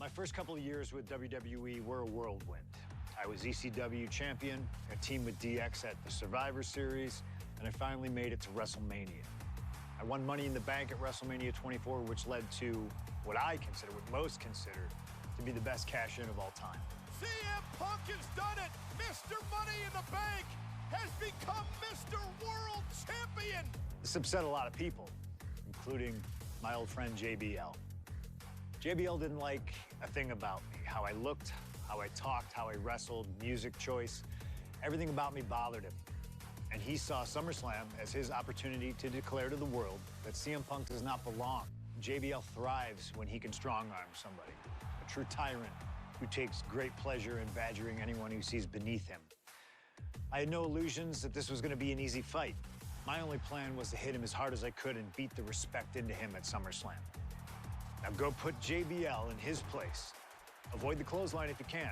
My first couple of years with WWE were a whirlwind. I was ECW champion, a team with DX at the Survivor Series, and I finally made it to WrestleMania. I won Money in the Bank at WrestleMania 24, which led to what most consider to be the best cash-in of all time. CM Punk has done it! Mr. Money in the Bank has become Mr. World Champion! This upset a lot of people, including my old friend JBL. JBL didn't like a thing about me, how I looked, how I talked, how I wrestled, music choice. Everything about me bothered him. And he saw SummerSlam as his opportunity to declare to the world that CM Punk does not belong. JBL thrives when he can strong-arm somebody, a true tyrant who takes great pleasure in badgering anyone who sees beneath him. I had no illusions that this was going to be an easy fight. My only plan was to hit him as hard as I could and beat the respect into him at SummerSlam. Now go put JBL in his place. Avoid the clothesline if you can.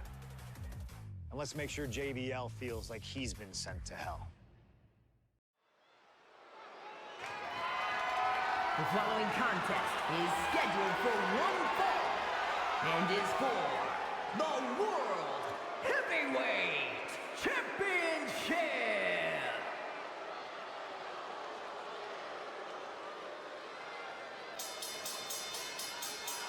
And let's make sure JBL feels like he's been sent to hell. The following contest is scheduled for one fall and is for the World Heavyweight Championship.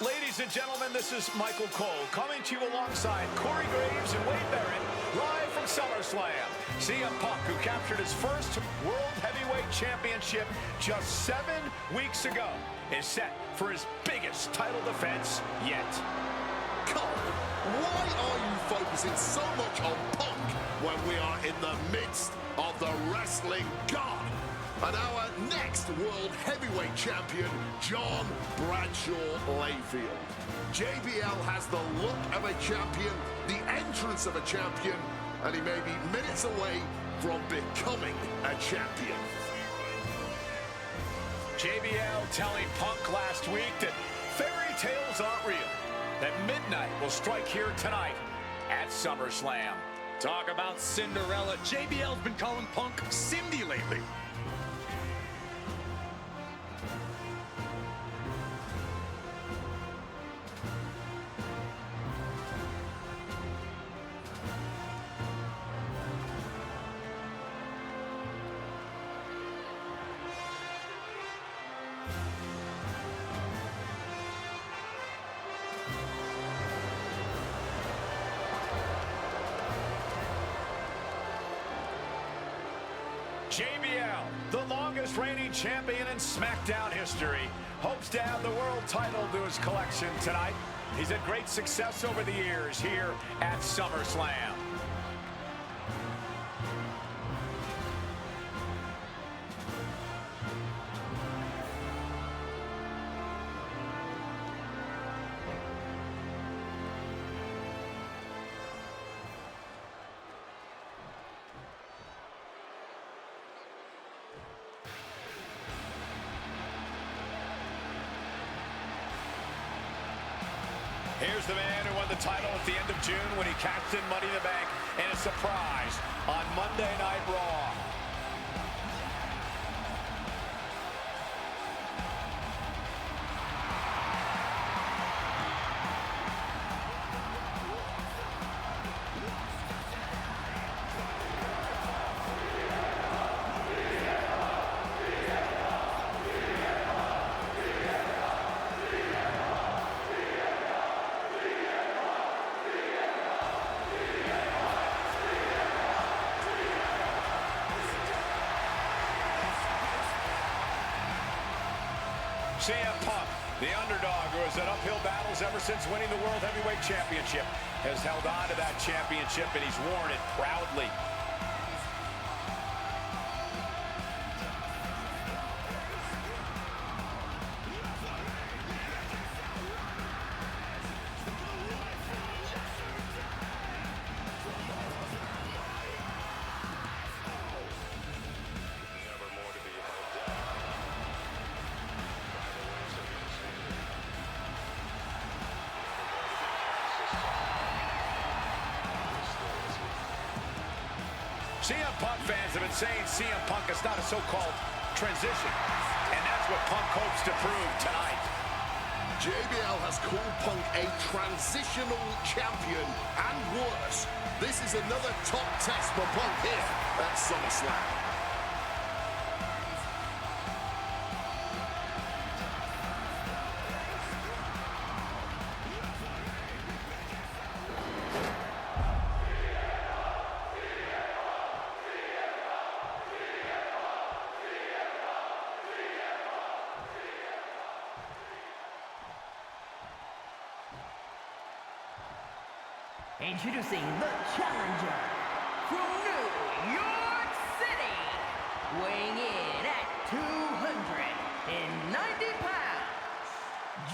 Ladies and gentlemen, this is Michael Cole coming to you alongside Corey Graves and Wade Barrett, live from SummerSlam. CM Punk, who captured his first World Heavyweight Championship just 7 weeks ago, is set for his biggest title defense yet. Cole, why are you focusing so much on Punk when we are in the midst of the wrestling god? And our next World Heavyweight Champion, John Bradshaw Layfield. JBL has the look of a champion, the entrance of a champion, and he may be minutes away from becoming a champion. JBL telling Punk last week that fairy tales aren't real, that midnight will strike here tonight at SummerSlam. Talk about Cinderella. JBL's been calling Punk Cindy lately. JBL, the longest reigning champion in SmackDown history, hopes to add the world title to his collection tonight. He's had great success over the years here at SummerSlam. Here's the man who won the title at the end of June when he cashed in Money in the Bank in a surprise on Monday Night Raw. CM Punk, the underdog who has had uphill battles ever since winning the World Heavyweight Championship, has held on to that championship and he's worn it proudly. CM Punk fans have been saying CM Punk is not a so-called transition, and that's what Punk hopes to prove tonight. JBL has called Punk a transitional champion, and worse. This is another top test for Punk here at SummerSlam. Introducing the challenger from New York City, weighing in at 290 pounds,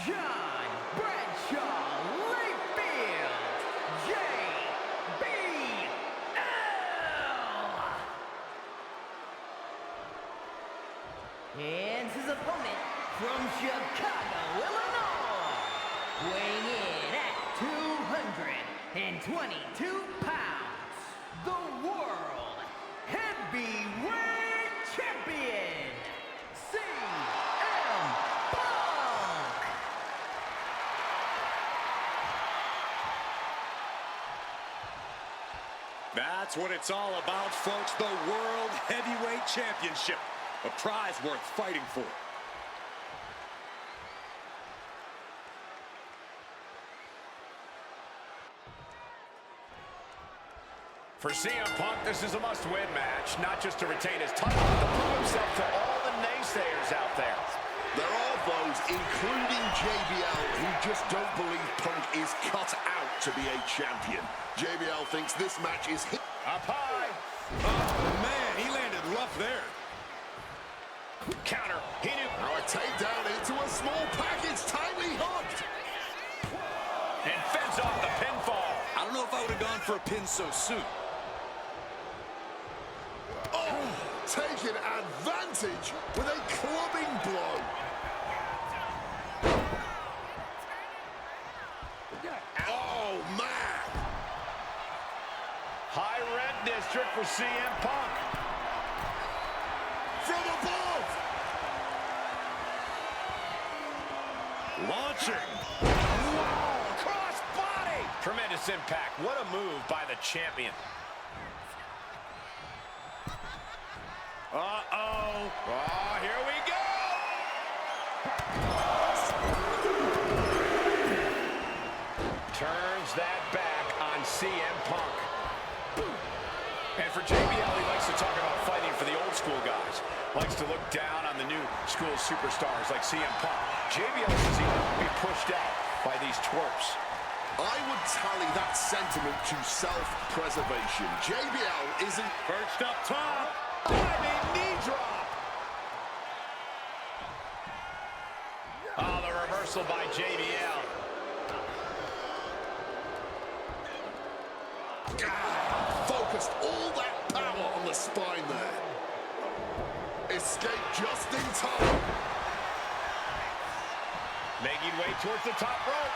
John Bradshaw Layfield, JBL. And his opponent from Chicago, Illinois, weighing in at 222 pounds, the World Heavyweight Champion, CM Punk. That's what it's all about, folks. The World Heavyweight Championship. A prize worth fighting for. For CM Punk, this is a must-win match, not just to retain his title, but to prove himself to all the naysayers out there. There are those, including JBL, who just don't believe Punk is cut out to be a champion. JBL thinks this match is hit. Up high. Oh, man, he landed rough there. Counter. He knew. Now a takedown into a small package, tightly hooked. And fends off the pinfall. I don't know if I would have gone for a pin so soon. Oh, taking advantage with a clubbing blow. Oh, man. High red district for CM Punk. From above. Launching. Whoa, cross body. Tremendous impact. What a move by the champion. Uh-oh. Oh, here we go. Turns that back on CM Punk. And for JBL, he likes to talk about fighting for the old school guys. Likes to look down on the new school superstars like CM Punk. JBL says he won't be pushed out by these twerps. I would tally that sentiment to self-preservation. JBL isn't Perched up top. Diving knee drop. Oh, the reversal by JBL. focused all that power on the spine there. Escape just in time. Making way towards the top rope.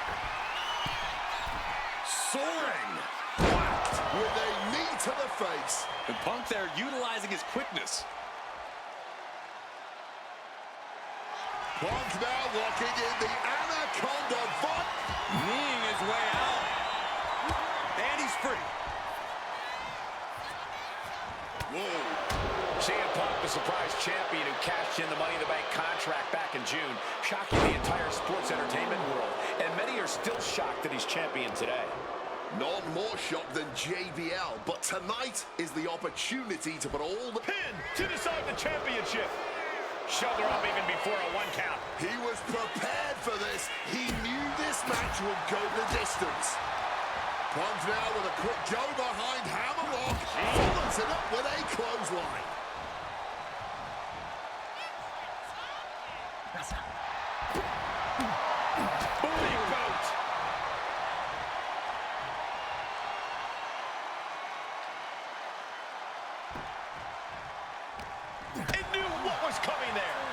Soaring. Whacked with a knee to the face. And Punk there utilizing his quickness. Punk now locking in the Anaconda Vod. Kneeing his way out. And he's free. Whoa. CM Punk, the surprise champion who cashed in the Money in the Bank contract back in June, shocking the entire sports entertainment world. And many are still shocked that he's champion today. Not more shocked than JBL, but tonight is the opportunity to put all the Pin to decide the championship. Shoulder up even before a 1 count. He was prepared for this. He knew this match would go the distance. Punk now with a quick go behind Hammerlock. Follows it up with a clothesline. Booty boat. It knew what was coming there.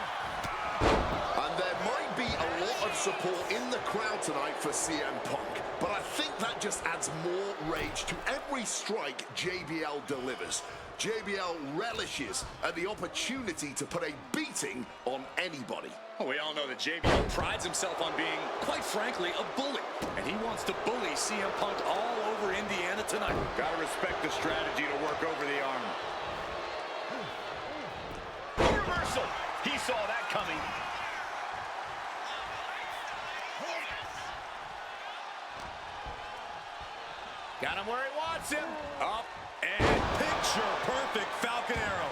And there might be a lot of support in the crowd tonight for CM Punk, but I think that just adds more rage to every strike JBL delivers. JBL relishes at the opportunity to put a beating on anybody. Well, we all know that JBL prides himself on being, quite frankly, a bully. And he wants to bully CM Punk all over Indiana tonight. Gotta respect the strategy to work over the arm. Reversal. He saw that coming. Got him where he wants him. Up and picture perfect Falcon Arrow.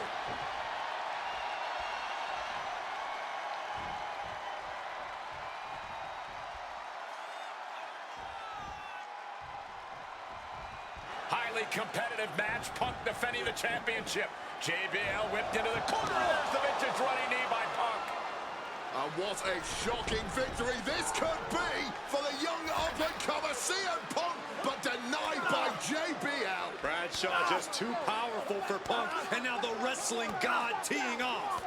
Highly competitive match. Punk defending the championship. JBL whipped into the corner. There's the vintage running knee by Punk. And what a shocking victory this could be for the young up-and-comer CM Punk, but denied by JBL. Bradshaw just too powerful for Punk, and now the wrestling god teeing off.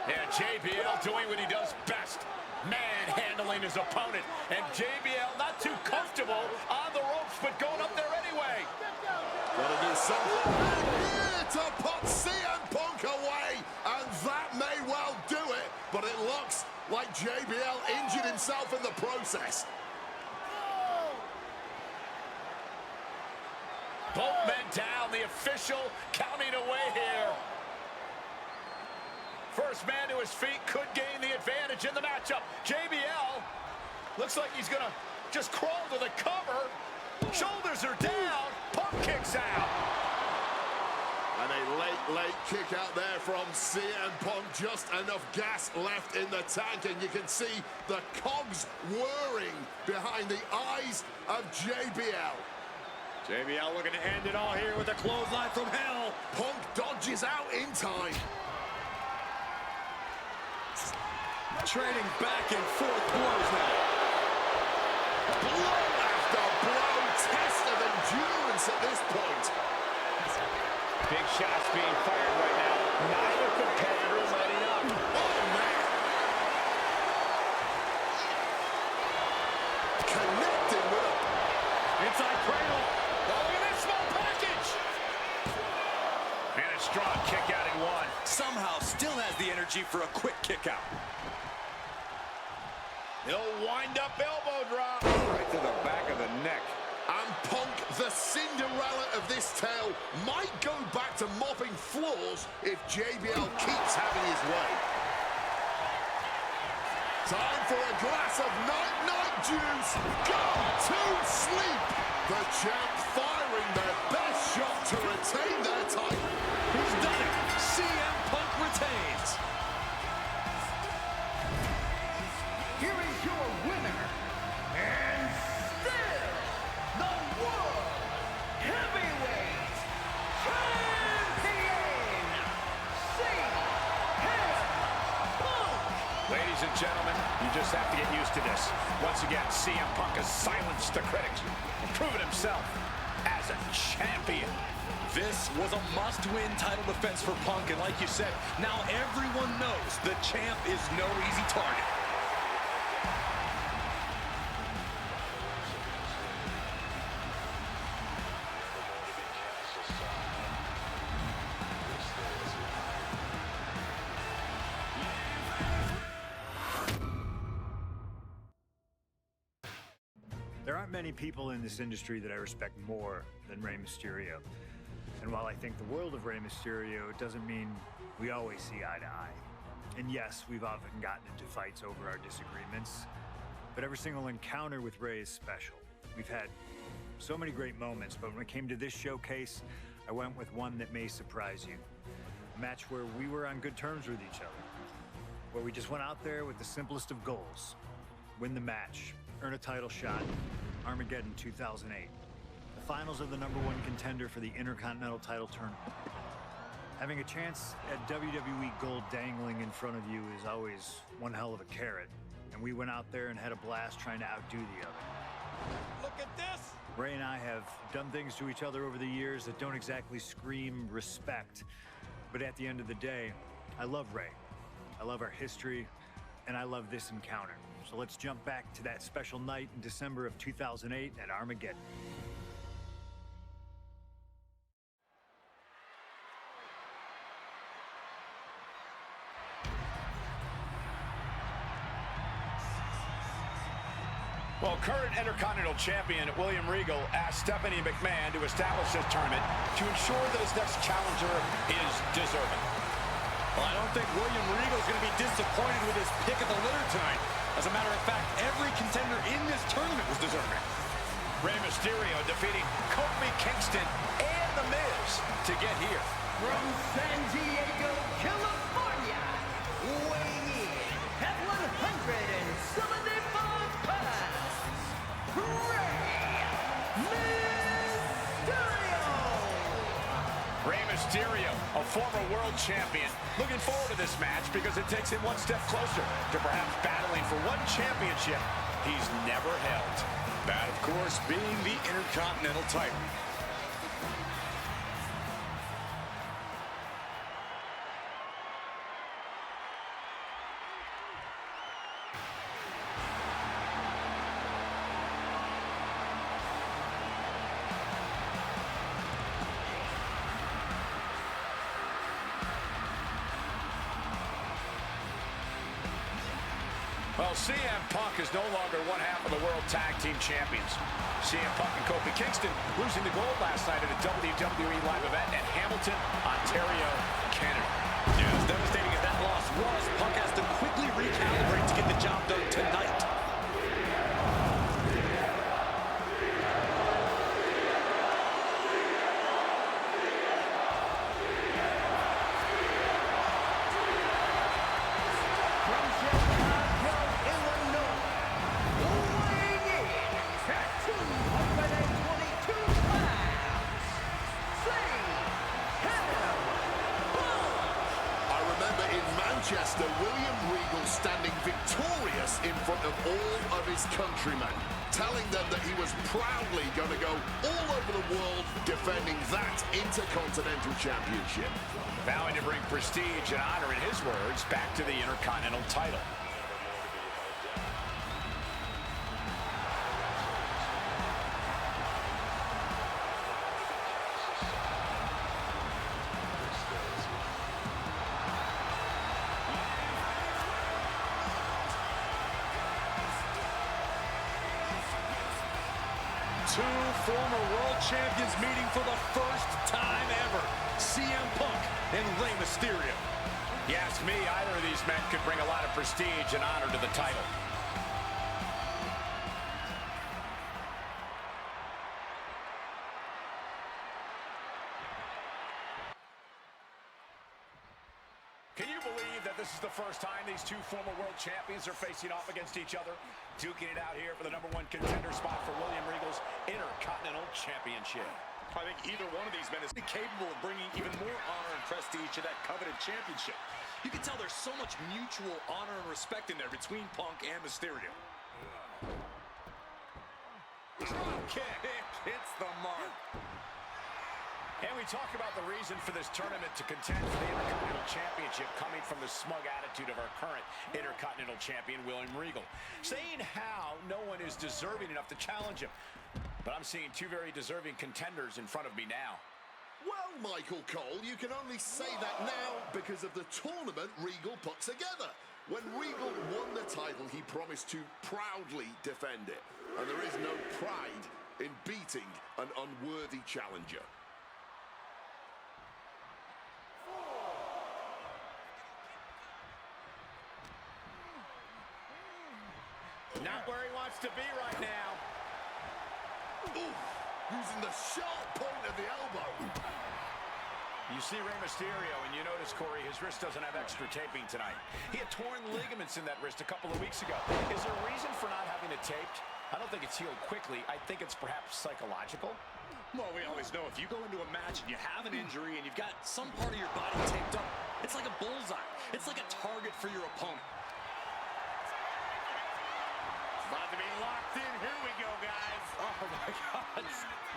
Yeah, JBL doing what he does best. Manhandling his opponent. And JBL not too comfortable on the ropes, but going up there anyway. Gotta do something here to put CM Punk away, and that may well do it, but it looks like JBL injured himself in the process. Both men down, the official counting away here. First man to his feet could gain the advantage in the matchup. JBL looks like he's gonna just crawl to the cover. Shoulders are down. Punk kicks out. And a late kick out there from CM Punk. Just enough gas left in the tank, and you can see the cogs whirring behind the eyes of JBL. JBL looking to end it all here with a clothesline from hell. Punk dodges out in time. Trading back and forth blows now. Blow after blow, test of endurance at this point. Big shots being fired right now. Neither competitor is letting up. Oh, man. Connecting with a... Inside cradle. Oh, look at this small package. And a strong kick out in one. Somehow still has the energy for a quick kick out. He'll wind up elbow drop. Right to the back of the neck. And Punk, the Cinderella of this tale, might go back to mopping floors if JBL keeps having his way. Time for a glass of night-night juice. Go to sleep. The champ firing their best shot to retain their title. He's done it. CM Punk retains. Here is your winner, and still the World Heavyweight Champion, CM Punk. Ladies and gentlemen, you just have to get used to this. Once again, CM Punk has silenced the critics and proven himself as a champion. This was a must-win title defense for Punk, and like you said, now everyone knows the champ is no easy target. There aren't many people in this industry that I respect more than Rey Mysterio. And while I think the world of Rey Mysterio, it doesn't mean we always see eye to eye. And yes, we've often gotten into fights over our disagreements, but every single encounter with Rey is special. We've had so many great moments, but when it came to this showcase, I went with one that may surprise you. A match where we were on good terms with each other, where we just went out there with the simplest of goals. Win the match, earn a title shot, Armageddon 2008. The finals of the #1 contender for the Intercontinental title tournament. Having a chance at WWE gold dangling in front of you is always one hell of a carrot. And we went out there and had a blast trying to outdo the other. Look at this. Rey and I have done things to each other over the years that don't exactly scream respect. But at the end of the day, I love Rey. I love our history, and I love this encounter. So let's jump back to that special night in December of 2008 at Armageddon. Well, current Intercontinental Champion William Regal asked Stephanie McMahon to establish this tournament to ensure that his next challenger is deserving. Well, I don't think William Regal is going to be disappointed with his pick of the litter tonight. As a matter of fact, every contender in this tournament was deserving. Rey Mysterio defeating Kofi Kingston and The Miz to get here. From San Diego, California, weighing in at 175 pounds, Rey Mysterio, a former world champion, looking forward to this match because it takes him one step closer to perhaps battling for one championship he's never held. That, of course, being the Intercontinental title. Well, CM Punk is no longer one half of the World Tag Team Champions. CM Punk and Kofi Kingston losing the gold last night at a WWE live event in Hamilton, Ontario, Canada. Yeah, as devastating as that loss was, Punk has to quickly recalibrate to get the job done tonight. Manchester, William Regal standing victorious in front of all of his countrymen, telling them that he was proudly going to go all over the world defending that Intercontinental Championship. Vowing to bring prestige and honor, in his words, back to the Intercontinental title. Two former world champions meeting for the first time ever. CM Punk and Rey Mysterio. You ask me, either of these men could bring a lot of prestige and honor to the title. Can you believe that this is the first time these two former world champions are facing off against each other? Duking it out here for the #1 contender spot for William Regal's Intercontinental Championship. I think either one of these men is capable of bringing even more honor and prestige to that coveted championship. You can tell there's so much mutual honor and respect in there between Punk and Mysterio. Drop kick hits the mark. And we talk about the reason for this tournament to contend for the Intercontinental Championship coming from the smug attitude of our current Intercontinental Champion, William Regal, saying how no one is deserving enough to challenge him. But I'm seeing two very deserving contenders in front of me now. Well, Michael Cole, you can only say that now because of the tournament Regal put together. When Regal won the title, he promised to proudly defend it. And there is no pride in beating an unworthy challenger. Not where he wants to be right now. Oof, using the sharp point of the elbow. You see Rey Mysterio, and you notice, Corey, his wrist doesn't have extra taping tonight. He had torn ligaments in that wrist a couple of weeks ago. Is there a reason for not having it taped? I don't think it's healed quickly. I think it's perhaps psychological. Well, we always know if you go into a match and you have an injury and you've got some part of your body taped up, it's like a bullseye. It's like a target for your opponent. About to be locked in. Here we go, guys. Oh, my God.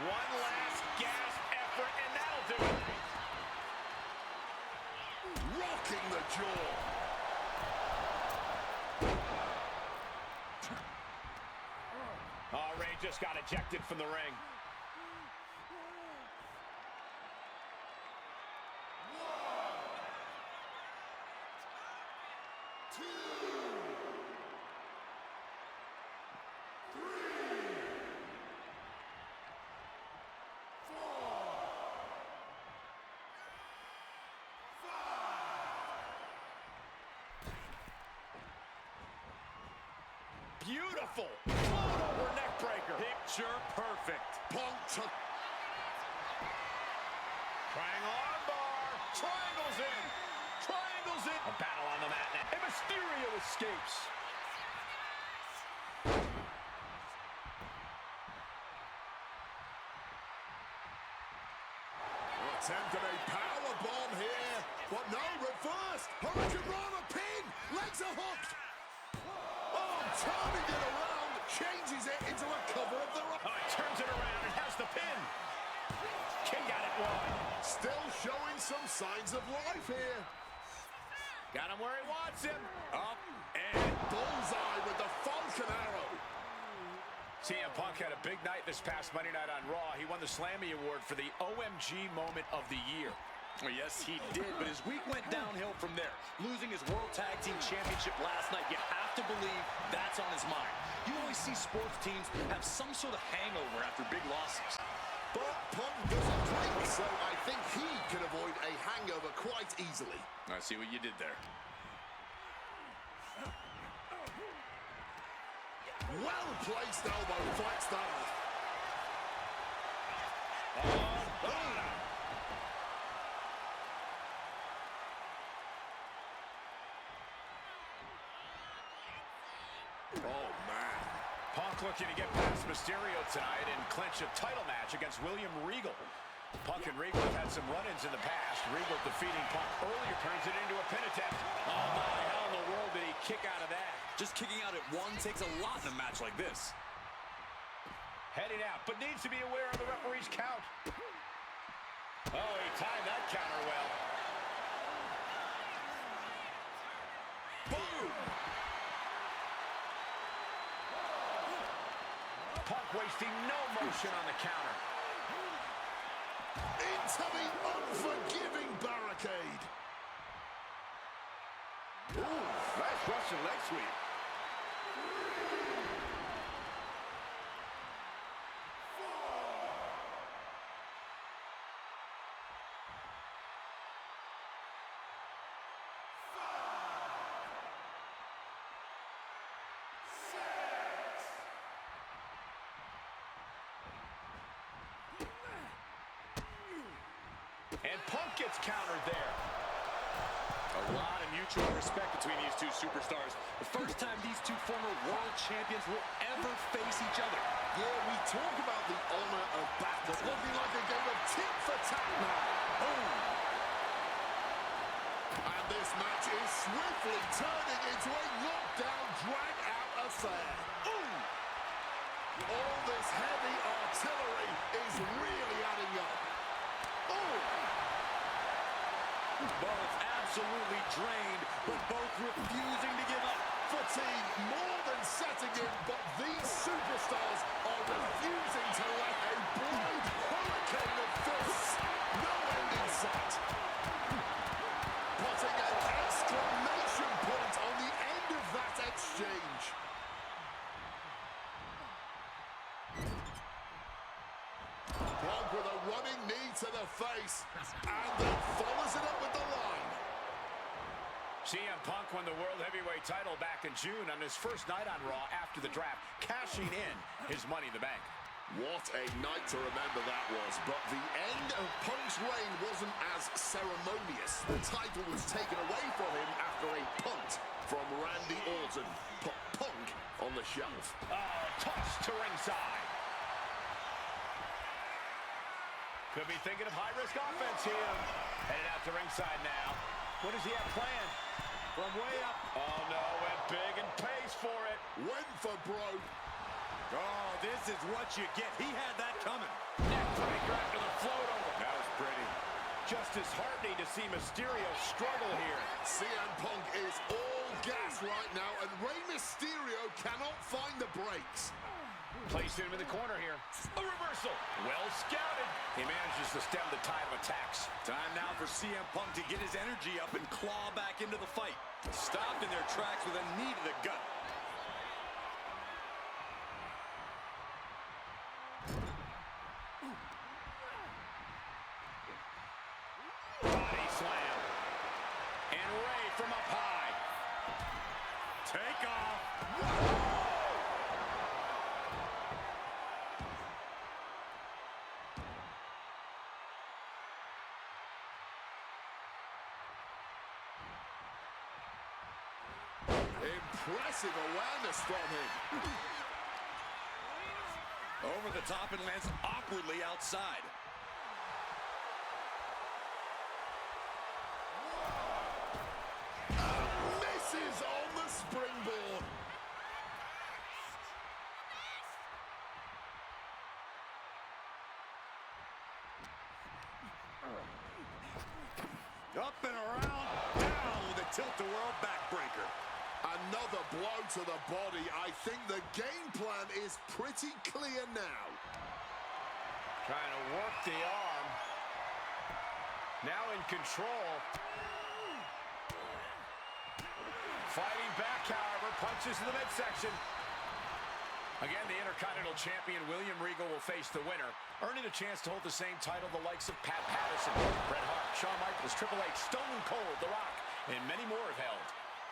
One last gasp effort, and that'll do it. Rocking the jaw. just got ejected from the ring. Beautiful. Float over neck breaker. Picture perfect. Punk took. Triangle armbar. Triangles in. Triangles in. A battle on the mat now. And Mysterio escapes. Attempted a power bomb here, but no, reverse. Hurricane Rana pin. Legs are hooked. Oh, turning it around, changes it into a cover of the right. Oh, he turns it around and has the pin. Kick out at one. Still showing some signs of life here. Got him where he wants him. Up and Bullseye with the Falcon Arrow. CM Punk had a big night this past Monday night on Raw. He won the Slammy Award for the OMG Moment of the Year. Well, yes, he did, but his week went downhill from there. Losing his World Tag Team Championship last night, you have to believe that's on his mind. You always see sports teams have some sort of hangover after big losses. But Punk doesn't drink, so I think he can avoid a hangover quite easily. I see what you did there. Well-placed elbow fights that off. Oh, man. Punk looking to get past Mysterio tonight and clinch a title match against William Regal. Punk and Regal have had some run-ins in the past. Regal defeating Punk earlier turns it into a pin attempt. Oh my, how in the world did he kick out of that? Just kicking out at one takes a lot in a match like this. Heading out, but needs to be aware of the referee's count. Oh, he timed that counter well. Boom! Punk wasting no motion on the counter. Into the unforgiving barricade. Ooh, nice Russian leg sweep. And Punk gets countered there. A lot of mutual respect between these two superstars. The first time these two former world champions will ever face each other. Yeah, we talk about the honor of battle. It's looking like a game of tit for tat now. Boom! And this match is swiftly turning into a knockdown, drag-out affair. Ooh! All this heavy artillery is really adding up. Oh! Both absolutely drained, but both refusing to give up. Fatigue more than setting in, but these superstars are refusing to let a blind hurricane of fists. No end in sight. Putting an exclamation point on the end of that exchange. Punk with a running knee to the face, and then follows it up with the line. CM Punk won the World Heavyweight title back in June on his first night on Raw after the draft, cashing in his Money in the Bank. What a night to remember that was, but the end of Punk's reign wasn't as ceremonious. The title was taken away from him after a punt from Randy Orton. Put Punk on the shelf. Toss to ringside. Could be thinking of high-risk offense here. Headed out to ringside now. What does he have planned? From way up. Oh, no, went big and pays for it. Went for broke. Oh, this is what you get. He had that coming. Neckbreaker after the float over. That was pretty. Just disheartening to see Mysterio struggle here. CM Punk is all gas right now, and Rey Mysterio cannot find the brakes. Placing him in the corner here. A reversal. Well scouted. He manages to stem the tide of attacks. Time now for CM Punk to get his energy up and claw back into the fight. Stopped in their tracks with a knee to the gut. Body slam. And Rey from up high. Take off. Impressive awareness from him. Over the top and lands awkwardly outside. Misses on the springboard. Up and around, down with a tilt-a-whirl backbreaker. Another blow to the body. I think the game plan is pretty clear now. Trying to work the arm. Now in control. Fighting back, however, punches in the midsection. Again, the Intercontinental Champion William Regal will face the winner, earning a chance to hold the same title the likes of Pat Patterson, Bret Hart, Shawn Michaels, Triple H, Stone Cold, The Rock, and many more have held.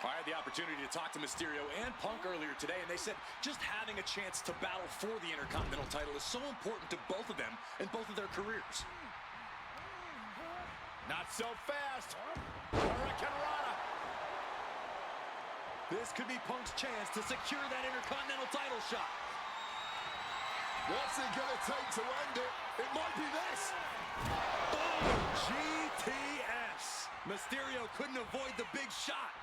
I had the opportunity to talk to Mysterio and Punk earlier today, and they said just having a chance to battle for the Intercontinental title is so important to both of them and both of their careers. Not so fast. Hurricanrana. This could be Punk's chance to secure that Intercontinental title shot. What's it gonna take to end it? It might be this. Oh, GTS. Mysterio couldn't avoid the big shot.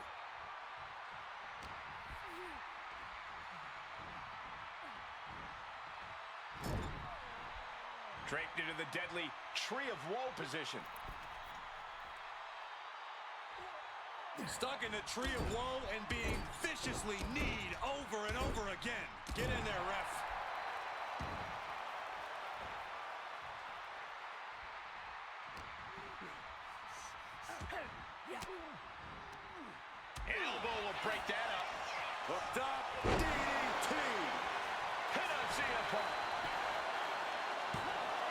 Draped into the deadly Tree of Woe position. Stuck in the Tree of Woe and being viciously kneed over and over again. Get in there, ref. Elbow will break that up. Hooked up. DDT. Hit on CM Punk.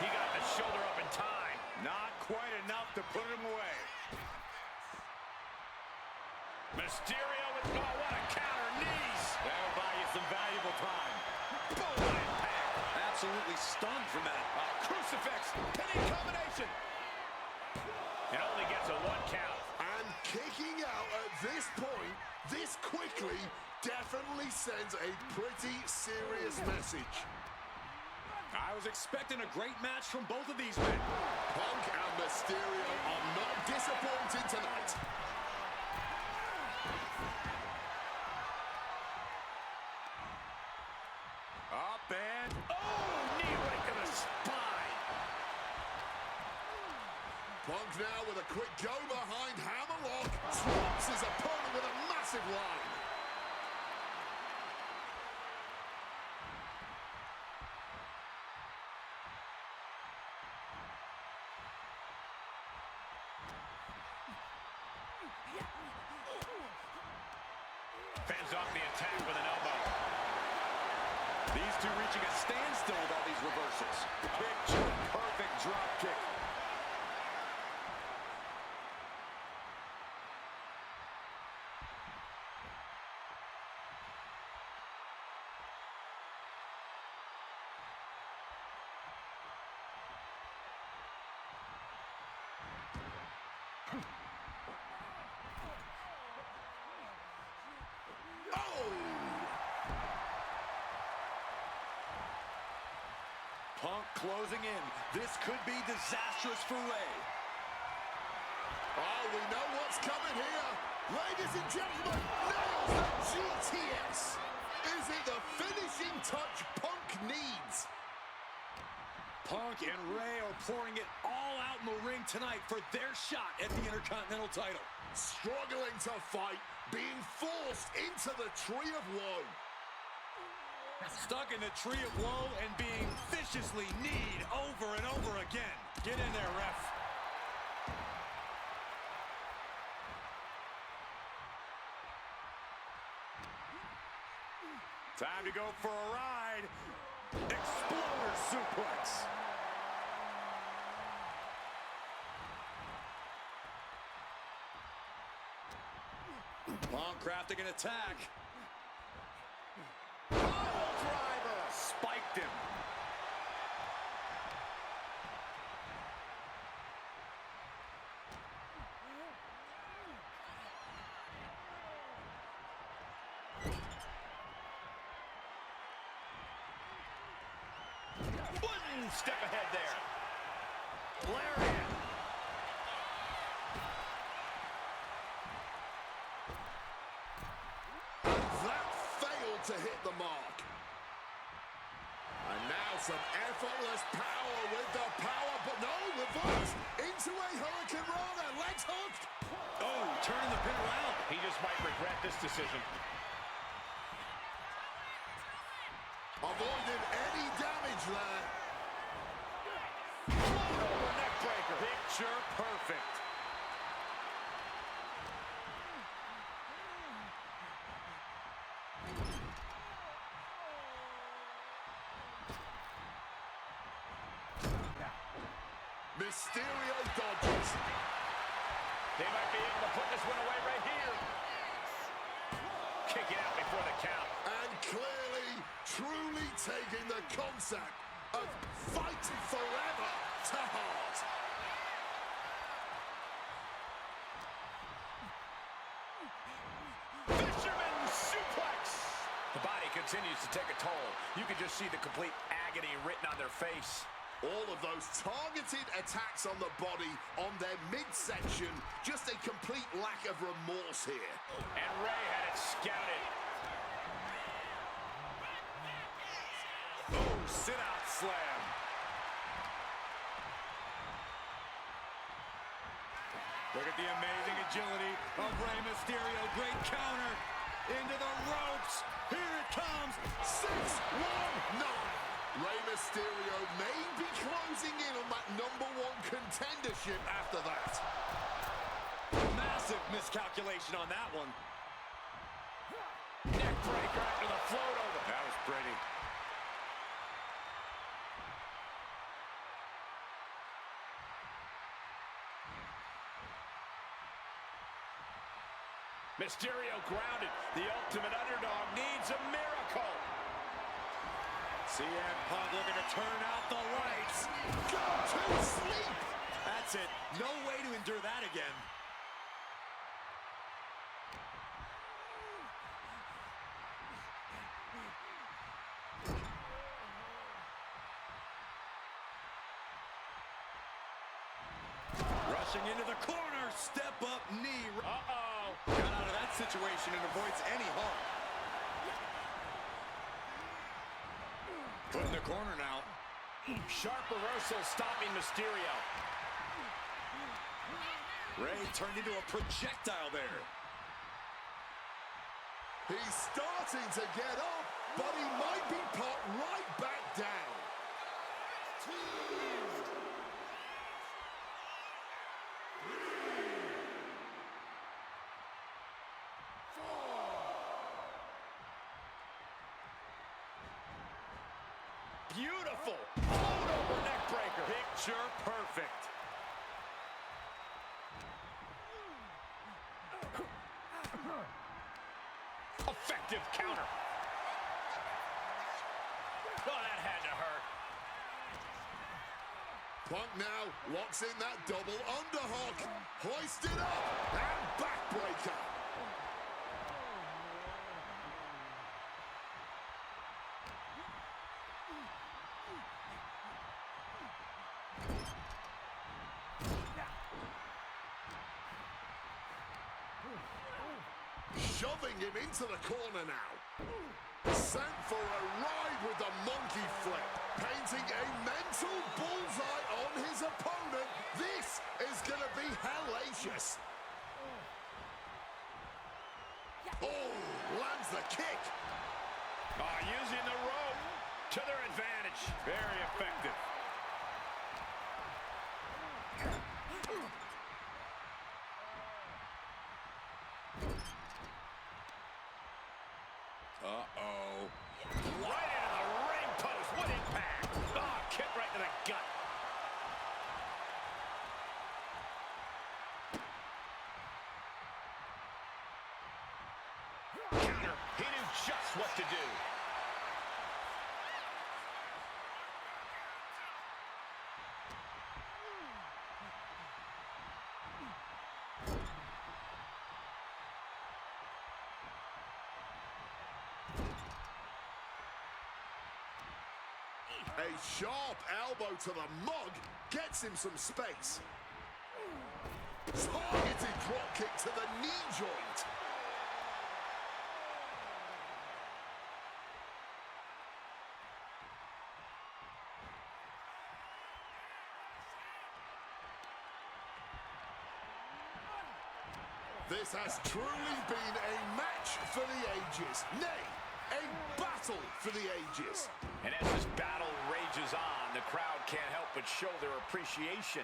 He got the shoulder up in time. Not quite enough to put him away. Mysterio with, oh, what a counter, knees. That'll buy you some valuable time. Boom, impact. Absolutely stunned from that. Crucifix, pinning combination. It only gets a 1 count. And kicking out at this point, this quickly, definitely sends a pretty serious message. I was expecting a great match from both of these men. Punk and Mysterio are not disappointing tonight. Up and... Oh, knee right to the spine. Punk now with a quick go behind hammerlock. Swats his opponent with a massive line. Fends off the attack with an elbow. These two reaching a standstill with all these reversals. Picture perfect drop kick. Punk closing in. This could be disastrous for Rey. Oh, we know what's coming here. Ladies and gentlemen, nails the GTS. Is it the finishing touch Punk needs? Punk and Rey are pouring it all out in the ring tonight for their shot at the Intercontinental title. Struggling to fight, being forced into the Tree of Woe. Stuck in the tree of woe and being viciously kneed over and over again. Get in there, ref. Time to go for a ride. Exploder suplex. Long crafting an attack. Pile driver. Spiked him. One step ahead there. Lariat. To hit the mark. And now some effortless power with the power, but no, reverse into a Hurricane Rana, legs hooked. Oh, turning the pin around. He just might regret this decision. Avoided any damage there. Over neck breaker. Picture perfect. Mysterio dodges. They might be able to put this one away right here. Kick it out before the count. And clearly, truly taking the concept of fight forever to heart. Fisherman suplex. The body continues to take a toll. You can just see the complete agony written on their face. All of those targeted attacks on the body on their midsection, just a complete lack of remorse here. And Rey had it scouted. Oh, sit-out slam. Look at the amazing agility of Rey Mysterio. Great counter into the ropes. Here it comes. 6-1-9. Rey Mysterio may be closing in on that #1 contendership after that. Massive miscalculation on that one. Neck breaker after the float over. That was pretty. Mysterio grounded. The ultimate underdog needs a miracle. CM Punk looking to turn out the lights. Go to sleep. That's it. No way to endure that again. Rushing into the corner. Step up knee. Uh-oh. Got out of that situation and avoids any harm. Put in the corner now. Sharp reversal stopping Mysterio. Rey turned into a projectile there. He's starting to get up, but he might be put right back down. Beautiful. Float over neck breaker. Picture perfect. Effective counter. Oh, that had to hurt. Punk now locks in that double underhook. Hoisted up and backbreaker. Shoving him into the corner now. Sent for a ride with the monkey flip. Painting a mental bullseye on his opponent. This is going to be hellacious. Oh, lands the kick. Using the rope to their advantage. Very effective. Uh-oh. Right into the ring post. What impact. Oh, kick right to the gut. Counter. He knew just what to do. A sharp elbow to the mug gets him some space. Targeted drop kick to the knee joint. This has truly been a match for the ages. Nay, a battle for the ages. And as this battle rages on, the crowd can't help but show their appreciation.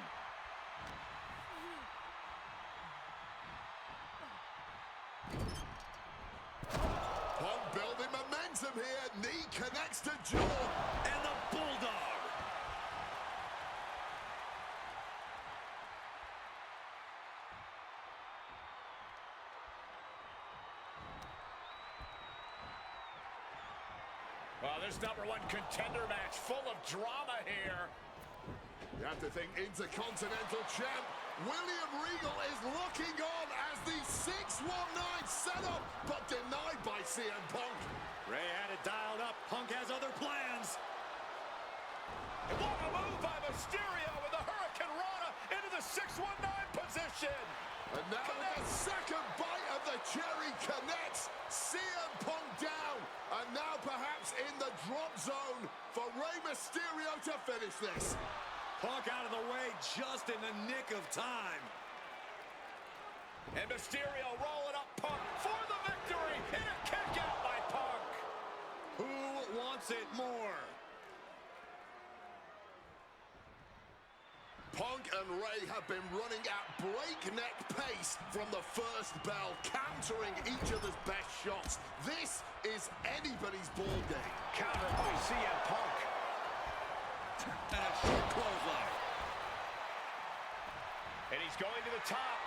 Punk building momentum here. Knee connects to jaw. And the Bulldog. Well, this #1 contender match full of drama here. You have to think Intercontinental Champ William Regal is looking on as the 619 setup, but denied by CM Punk. Ray had it dialed up. Punk has other plans. What a move by Mysterio with the Hurricane Rana into the 619 position. And now the second bite of the cherry connects. CM Punk down. And now perhaps in the drop zone for Rey Mysterio to finish this. Punk out of the way just in the nick of time. And Mysterio rolling up Punk for the victory. And a kick out by Punk. Who wants it more? Punk and Rey have been running at breakneck pace from the first bell, countering each other's best shots. This is anybody's ball game. Counter by CM Punk. And a short clothesline. And he's going to the top.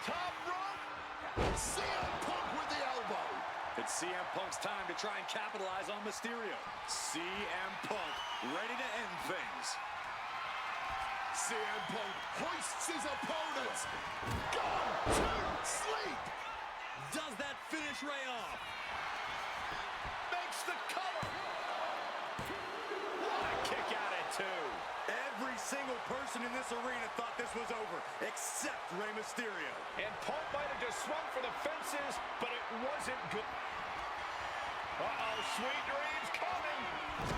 Top rope. CM Punk with the elbow. It's CM Punk's time to try and capitalize on Mysterio. CM Punk ready to end things. CM Punk hoists his opponent. Gone to sleep. Does that finish Ray off? Makes the cover. What a kick out at 2. Every single person in this arena thought this was over, except Rey Mysterio. And Punk might have just swung for the fences, but it wasn't good. Uh-oh, sweet dreams coming.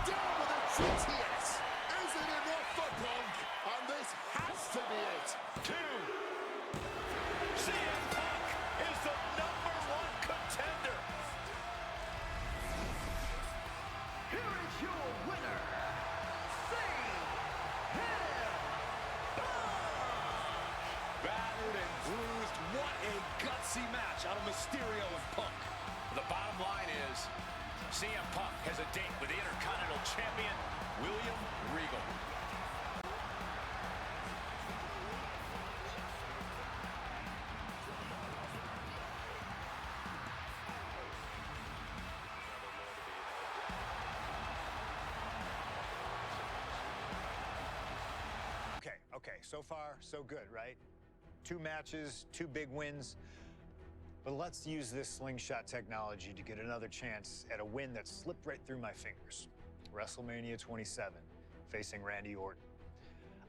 Down with a GTS. Is it enough for Punk? And this has to be it. 2. CM Punk is the #1 contender. Here is your winner, CM Punk! Battered and bruised. What a gutsy match out of Mysterio and Punk. The bottom line is CM Punk has a date with the Intercontinental Champion, William Regal. Okay, so far, so good, right? 2 matches, 2 big wins. But let's use this slingshot technology to get another chance at a win that slipped right through my fingers. WrestleMania 27, facing Randy Orton.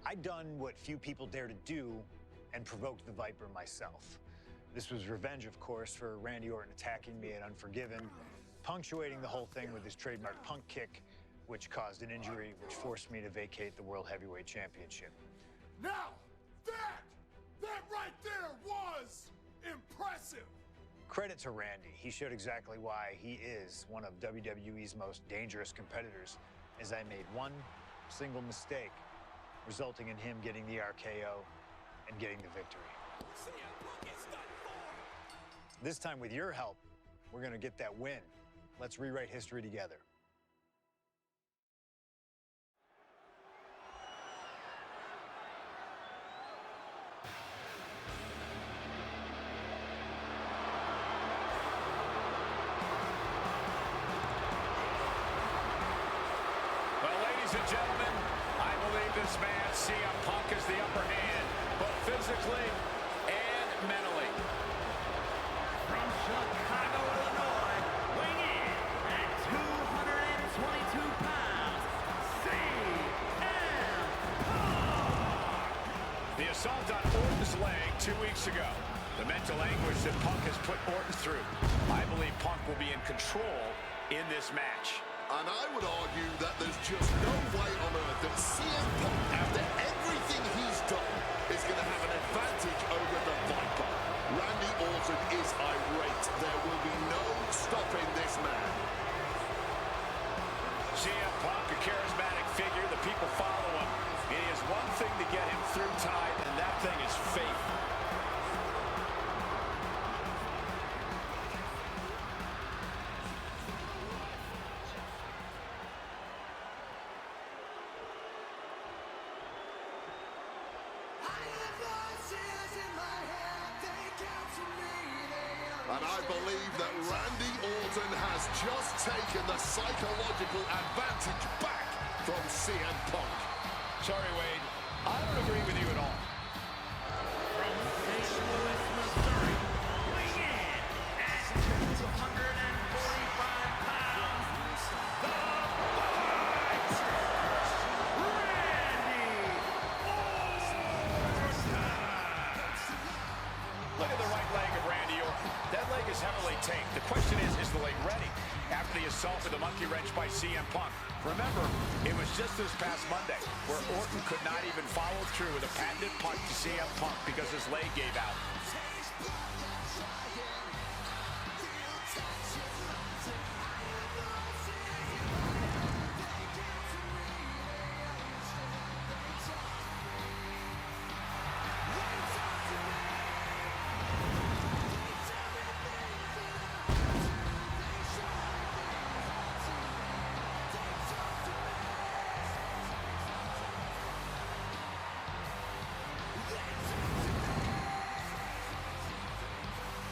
I'd done what few people dare to do and provoked the Viper myself. This was revenge, of course, for Randy Orton attacking me at Unforgiven, punctuating the whole thing with his trademark punk kick, which caused an injury, which forced me to vacate the World Heavyweight Championship. Now, that right there was impressive. Credit to Randy. He showed exactly why he is one of WWE's most dangerous competitors, as I made one single mistake, resulting in him getting the RKO and getting the victory. This time, with your help, we're going to get that win. Let's rewrite history together. Gentlemen, I believe this man, CM Punk, is the upper hand, both physically and mentally. From Chicago, Illinois, weighing in at 222 pounds, CM Punk! The assault on Orton's leg 2 weeks ago. The mental anguish that Punk has put Orton through. I believe Punk will be in control in this match. And I would argue that there's just no way on earth that CM Punk, after everything he's done, is going to have an advantage over the Viper. Randy Orton is irate. There will be no stopping this man. CM Punk, a charismatic figure. The people follow him. He has one thing to get him through tonight, and that thing is faith. And I believe that Randy Orton has just taken the psychological advantage back from CM Punk. Sorry, Wade. I don't agree with you at all. From St. Louis, Missouri, weighing in at 245 pounds, the Fight! Randy Orton! Look at the right leg of Randy Orton. That leg is heavily taped. The question is the leg ready? After the assault with the monkey wrench by CM Punk. Remember, it was just this past Monday where Orton could not even follow through with a patented punch to CM Punk because his leg gave out.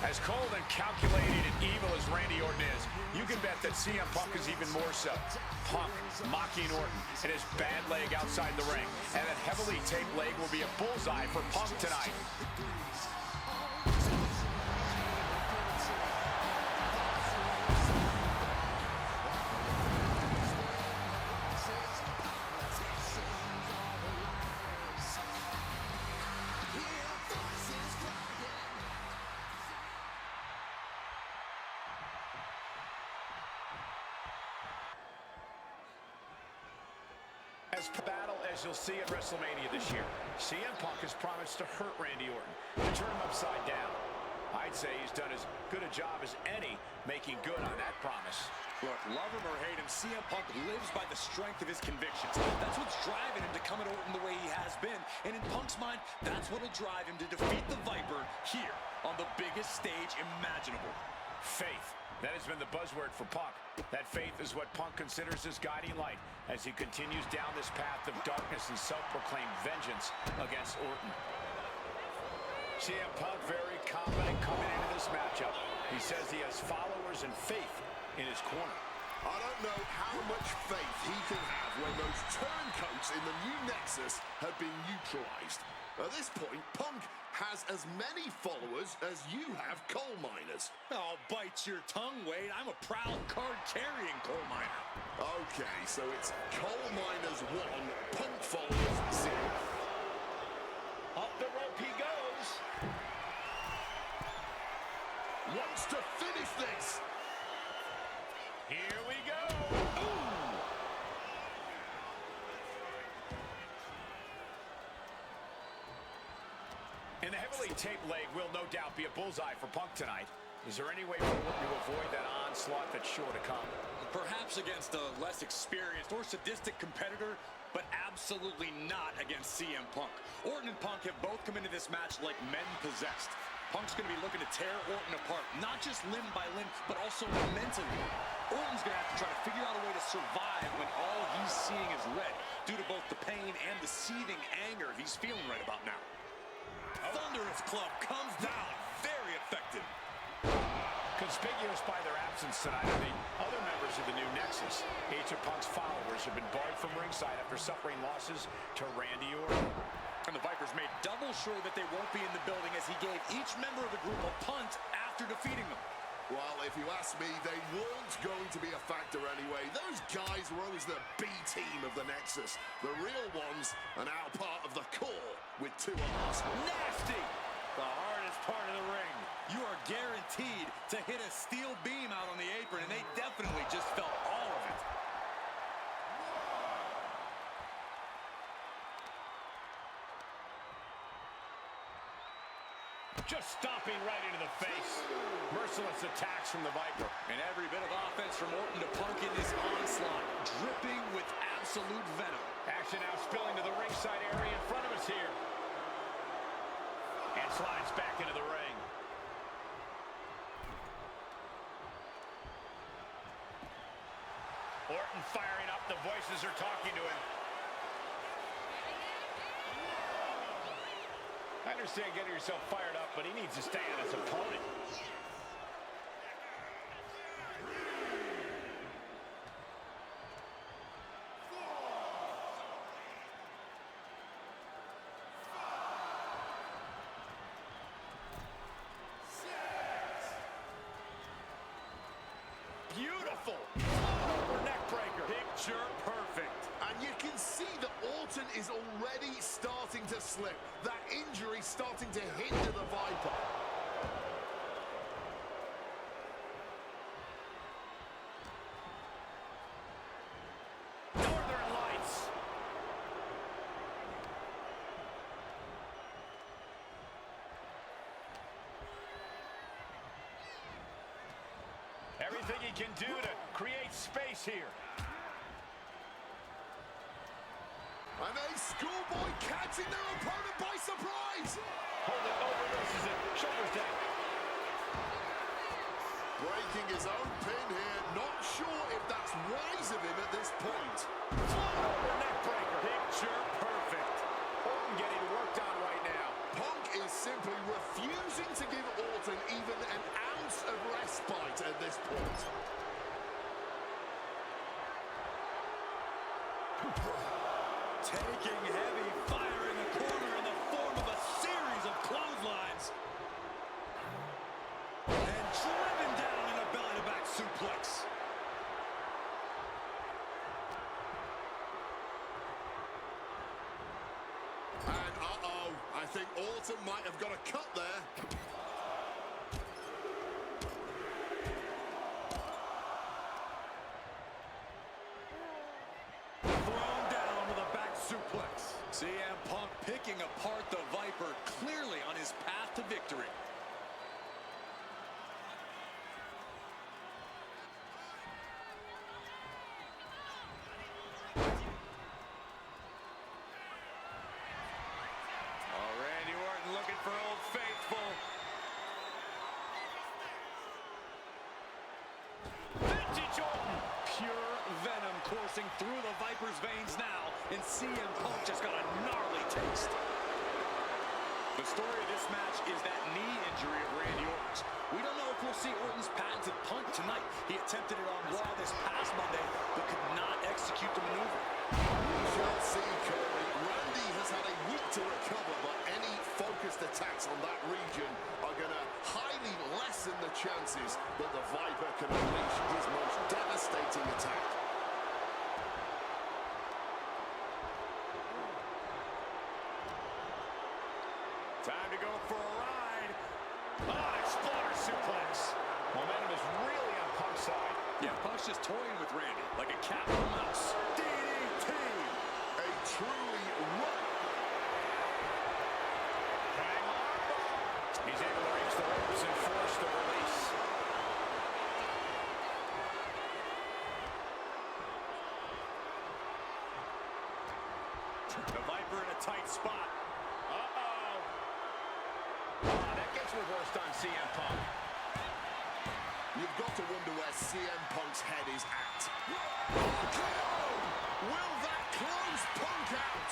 As cold and calculated and evil as Randy Orton is, you can bet that CM Punk is even more so. Punk mocking Orton and his bad leg outside the ring. And that heavily taped leg will be a bullseye for Punk tonight. As battle as you'll see at WrestleMania this year, CM Punk has promised to hurt Randy Orton, to turn him upside down. I'd say he's done as good a job as any making good on that promise. Look, love him or hate him, CM Punk lives by the strength of his convictions. That's what's driving him to come at Orton the way he has been. And in Punk's mind, that's what'll drive him to defeat the Viper here on the biggest stage imaginable. Faith. That has been the buzzword for Punk. That faith is what Punk considers his guiding light as he continues down this path of darkness and self-proclaimed vengeance against Orton. CM Punk very confident coming into this matchup. He says he has followers and faith in his corner. I don't know how much faith he can have when those turncoats in the new Nexus have been neutralized. At this point, Punk has as many followers as you have coal miners. Oh, bite your tongue, Wade. I'm a proud card-carrying coal miner. Okay, so it's coal miners 1, Punk followers 0. Up the rope he goes. Wants to finish this. Here we go. Ooh. And the heavily taped leg will no doubt be a bullseye for Punk tonight. Is there any way for Orton to avoid that onslaught that's sure to come? Perhaps against a less experienced or sadistic competitor, but absolutely not against CM Punk. Orton and Punk have both come into this match like men possessed. Punk's going to be looking to tear Orton apart, not just limb by limb, but also mentally. Orton's going to have to try to figure out a way to survive when all he's seeing is red, due to both the pain and the seething anger he's feeling right about now. Thunderous club comes down, very effective. Conspicuous by their absence tonight are the other members of the new Nexus. Each of Punk's followers have been barred from ringside after suffering losses to Randy Orton. And the Vipers made double sure that they won't be in the building as he gave each member of the group a punt after defeating them. Well, if you ask me, they weren't going to be a factor anyway. Those guys were always the B team of the Nexus. The real ones are now part of the core with 2 R's. Nasty! The hardest part of the ring. You are guaranteed to hit a steel beam out on the apron, and they definitely just felt all of it. Just stomping right into the face. Merciless attacks from the Viper. And every bit of offense from Orton to Punk in this onslaught, dripping with absolute venom. Action now spilling to the ringside area in front of us here. And slides back into the ring. Orton firing up. The voices are talking to him. I understand getting yourself fired up, but he needs to stay on his opponent. Beautiful. Neck breaker. Picture perfect. And you can see that Orton is already starting to slip. That injury starting to hinder the Viper. Northern Lights. Everything he can do to create space here. And a schoolboy catching their opponent by surprise. Hold it over, versus it. Shoulders down. Breaking his own pin here. Not sure if that's wise of him at this point. Over neck breaker. Picture perfect. Orton getting worked on right now. Punk is simply refusing to give Orton even an ounce of respite at this point. Taking heavy fire in the corner in the form of a series of clotheslines. And driven down in a belly-to-back suplex. And I think Orton might have got a cut there. Thrown down with a back suplex. CM Punk picking apart the Viper, clearly on his path to victory. Randy Orton looking for Old Faithful. Vintage Orton. Pure venom coursing through the Viper's veins now, and CM Punk just got a gnarly taste. The story of this match is that knee injury of Randy Orton's. We don't know if we'll see Orton's patented punt tonight. He attempted it on Raw this past Monday, but could not execute the maneuver. We shall see, Corey. Randy has had a week to recover, but any focused attacks on that region are going to highly lessen the chances that the Viper can unleash his most devastating attack. Time to go for a ride. Oh, exploder suplex. Momentum is really on Punk's side. Yeah, Punk's just toying with Randy like a cat and a mouse. DDT! A truly He's able to reach the ropes and force the release. The Viper in a tight spot. Uh-oh. Oh, that gets reversed on CM Punk. You've got to wonder where CM Punk's head is at. Will that close Punk out?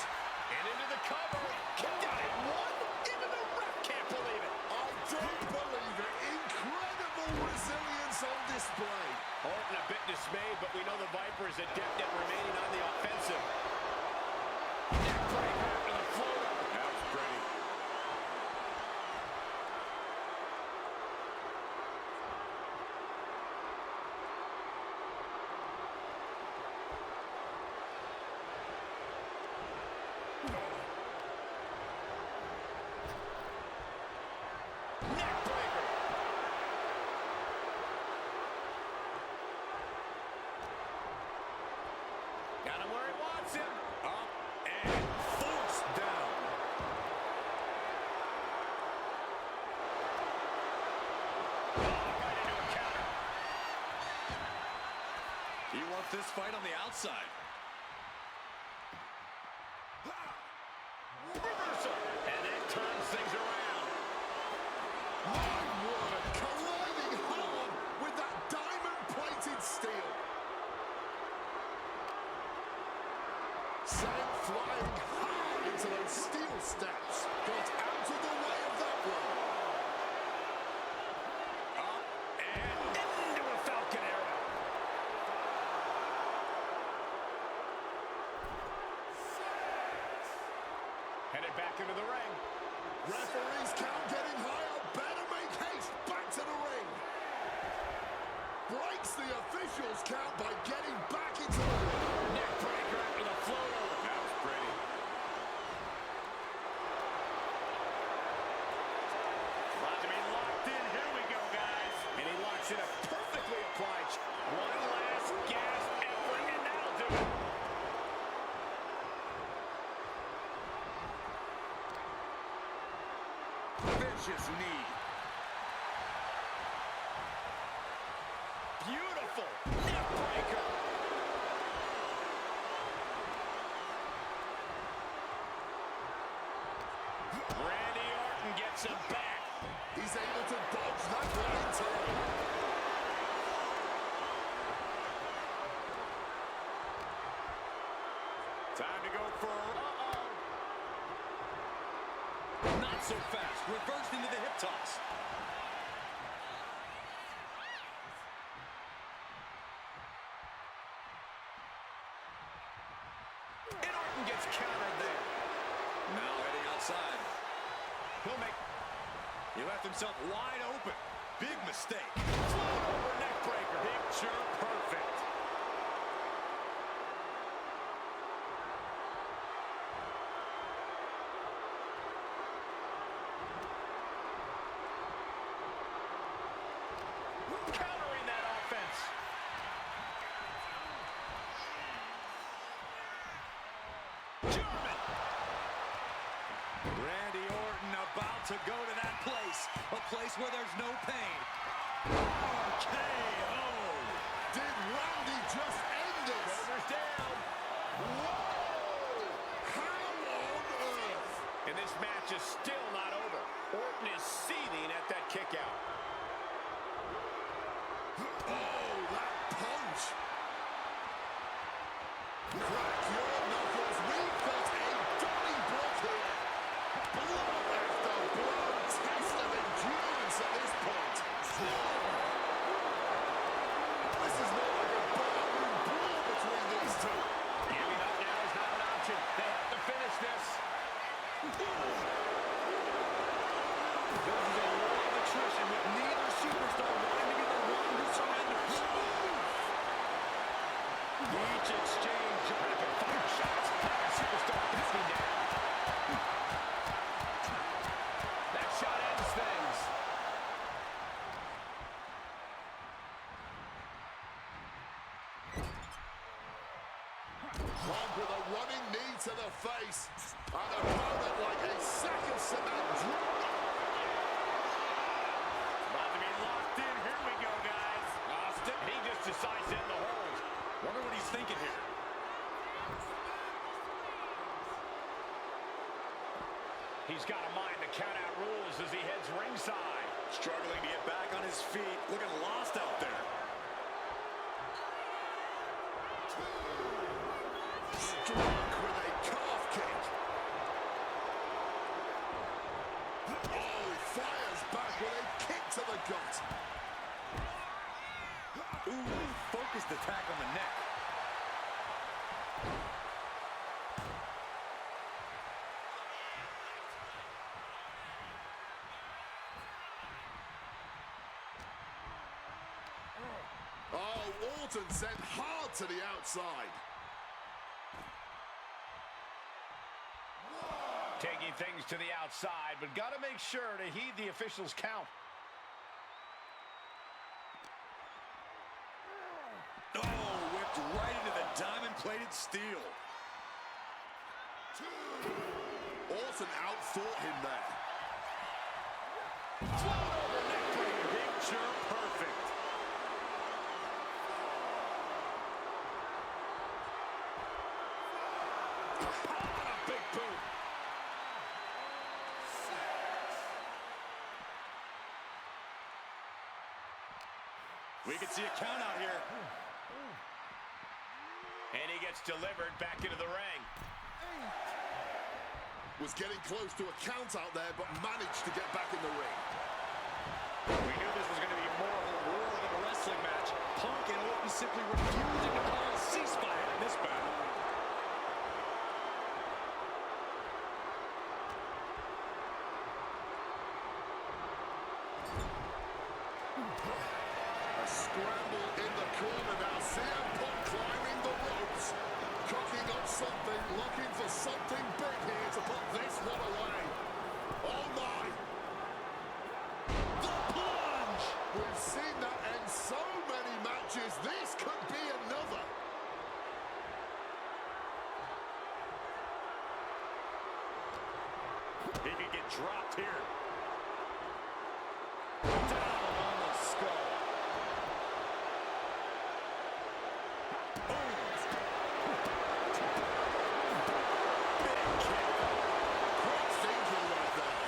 And into the cover. Kicked out at one. Even the ref can't believe it. I don't believe it. Incredible resilience on display. Orton a bit dismayed, but we know the Viper is adept at remaining on the offensive. Neckbreaker after the floater. That was pretty. Neckbreaker. Got him where he wants him. Up and forced down. Oh, right into a counter. He wants this fight on the outside. Reversal. And that turns things around. My word, colliding hard with that diamond-plated steel. Sent flying hard into those steel steps. Got out of the way of that one. Up and into a Falcon Arrow. Headed back into the ring. Referee's count getting higher. Better make haste back to the ring. Breaks the officials' count by getting back into the ring. Neckbreaker after the float over. That was pretty. About to be locked in. Here we go, guys. And he locks in a perfectly applied. One last gasp effort, and that'll do it. Vicious knee. Beautiful neckbreaker. Randy Orton gets him back. He's able to dodge that one in time. Time to go for not so fast. Reversed into the hip toss. And Orton gets countered there. Now heading outside. He'll make. He left himself wide open. Big mistake. Float over neckbreaker. Picture perfect. Countering that offense. German. Randy Orton about to go to that place. A place where there's no pain. RKO. Did Randy just end this? Shoulders down. Whoa! How on earth? And this match is still not over. Orton is seething at that kick out. Oh, that punch! Crack your knuckles. We've got a Donnybrook here. Blow after blow. Test of endurance at this point. This is more like a barroom brawl between these two. Giving up now is not an option. They have to finish this. This is a war of attrition with neither superstar wanting to be the one who surrenders. Each exchange rapid fire shots. Neither superstar pissing down. That shot ends things. Punk with a running knee to the face. An opponent like a sack of cement. About to be locked in. Here we go, guys. Austin, he just decides to end the hold. Wonder what he's thinking here. He's got to mind the count-out rules as he heads ringside. Struggling to get back on his feet. Looking lost out there. Struck with a calf kick. Oh, he fires back with a kick to the gut. Ooh, focused attack on the neck. Oh, Orton sent hard to the outside. Taking things to the outside, but got to make sure to heed the officials' count. Oh, whipped right into the diamond-plated steel. Orton outthought him there. Float over neckbreaker. Picture perfect. A big boot. We can see a count out here. And he gets delivered back into the ring. Was getting close to a count out there, but managed to get back in the ring. We knew this was going to be more of a war than a wrestling match. Punk and Orton simply refusing to call a ceasefire in this battle. A scramble in the corner now. CM Punk climbing the ropes. Cooking up something, looking for something big here to put this one away. Oh my! The plunge! We've seen that end so many matches. This could be another. He could get dropped here. Down on the skull. Boom! Big kick. Great thinking right there.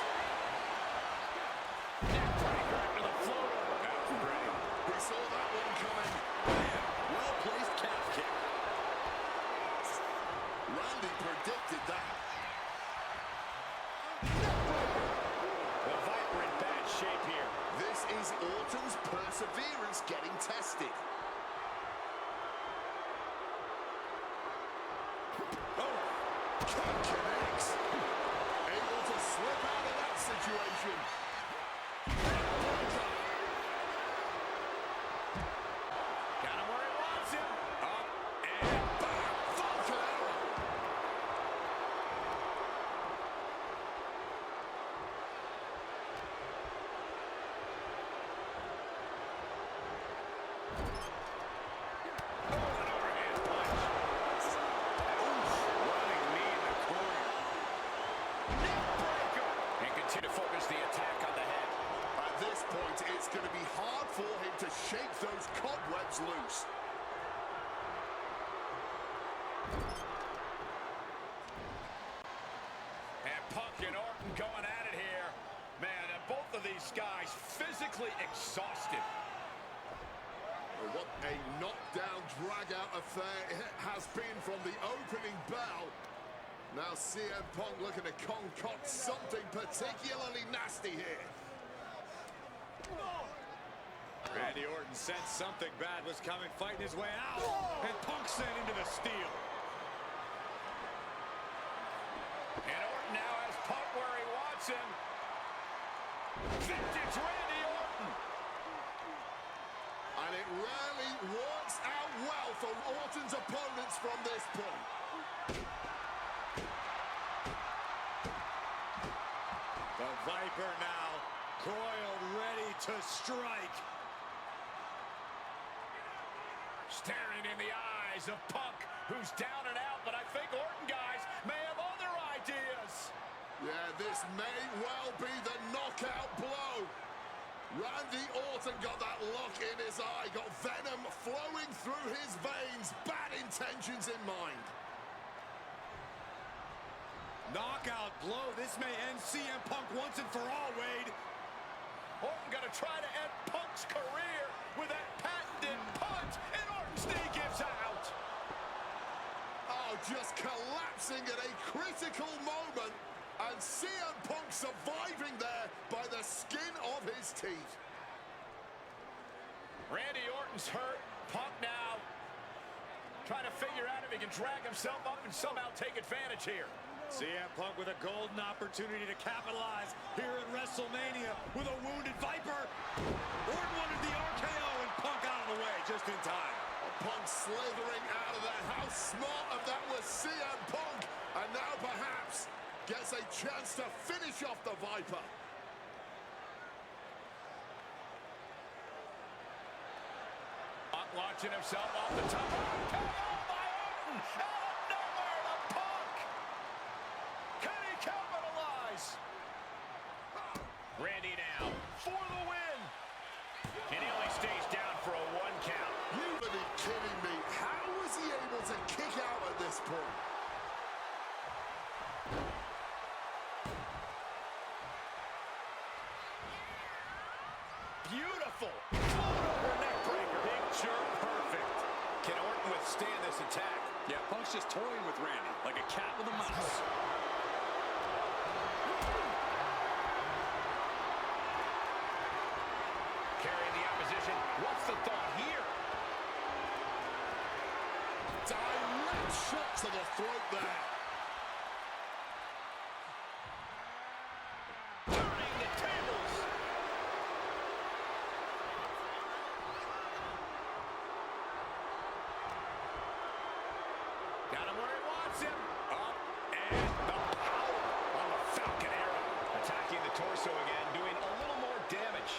Neckbreaker after the float over. That was pretty. We saw that one coming. Man, well-placed calf kick. Randy predicted that. The Viper in bad shape here. This is Orton's perseverance getting tested. Oh, Cut connects. Able to slip out of that situation. Got him where he wants him. up and Back. Falcon arrow. An overhand punch. Running knee in the corner. Neckbreaker. And continue to focus the attack on the head. At this point, it's going to be hard for him to shake those cobwebs loose. And Punk and Orton going at it here. Man, both of these guys physically exhausted. What a knockdown, drag-out affair it has been from the opening bell. Now CM Punk looking to concoct something particularly nasty here. Randy Orton sensed something bad was coming, fighting his way out. And Punk sent into the steel. And Orton now has Punk where he wants him. Vintage Randy Orton. And it rarely works out well for Orton's opponents from this point. The Viper now coiled, ready to strike. Staring in the eyes of Punk, who's down and out, but I think Orton, guys, may have other ideas. Yeah, this may well be the knockout blow. Randy Orton got that look in his eye, got venom flowing through his veins, bad intentions in mind. Knockout blow. This may end CM Punk once and for all, Wade. Orton gonna try to end Punk's career with that patented punch, and Orton's knee gives out. Oh, just collapsing at a critical moment, and CM Punk surviving there by the skin of his teeth. Randy Orton's hurt. Punk now trying to figure out if he can drag himself up and somehow take advantage here. CM Punk with a golden opportunity to capitalize here at WrestleMania with a wounded Viper. Orton wanted the RKO and Punk out of the way just in time. Punk slithering out of there. How smart of that was CM Punk. And now perhaps gets a chance to finish off the Viper. Punk launching himself off the top. RKO by Orton! Out of nowhere to Punk! Can he capitalize? Randy now for the win. And he only stays down for a 1 count. You gotta be kidding me. How was he able to kick out at this point? Beautiful. Float over neck breaker. Picture perfect. Can Orton withstand this attack? Yeah, Punk's just toying with Randy like a cat with a mouse. Carrying the opposition. What's the thought here? Direct shot to the throat there. Turning the tables. Got him where he wants him. Up and the power on the Falcon Arrow. Attacking the torso again, doing a little more damage.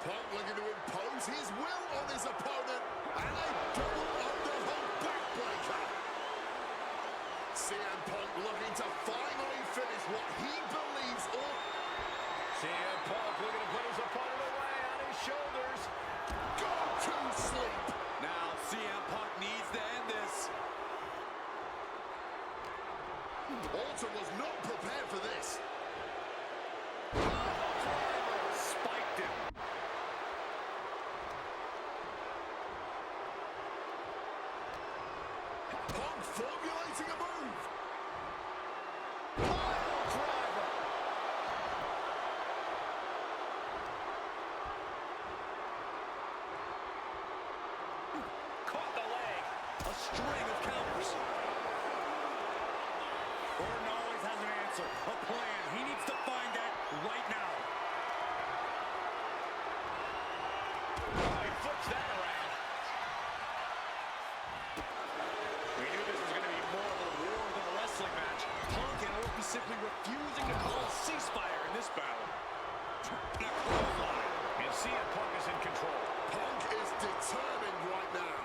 Punk looking to impose his will on his opponent. And a double underhook backbreaker. CM Punk looking to finally finish what he believes or... CM Punk looking to put his opponent away on his shoulders. Go to sleep. Now CM Punk needs to end this. Orton was not prepared for this. Spiked him. Punk formulating a move. Pile driver. Caught the leg. A string of counters. Orton always has an answer, a plan. He needs to find that right now. He flips that around. We knew this was going to be more of a war than a wrestling match. Punk and Orton simply refusing to call a ceasefire in this battle. And a clothesline. And CM Punk is in control. Punk is determined right now.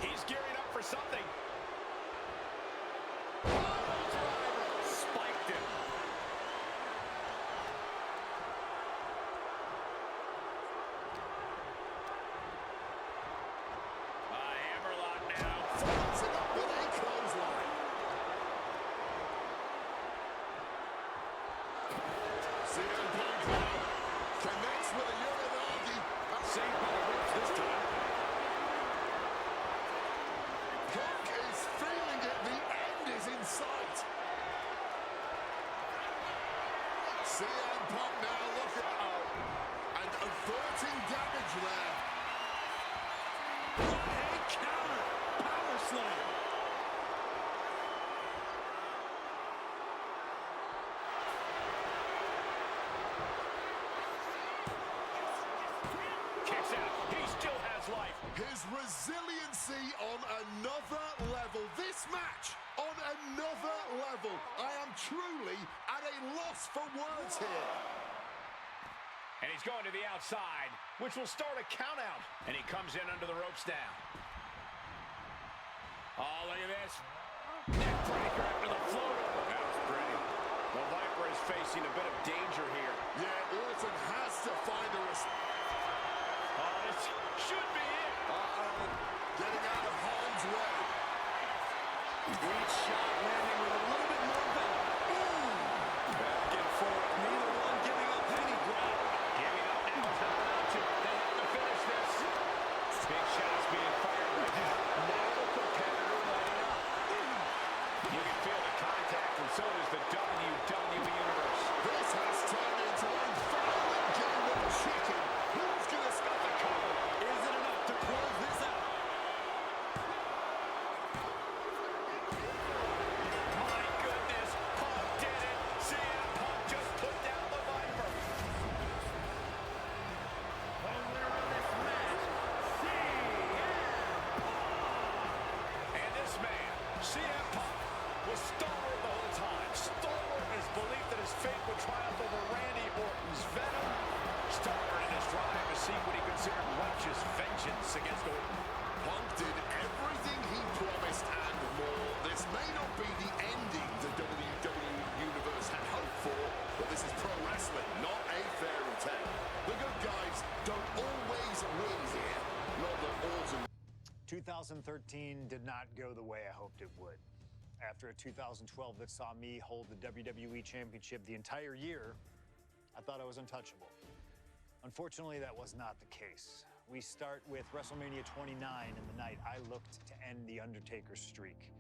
He's gearing up for something. Spiked him. A hammerlock now. Flipping up with a clothesline. CM Punk now connects with a Uranagi. Saved by the ropes this time. Punk is feeling it. The end is in sight. CM Punk now looking and averting damage there. Right counter. Power slam. Kicks out. He still has life. His resiliency on another level. This match on another level. I am truly at a loss for words here. And he's going to the outside, which will start a count out. And he comes in under the ropes now. Oh, look at this. Neck breaker after the float over. That was pretty. The Viper is facing a bit of danger here. Yeah, Orton has to find a response. Oh, this should be it. Uh-oh. 2013 did not go the way I hoped it would. After a 2012 that saw me hold the WWE Championship the entire year, I thought I was untouchable. Unfortunately, that was not the case. We start with WrestleMania 29 and the night I looked to end the Undertaker's streak.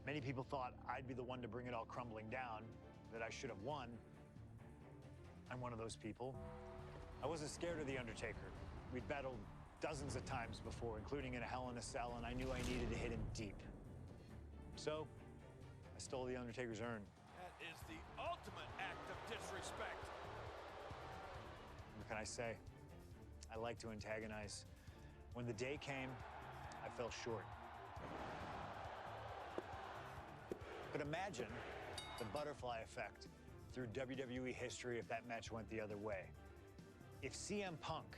Many people thought I'd be the one to bring it all crumbling down, that I should have won. I'm one of those people. I wasn't scared of the Undertaker. We'd battled dozens of times before, including in a Hell in a Cell, and I knew I needed to hit him deep. So, I stole the Undertaker's urn. That is the ultimate act of disrespect. What can I say? I like to antagonize. When the day came, I fell short. But imagine the butterfly effect through WWE history if that match went the other way. If CM Punk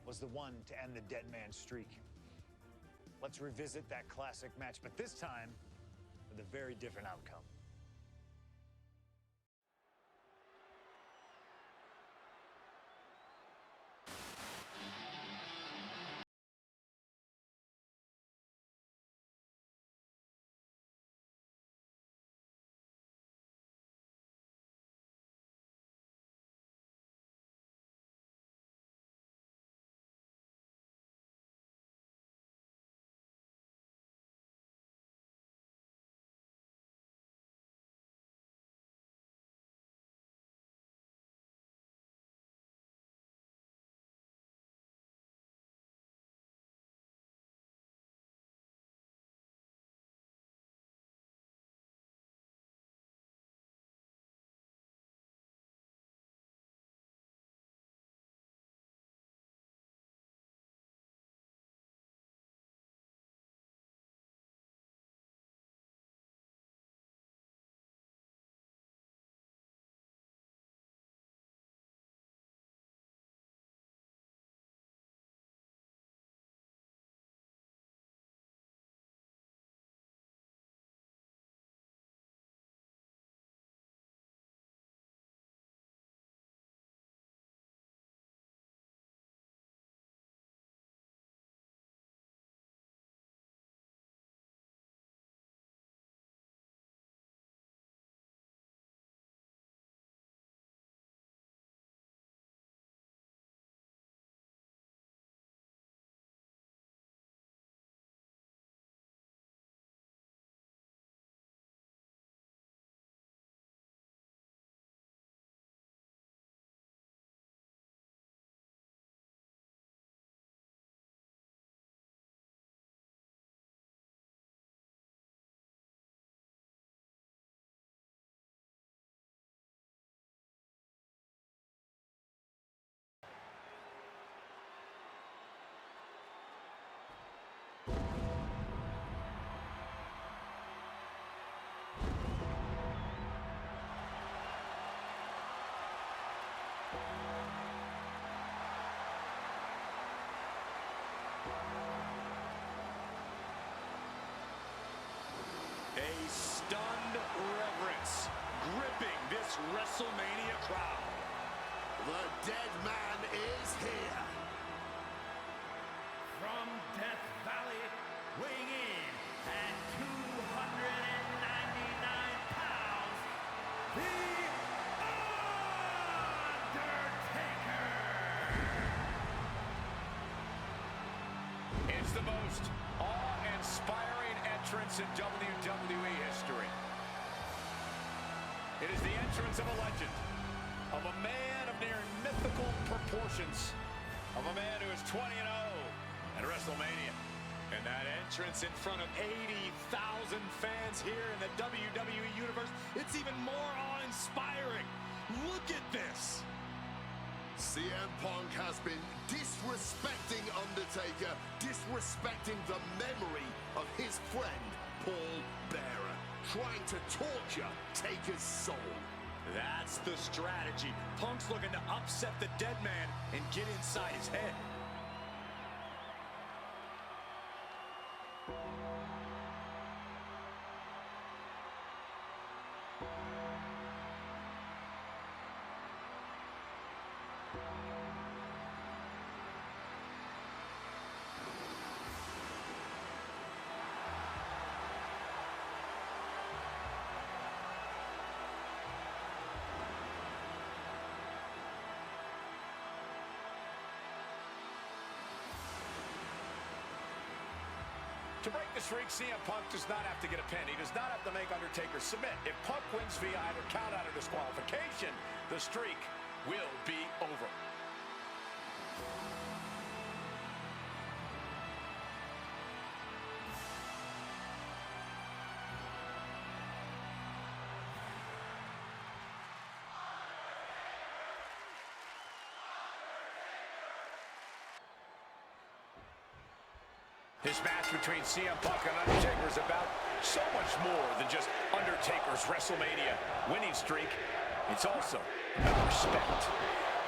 was the one to end the dead man streak. Let's revisit that classic match, but this time with a very different outcome. A stunned reverence gripping this WrestleMania crowd. The dead man is here. From Death Valley, weighing in at 299 pounds, The Undertaker! It's the most awe-inspiring entrance in WWE history. It is the entrance of a legend, of a man of near mythical proportions, of a man who is 20-0 at WrestleMania. And that entrance in front of 80,000 fans here in the WWE Universe, it's even more awe-inspiring. Look at this. CM Punk has been disrespecting Undertaker, disrespecting the memory of his friend, Paul Bearer, trying to torture Taker's soul. That's the strategy. Punk's looking to upset the dead man and get inside his head. To break the streak, CM Punk does not have to get a pin. He does not have to make Undertaker submit. If Punk wins via either count-out or disqualification, the streak will be over. This match between CM Punk and Undertaker is about so much more than just Undertaker's WrestleMania winning streak. It's also about respect.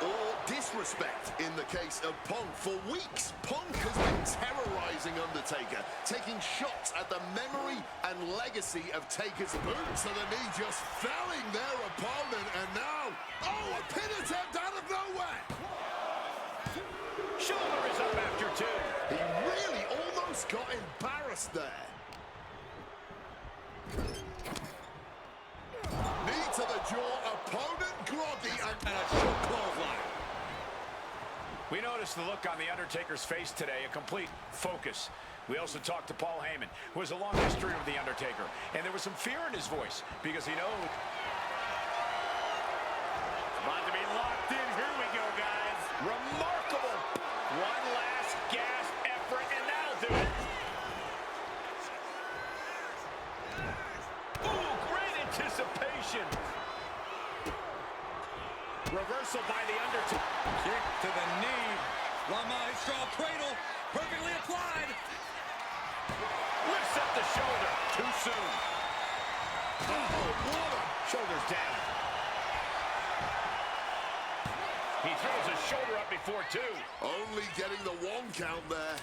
Or disrespect in the case of Punk. For weeks, Punk has been terrorizing Undertaker, taking shots at the memory and legacy of Taker's boot to the knee, just felling their opponent, and now, oh, a pin attempt out of nowhere! Shoulder is up after two. He really almost got embarrassed there. Knee to the jaw, opponent groggy, and a short clothesline. We noticed the look on The Undertaker's face today, a complete focus. We also talked to Paul Heyman, who has a long history with The Undertaker, and there was some fear in his voice because he knows. About to be locked in. Here we go, guys. Remarkable. One last gasp effort, and that'll do it. Ooh, great anticipation. Reversal by The Undertaker. Kick to the knee. La Maestro cradle. Perfectly applied. Lifts up the shoulder. Too soon. Oh, what a... Shoulders down. He throws his shoulder up before two. Only getting the one count there.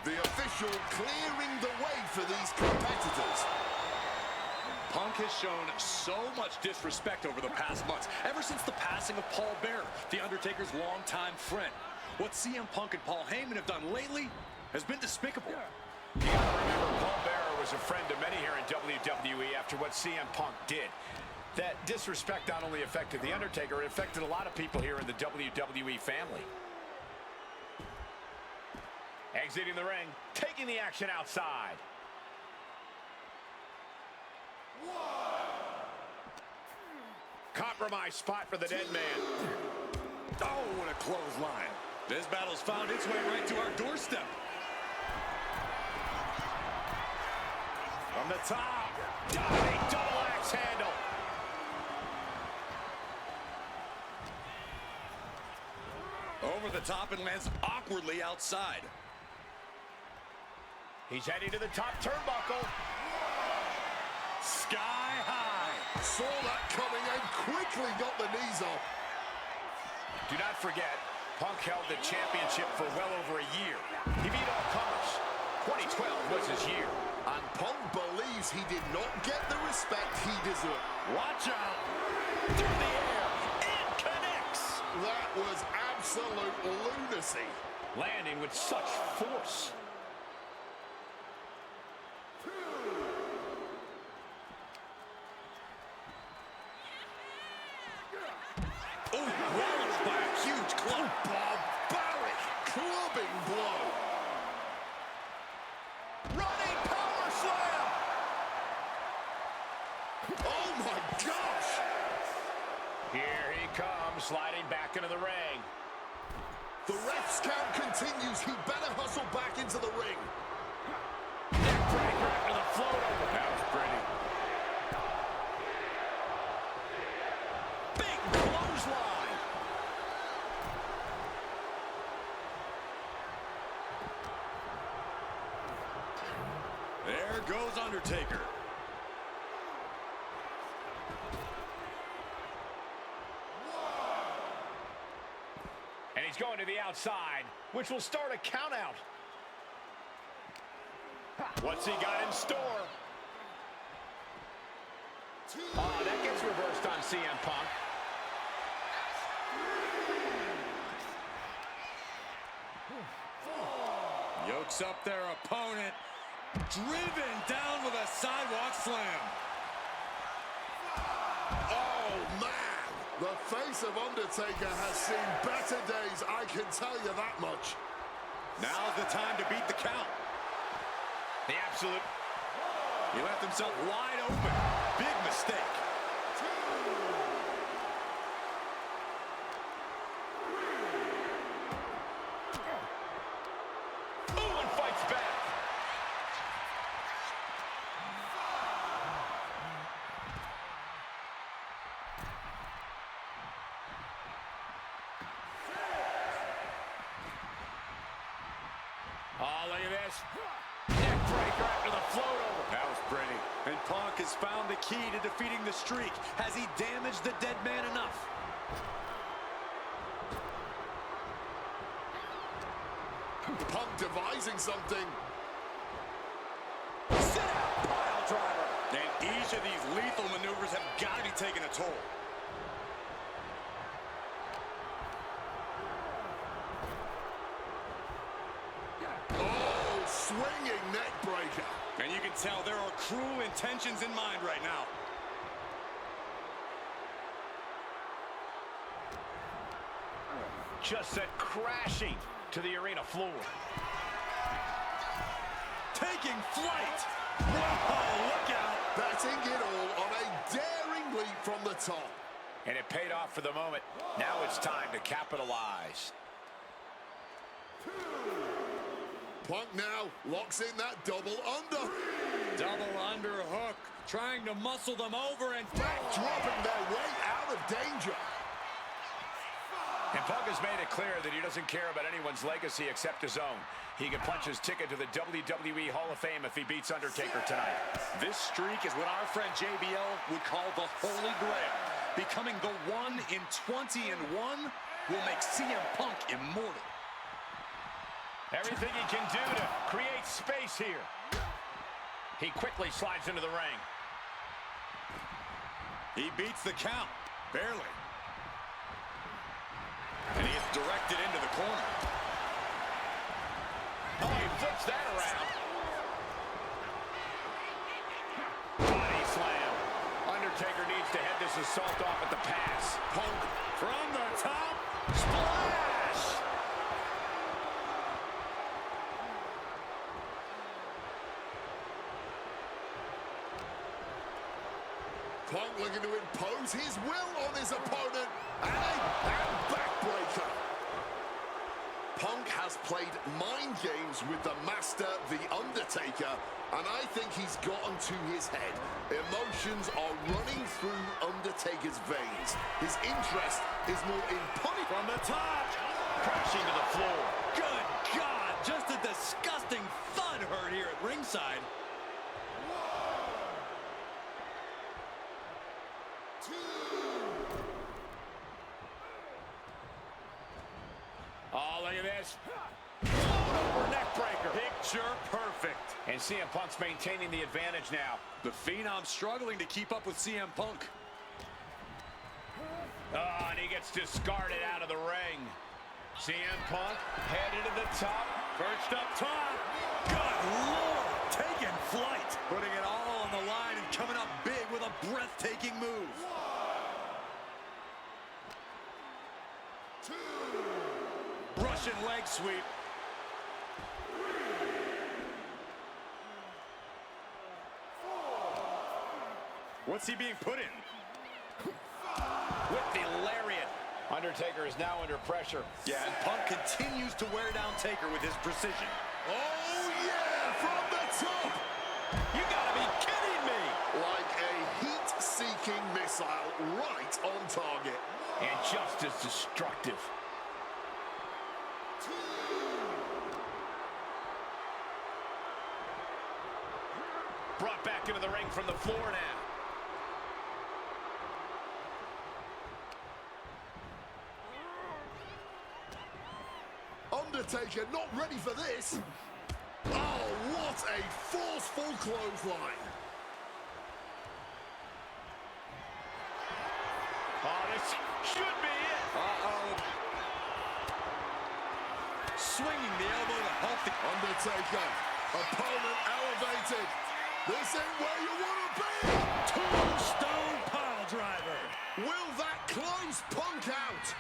The official clearing the way for these competitors. Punk has shown so much disrespect over the past months, ever since the passing of Paul Bearer, The Undertaker's longtime friend. What CM Punk and Paul Heyman have done lately has been despicable. You gotta remember, Paul Bearer was a friend of many here in WWE after what CM Punk did. That disrespect not only affected The Undertaker, it affected a lot of people here in the WWE family. Exiting the ring, taking the action outside. Compromise spot for the dead man. Oh, what a clothesline. This battle's found its way right to our doorstep. From the top. Diving double axe handle. Over the top and lands awkwardly outside. He's heading to the top turnbuckle. Sky high. Saw that coming and quickly got the knees off. Do not forget, Punk held the championship for well over a year. He beat all comers. 2012 was his year. And Punk believes he did not get the respect he deserved. Watch out. Through the air, and connects. That was absolute lunacy. Landing with such force. Oh, Rollins by a huge club. Barbaric clubbing blow. Running power slam. Oh my gosh. Here he comes, sliding back into the ring. The ref's count continues. He better hustle back into the ring. Neckbreaker after the float over. That was pretty. Big clothesline. There goes Undertaker. And he's going to the outside, which will start a count out. What's he got in store? Oh, that gets reversed on CM Punk. Yokes up their opponent. Driven down with a sidewalk slam. Oh man. The face of Undertaker has seen better days, I can tell you that much. Now's the time to beat the count. The absolute. He left himself wide open. Big mistake. Ooh, and fights back. Oh, look at this. Neck breaker after the float over. That was pretty. And Punk has found the key to defeating the streak. Has he damaged the dead man enough? Punk devising something. Sit out, pile driver. And each of these lethal maneuvers have got to be taking a toll. Oh, swinging neck breaker. And you can tell there are cruel intentions in mind right now. Just sent crashing to the arena floor. Taking flight. Whoa, look out. Betting it all on a daring leap from the top. And it paid off for the moment. Now it's time to capitalize. Punk now locks in that double under. Double underhook, trying to muscle them over and Dropping their way out of danger. And Punk has made it clear that he doesn't care about anyone's legacy except his own. He can punch his ticket to the WWE Hall of Fame if he beats Undertaker tonight. This streak is what our friend JBL would call the Holy Grail. Becoming the 1 in 20 and 1 will make CM Punk immortal. Everything he can do to create space here. He quickly slides into the ring. He beats the count, barely. And he is directed into the corner. Oh, he flips that around. Body slam. Undertaker needs to head this assault off at the pass. Punk From the top, splash! Punk looking to impose his will on his opponent. And a backbreaker. Punk has played mind games with the master, The Undertaker, and I think he's gotten to his head. Emotions are running through Undertaker's veins. His interest is more in punishing. From the top, Crashing to the floor. good God, just a disgusting thud heard here at ringside. Oh, look at this. Over neck breaker. Picture perfect. And CM Punk's maintaining the advantage now. The Phenom struggling to keep up with CM Punk. Oh, and he gets discarded out of the ring. CM Punk headed to the top. Perched up top. Good Lord, taking flight. Putting it all on the line and coming up big with a breathtaking move. Russian leg sweep. What's he being put in? With the lariat. Undertaker is now under pressure. Yeah, and Punk continues to wear down Taker with his precision. Oh, yeah, from the top. You gotta be kidding me! Like a heat-seeking missile right on target. And just as destructive. Brought back into the ring from the floor now. Undertaker not ready for this. Oh, what a forceful clothesline. Oh, this should be it. Uh-oh. Swinging the elbow to help the... Undertaker, opponent elevated. This ain't where you want to be. Tombstone pile driver. Will that close Punk out?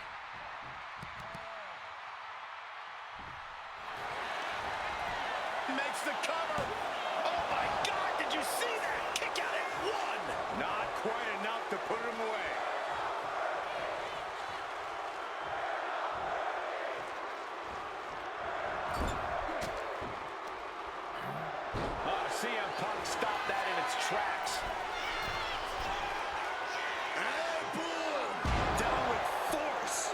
Makes the cover. Oh my God, did you see that? Kick out at one. Not quite enough to put him away. CM Punk stopped that in its tracks. Airborne! Down with force.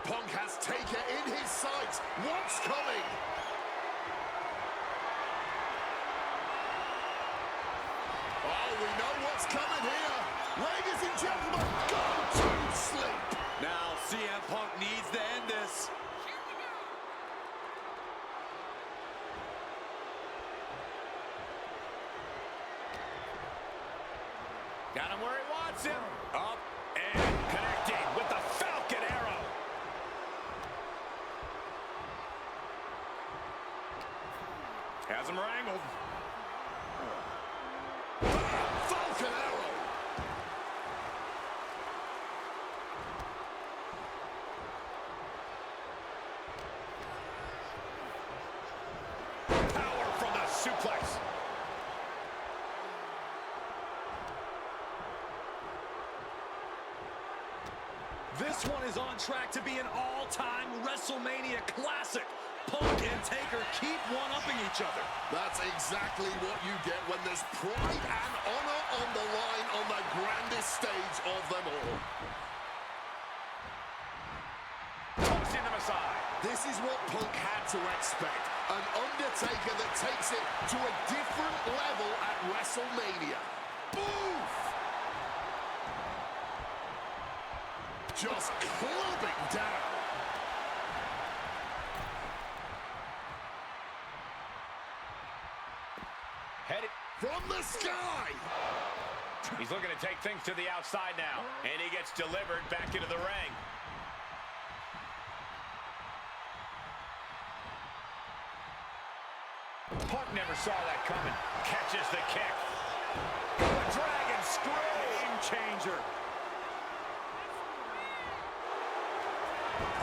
Punk has Taker in his sights. What's coming? Oh, we know what's coming here. Ladies and gentlemen, go to sleep. Now CM Punk needs to end this. Got him where he wants him. Up and connecting with the Falcon Arrow. Has him wrangled. Falcon Arrow. Power from the suplex. This one is on track to be an all-time WrestleMania classic. Punk and Taker keep one-upping each other. That's exactly what you get when there's pride and honor on the line on the grandest stage of them all. Tossing them aside. This is what Punk had to expect. An Undertaker that takes it to a different level at WrestleMania. Boof! Just clubbing down. Headed From the sky. He's looking to take things to the outside now. And he gets delivered back into the ring. Punk never saw that coming. Catches the kick. The Dragon Screw. Game changer.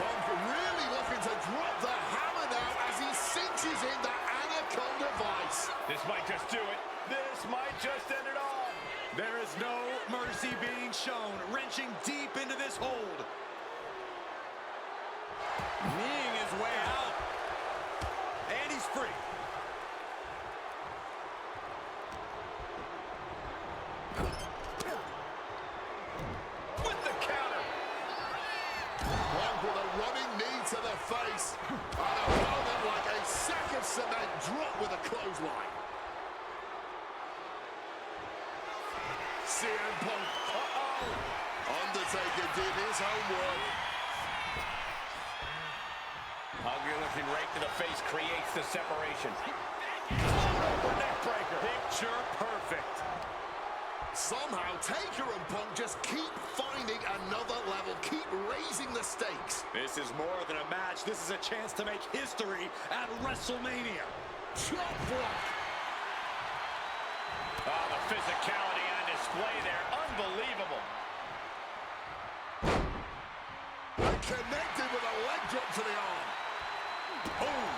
Punk really looking to drop the hammer now as he cinches in the Anaconda Vice. This might just do it. This might just end it all. There is no mercy being shown. Wrenching deep into this hold. Kneeing his way out. And he's free. With the counter. Punk with a running knee to the face. An opponent like a sack of cement dropped with a clothesline. CM Punk. Undertaker did his homework. Ugly looking right to the face creates the separation. Over neck breaker. Picture perfect. Somehow, Taker and Punk just keep finding another level, keep raising the stakes. This is more than a match. This is a chance to make history at WrestleMania. Chop block. Oh, the physicality on display there. Unbelievable. And connected with a leg drop to the arm. Boom.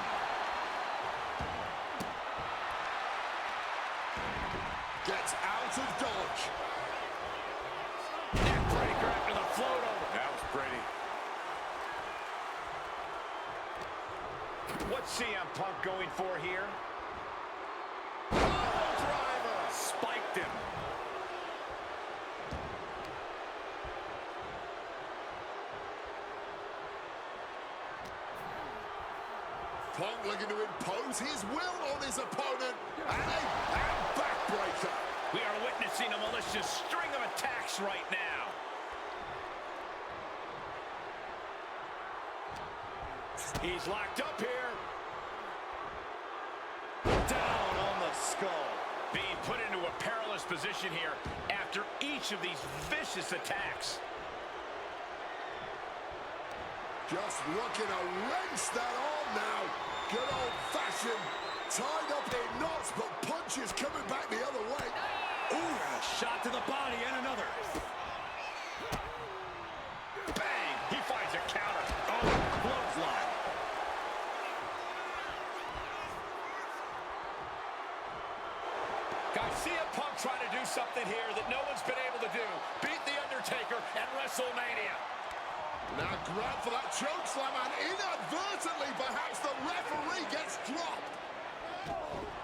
Gets out of dodge. Neck breaker after the float over. That was pretty. What's CM Punk going for here? Driver. Spiked him. Punk looking to impose his will on his opponent. And backbreaker. We are witnessing a malicious string of attacks right now. He's locked up here. Down on the skull. Being put into a perilous position here after each of these vicious attacks. Just looking to wrench that arm now. Good old-fashioned, tied up in knots, but punches coming back the other way. Ooh, and a shot to the body and another. Bang! He finds a counter. Oh, clothesline. Guys, CM Punk trying to do something here that no one's been able to do. Beat The Undertaker at WrestleMania. Now grab for that choke slam, and inadvertently, perhaps the referee gets dropped.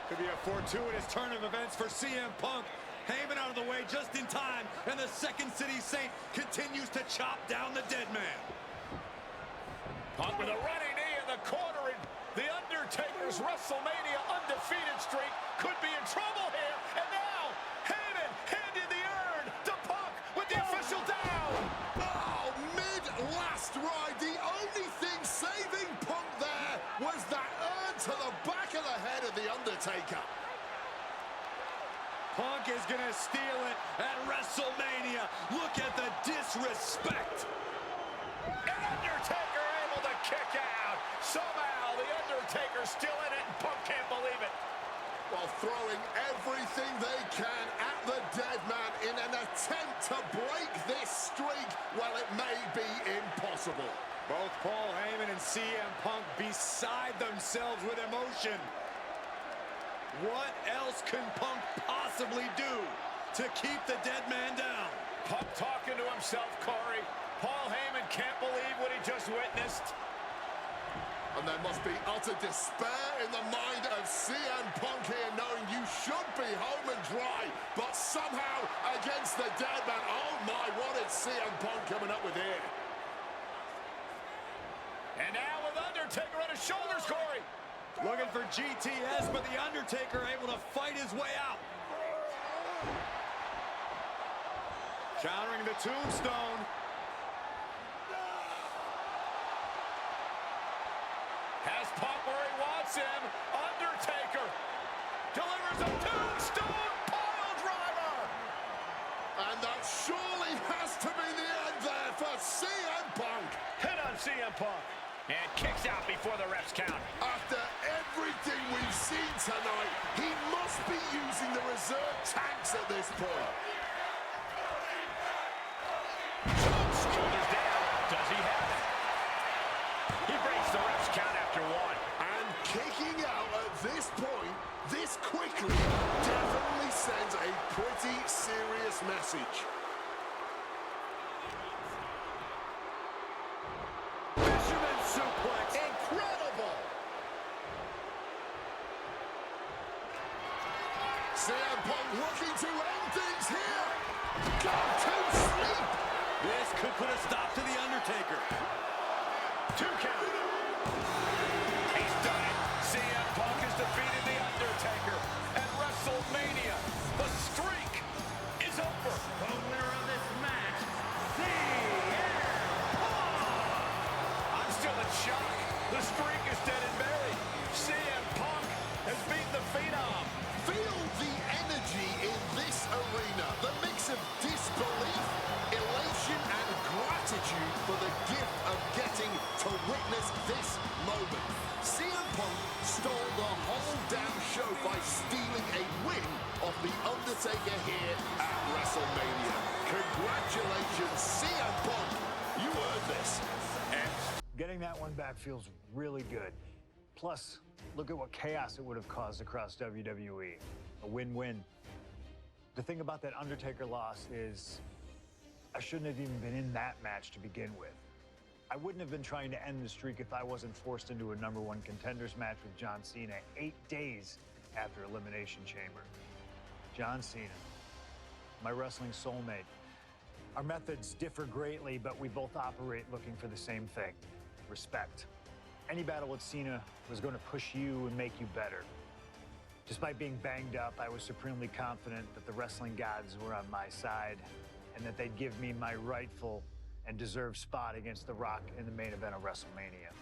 Could be a fortuitous turn of events for CM Punk. Heyman out of the way just in time, and the Second City Saint continues to chop down the dead man. Punk with a running knee in the corner, and The Undertaker's WrestleMania undefeated streak could be in trouble here. And now, Heyman handed the urn to Punk with the official down. Oh, mid-last ride, the only thing saving Punk there was that urn to the back of the head of The Undertaker. Punk is going to steal it at WrestleMania. Look at the disrespect. And Undertaker able to kick out. Somehow, The Undertaker's still in it, and Punk can't believe it. While throwing everything they can at the dead man in an attempt to break this streak, well, it may be impossible. Both Paul Heyman and CM Punk beside themselves with emotion. What else can Punk possibly do to keep the dead man down? Punk talking to himself, Corey. Paul Heyman can't believe what he just witnessed. And there must be utter despair in the mind of CM Punk here, knowing you should be home and dry, but somehow against the dead man. Oh my, what is CM Punk coming up with here? And now with Undertaker on his shoulders, Corey. Looking for GTS, but The Undertaker able to fight his way out. Countering the tombstone. Has Punk where he wants him. Undertaker delivers a tombstone pile driver. And that surely has to be the end there for CM Punk. Hit on CM Punk. And kicks out before the refs count. After everything we've seen tonight, he must be using the reserve tanks at this point. Shoulders down. Does he have it? He breaks the refs count after one. And kicking out at this point, this quickly, definitely sends a pretty serious message. Fisherman suplex. Incredible! CM Punk looking to end things here. Go to sleep. This could put a stop to The Undertaker. 2 count. He's done it. CM Punk has defeated The Undertaker at WrestleMania. The streak is over. The winner of this match, CM Punk! I'm still in shock. The streak is dead and buried. CM Punk has beaten the Phenom. Feel the energy in this arena. The mix of disbelief, elation, and gratitude for the gift of getting to witness this moment. CM Punk stole the whole damn show by stealing a win off The Undertaker here at WrestleMania. Congratulations, CM Punk. You earned this. Getting that one back feels really good. Plus, look at what chaos it would have caused across WWE. A win-win. The thing about that Undertaker loss is I shouldn't have even been in that match to begin with. I wouldn't have been trying to end the streak if I wasn't forced into a #1 contenders match with John Cena 8 days after Elimination Chamber. John Cena, my wrestling soulmate. Our methods differ greatly, but we both operate looking for the same thing: respect. Any battle with Cena was going to push you and make you better. Despite being banged up, I was supremely confident that the wrestling gods were on my side and that they'd give me my rightful and deserved spot against The Rock in the main event of WrestleMania.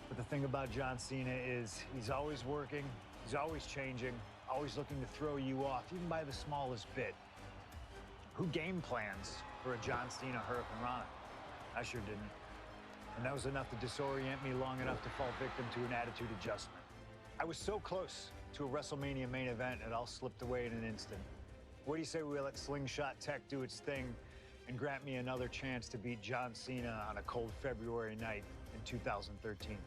But the thing about John Cena is he's always working, he's always changing, always looking to throw you off, even by the smallest bit. Who game plans for a John Cena Hurricane Rana? I sure didn't. And that was enough to disorient me long enough to fall victim to an attitude adjustment. I was so close to a WrestleMania main event, it all slipped away in an instant. What do you say we let Slingshot Tech do its thing and grant me another chance to beat John Cena on a cold February night in 2013?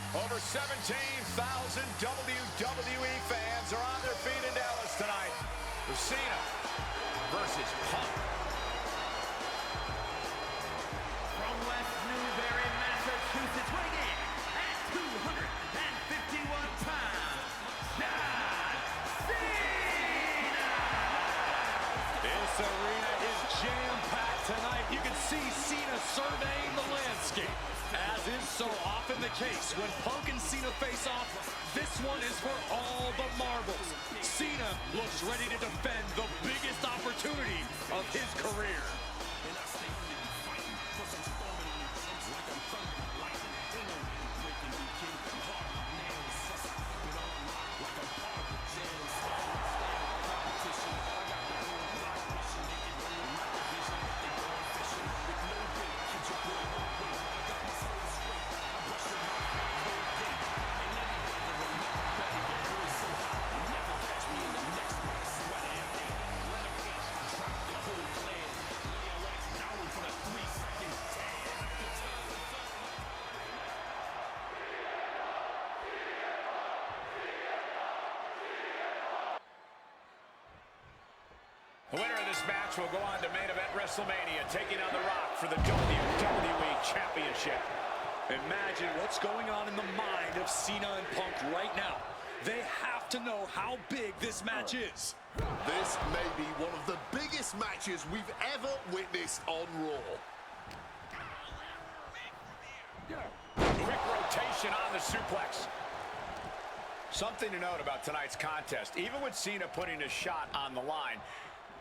Over 17,000 WWE fans are on their feet in Dallas tonight for Cena versus Punk. From West Newbury, Massachusetts, weighing in at 251 pounds, John Cena! This arena is jam-packed tonight. You can see Cena surveying the landscape. As is so often the case, when Punk and Cena face off, this one is for all the marbles. Cena looks ready to defend the biggest opportunity of his career. The winner of this match will go on to main event WrestleMania, taking on The Rock for the WWE Championship. Imagine what's going on in the mind of Cena and Punk right now. They have to know how big this match is. This may be one of the biggest matches we've ever witnessed on Raw. Quick rotation on the suplex. Something to note about tonight's contest, even with Cena putting a shot on the line,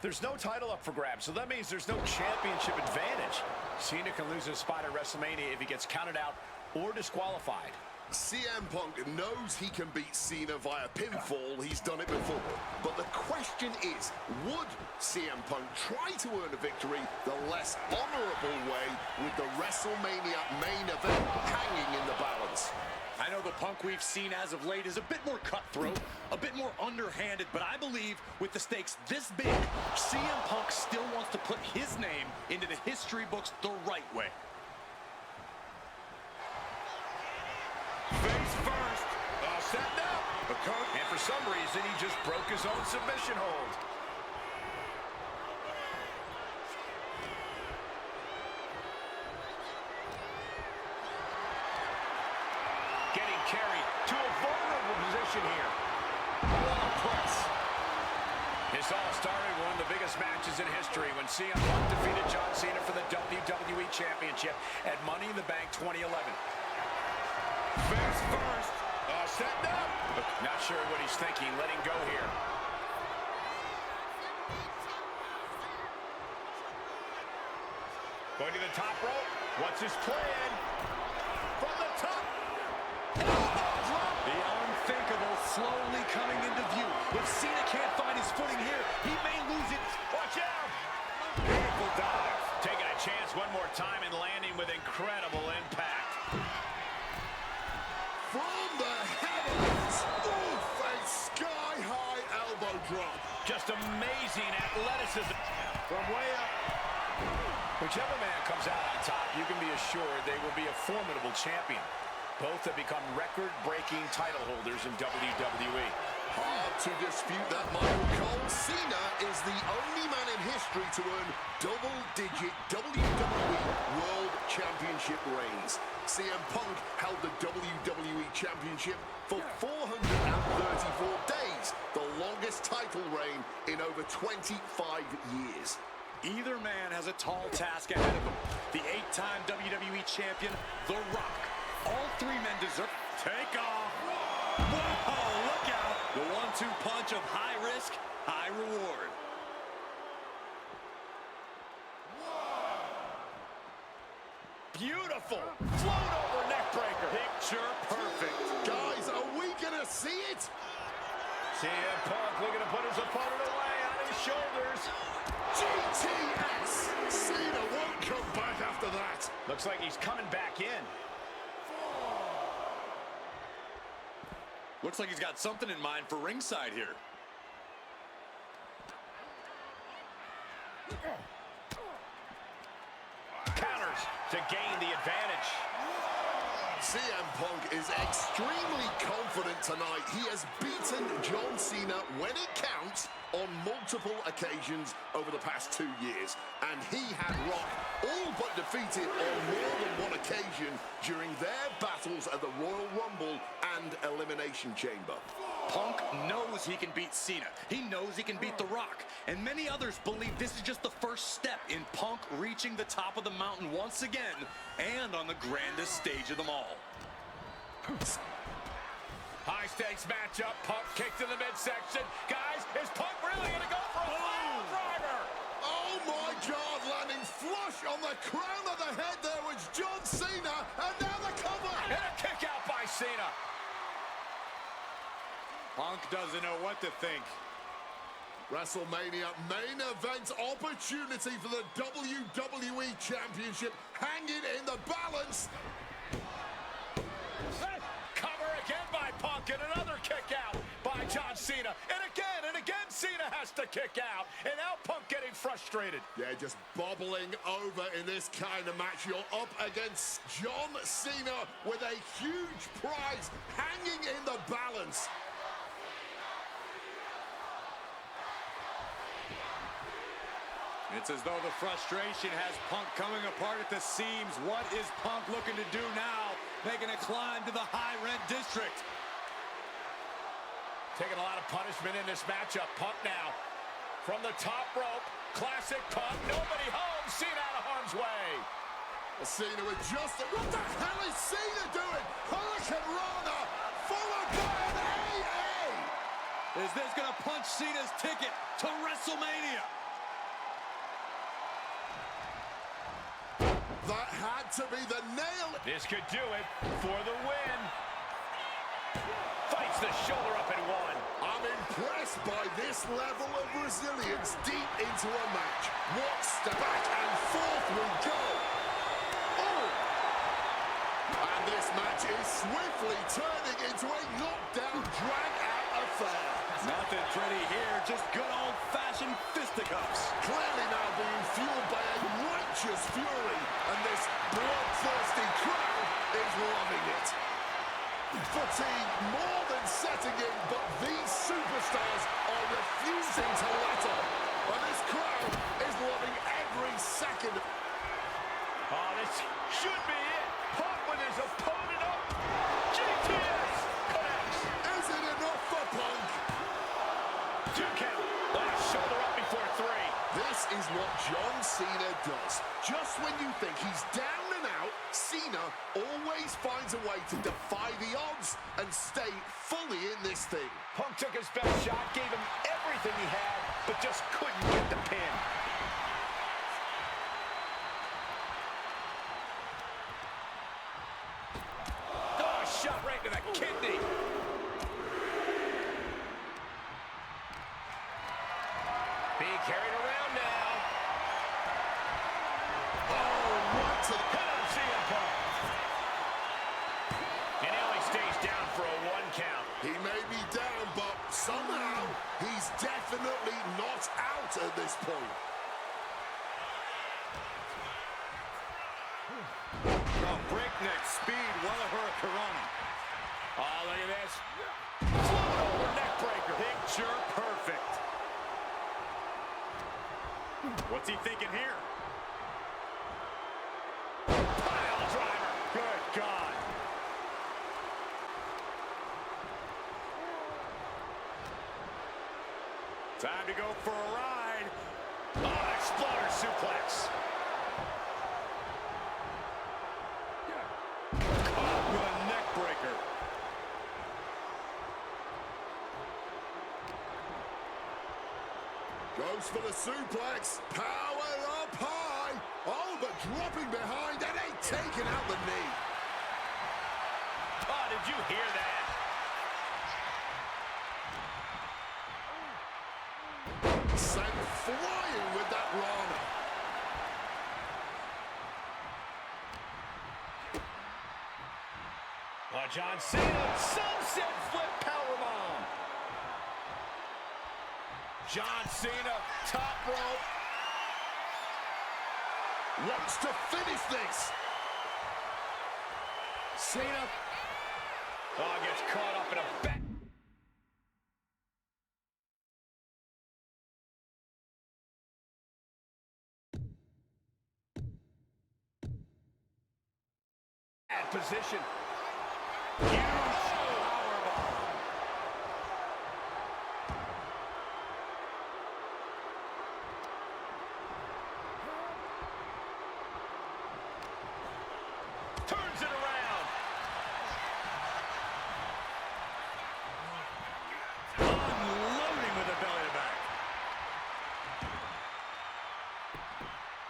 there's no title up for grabs, so that means there's no championship advantage. Cena can lose his spot at WrestleMania if he gets counted out or disqualified. CM Punk knows he can beat Cena via pinfall. He's done it before. But the question is, would CM Punk try to earn a victory the less honorable way with the WrestleMania main event hanging in the balance? I know the Punk we've seen as of late is a bit more cutthroat, a bit more underhanded, but I believe with the stakes this big, CM Punk still wants to put his name into the history books the right way. Face first. Setting up. And for some reason, he just broke his own submission hold. press. This all started one of the biggest matches in history when CM Punk defeated John Cena for the WWE Championship at Money in the Bank 2011. Face first. Setting up. Not sure what he's thinking, letting go here. Going to the top rope. What's his plan? From the top. The unthinkable slowly coming into view. If Cena can't find his footing here, he may lose it. Watch out. Beautiful dive. Taking a chance one more time and landing with incredible impact. From the heavens, oof, a sky-high elbow drop. Just amazing athleticism. From way up. Whichever man comes out on top, you can be assured they will be a formidable champion. Both have become record-breaking title holders in WWE. Hard to dispute that, Michael Cole. Cena is the only man in history to earn double-digit WWE World Championship reigns. CM Punk held the WWE Championship for 434 days, the longest title reign in over 25 years. Either man has a tall task ahead of him. The 8-time WWE champion, The Rock. All three men deserve... Take off. Whoa, look out. The 1-2 punch of high risk, high reward. Beautiful. Float over neck breaker. Picture perfect. Guys, are we going to see it? CM Punk looking to put his opponent away on his shoulders. GTS! Cena won't come back after that. Looks like he's coming back in. Looks like he's got something in mind for ringside here. Counters to gain the advantage. CM Punk is extremely confident tonight. He has beaten John Cena when it counts on multiple occasions over the past 2 years. And he had Rock all but defeated on more than one occasion during their battles at the Royal Rumble and Elimination Chamber. Punk knows he can beat Cena. He knows he can beat The Rock. And many others believe this is just the first step in Punk reaching the top of the mountain once again and on the grandest stage of them all. High-stakes matchup. Punk kicked in the midsection. Guys, is Punk really going to go for a final driver? Oh my God, landing flush on the crown of the head there was John Cena, and now the cover. And a kick out by Cena. Punk doesn't know what to think. WrestleMania main event opportunity for the WWE Championship hanging in the balance. Cover again by Punk and another kick out by John Cena. And again, Cena has to kick out. And now Punk getting frustrated. Yeah, just bobbling over in this kind of match. You're up against John Cena with a huge prize hanging in the balance. It's as though the frustration has Punk coming apart at the seams. What is Punk looking to do now? Making a climb to the high-rent district. Taking a lot of punishment in this matchup. Punk now from the top rope. Classic Punk. Nobody home. Cena out of harm's way. Cena with just... What the hell is Cena doing? Hurricane Rana followed by an AA. Is this going to punch Cena's ticket to WrestleMania? That had to be the nail. This could do it for the win. Fights the shoulder up and one. I'm impressed by this level of resilience deep into a match. Watch the back and forth we go. Oh! And this match is swiftly turning into a knockdown, drag-out affair. Nothing pretty here, just good old-fashioned fisticuffs. Clearly now being fueled by a righteous fury, and this bloodthirsty crowd is loving it. Fatigue more than setting in, but these superstars are refusing to let up. And this crowd is loving every second. Oh, this should be it. Punk with his opponent up. GTS connects. Is it enough for Punk? 2 count. Shoulder up before 3. This is what John Cena does. Just when you think he's down and out, Cena always finds a way to defy the odds and stay fully in this thing. Punk took his best shot, gave him everything he had, but just couldn't get the pin. Oh, shot right to the kidney. Being carried around now. Oh, right to the Hit on CM Punk. And he only stays down for a 1 count. He may be down, but somehow he's definitely not out at this point. Oh, breakneck speed, what a hurricanrana. Oh, look at this. Float over neck breaker. Picture perfect. What's he thinking here? Pile driver. Good God. Time to go for a ride. Oh, exploder suplex. Caught with a neck breaker. Goes for the suplex. Power up high. Oh, but dropping behind and ain't taking out the knee. Oh, did you hear that? Sent flying with that Rana. Oh, John Cena. Sunset flip powerbomb. John Cena, top rope. Wants to finish this. Cena. Oh, gets caught up in a back. Bad position. Huge powerbomb. Turns it around. Unloading with a belly to back.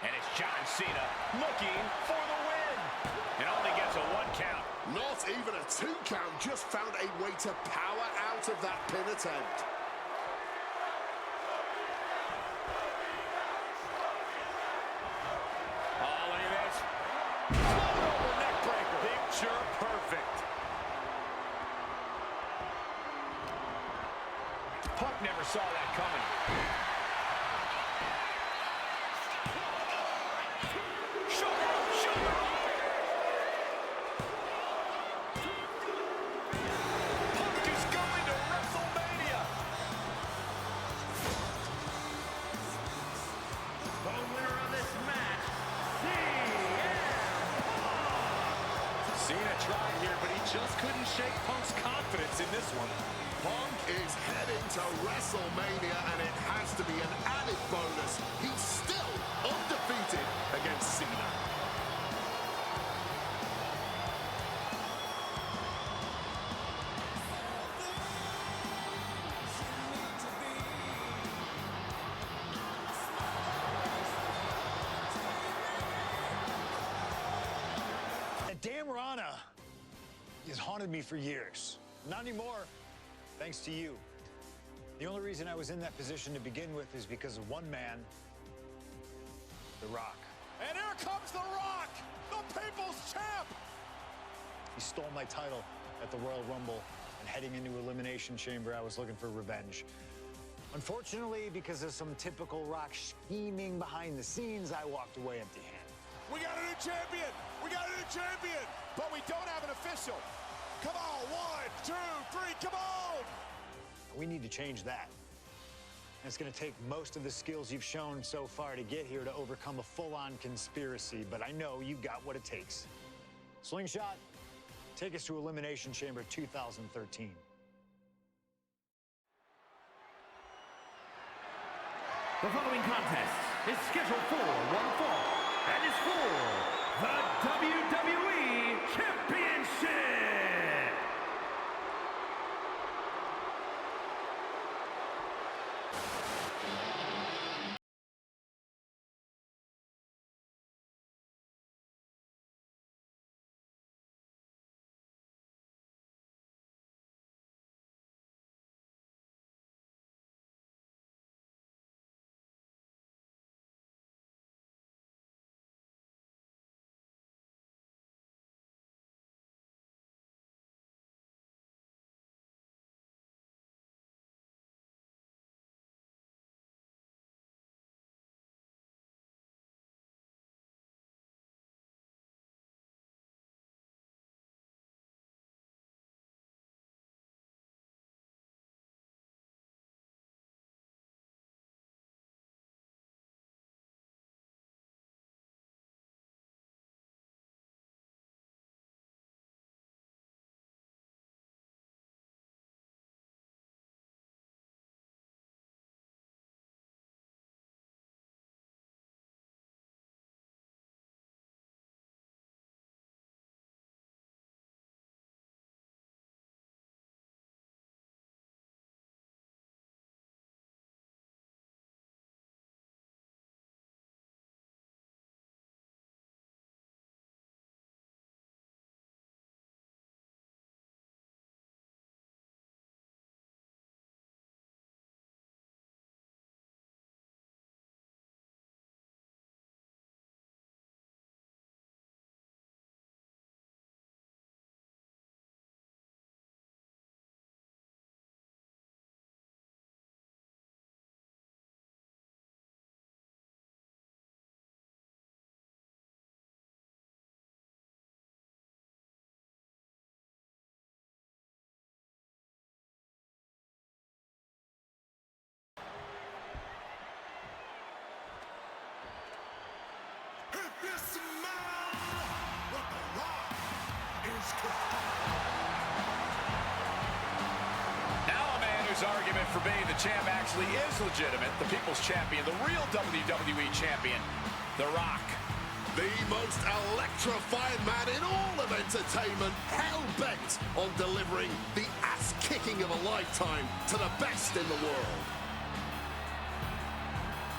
And it's John Cena looking for the win. And only gets a 1 count. Not even a 2 count, just found a way to power out of that pin attempt. Oh, look at this. Float over neck breaker. Picture perfect. Punk never saw that coming. Shoulder up, shoulder up. Punk is going to WrestleMania. The winner of this match, Cena tried here, but he just couldn't shake Punk's confidence in this one. Punk is heading to WrestleMania, and it has to be an added bonus. He's still undefeated against Cena. That damn Rana has haunted me for years. Not anymore, thanks to you. The only reason I was in that position to begin with is because of one man, The Rock. And here comes The Rock, the People's Champ. He stole my title at the Royal Rumble, and heading into Elimination Chamber, I was looking for revenge. Unfortunately, because of some typical Rock scheming behind the scenes, I walked away empty-handed. We got a new champion. We got a new champion. But we don't have an official. Come on, 1, 2, 3, come on. We need to change that. And it's going to take most of the skills you've shown so far to get here to overcome a full-on conspiracy, but I know you've got what it takes. Slingshot, take us to Elimination Chamber 2013. The following contest is scheduled for one fall and is for the WWE Championship. Now a man whose argument for being the champ actually is legitimate. The People's Champion, the real WWE Champion, The Rock. The most electrifying man in all of entertainment, hell-bent on delivering the ass-kicking of a lifetime to the best in the world.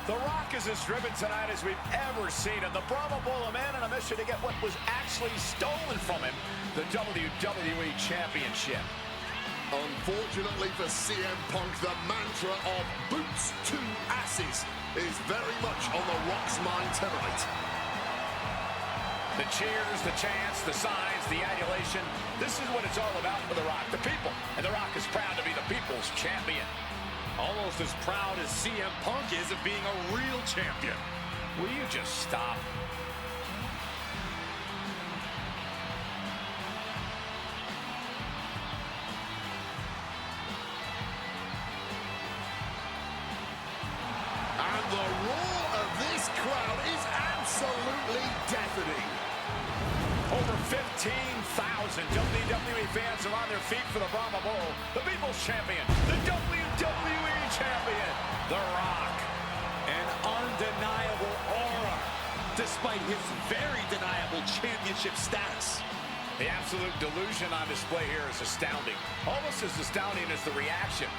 The Rock is as driven tonight as we've ever seen him. The Brahma Bull, a man on a mission to get what was actually stolen from him, the WWE Championship. Unfortunately for CM Punk, the mantra of boots to asses is very much on The Rock's mind tonight. The cheers, the chants, the signs, the adulation. This is what it's all about for The Rock, the people. And The Rock is proud to be the People's Champion. Almost as proud as CM Punk is of being a real champion. Will you just stop? And the roar of this crowd is absolutely deafening. Over 15,000 WWE fans are on their feet for the Brahma Bull, the People's Champion, the WWE Champion, The Rock. An undeniable aura, despite his very deniable championship status. The absolute delusion on display here is astounding. Almost as astounding as the reaction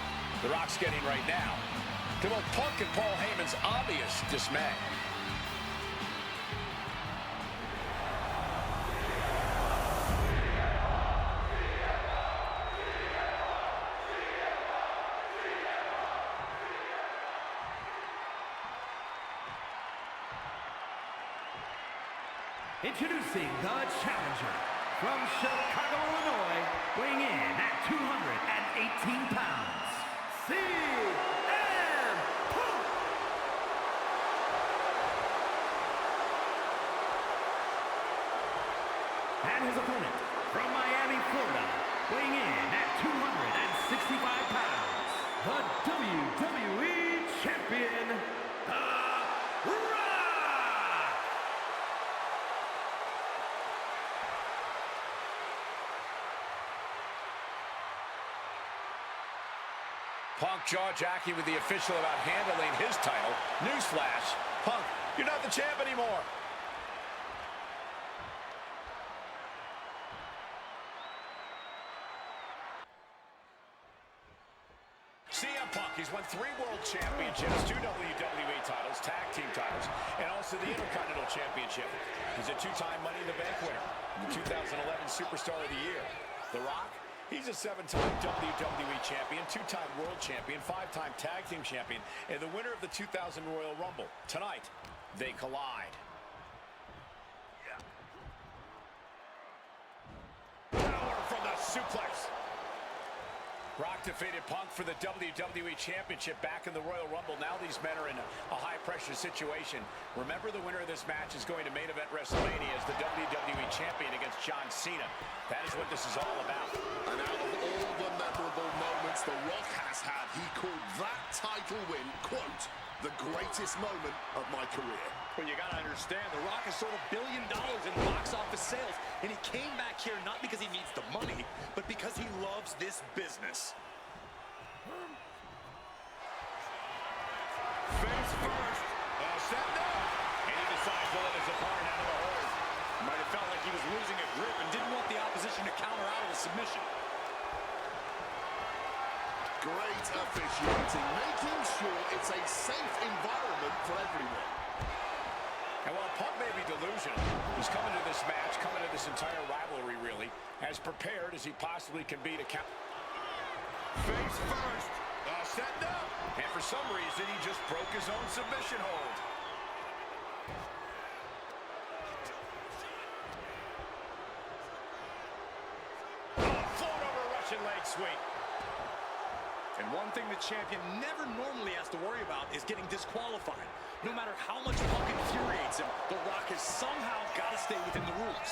The Rock's getting right now to both Punk and Paul Heyman's obvious dismay. Introducing the challenger from Chicago, Illinois, weighing in at 218 pounds, CM Punk. And his opponent from Miami, Florida, weighing in at 265 pounds, the WWE Champion, The Rock. Punk jaw-jacking with the official about handling his title. Newsflash, Punk, you're not the champ anymore. CM Punk, he's won 3 world championships, 2 WWE titles, tag team titles, and also the Intercontinental Championship. He's a 2-time Money in the Bank winner, the 2011 Superstar of the Year. The Rock, he's a 7-time WWE champion, 2-time world champion, 5-time tag team champion, and the winner of the 2000 Royal Rumble. Tonight, they collide. Power from the suplex. Rock defeated Punk for the WWE Championship back in the Royal Rumble. Now these men are in a high-pressure situation. Remember, the winner of this match is going to main event WrestleMania as the WWE Champion against John Cena. That is what this is all about. And out of all the memorable moments The Rock has had, he called that title win, quote, the greatest moment of my career. Well, you got to understand, The Rock has sold $1 billion in box office sales, and he came back here not because he needs the money, but because he loves this business. Face first. Set up. And he decides to let his opponent out of the hold. Might have felt like he was losing a grip and didn't want the opposition to counter out of a submission. Great officiating, making sure it's a safe environment for everyone. And while Punk may be delusional, he's coming to this match, coming to this entire rivalry, really, as prepared as he possibly can be to count. Face first. Set up. And for some reason, he just broke his own submission hold. Float over Russian leg sweep. And one thing the champion never normally has to worry about is getting disqualified. No matter how much Punk infuriates him, The Rock has somehow got to stay within the rules.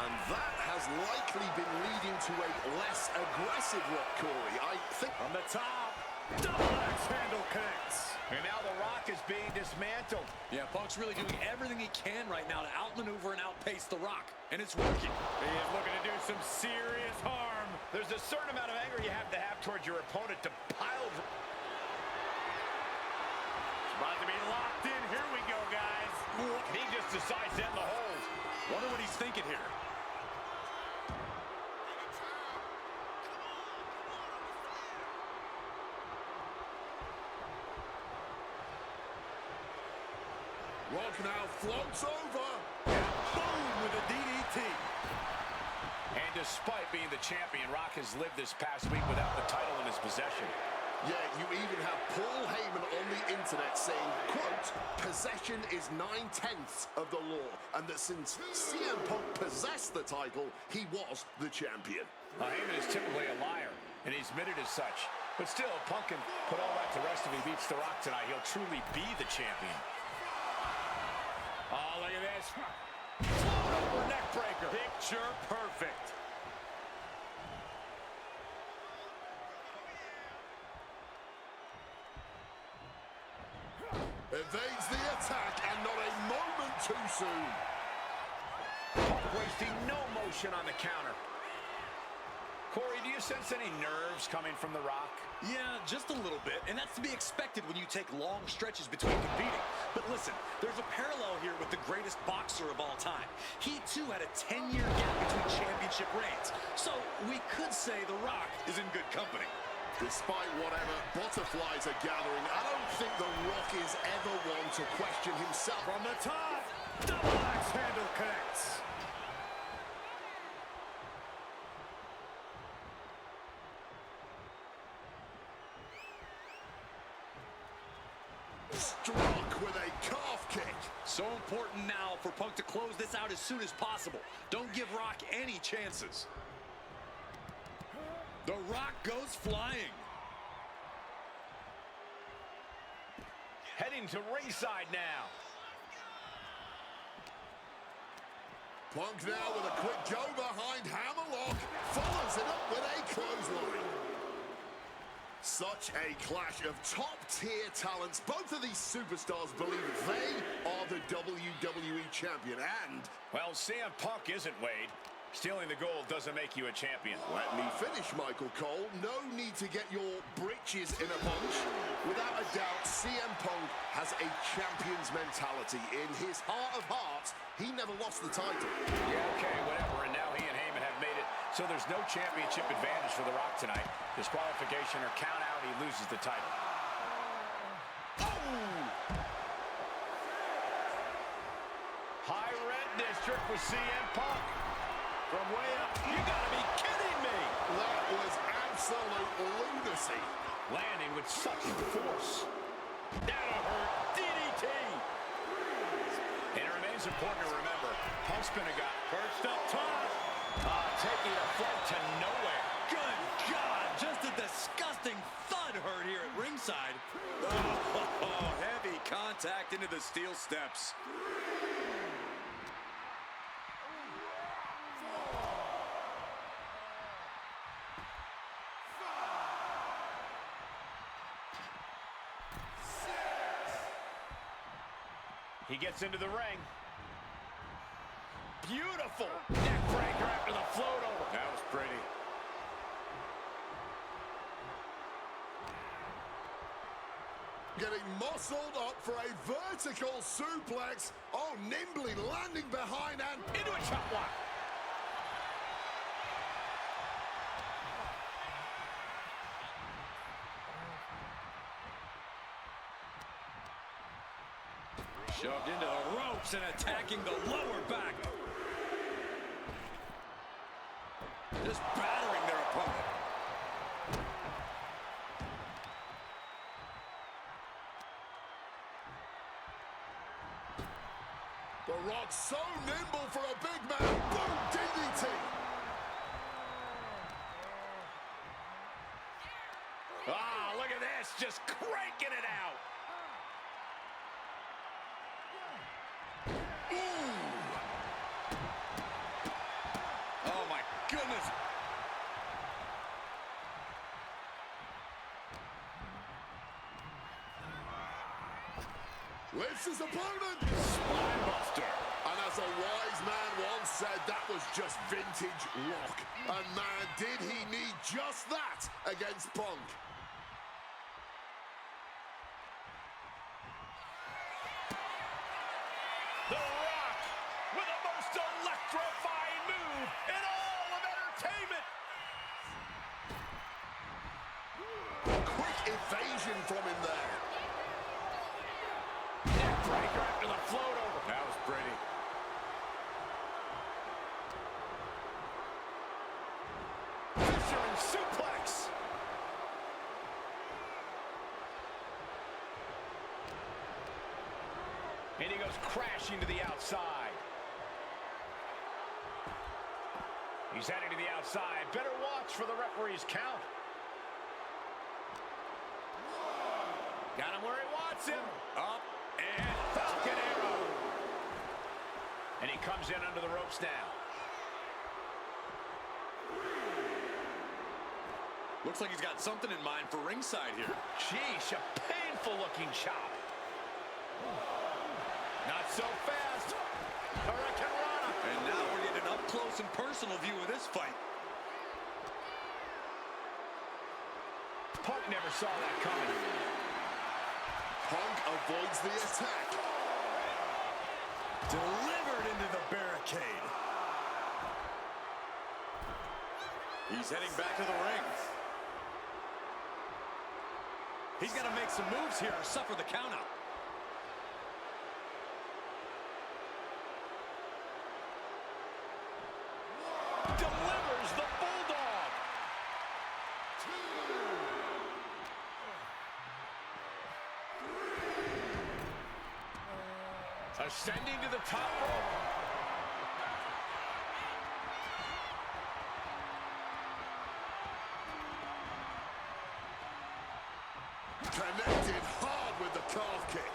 And that has likely been leading to a less aggressive Rock, Corey. I think... From the top, double axe handle connects. And now The Rock is being dismantled. Yeah, Punk's really doing everything he can right now to outmaneuver and outpace The Rock. And it's working. He is looking to do some serious harm. There's a certain amount of anger you have to have towards your opponent to pile. It's about to be locked in. Here we go, guys. He just decides to end the hold. Wonder what he's thinking here. Rock now floats over. Boom with a DDT. And despite being the champion, Rock has lived this past week without the title in his possession. Yeah, you even have Paul Heyman on the internet saying, quote, possession is 9/10 of the law, and that since CM Punk possessed the title, he was the champion. Heyman is typically a liar, and he's admitted as such. But still, Punk can put all that to rest if he beats The Rock tonight. He'll truly be the champion. Oh, look at this. Float over neck breaker. Picture perfect. Evades the attack, and not a moment too soon. Punk wasting no motion on the counter. Corey, do you sense any nerves coming from The Rock? Yeah, just a little bit, and that's to be expected when you take long stretches between competing. But listen, there's a parallel here with the greatest boxer of all time. He, too, had a 10-year gap between championship reigns. So we could say The Rock is in good company. Despite whatever butterflies are gathering, I don't think The Rock is ever one to question himself. From the top, double axe handle connects. Struck with a calf kick. So important now for Punk to close this out as soon as possible. Don't give Rock any chances. The Rock goes flying. Heading to ringside now. Punk now with a quick go behind hammerlock. Follows it up with a clothesline. Such a clash of top-tier talents. Both of these superstars believe they are the WWE champion, and... Well, CM Punk isn't, Wade. Stealing the gold doesn't make you a champion. Let me finish, Michael Cole. No need to get your britches in a bunch. Without a doubt, CM Punk has a champion's mentality. In his heart of hearts, he never lost the title. Yeah, okay, whatever. And now he and Heyman have made it so there's no championship advantage for The Rock tonight. Disqualification or count out, he loses the title. Oh! High red district with CM Punk. From way up. You gotta be kidding me! That was absolute lunacy. Landing with such force. That'll hurt. DDT! And it remains important to remember, Punk's gonna got perched up top. Taking a flight to nowhere. Good God, just a disgusting thud heard here at ringside. Oh, heavy contact into the steel steps. He gets into the ring. Beautiful neck breaker after the float over. That was pretty. Getting muscled up for a vertical suplex. Oh, nimbly landing behind and Into a chop block. Shoved into the ropes and attacking the lower back. Just battering their opponent. The Rock so nimble for a big man. Boom, DDT. Ah, look at this, just cranking it out. Oh my goodness. Lifts his opponent. Spinebuster. And as a wise man once said, that was just vintage Rock. And man, did he need just that against Punk. The Rock with the most electrifying move in all of entertainment. Quick evasion from him there. Neck breaker after the float over. That was pretty. Fisherman suplex. And he goes crashing to the outside. He's heading to the outside. Better watch for the referee's count. Got him where he wants him. Up and Falcon Arrow. And he comes in under the ropes now. Looks like he's got something in mind for ringside here. Sheesh, a painful looking chop. Not so fast. Hurricane Rana. And now we're getting an up-close and personal view of this fight. Punk never saw that coming. Punk avoids the attack. Delivered into the barricade. He's heading back to the ring. He's got to make some moves here or suffer the countout. Delivers the Bulldog. Ascending to the top rope. Connected hard with the calf kick.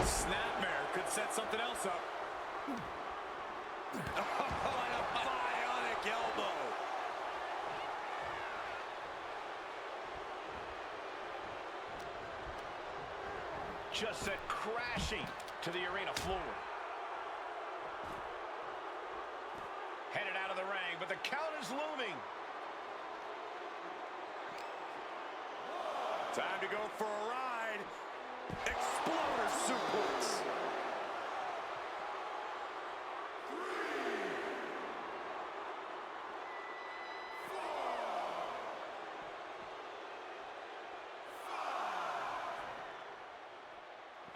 Snapmare could set something else up. Oh, and a bionic elbow. Just sent crashing to the arena floor. Headed out of the ring, but the count is looming. Time to go for a ride. Exploder suplex.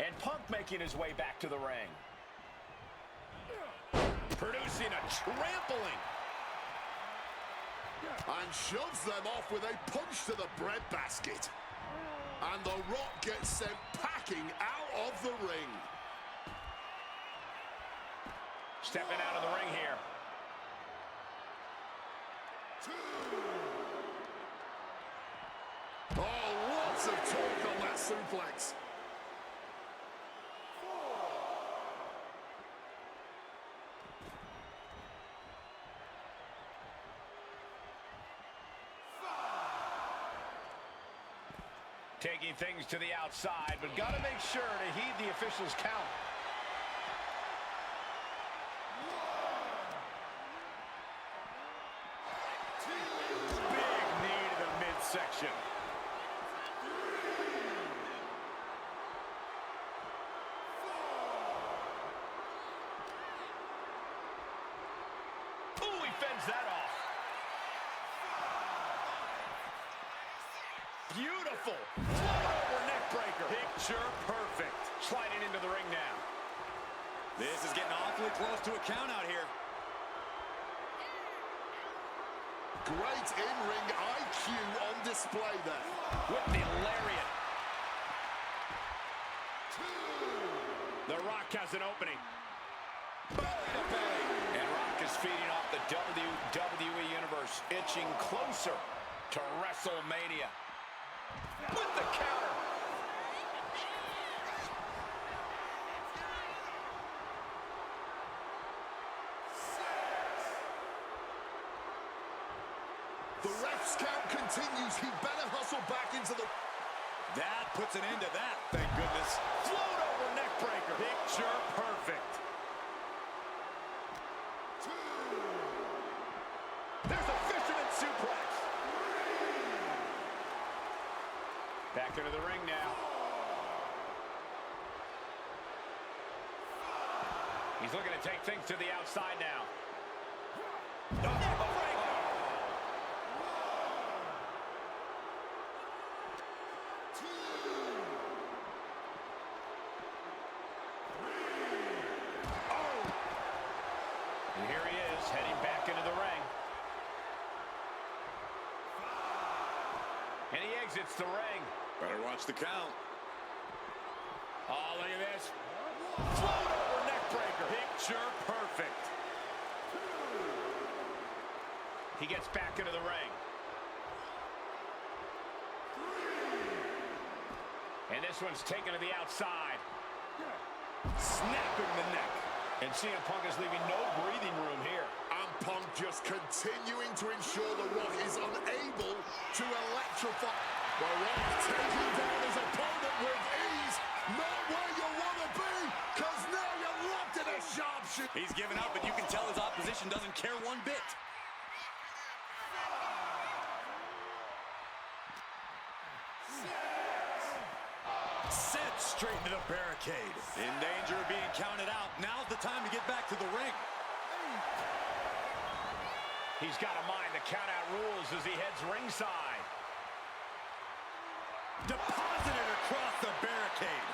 And Punk making his way back to the ring. Producing a trampling. And shoves them off with a punch to the breadbasket. And The Rock gets sent packing out of the ring. Stepping out of the ring here. Oh, lots of torque on that suplex. Taking things to the outside, but got to make sure to heed the official's count. Big knee to the midsection. Ooh, he fends that off. Beautiful. Float over neck breaker. Picture perfect. Sliding into the ring now. This is getting awfully close to a count out here. Great in-ring IQ on display there. With the lariat. The Rock has an opening. Belly to belly. And Rock is feeding off the WWE Universe, inching closer to WrestleMania. With the counter. The ref's count continues. He better hustle back into the... That puts an end to that, thank goodness. Float over neck breaker. Picture perfect. There's a fisherman suplex. Back into the ring now. He's looking to take things to the outside now. And here he is, heading back into the ring. And he exits the ring. Better watch the count. Oh, look at this. Float over neck breaker. Picture perfect. He gets back into the ring. And this one's taken to the outside. Snapping the neck. And CM Punk is leaving no breathing room here. And Punk just continuing to ensure The Rock is unable to electrify. The Rock taking down his opponent with ease. Not where you want to be, because now you're locked in a sharpshooter. He's given up, but you can tell his opposition doesn't care one bit. Sent straight into the barricade. In danger of being counted out. Now's the time to get back to the ring. He's got to mind the count-out rules as he heads ringside. Deposited across the barricade.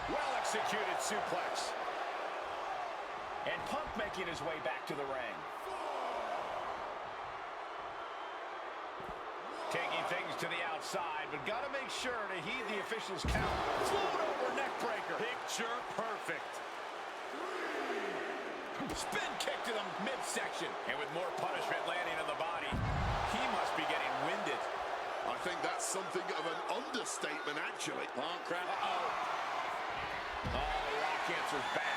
Well-executed suplex. And Punk making his way back to the ring. Taking things to the outside, but got to make sure to heed the official's count. Float over neck breaker. Picture perfect. Spin kick to the midsection. And with more punishment landing on the body, he must be getting winded. I think that's something of an understatement, actually. Oh, crap. Uh-oh. Rock answers back.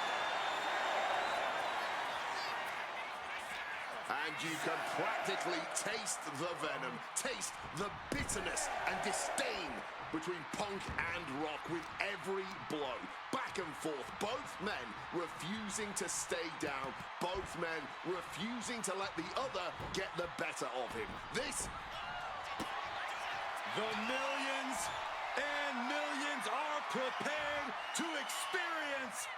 And you can practically taste the venom, taste the bitterness and disdain between Punk and Rock with every blow. Back and forth, both men refusing to stay down, both men refusing to let the other get the better of him. This... The millions and millions are prepared to experience.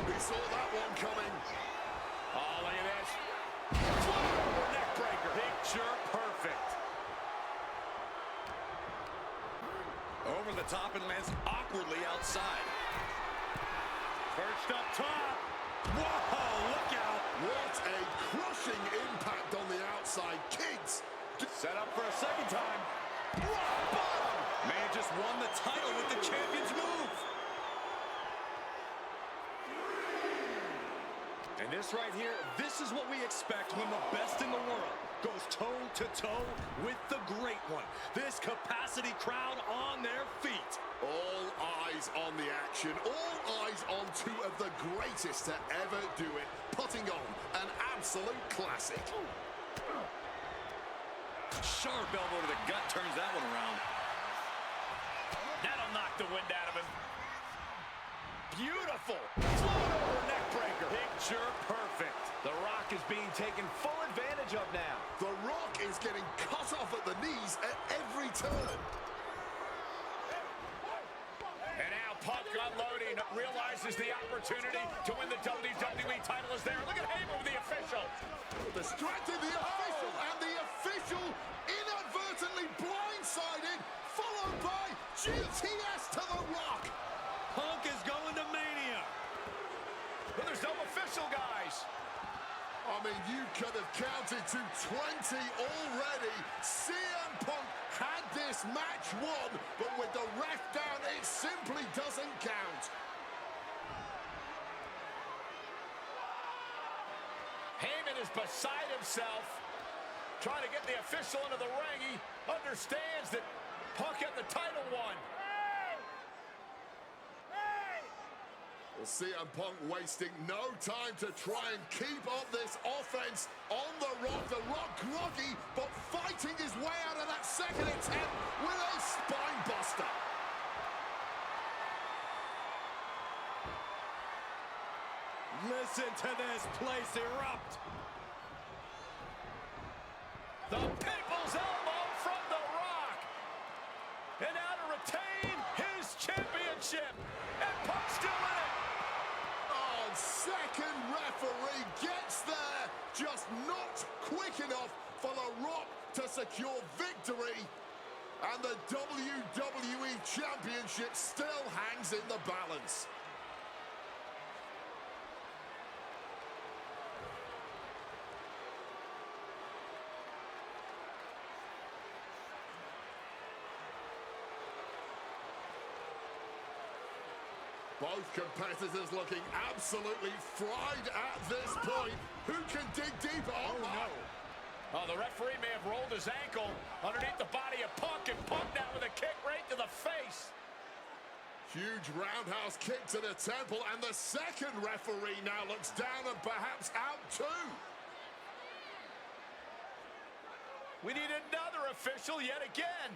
We saw that one coming. Oh, look at this. Over neck breaker. Picture perfect. Over the top and lands awkwardly outside. Perched up top. Whoa, look out. What a crushing impact on the outside. Kids. Set up for a second time. Man just won the title with the champion's move. And this right here, this is what we expect when the best in the world goes toe-to-toe with the great one. This capacity crowd on their feet. All eyes on the action. All eyes on two of the greatest to ever do it. Putting on an absolute classic. Sharp elbow to the gut turns that one around. That'll knock the wind out of him. Beautiful. Float over neck breaker. Picture perfect. The Rock is being taken full advantage of now. The Rock is getting cut off at the knees at every turn. And now Punk unloading, realizes the opportunity to win the WWE title is there. Look at Heyman with the official. Distracted the official, and the official inadvertently blindsided, followed by GTS to the Rock. Punk is going to Mania. But there's no official, guys. I mean, you could have counted to 20 already. CM Punk had this match won, but with the ref down, it simply doesn't count. Heyman is beside himself, trying to get the official into the ring. He understands that Punk had the title won. Well, CM Punk wasting no time to try and keep up this offense on the Rock. The Rock groggy, but fighting his way out of that second attempt with a spine buster. Listen to this place erupt. The People's Elbow from The Rock. And now to retain his championship. And Punk's still in it. Oh, second referee gets there. Just not quick enough for The Rock to secure victory. And the WWE Championship still hangs in the balance. Both competitors looking absolutely fried at this point. Who can dig deeper? Oh, no. Oh, the referee may have rolled his ankle underneath the body of Punk, and Punk now with a kick right to the face. Huge roundhouse kick to the temple, and the second referee now looks down and perhaps out too. We need another official yet again.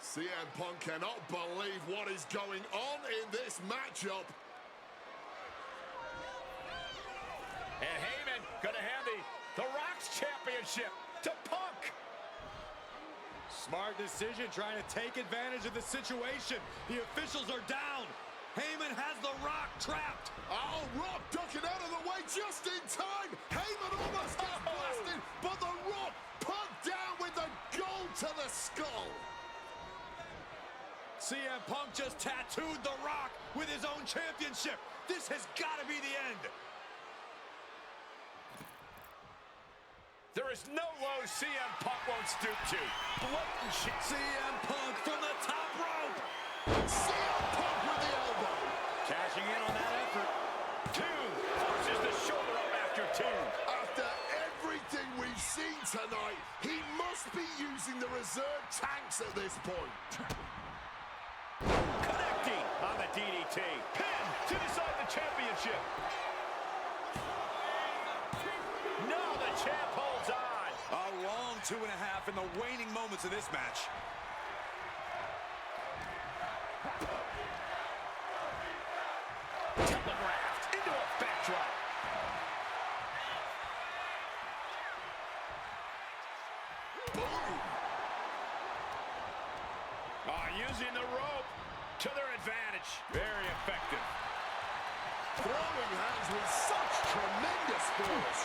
CM Punk cannot believe what is going on in this matchup. And Heyman gonna hand the Rock's championship to Punk. Smart decision, trying to take advantage of the situation. The officials are down. Heyman has the Rock trapped. Oh, Rock ducking out of the way just in time. Heyman almost gets blasted, but the Rock pumped down with the gold to the skull. CM Punk just tattooed The Rock with his own championship. This has got to be the end. There is no low CM Punk won't stoop to. Blatant shit. CM Punk from the top rope. CM Punk with the elbow. Cashing in on that effort. Two. Forces the shoulder up after two. After everything we've seen tonight, he must be using the reserve tanks at this point. Connecting on the DDT. Pin to decide the championship. Now the champ holds on. A long 2.5 in the waning moments of this match. Telegraphed into a backdrop. Using the rope to their advantage. Very effective. Throwing hands with such tremendous force.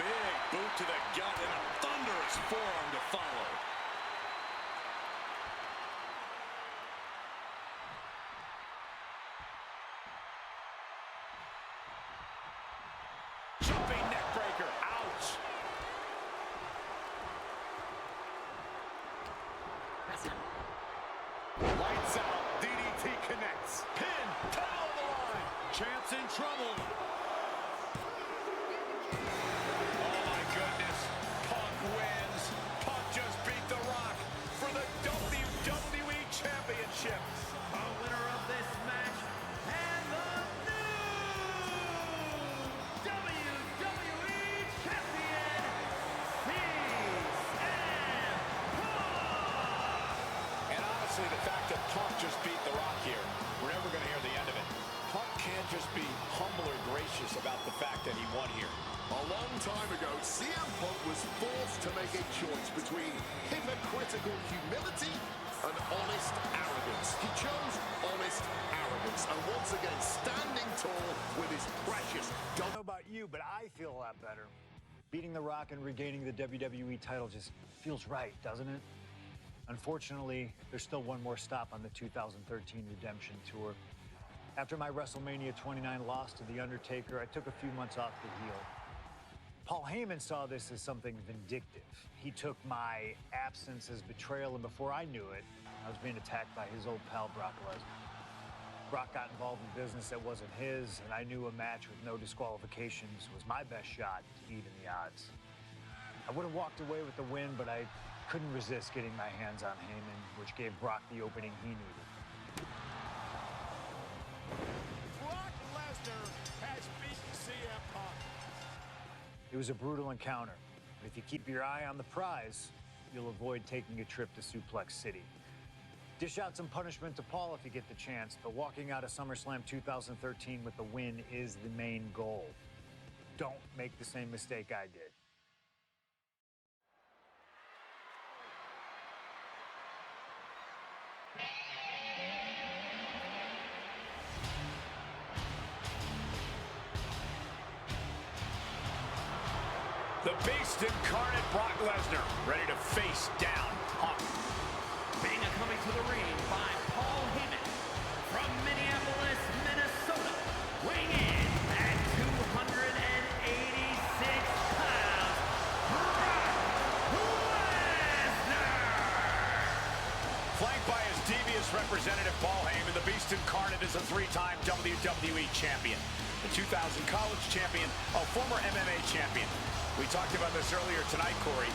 Big boot to the gut and a thunderous forearm to follow. Jumping neck breaker. Ouch. Lights out. DDT connects. Pin. Toe on the line. Champ's in trouble. Oh my goodness. Punk wins. Punk just beat The Rock for the WWE Championship. The winner of this match and the new WWE Champion, And honestly, the fact that Punk just beat The Rock here, we're never going to hear the end of it. Punk can't just be humble or gracious about the fact that he won here. A long time ago, CM Punk was forced to make a choice between hypocritical humility and honest arrogance. He chose honest arrogance, and once again, standing tall with his precious I don't know about you, but I feel a lot better. Beating The Rock and regaining the WWE title just feels right, doesn't it? Unfortunately, there's still one more stop on the 2013 Redemption Tour. After my WrestleMania 29 loss to The Undertaker, I took a few months off to heal. Paul Heyman saw this as something vindictive. He took my absence as betrayal, and before I knew it, I was being attacked by his old pal, Brock Lesnar. Brock got involved in business that wasn't his, and I knew a match with no disqualifications was my best shot to even the odds. I would have walked away with the win, but I couldn't resist getting my hands on Heyman, which gave Brock the opening he needed. Brock Lesnar has beaten CM Punk. It was a brutal encounter, but if you keep your eye on the prize, you'll avoid taking a trip to Suplex City. Dish out some punishment to Paul if you get the chance, but walking out of SummerSlam 2013 with the win is the main goal. Don't make the same mistake I did. The Beast incarnate Brock Lesnar, ready to face down Punk. being coming to the ring by Paul Heyman from Minneapolis, Minnesota, weighing in at 286 pounds, Brock Lesnar. Flanked by his devious representative Paul Heyman, the Beast incarnate is a three-time WWE champion, the 2000 college champion, a former MMA champion. We talked about this earlier tonight, Corey.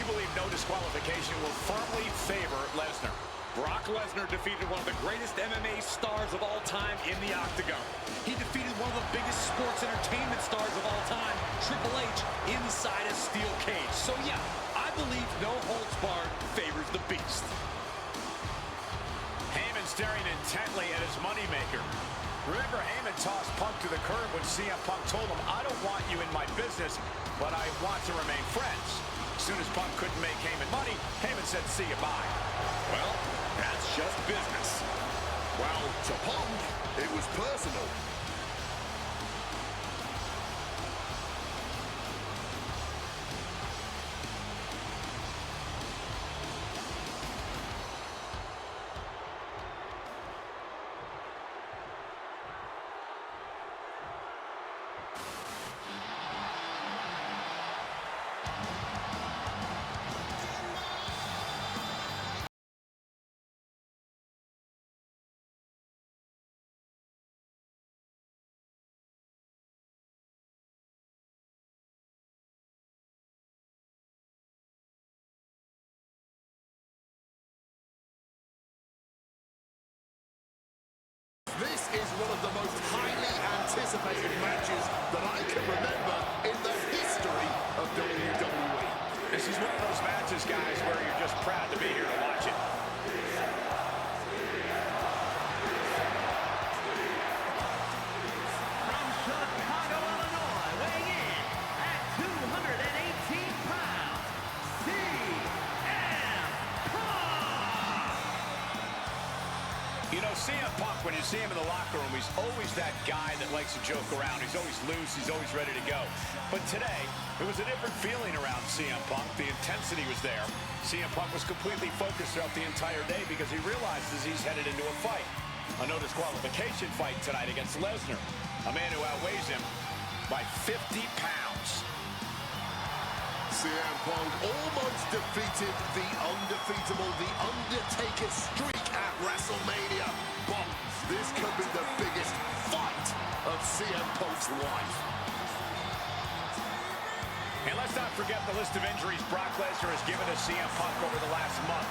You believe no disqualification will firmly favor Lesnar. Brock Lesnar defeated one of the greatest MMA stars of all time in the octagon. He defeated one of the biggest sports entertainment stars of all time, Triple H, inside a steel cage. So yeah, I believe no holds barred favors the Beast. Heyman staring intently at his moneymaker. Remember, Heyman tossed Punk to the curb when CM Punk told him, I don't want you in my business, but I want to remain friends. As soon as Punk couldn't make Heyman money, Heyman said, see you, bye. Well, that's just business. Well, to Punk, it was personal. those matches, guys, where you're just proud to be here to watch it. From Chicago, Illinois, weighing in at 218 pounds, CM Punk! You know, CM Punk, when you see him in the locker room, he's always that guy that likes to joke around. He's always loose. He's always ready to go. But today, it was a different feeling around CM Punk. The intensity was there. CM Punk was completely focused throughout the entire day because he realizes he's headed into a fight. A no disqualification fight tonight against Lesnar, a man who outweighs him by 50 pounds. CM Punk almost defeated the undefeatable, the Undertaker streak at WrestleMania. But this could be the biggest fight of CM Punk's life. And let's not forget the list of injuries Brock Lesnar has given to CM Punk over the last month.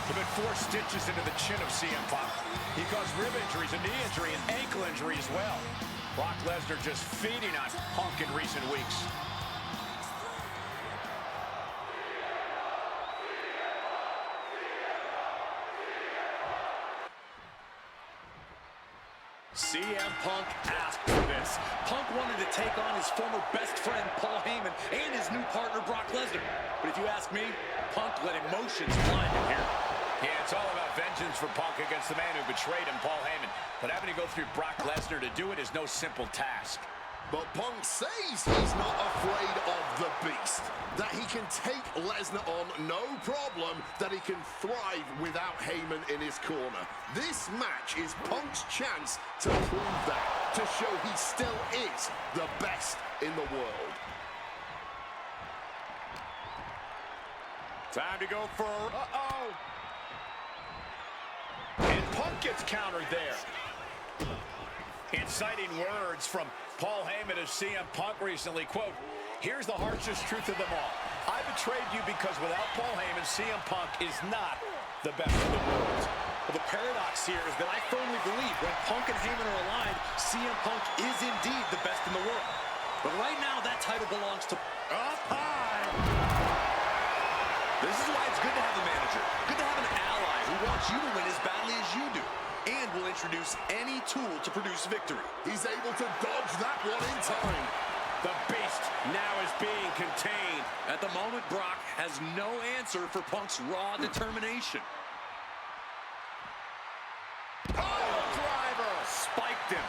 He put 4 stitches into the chin of CM Punk. He caused rib injuries, a knee injury, and ankle injury as well. Brock Lesnar just feeding on Punk in recent weeks. CM Punk asked for this. Punk wanted to take on his former best friend, Paul Heyman, and his new partner, Brock Lesnar. But if you ask me, Punk let emotions blind him here. Yeah, it's all about vengeance for Punk against the man who betrayed him, Paul Heyman. But having to go through Brock Lesnar to do it is no simple task. But Punk says he's not afraid of the beast, that he can take Lesnar on no problem, that he can thrive without Heyman in his corner. This match is Punk's chance to prove that, to show he still is the best in the world. Time to go for... Uh-oh! And Punk gets countered there. Inciting words from Paul Heyman as CM Punk recently, quote, "Here's the harshest truth of them all. I betrayed you because without Paul Heyman, CM Punk is not the best in the world." Well, the paradox here is that I firmly believe when Punk and Heyman are aligned, CM Punk is indeed the best in the world. But right now, that title belongs to... Up high! This is why it's good to have a manager. Good to have an ally who wants you to win as badly as you do, and will introduce any tool to produce victory. He's able to dodge that one in time. The beast now is being contained. At the moment, Brock has no answer for Punk's raw determination. Oh, driver! Spiked him.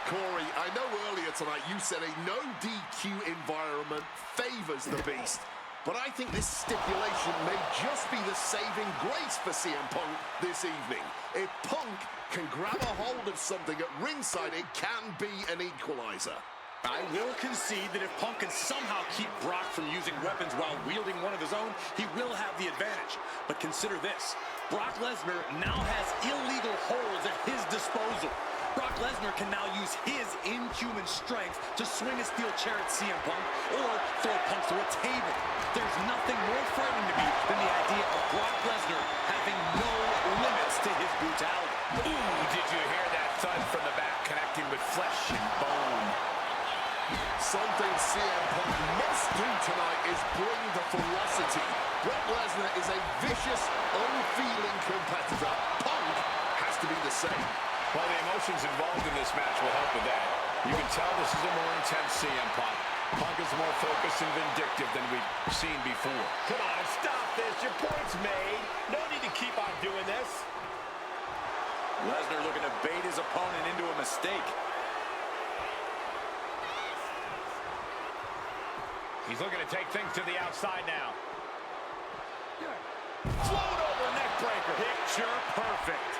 Corey, I know earlier tonight you said a no DQ environment favors the beast. But I think this stipulation may just be the saving grace for CM Punk this evening. If Punk can grab a hold of something at ringside, it can be an equalizer. I will concede that if Punk can somehow keep Brock from using weapons while wielding one of his own, he will have the advantage. But consider this. Brock Lesnar now has illegal holds at his disposal. Brock Lesnar can now use his inhuman strength to swing a steel chair at CM Punk or throw Punk through a table. There's nothing more frightening to me than the idea of Brock Lesnar having no limits to his brutality. Ooh, did you hear that thud from the back connecting with flesh and bone? Something CM Punk must do tonight is bring the ferocity. Brock Lesnar is a vicious, unfeeling competitor. Punk has to be the same. Well, the emotions involved in this match will help with that. You can tell this is a more intense CM Punk. Punk is more focused and vindictive than we've seen before. Come on, stop this. Your point's made. No need to keep on doing this. Lesnar looking to bait his opponent into a mistake. He's looking to take things to the outside now. Float over neck breaker. Picture perfect.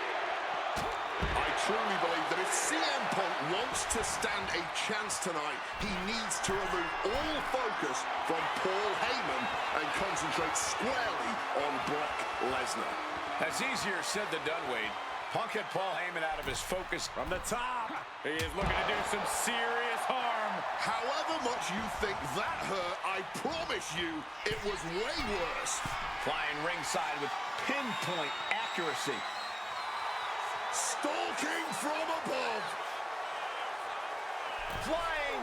I truly believe that if CM Punk wants to stand a chance tonight, he needs to remove all focus from Paul Heyman and concentrate squarely on Brock Lesnar. That's easier said than done, Wade. Punk had Paul Heyman out of his focus. From the top, he is looking to do some serious harm. However much you think that hurt, I promise you it was way worse. Flying ringside with pinpoint accuracy. Stalking from above. Flying.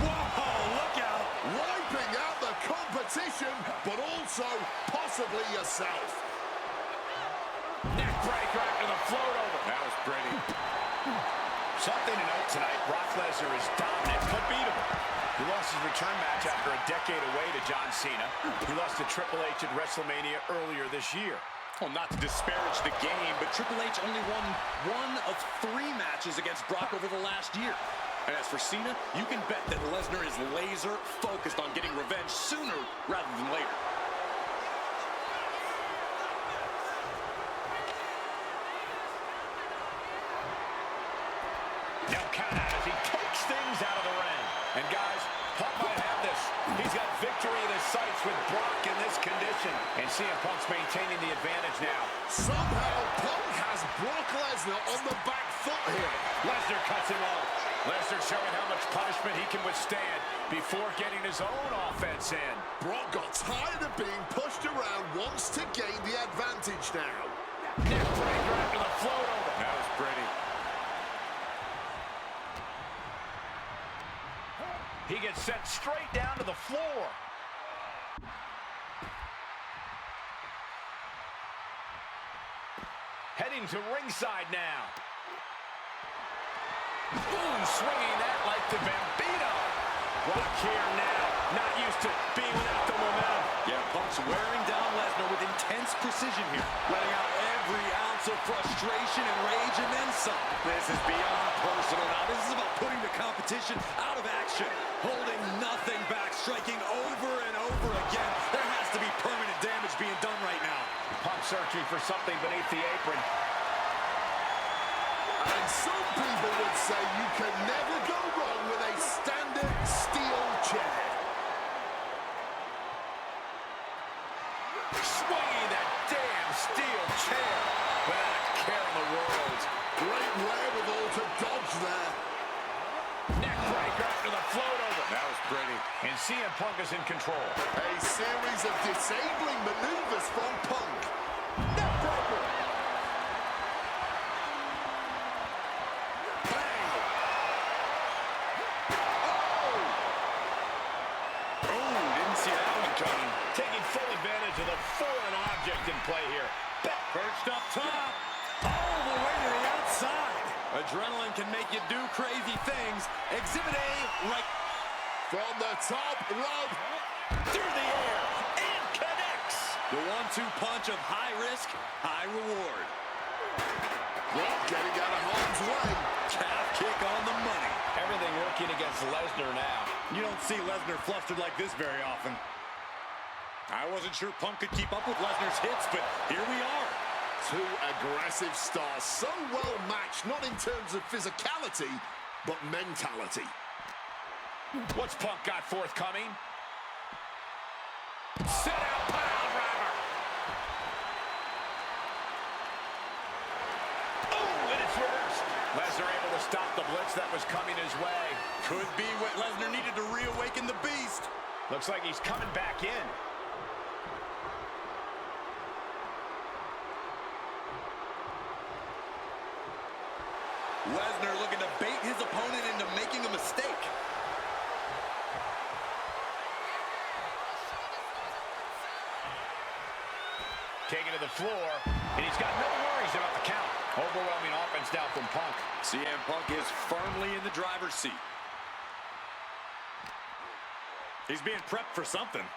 Whoa, look out. Wiping out the competition. competition, but also possibly yourself. Neck breaker after the float over. That was pretty. Something to note tonight, Brock Lesnar is dominant but beatable. He lost his return match after a decade away to John Cena. He lost to Triple H at WrestleMania earlier this year. Well, not to disparage the game, but Triple H only won 1 of 3 matches against Brock over the last year. And as for Cena, you can bet that Lesnar is laser focused on getting revenge sooner rather than later. No count out as he takes things out of the ring. And guys, Punk might have this. He's got victory in his sights with Brock in this condition. And CM Punk's maintaining the advantage now. Somehow, Punk has Brock Lesnar on the back foot here. Lesnar cuts him off. Lesnar showing how much punishment he can withstand before getting his own offense in. Brock got tired of being pushed around, wants to gain the advantage now. Neck breaker after the float over. That was pretty. He gets sent straight down to the floor. Heading to ringside now. Boom, swinging that like the Bambino. Rock here now, not used to being without the momentum. Yeah, Punk's wearing down Lesnar with intense precision here, letting out every ounce of frustration and rage and then some. This is beyond personal now. This is about putting the competition out of action, holding nothing back, striking over and over again. There has to be permanent damage being done right now. Punk searching for something beneath the apron. And some people would say you can never go wrong with a standard steel chair. Swinging that damn steel chair without a care in the world. Great wherewithal to dodge there. Neck breaker after the float over. That was pretty. And CM Punk is in control. A series of disabling maneuvers from Punk. Neck breaker. Taking full advantage of the foreign object in play here. Perched up top, all the way to the outside. Adrenaline can make you do crazy things. Exhibit A, right From the top rope. through the air and connects. The 1-2 punch of high risk, high reward. Brock getting out of harm's way. Calf kick on the money. Everything working against Lesnar now. You don't see Lesnar flustered like this very often. I wasn't sure Punk could keep up with Lesnar's hits, but here we are. 2 aggressive stars, so well matched, not in terms of physicality, but mentality. What's Punk got forthcoming? Sit out pile driver. Oh, and it's reversed. Lesnar able to stop the blitz that was coming his way. Could be what Lesnar needed to reawaken the beast. Looks like he's coming back in. Lesnar looking to bait his opponent into making a mistake. Taken to the floor, and he's got no worries about the count. Overwhelming offense now from Punk. CM Punk is firmly in the driver's seat. He's being prepped for something.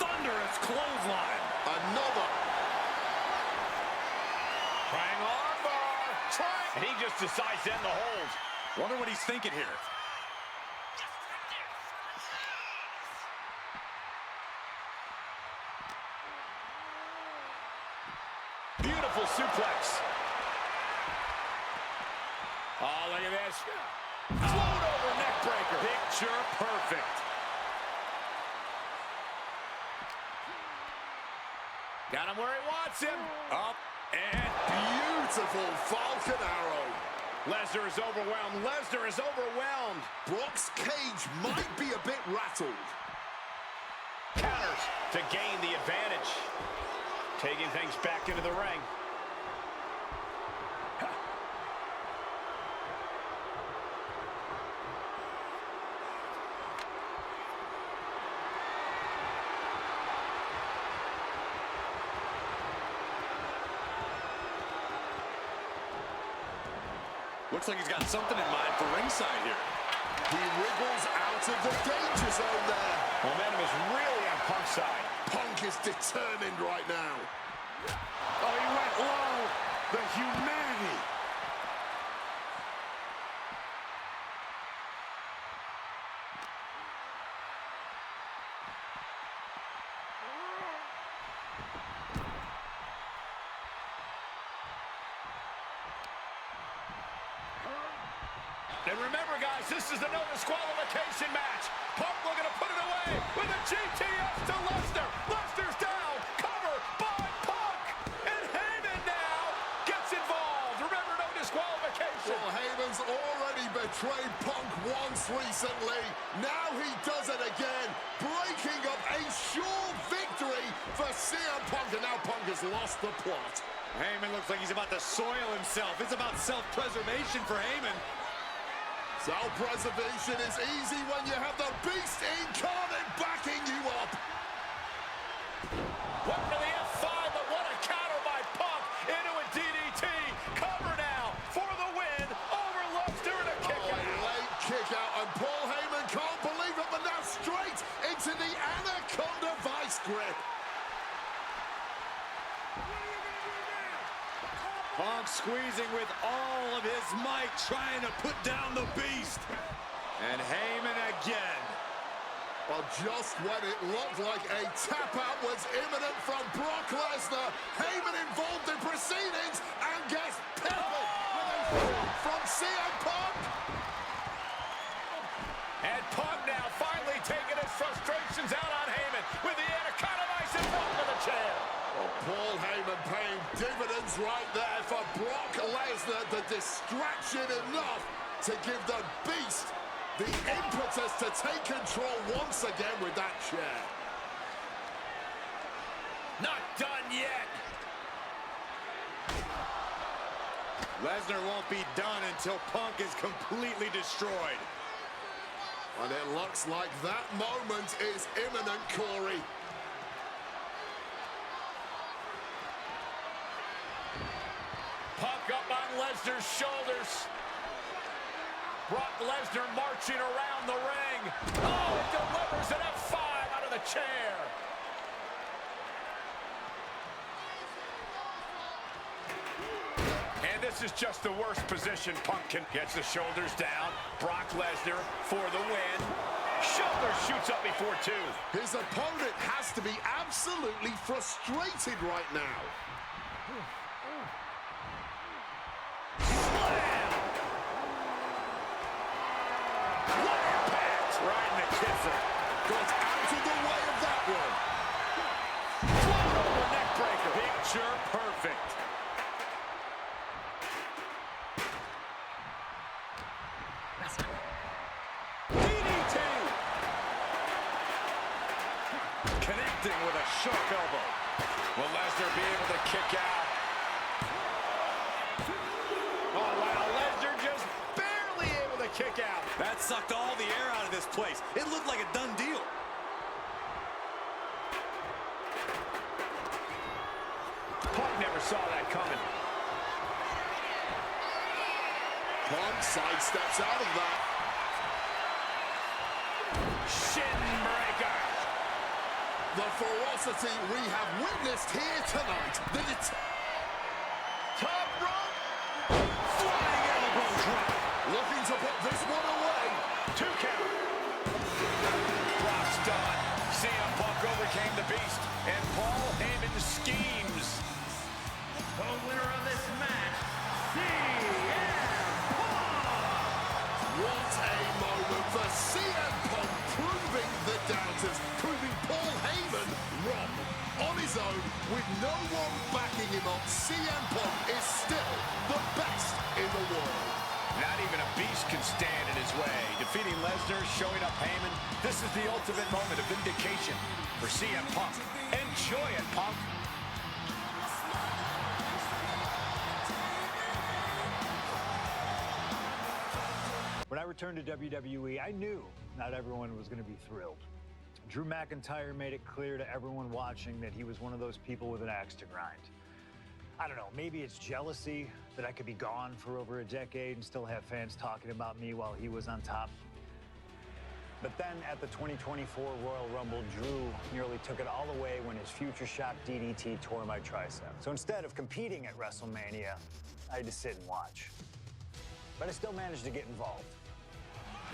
Thunderous clothesline. Another. Trying armbar. Trying. And he just decides to end the hold. Wonder what he's thinking here. Beautiful suplex. Oh, look at this. Float over neck breaker. Picture perfect. Got him where he wants him. Up and Beautiful Falcon Arrow. Lesnar is overwhelmed. Lesnar is overwhelmed. Brock's cage might be a bit rattled. Counters to gain the advantage. Taking things back into the ring. Looks like he's got something in mind for ringside here. He wriggles out of the danger zone there. Momentum is really on Punk's side. Punk is determined right now. Oh, he went low. The humanity. And remember, guys, this is the no disqualification match. Punk looking to put it away with a GTS to Lesnar. Lesnar's down. Cover by Punk. And Heyman now gets involved. Remember, no disqualification. Well, Heyman's already betrayed Punk once recently. Now he does it again, breaking up a sure victory for CM Punk. And now Punk has lost the plot. Heyman looks like he's about to soil himself. It's about self-preservation for Heyman. Self-preservation is easy when you have the Beast incarnate backing you up. What to the F5, but what a counter by Punk into a DDT. Cover now for the win over Lesnar and a kick out. A late kick out, and Paul Heyman can't believe it, but now straight into the Anaconda Vice grip. Punk squeezing with all of his might, trying to put down the Beast. And Heyman again. Well, just when it looked like a tap-out was imminent from Brock Lesnar, Heyman involved in proceedings and gets peppered with a shot from CM Punk. And Punk now finally taking his frustrations out on Heyman with the Anaconda Vice and Punk to the chair. Well, Paul Heyman paying dividends right there for Brock Lesnar. The distraction enough to give the Beast the impetus to take control once again with that chair. Not done yet. Lesnar won't be done until Punk is completely destroyed. And it looks like that moment is imminent, Corey. Punk up on Lesnar's shoulders. Brock Lesnar marching around the ring. Oh, it delivers an F5 out of the chair. And this is just the worst position Punk can. Gets the shoulders down. Brock Lesnar for the win. Shoulder shoots up before two. His opponent has to be absolutely frustrated right now. Right in the kisser. Got out of the way of that one. Over neck breaker. Picture perfect. DDT. Connecting with a sharp elbow. Will Lesnar be able to kick out? Oh, wow. Lesnar just barely able to kick out. That sucked all the air out of this place. It looked like a done deal. Punk never saw that coming. Punk sidesteps out of that. Shin breaker. The ferocity we have witnessed here tonight. Top rope. Flying elbow drop. Looking to put this one away. 2 count. Brock's done. CM Punk overcame the Beast, and Paul Heyman schemes. The winner of this match, CM Punk. What a moment for CM Punk, proving the doubters, proving Paul Heyman wrong. On his own, with no one backing him up, CM Punk is still the best in the world. Not even a Beast can stand in his way. Defeating Lesnar, showing up Heyman. This is the ultimate moment of vindication for CM Punk. Enjoy it, Punk. When I returned to WWE, I knew not everyone was going to be thrilled. Drew McIntyre made it clear to everyone watching that he was one of those people with an axe to grind. I don't know, maybe it's jealousy that I could be gone for over a decade and still have fans talking about me while he was on top. But then at the 2024 Royal Rumble, Drew nearly took it all away when his Future Shock DDT tore my tricep. So instead of competing at WrestleMania, I had to sit and watch. But I still managed to get involved.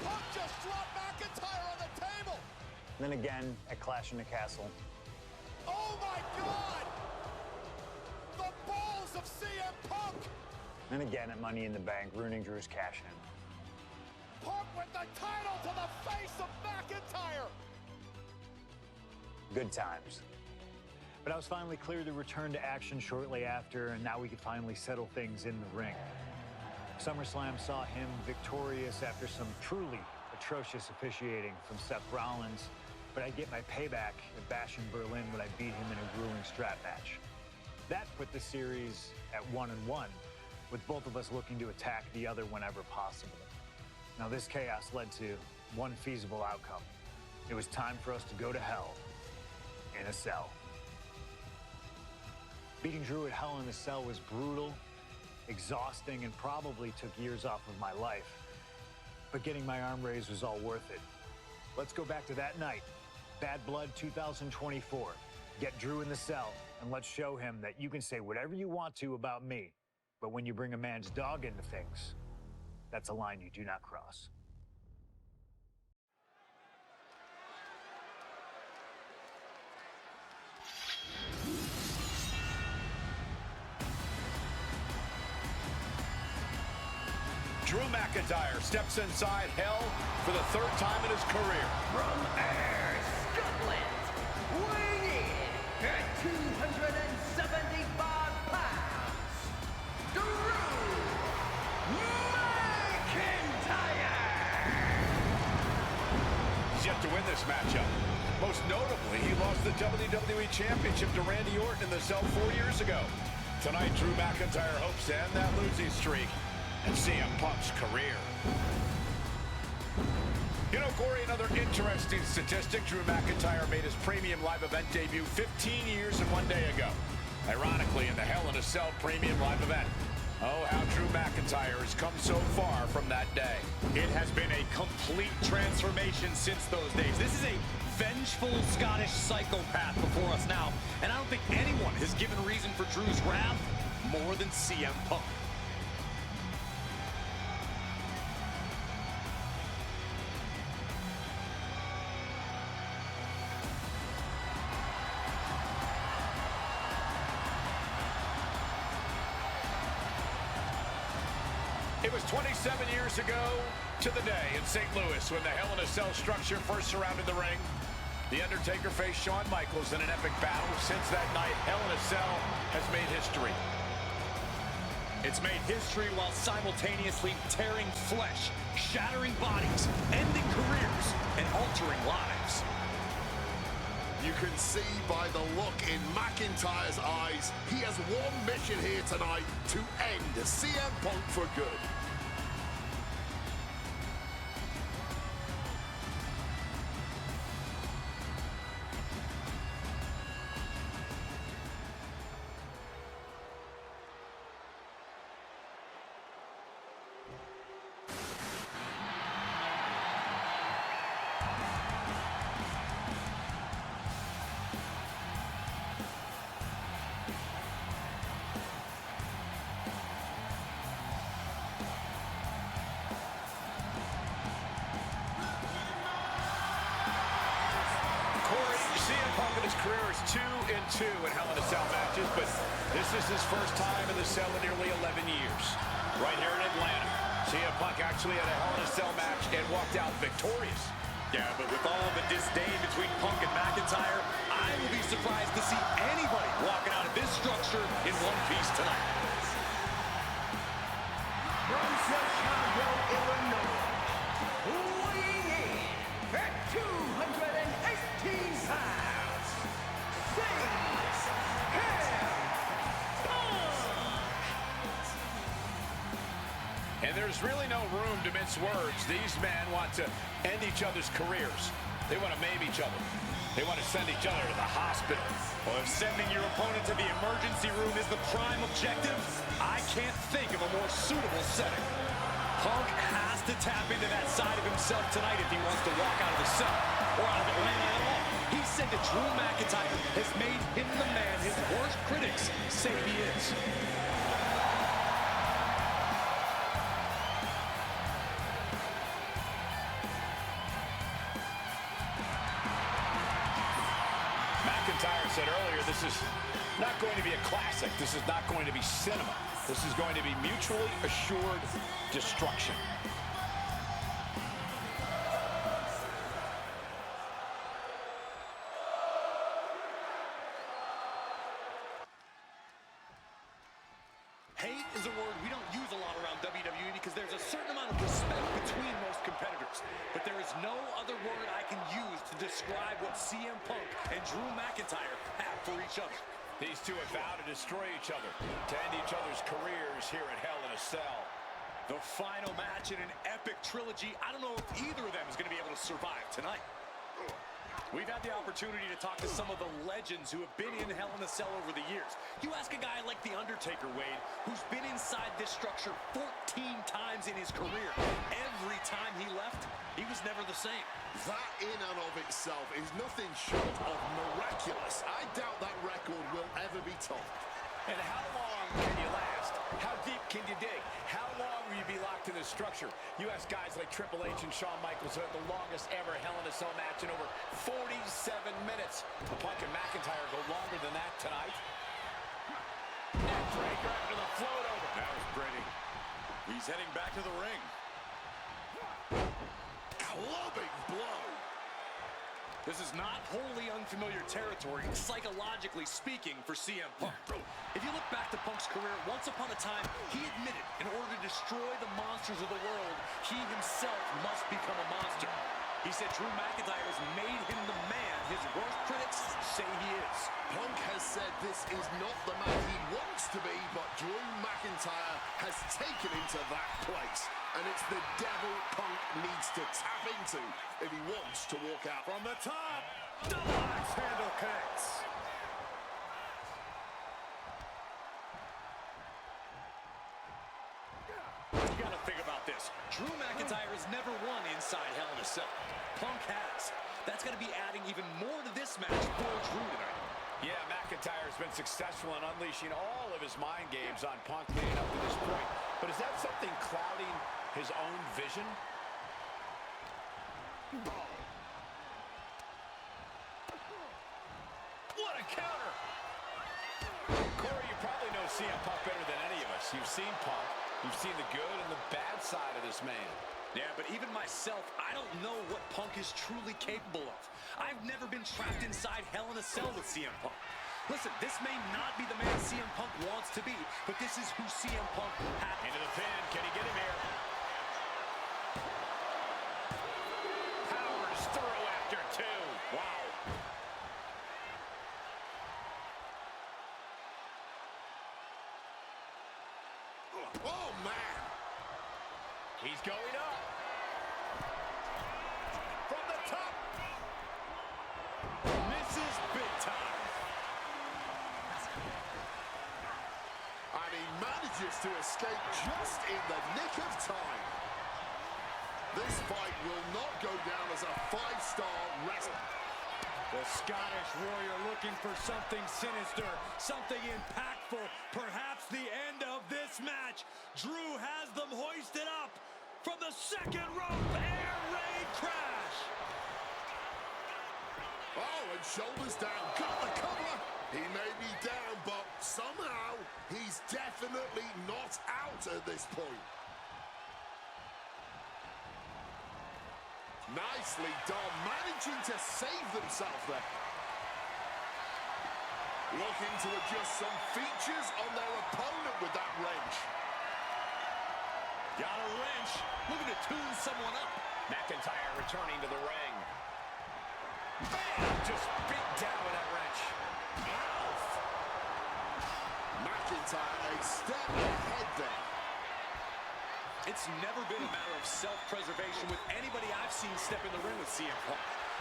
Punk just dropped McIntyre on the table. Then again at Clash in the Castle. Oh my God! The balls of CM Punk! Then again at Money in the Bank, ruining Drew's cash-in. Punk with the title to the face of McIntyre! Good times. But I was finally cleared to return to action shortly after, and now we could finally settle things in the ring. SummerSlam saw him victorious after some truly atrocious officiating from Seth Rollins, but I'd get my payback at Bash in Berlin when I beat him in a grueling strap match. That put the series at 1-1, with both of us looking to attack the other whenever possible. Now this chaos led to one feasible outcome. It was time for us to go to hell in a cell. Beating Drew at Hell in a Cell was brutal, exhausting, and probably took years off of my life. But getting my arm raised was all worth it. Let's go back to that night, Bad Blood 2024. Get Drew in the cell, and let's show him that you can say whatever you want to about me, but when you bring a man's dog into things, that's a line you do not cross. Drew McIntyre steps inside hell for the third time in his career. From Ayr, Scotland, weighing in at 275 pounds, Drew McIntyre! He's yet to win this matchup. Most notably, he lost the WWE Championship to Randy Orton in the cell 4 years ago. Tonight, Drew McIntyre hopes to end that losing streak and CM Punk's career. You know, Corey, another interesting statistic. Drew McIntyre made his premium live event debut 15 years and 1 day ago. Ironically, in the Hell in a Cell premium live event. Oh, how Drew McIntyre has come so far from that day. It has been a complete transformation since those days. This is a vengeful Scottish psychopath before us now, and I don't think anyone has given reason for Drew's wrath more than CM Punk. It was 27 years ago to the day in St. Louis when the Hell in a Cell structure first surrounded the ring. The Undertaker faced Shawn Michaels in an epic battle. Since that night, Hell in a Cell has made history. It's made history while simultaneously tearing flesh, shattering bodies, ending careers, and altering lives. You can see by the look in McIntyre's eyes, he has one mission here tonight: to end CM Punk for good. His career is 2-2 in Hell in a Cell matches, but this is his first time in the cell in nearly 11 years. Right here in Atlanta, CM Punk actually had a Hell in a Cell match and walked out victorious. Yeah, but with all the disdain between Punk and McIntyre, I will be surprised to see anybody walking out of this structure in one piece tonight. From Chicago, Illinois, weighing in at 218 pounds, And there's really no room to mince words. These men want to end each other's careers. They want to maim each other. They want to send each other to the hospital. Well, if sending your opponent to the emergency room is the prime objective, I can't think of a more suitable setting. Punk has to tap into that side of himself tonight if he wants to walk out of the cell, or out of Atlanta at all. He said that Drew McIntyre has made him the man his worst critics say he is. McIntyre said earlier, this is not going to be a classic. This is not going to be cinema. This is going to be mutually assured destruction. Hate is a word we don't use a lot around WWE because there's a certain amount of respect between most competitors. But there is no other word I can use to describe what CM Punk and Drew McIntyre have for each other. These two have vowed to destroy each other, to end each other's careers here at Hell in a Cell. The final match in an epic trilogy. I don't know if either of them is going to be able to survive tonight. We've had the opportunity to talk to some of the legends who have been in Hell in a Cell over the years. You ask a guy like The Undertaker, Wade, who's been inside this structure 14 times in his career. Every time he left, he was never the same. That in and of itself is nothing short of miraculous. I doubt that record will ever be topped. And how long can you last? How deep can you dig? How long will you be locked in this structure? You ask guys like Triple H and Shawn Michaels who had the longest ever Hell in a Cell match in over 47 minutes. The Punk and McIntyre go longer than that tonight. Neckbreaker after the float over. That was pretty. He's heading back to the ring. Clubbing blow. This is not wholly unfamiliar territory, psychologically speaking, for CM Punk. If you look back to Punk's career, once upon a time, he admitted in order to destroy the monsters of the world, he himself must become a monster. He said Drew McIntyre has made him the man his worst critics say he is. Punk has said this is not the man he wants to be, but Drew McIntyre has taken him to that place. And it's the devil Punk needs to tap into if he wants to walk out. From the top, double axe handle kicks. You gotta think about this. Drew McIntyre has never won inside Hell in a Cell. Punk has. That's gonna be adding even more to this match for Drew tonight. Yeah, McIntyre has been successful in unleashing all of his mind games on Punk leading up to this point. But is that something clouding his own vision? What a counter! Corey, you probably know CM Punk better than any of us. You've seen Punk. You've seen the good and the bad side of this man. Yeah, but even myself, I don't know what Punk is truly capable of. I've never been trapped inside Hell in a Cell with CM Punk. Listen, this may not be the man CM Punk wants to be, but this is who CM Punk has. Into the pin. Can he get him here? Powers through after two. Wow. Oh, man. He's going up. From the top. Misses big time. And he manages to escape just in the nick of time. This fight will not go down as a 5-star wrestler. The Scottish Warrior looking for something sinister, something impactful, perhaps the end of this match. Drew has them hoisted up from the second rope, air raid crash. Oh, and shoulders down, got the cover. He may be down, but somehow he's definitely not out at this point. Nicely done, managing to save themselves there. Looking to adjust some features on their opponent with that wrench. Got a wrench, looking to tune someone up. McIntyre returning to the ring. Bam! Just beat down with that wrench. Ow! McIntyre a step ahead there. It's never been a matter of self-preservation with anybody I've seen step in the ring with CM Punk.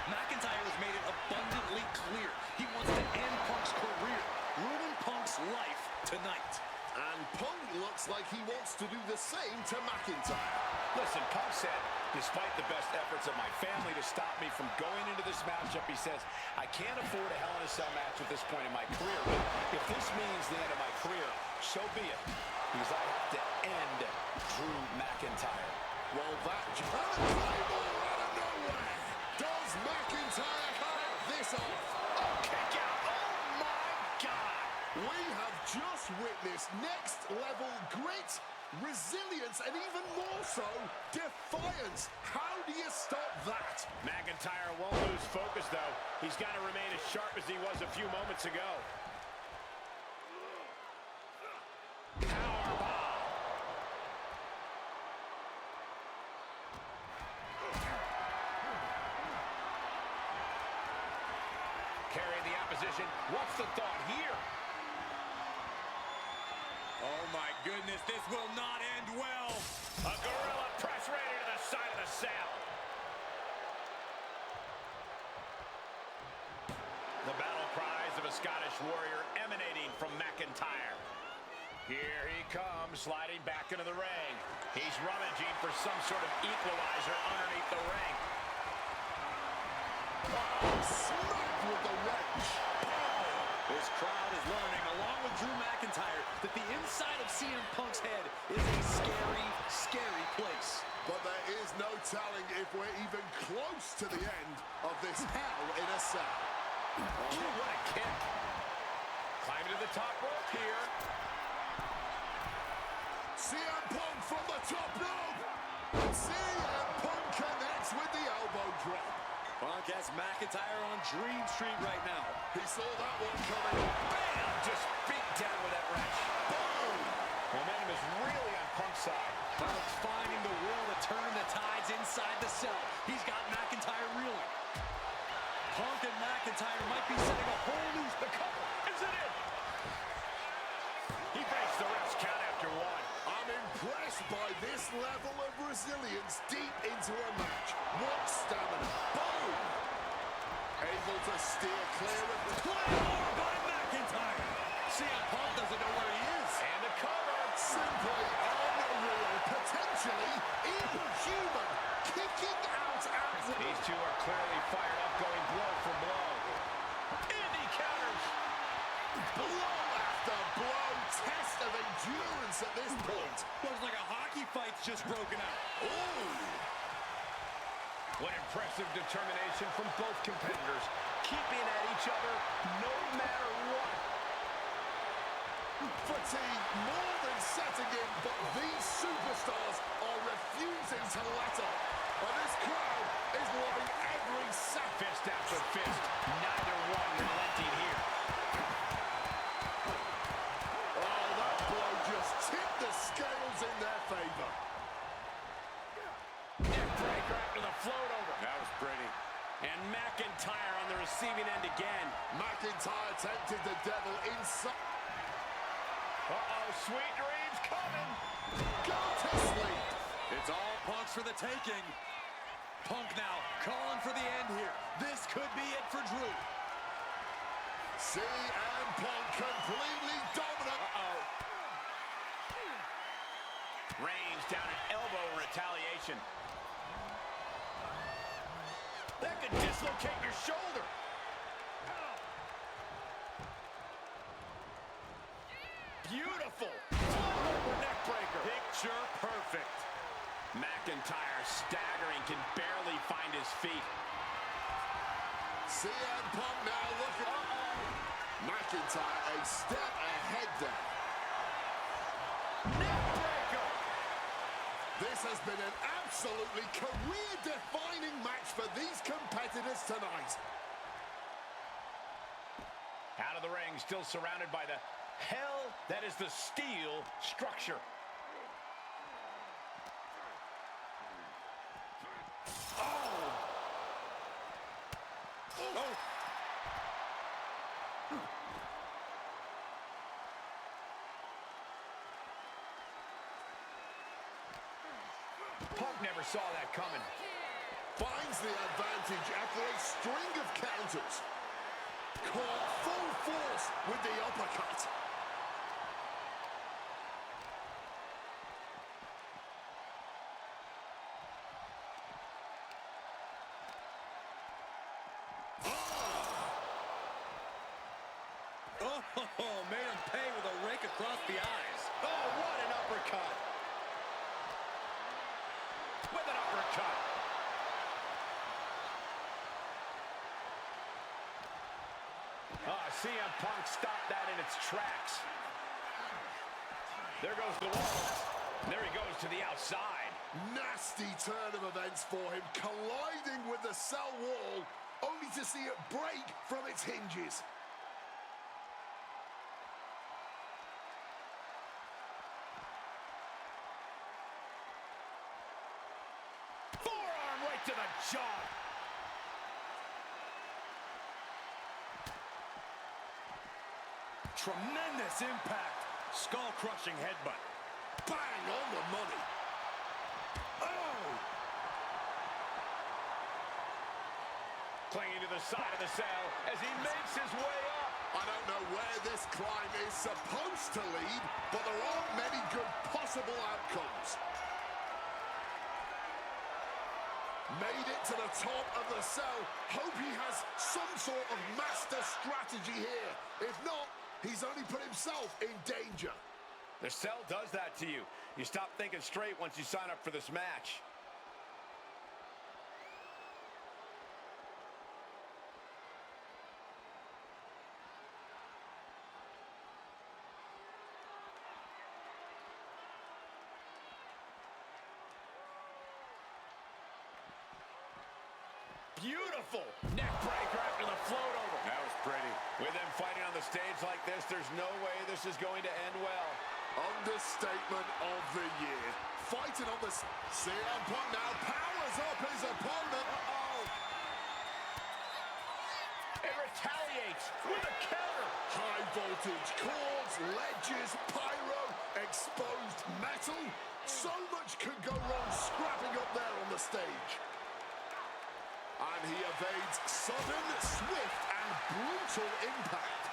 McIntyre has made it abundantly clear he wants to end Punk's career, ruin Punk's life tonight. And Punk looks like he wants to do the same to McIntyre. Listen, Punk said, despite the best efforts of my family to stop me from going into this matchup, he says, I can't afford a Hell in a Cell match at this point in my career. But if this means the end of my career, so be it. Because I have to end Drew McIntyre. Well, that climb all out of nowhere. Does McIntyre cut this off? Oh, kick out. Oh, my God. We have just witnessed next-level grit, resilience, and even more so, defiance. How do you stop that? McIntyre won't lose focus, though. He's got to remain as sharp as he was a few moments ago. Powerbomb. Carrying the opposition. What's the thought here? Oh my goodness, this will not end well. A gorilla press right into the side of the cell. The battle cries of a Scottish warrior emanating from McIntyre. Here he comes, sliding back into the ring. He's rummaging for some sort of equalizer underneath the ring. Smack with the wrench. This crowd is learning, along with Drew McIntyre, that the inside of CM Punk's head is a scary, scary place. But there is no telling if we're even close to the end of this Hell in a Cell. Oh, what a kick. Climbing to the top rope here. CM Punk from the top rope. CM Punk connects with the elbow drop. Punk has McIntyre on Dream Street right now. He saw that one coming. Bam! Just beat down with that wrench. Boom! Momentum is really on Punk's side. Punk's finding the will to turn the tides inside the cell. He's got McIntyre reeling. Punk and McIntyre might be setting a whole new... The cover. Is it in? He breaks the ref's count after one. I'm impressed by this level of resilience deep into a match. What stamina. Boom! Able to steer clear of the... Claymore by McIntyre. CM Punk doesn't know where he is. And a cover. Simply unreal. Potentially inhuman. Kicking out at... These two are clearly fired up, going blow for blow. And he counters. Blow after blow. Test of endurance at this point. Looks like a hockey fight's just broken out. Ooh! What impressive determination from both competitors, keeping at each other no matter what. Fatigue more than setting in, but these superstars are refusing to let up. And this crowd is loving every second. Fist after fist, neither one relenting here. Oh, that blow just tipped the scales in their favor. Neckbreaker after the float over. That was pretty. And McIntyre on the receiving end again. McIntyre tempted the devil inside. Uh-oh, sweet dreams coming. Go to sleep. It's all Punk's for the taking. Punk now calling for the end here. This could be it for Drew. CM Punk completely dominant. Reigns down an elbow in retaliation. That could dislocate your shoulder. Beautiful. Over neck breaker. Picture perfect. McIntyre staggering, can barely find his feet. CM Punk now looking. McIntyre a step ahead there. Neckbreaker. This has been an absolutely career-defining match for these competitors tonight. Out of the ring, still surrounded by the hell that is the steel structure. Punk never saw that coming. finds the advantage after a string of counters. Caught full force with the uppercut. Oh, made him pay with a rake across the eyes. Oh, what an uppercut. With an uppercut. CM Punk stopped that in its tracks. There goes the wall. There he goes to the outside. Nasty turn of events for him, colliding with the cell wall, only to see it break from its hinges. Forearm right to the jaw. Tremendous impact. Skull-crushing headbutt. Bang on the money. Oh! Clinging to the side of the cell as he makes his way up. I don't know where this climb is supposed to lead, but there aren't many good possible outcomes. Made it to the top of the cell. Hope he has some sort of master strategy here. If not, he's only put himself in danger. The cell does that to you. You stop thinking straight once you sign up for this match. Beautiful neck breaker after the float over. That was pretty. With them fighting on the stage like this, there's no way this is going to end well. Understatement of the year. Fighting on the... CM Punk now powers up his opponent. It retaliates with a counter. High voltage cords, ledges, pyro, exposed metal. So much could go wrong scrapping up there on the stage. And he evades sudden, swift, and brutal impact.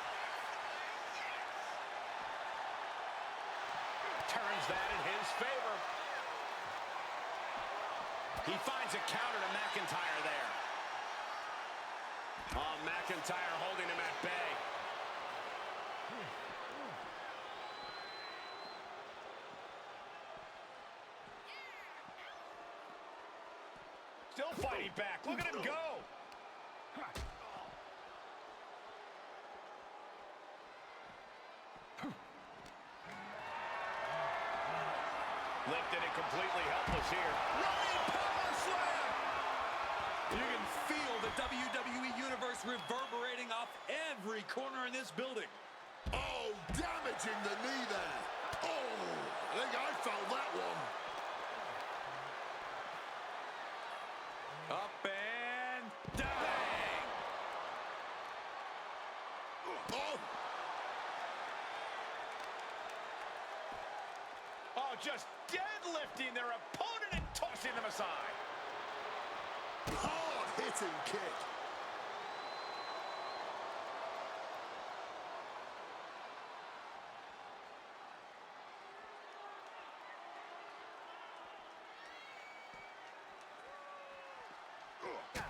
Turns that in his favor. He finds a counter to McIntyre there. Oh, McIntyre holding him at bay. Still fighting back. Look at him go. Lifted and completely helpless here. Running power slam. You can feel the WWE Universe reverberating off every corner in this building. Oh, damaging the knee there. Oh, I think I felt that one. Up and down. Oh, Oh, just deadlifting their opponent and tossing them aside. hard-hitting kick.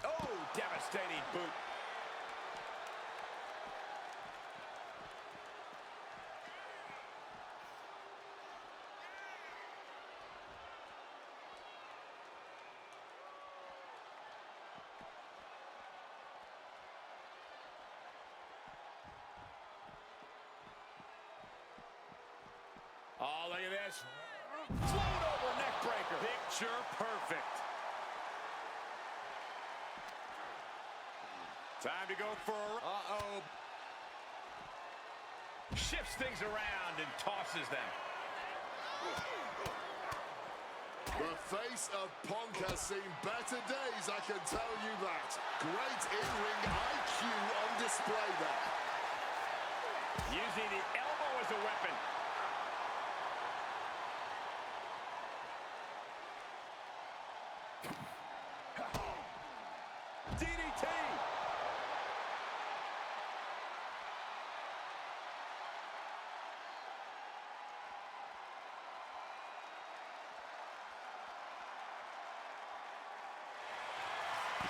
Oh, devastating boot. Oh, look at this. Float over neck breaker. Picture perfect. Time to go for a... Uh-oh. Shifts things around and tosses them. The face of Punk has seen better days, I can tell you that. Great in-ring IQ on display there. Using the elbow as a weapon.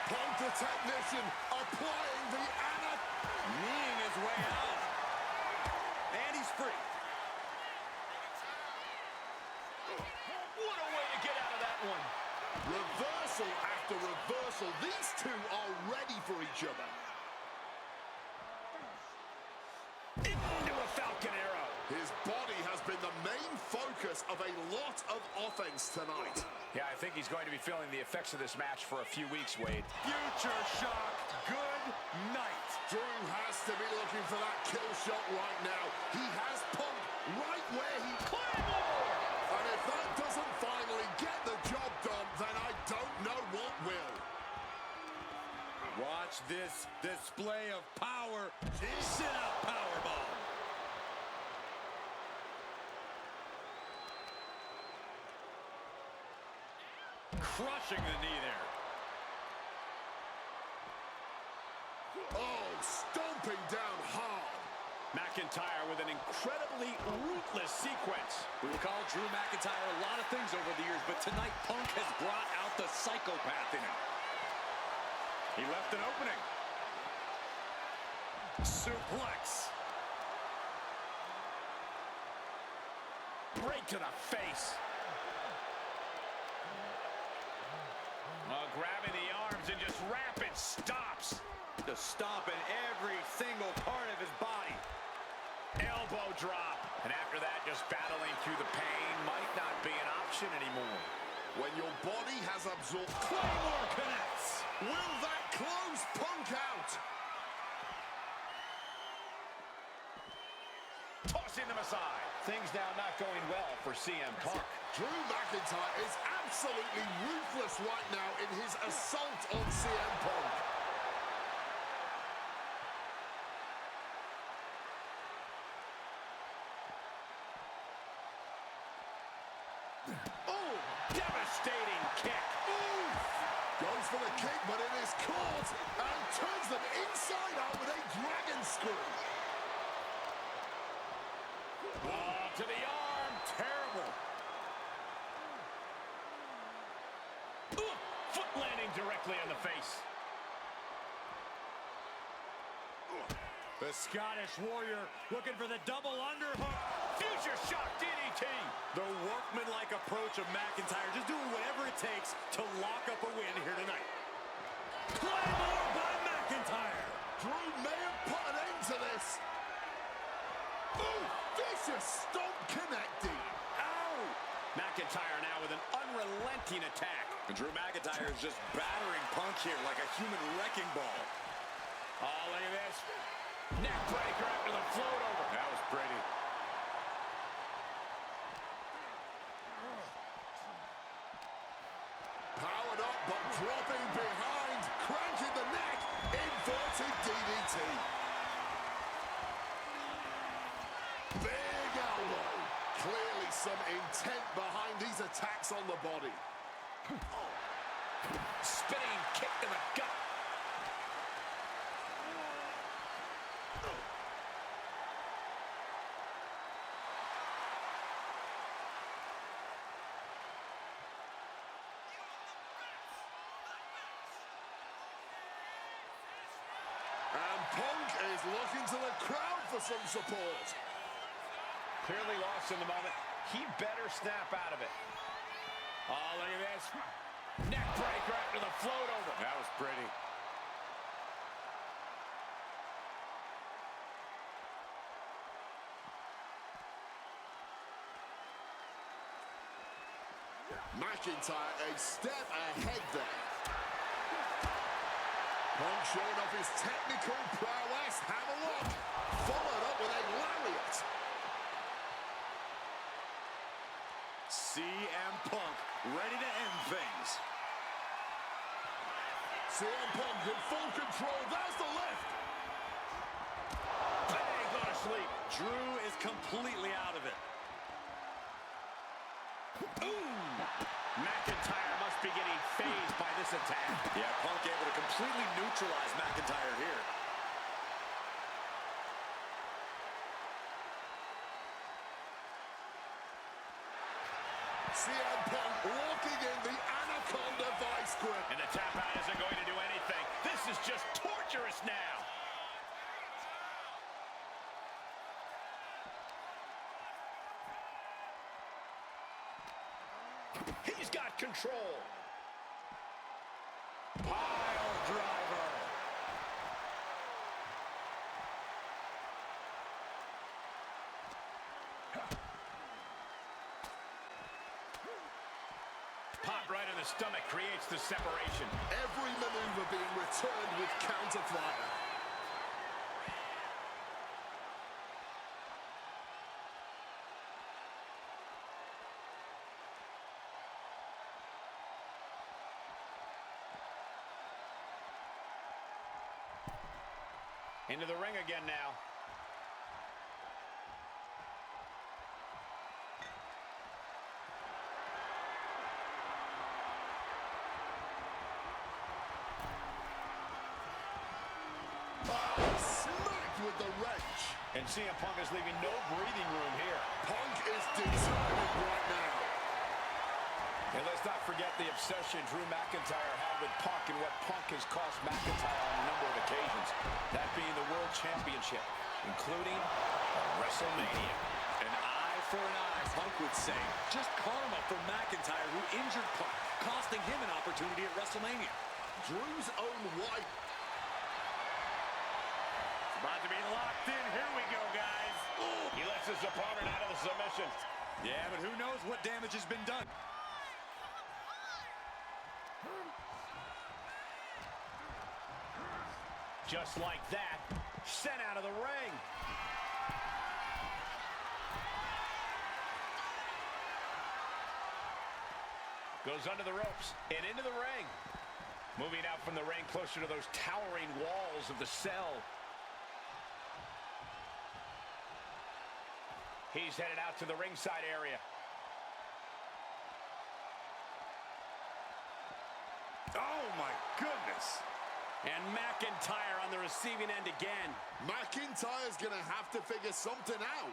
Punk the technician applying the kneeing his way out. And he's free. What a way to get out of that one. reversal after reversal. These two are ready for each other. Into a Falcon Arrow. His body has been the main focus of a lot of offense tonight. Yeah, I think he's going to be feeling the effects of this match for a few weeks, Wade. Future shock. Good night. Drew has to be looking for that kill shot right now. He has Punk right where he... Claymore! And if that doesn't finally get the job done, then I don't know what will. Watch this display of power. Sit-out powerbomb. Crushing the knee there. Oh, stomping down hard. McIntyre with an incredibly ruthless sequence. We've called Drew McIntyre a lot of things over the years, but tonight Punk has brought out the psychopath in him. He left an opening. Suplex. Right to the face. Grabbing the arms and just rapid stops. To stop in every single part of his body. Elbow drop. And after that, just battling through the pain might not be an option anymore. When your body has absorbed... Claymore connects. Will that close Punk out? Tossing them aside. Things now not going well for CM Punk. Drew McIntyre is absolutely ruthless right now in his assault on CM Punk. Oh, devastating kick. Ooh. Goes for the kick, but it is caught and turns them inside out with a dragon screw. Oh, to the arm. Terrible. Foot landing directly on the face. The Scottish Warrior looking for the double underhook. Future shock DDT. The workman-like approach of McIntyre, just doing whatever it takes to lock up a win here tonight. Claymore by McIntyre. Drew may have put an end to this. Ooh, vicious stomp connecting. Ow! McIntyre now with an unrelenting attack. And Drew McIntyre is just battering Punk here like a human wrecking ball. Oh, look at this. Neck breaker after the float over. That was pretty. Powered up, but dropping behind. Cranking the neck. Inverted DDT. Big elbow. Clearly some intent behind these attacks on the body. Spinning kick to the gut. And Punk is looking to the crowd for some support. Clearly lost in the moment. He better snap out of it. Oh, look at this. Neck breaker after the float over. That was pretty. McIntyre a step ahead there. Punk showing off his technical prowess. Have a look. Followed up with a lariat. CM Punk ready to end things. CM Punk in full control. There's the left. Bang, go to sleep. Drew is completely out of it. McIntyre must be getting phased by this attack. Yeah, Punk able to completely neutralize McIntyre here. CM Punk walking in the Anaconda vice grip. And the tap out isn't going to do anything. This is just torturous now. He's got control. Pile driver. Pop right in the stomach creates the separation. Every maneuver being returned with counter fire. Into the ring again now. Smacked with the wrench. And CM Punk is leaving no breathing room here. Punk is determined right now. And let's not forget the obsession Drew McIntyre had with Punk and what Punk has cost McIntyre on a number of occasions. That being the World Championship, including WrestleMania. An eye for an eye, Punk would say. Just karma for McIntyre, who injured Punk, costing him an opportunity at WrestleMania. Drew's own wife. About to be locked in. Here we go, guys. Ooh. He lets his opponent out of the submission. Yeah, but who knows what damage has been done. Just like that, sent out of the ring. Goes under the ropes and into the ring. Moving out from the ring closer to those towering walls of the cell. He's headed out to the ringside area. Oh, my goodness. And McIntyre on the receiving end again. McIntyre's going to have to figure something out.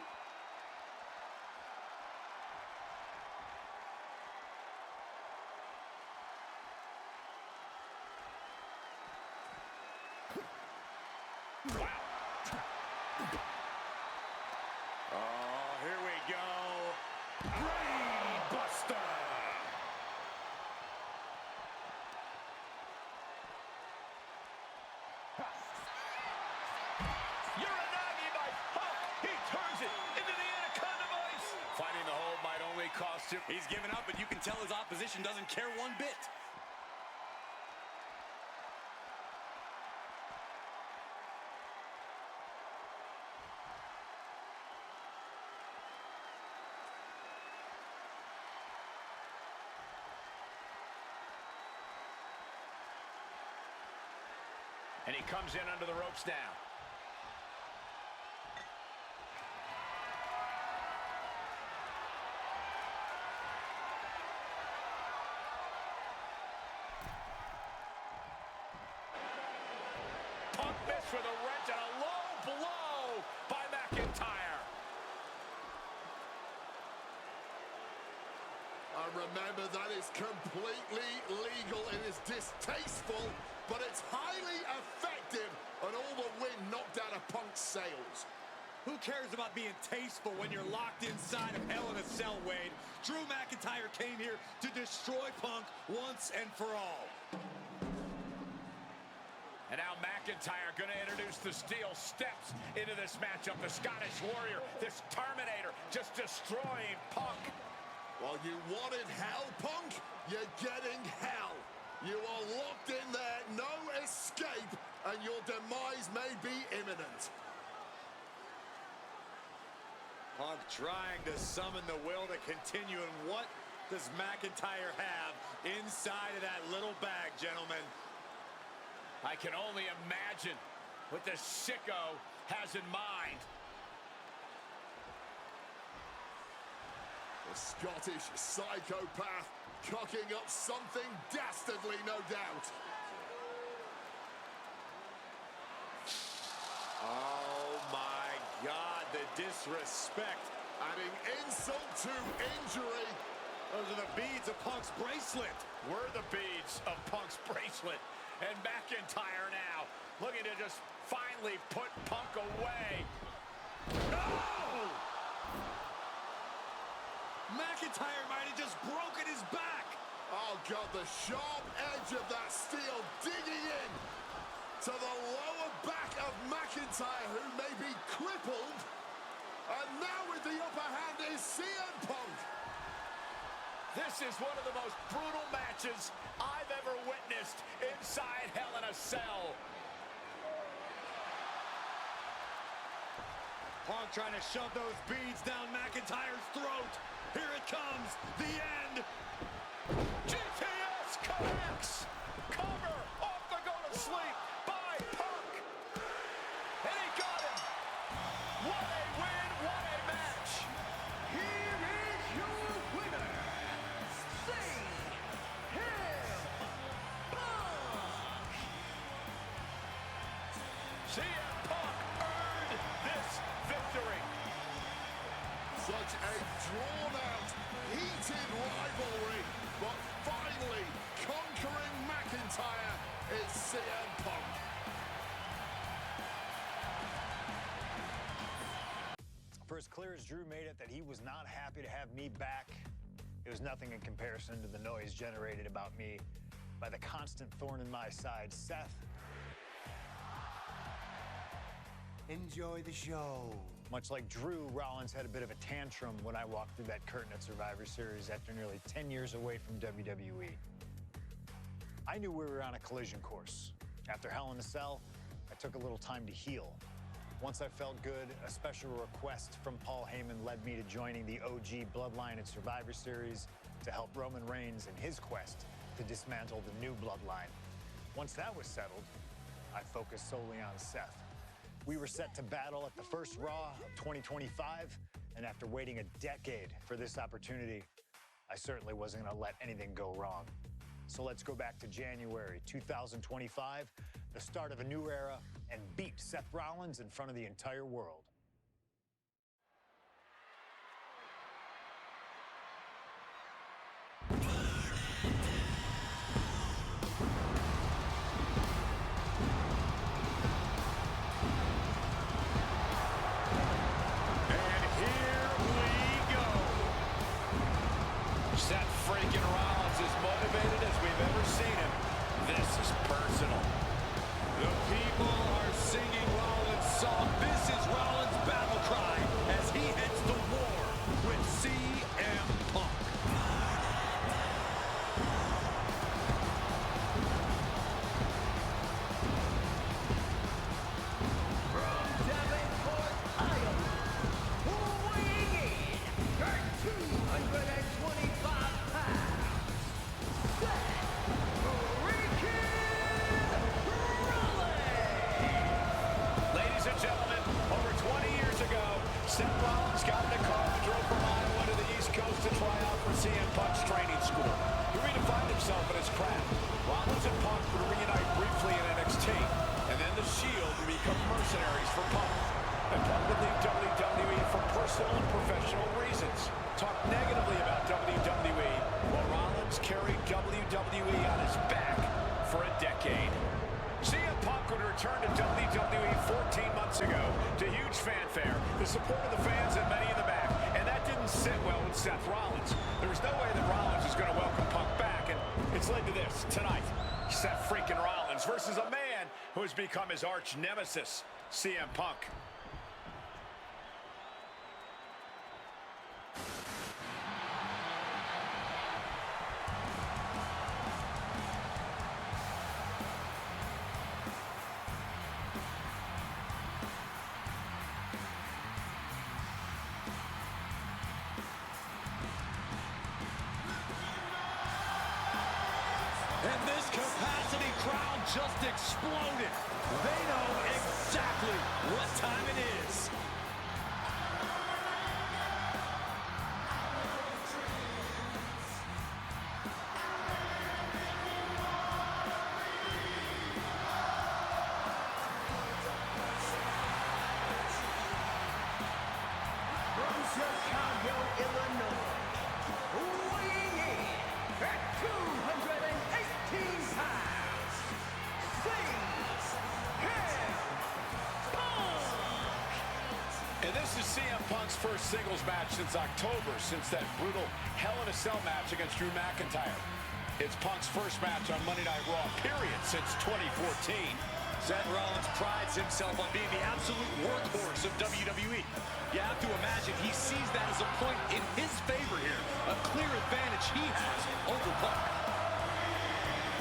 Wow. Oh, here we go. Brain Buster. Uranagi by Punk. He turns it into the Anaconda Vice. Fighting the hold might only cost him. He's given up, but you can tell his opposition doesn't care one bit. And he comes in under the ropes now. Punk missed with a wrench and a low blow by McIntyre. And remember, that is completely legal. It is distasteful, but it's highly effective, and all the wind knocked out of Punk's sails. Who cares about being tasteful when you're locked inside of Hell in a Cell, Wade? Drew McIntyre came here to destroy Punk once and for all. And now McIntyre going to introduce the steel steps into this matchup. The Scottish Warrior, this Terminator, just destroying Punk. Well, you wanted hell, Punk? You're getting hell. You are locked in there, no escape, and your demise may be imminent. Punk trying to summon the will to continue, and what does McIntyre have inside of that little bag, gentlemen? I can only imagine what this sicko has in mind. The Scottish psychopath cocking up something dastardly, no doubt. Oh my God, the disrespect. Adding insult to injury. Those are the beads of Punk's bracelet. We're the beads of Punk's bracelet. And McIntyre now looking to just finally put Punk away. Oh! McIntyre might have just broken his back. Oh, God, the sharp edge of that steel digging in to the lower back of McIntyre, who may be crippled. And now with the upper hand is CM Punk. This is one of the most brutal matches I've ever witnessed inside Hell in a Cell. Punk trying to shove those beads down McIntyre's throat. Here it comes, the end. GTS connects. Cover off the go to sleep by Punk. And he got him. What a win, what a match. Here is your winner, CM Punk earned this victory. Such a drawn-out, heated rivalry, but finally conquering McIntyre is CM Punk. For as clear as Drew made it that he was not happy to have me back, it was nothing in comparison to the noise generated about me by the constant thorn in my side, Seth. Enjoy the show. Much like Drew, Rollins had a bit of a tantrum when I walked through that curtain at Survivor Series after nearly 10 years away from WWE. I knew we were on a collision course. After Hell in a Cell, I took a little time to heal. Once I felt good, a special request from Paul Heyman led me to joining the OG Bloodline at Survivor Series to help Roman Reigns in his quest to dismantle the new Bloodline. Once that was settled, I focused solely on Seth. We were set to battle at the first Raw of 2025, and after waiting a decade for this opportunity, I certainly wasn't going to let anything go wrong. So let's go back to January 2025, the start of a new era, and beat Seth Rollins in front of the entire world. Seth freaking Rollins as motivated as we've ever seen him. This is personal. The people are singing Rollins' song. This is Rollins' battle cry as he heads to war with CM Punk. From Davenport, Iowa, weighing in at 225 pounds, Seth freaking Rollins! Ladies and gentlemen, over 20 years ago, Seth Rollins got in a car and drove from Iowa to the East Coast to try out for CM Punk's training school. He redefined himself in his craft. Rollins and Punk would reunite briefly in NXT, and then the Shield would become mercenaries for Punk. And Punk would leave WWE for personal and professional reasons. Talked negatively about WWE, while Rollins carried WWE on his back for a decade. CM Punk would return to WWE 14 months ago to huge fanfare, the support of the fans and many in the back, and that didn't sit well with Seth Rollins. There was no way that Rollins was going to welcome Punk back, and it's led to this tonight. Seth freaking Rollins versus a man who has become his arch nemesis, CM Punk. And this capacity crowd just exploded. They know exactly what time it is. From Chicago, Illinois, weighing in at 218 pounds, And this is CM Punk's first singles match since October, since that brutal Hell in a Cell match against Drew McIntyre. It's Punk's first match on Monday Night Raw, period, since 2014. Seth Rollins prides himself on being the absolute workhorse of WWE. You have to imagine he sees that as a point in his favor here, a clear advantage he has over Punk.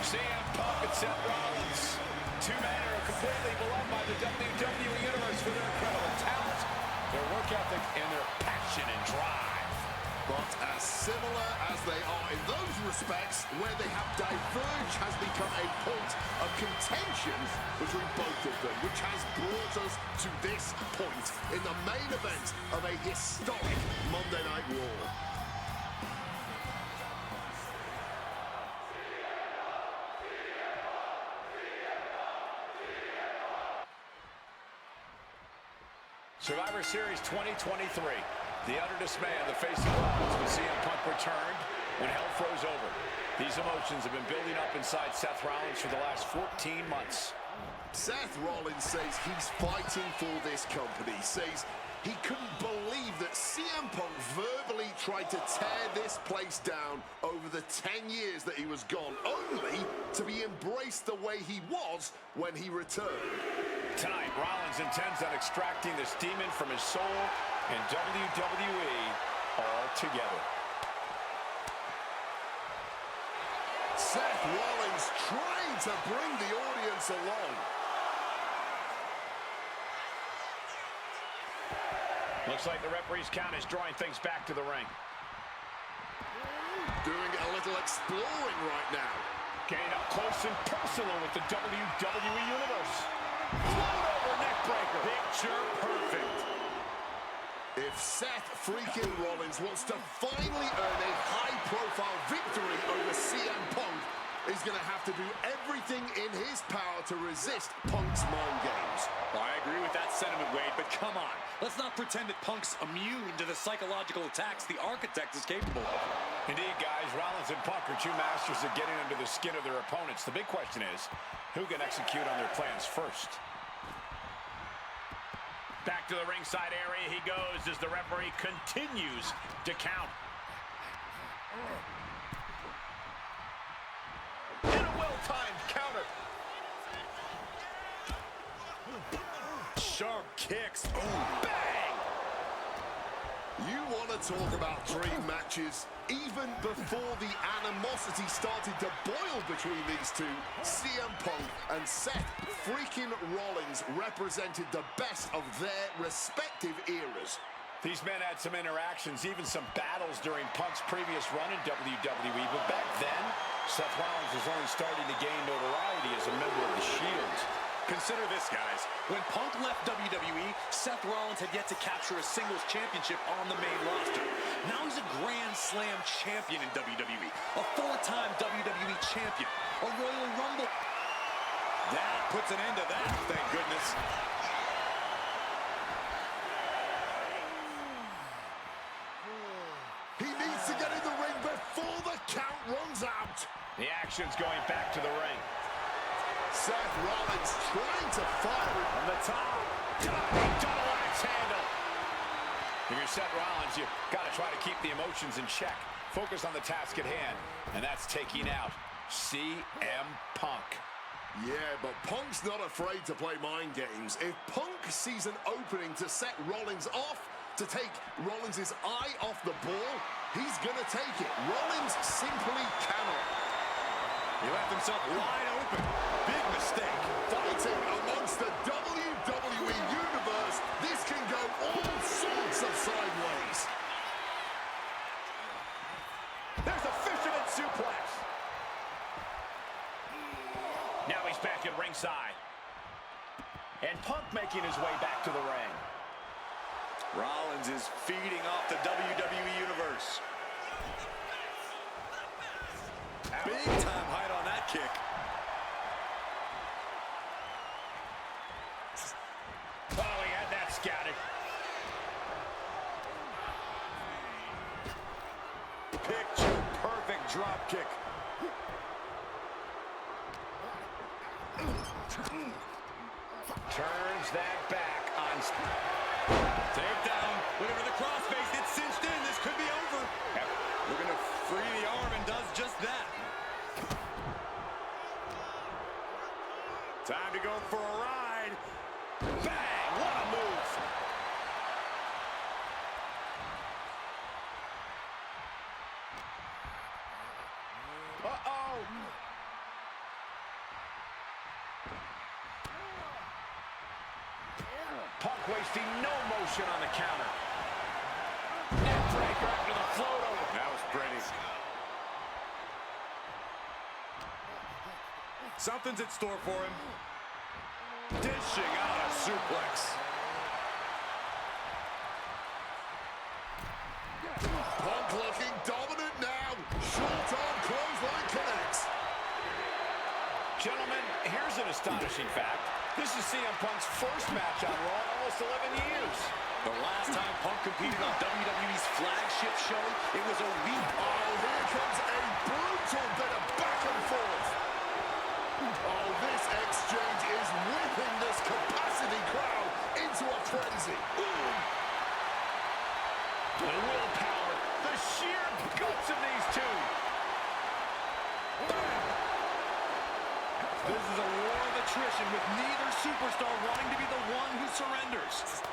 CM Punk and Seth Rollins, two men who are completely beloved by the WWE Universe for their incredible talent, their work ethic, and their passion and drive. But as similar as they are in those respects, where they have diverged has become a point of contention between both of them, which has brought us to this point in the main event of a historic Monday Night Raw. Survivor Series 2023. The utter dismay on the face of Rollins when CM Punk returned, when hell froze over. These emotions have been building up inside Seth Rollins for the last 14 months. Seth Rollins says he's fighting for this company, says he couldn't believe that CM Punk verbally tried to tear this place down over the 10 years that he was gone, only to be embraced the way he was when he returned. Tonight, Rollins intends on extracting this demon from his soul and WWE altogether. Seth Rollins trying to bring the audience along. Looks like the referee's count is drawing things back to the ring. Doing a little exploring right now. Getting up close and personal with the WWE Universe. Float over neck breaker. Picture perfect. If Seth freaking Rollins wants to finally earn a high-profile victory over CM Punk, he's going to have to do everything in his power to resist Punk's mind games. Well, I agree with that sentiment, Wade, but come on. Let's not pretend that Punk's immune to the psychological attacks the Architect is capable of. Indeed, guys, Rollins and Punk are two masters at getting under the skin of their opponents. The big question is, who can execute on their plans first? Back to the ringside area he goes as the referee continues to count. And a well-timed counter. Sharp kicks. Ooh, bang! You want to talk about dream matches? Even before the animosity started to boil between these two, CM Punk and Seth freaking Rollins represented the best of their respective eras. These men had some interactions, even some battles during Punk's previous run in WWE, but back then, Seth Rollins was only starting to gain notoriety as a member of the Shield. Consider this, guys. When Punk left WWE, Seth Rollins had yet to capture a singles championship on the main roster. Now he's a Grand Slam champion in WWE, a four-time WWE champion, a Royal Rumble. That puts an end to that, thank goodness. He needs to get in the ring before the count runs out. The action's going back to the ring. Seth Rollins trying to fire it From the top. Double axe handle. If you're Seth Rollins, you've got to try to keep the emotions in check. Focus on the task at hand, and that's taking out CM Punk. Yeah, but Punk's not afraid to play mind games. If Punk sees an opening to set Rollins off, to take Rollins' eye off the ball, he's gonna take it. Rollins simply cannot. He left himself wide open. Big mistake. Fighting amongst the WWE Universe, this can go all sorts of sideways. There's a fisherman suplex. Now he's back at ringside. And Punk making his way back to the ring. Rollins is feeding off the WWE Universe. Big time height on that kick. Oh, he had that scouted. Punk wasting no motion on the counter. Neckbreaker after the float over. That was pretty. Something's in store for him. Dishing out a suplex. Punk looking dominant now. Short arm clothesline connects. Gentlemen, here's an astonishing fact. This is CM Punk's first match on Raw in almost 11 years. The last time Punk competed on WWE's flagship show, it was a week. Oh, here comes a brutal bit of back and forth. Oh, this exchange is whipping this capacity crowd into a frenzy. The willpower, the sheer guts of these two. This is a war of attrition with neither superstar wanting to be the one who surrenders.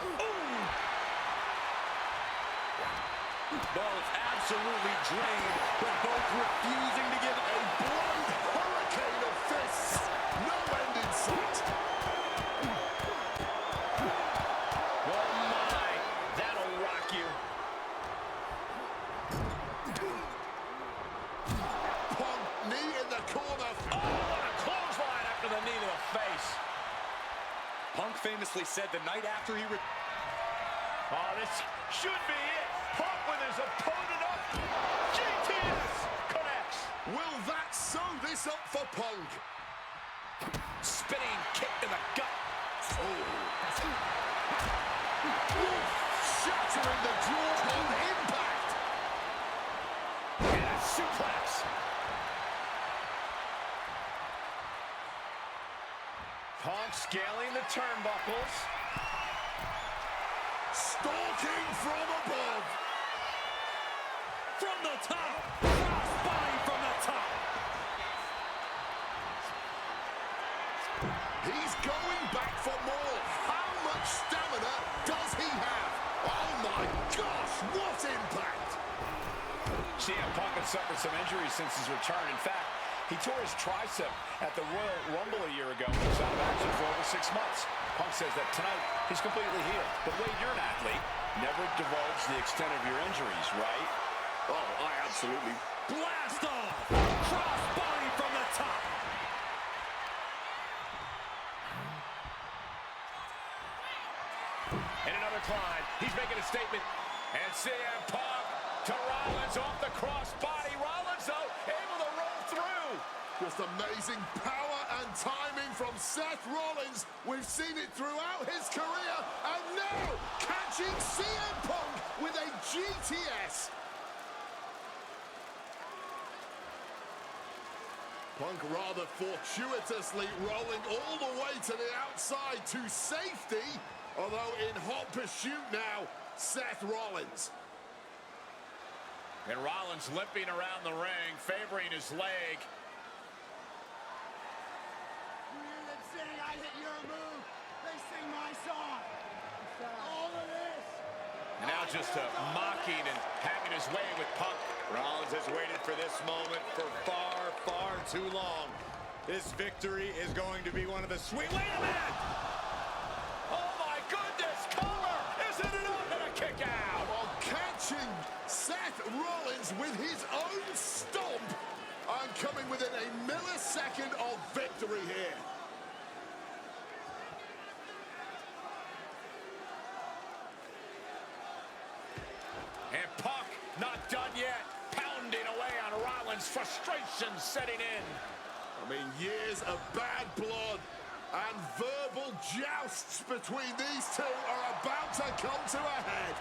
Both absolutely drained, but both refusing to give a Blind hurricane of fists. No end in sight. Oh my, that'll rock you. Punk, knee in the corner. Oh, what a clothesline after the knee to the face. Punk famously said the night after he Oh, this should be it. Punk with his opponent up. GTS connects. Will that sew this up for Punk? Spinning kick to the gut. Shattering the jaw on impact. And a suplex. Punk scaling the turnbuckles. Stalking from above. from the top. Crossbody from the top. He's going back for more. How much stamina does he have? Oh my gosh, what impact! CM Punk had suffered some injuries since his return. In fact, he tore his tricep at the Royal Rumble a year ago and was out of action for over 6 months. Punk says that tonight he's completely healed. But Wade, you're an athlete. Never divulge the extent of your injuries, right? Oh, I absolutely... Blast off! Crossbody from the top. And another climb. He's making a statement. And CM Punk to Rollins off the crossbody. Rollins, though, able to roll through. Just amazing power and timing from Seth Rollins. We've seen it throughout his career. And now, catching CM Punk with a GTS. Punk rather fortuitously rolling all the way to the outside to safety. Although in hot pursuit now, Seth Rollins. And Rollins limping around the ring, favoring his leg. You hear them saying, I hit your move. They sing my song. All of this. And now just mocking and having his way with Punk. Rollins has waited for this moment for far, far too long. This victory is going to be one of the sweet... Wait a minute! Oh my goodness, cover! Isn't it up and a kick out? While catching Seth Rollins with his own stomp and coming within a millisecond of victory here. And Punk not done yet, pounding away on Rollins, frustration setting in. I mean, years of bad blood and verbal jousts between these two are about to come to a head.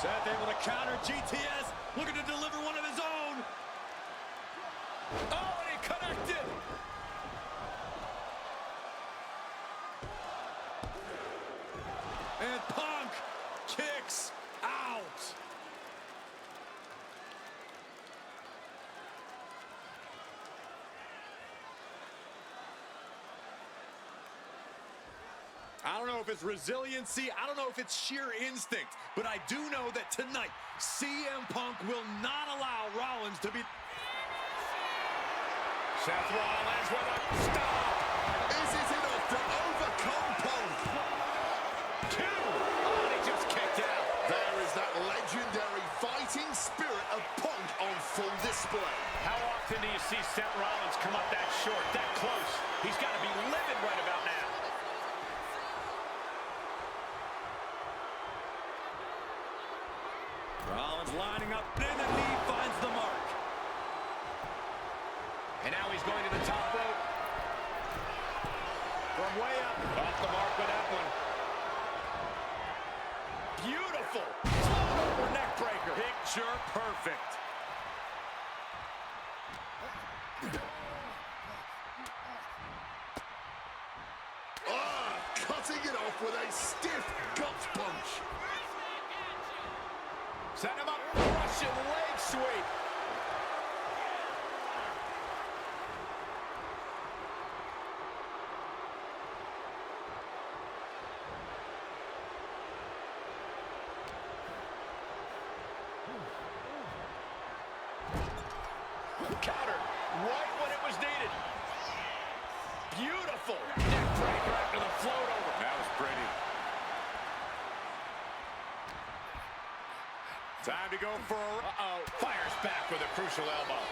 Seth able to counter GTS, looking to deliver one of his own. Oh, and he connected. And Punk kicks out. I don't know if it's resiliency, I don't know if it's sheer instinct, but I do know that tonight, CM Punk will not allow Rollins to be... Seth Rollins with a stop. Is it enough to overcome 2. Oh, and he just kicked out. There is that legendary fighting spirit of Punk on full display. How often do you see Seth Rollins come up that short, that close? He's got to be livid right about now. Rollins lining up, and the knee finds the mark. And now he's going to the top rope. From way up. Off the mark with that one. Beautiful. Float over neck breaker. Picture perfect. Cutting it off with a stiff gut punch. Set him up. Russian leg sweep. Countered right when it was needed. Beautiful. Neck breaker after the float over. That was pretty. Time to go for a... Uh-oh. Fires back with a crucial elbow.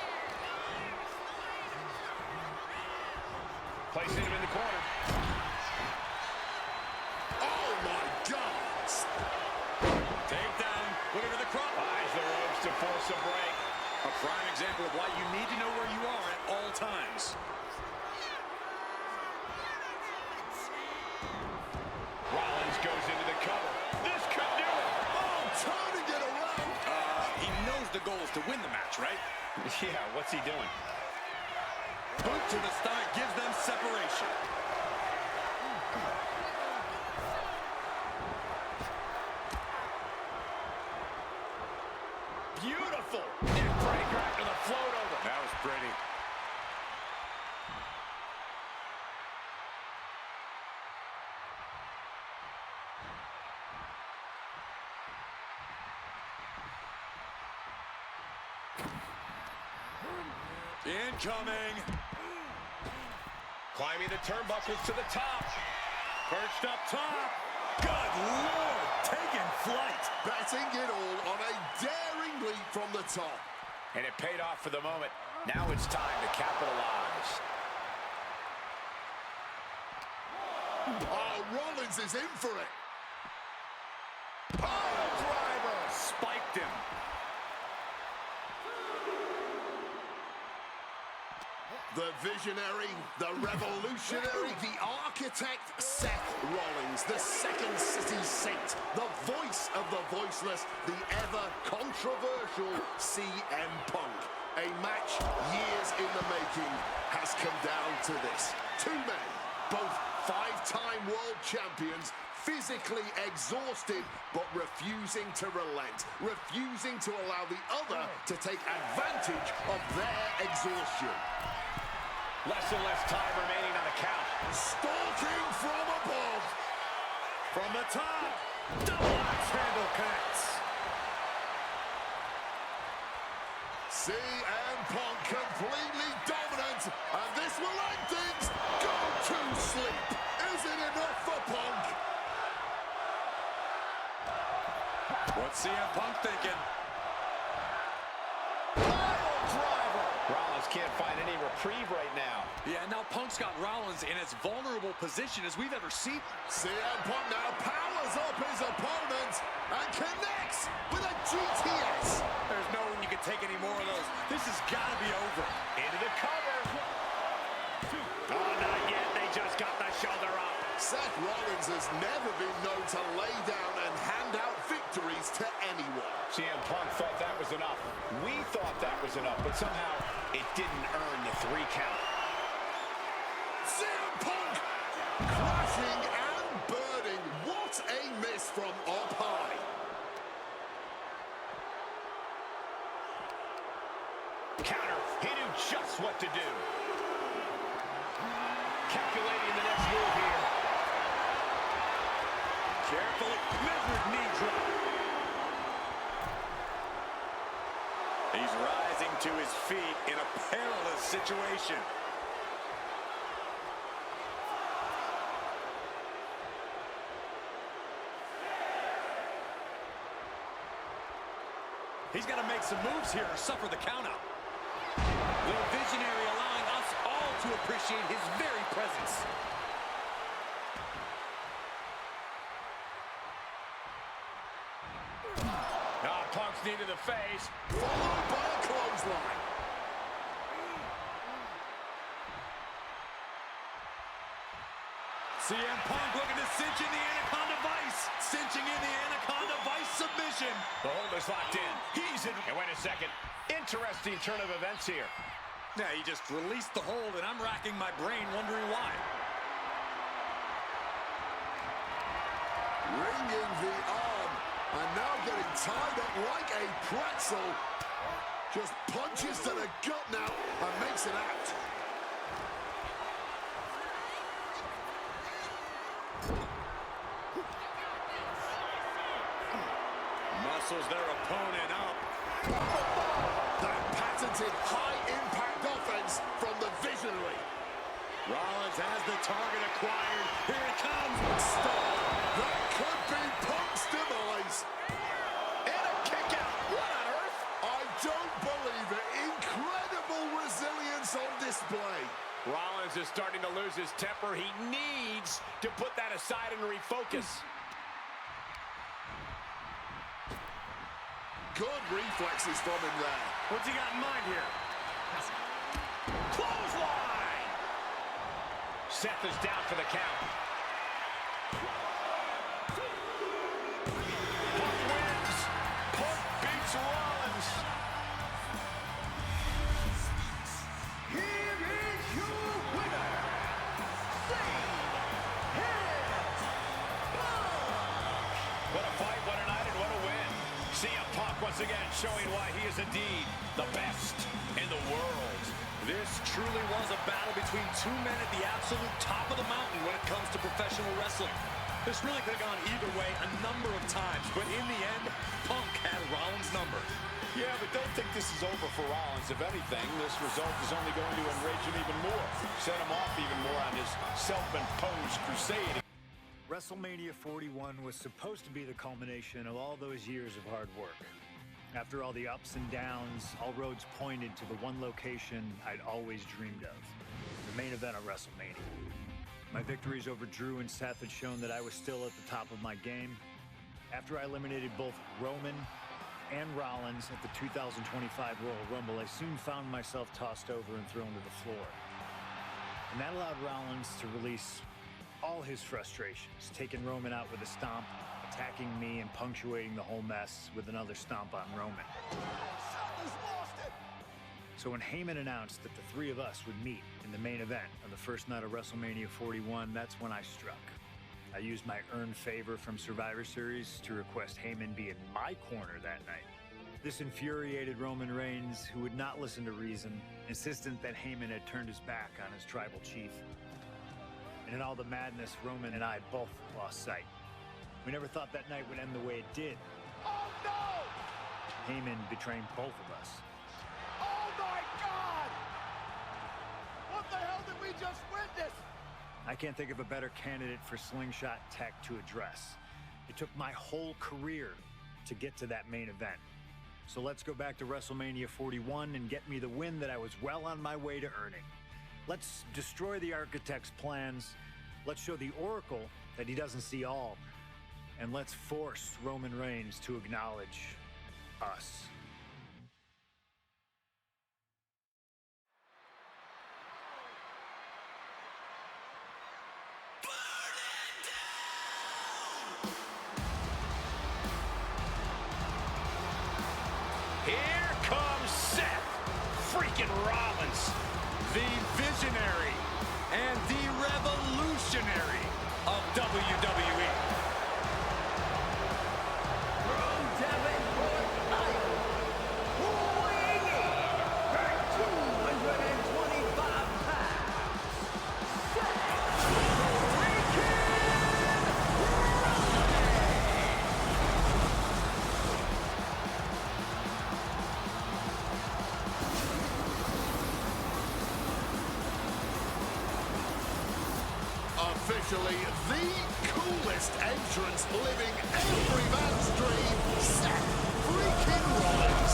Placing him in the corner. Oh my God! Takedown. Looking for the cross. Eyes the ropes to force a break. A prime example of why you need to know where you are at all times. Rollins goes into the cover. This could do it. Oh, turning it around! He knows the goal is to win the match, right? Yeah, what's he doing? Boot to the stomach gives them separation. Beautiful. Neck breaker after the float over. That was pretty. Incoming. Climbing the turnbuckles to the top. Perched up top. Good Lord, taking flight. Betting it all on a daring leap from the top. And it paid off for the moment. Now it's time to capitalize. Oh, Rollins is in for it. Pile driver. Spiked him. The visionary, the revolutionary, the architect, Seth Rollins, the second city saint, the voice of the voiceless, the ever-controversial CM Punk. A match years in the making has come down to this. Two men, both five-time world champions, physically exhausted, but refusing to relent, refusing to allow the other to take advantage of their exhaustion. Less and less time remaining on the count. Stalking from above. From the top. Double axe handle connects. CM Punk completely dominant, and this will end things. Go to sleep. Is it enough for Punk? What's CM Punk thinking? Rollins can't find any reprieve right now. Yeah, now Punk's got Rollins in as vulnerable position as we've ever seen. CM Punk now powers up his opponent and connects with a GTS. There's no way you can take any more of those. This has got to be over. Into the cover. Oh, not yet. They just got the shoulder up. Seth Rollins has never been known to lay down and hand out victories to anyone. CM Punk thought that was enough. We thought that was enough, but somehow it didn't earn the 3 count. CM Punk crashing and burning. What a miss from up high. Counter. He knew just what to do. Calculating the next move here. Carefully, measured knee drop. He's rising to his feet in a perilous situation. He's got to make some moves here or suffer the countout. The Visionary allowing us all to appreciate his very presence. Punk's knee to the face. Followed by a clothesline. CM Punk looking to cinch in the Anaconda Vice. Cinching in the Anaconda Vice submission. The hold is locked in. He's in. And wait a second. Interesting turn of events here. Yeah, he just released the hold, and I'm racking my brain wondering why. Ringing the arm. And now getting tied up like a pretzel. Just punches to the gut now and makes it out. Muscles their opponent up. That patented high-impact offense from the Visionary. Rollins has the target acquired. Here it comes. Stop. That could be Punk's demise. And a kick out. What on earth? I don't believe it. Incredible resilience on display. Rollins is starting to lose his temper. He needs to put that aside and refocus. Good reflexes from him there. What's he got in mind here? Clothesline! Seth is down for the count. Punk wins. Punk beats Rollins. Here is your winner, What a fight, what a night, and what a win. CM Punk once again showing why he is indeed the best in the world. This truly was a battle between two men at the absolute top of the mountain when it comes to professional wrestling. This really could have gone either way a number of times, but in the end, Punk had Rollins' number. Yeah, but don't think this is over for Rollins. If anything, this result is only going to enrage him even more, set him off even more on his self-imposed crusade. WrestleMania 41 was supposed to be the culmination of all those years of hard work. After all the ups and downs, all roads pointed to the one location I'd always dreamed of, the main event of WrestleMania. My victories over Drew and Seth had shown that I was still at the top of my game. After I eliminated both Roman and Rollins at the 2025 Royal Rumble, I soon found myself tossed over and thrown to the floor. And that allowed Rollins to release all his frustrations, taking Roman out with a stomp, attacking me and punctuating the whole mess with another stomp on Roman. So when Heyman announced that the three of us would meet in the main event on the first night of WrestleMania 41, that's when I struck. I used my earned favor from Survivor Series to request Heyman be in my corner that night. This infuriated Roman Reigns, who would not listen to reason, insistent that Heyman had turned his back on his tribal chief. And in all the madness, Roman and I both lost sight. We never thought that night would end the way it did. Oh, no! Heyman betraying both of us. Oh, my God! What the hell did we just witness? I can't think of a better candidate for slingshot tech to address. It took my whole career to get to that main event. So let's go back to WrestleMania 41 and get me the win that I was well on my way to earning. Let's destroy the Architect's plans. Let's show the Oracle that he doesn't see all. And let's force Roman Reigns to acknowledge us. Here comes Seth freaking Rollins, The visionary and the revolutionary of WWE. From Davenport, Iowa, weighing in at 225 pounds, Seth Officially the coolest entrance living every man's dream, Seth freaking Rollins.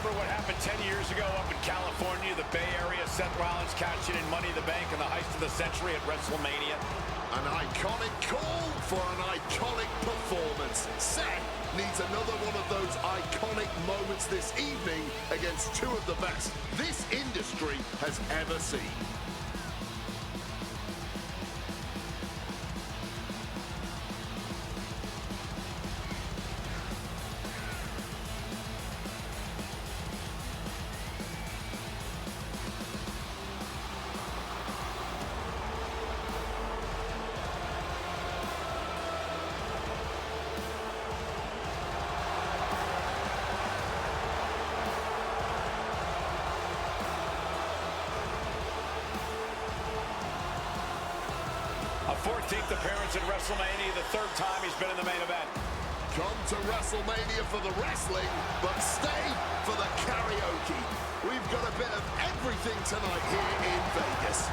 remember what happened 10 years ago up in California, the Bay Area? Seth Rollins cashing in Money in the Bank in the heist of the century at WrestleMania. An iconic call for an iconic performance. Seth needs another one of those iconic moments this evening against two of the best this industry has ever seen. A 14th appearance at WrestleMania, the third time he's been in the main event. Come to WrestleMania for the wrestling, but stay for the karaoke. We've got a bit of everything tonight here in Vegas.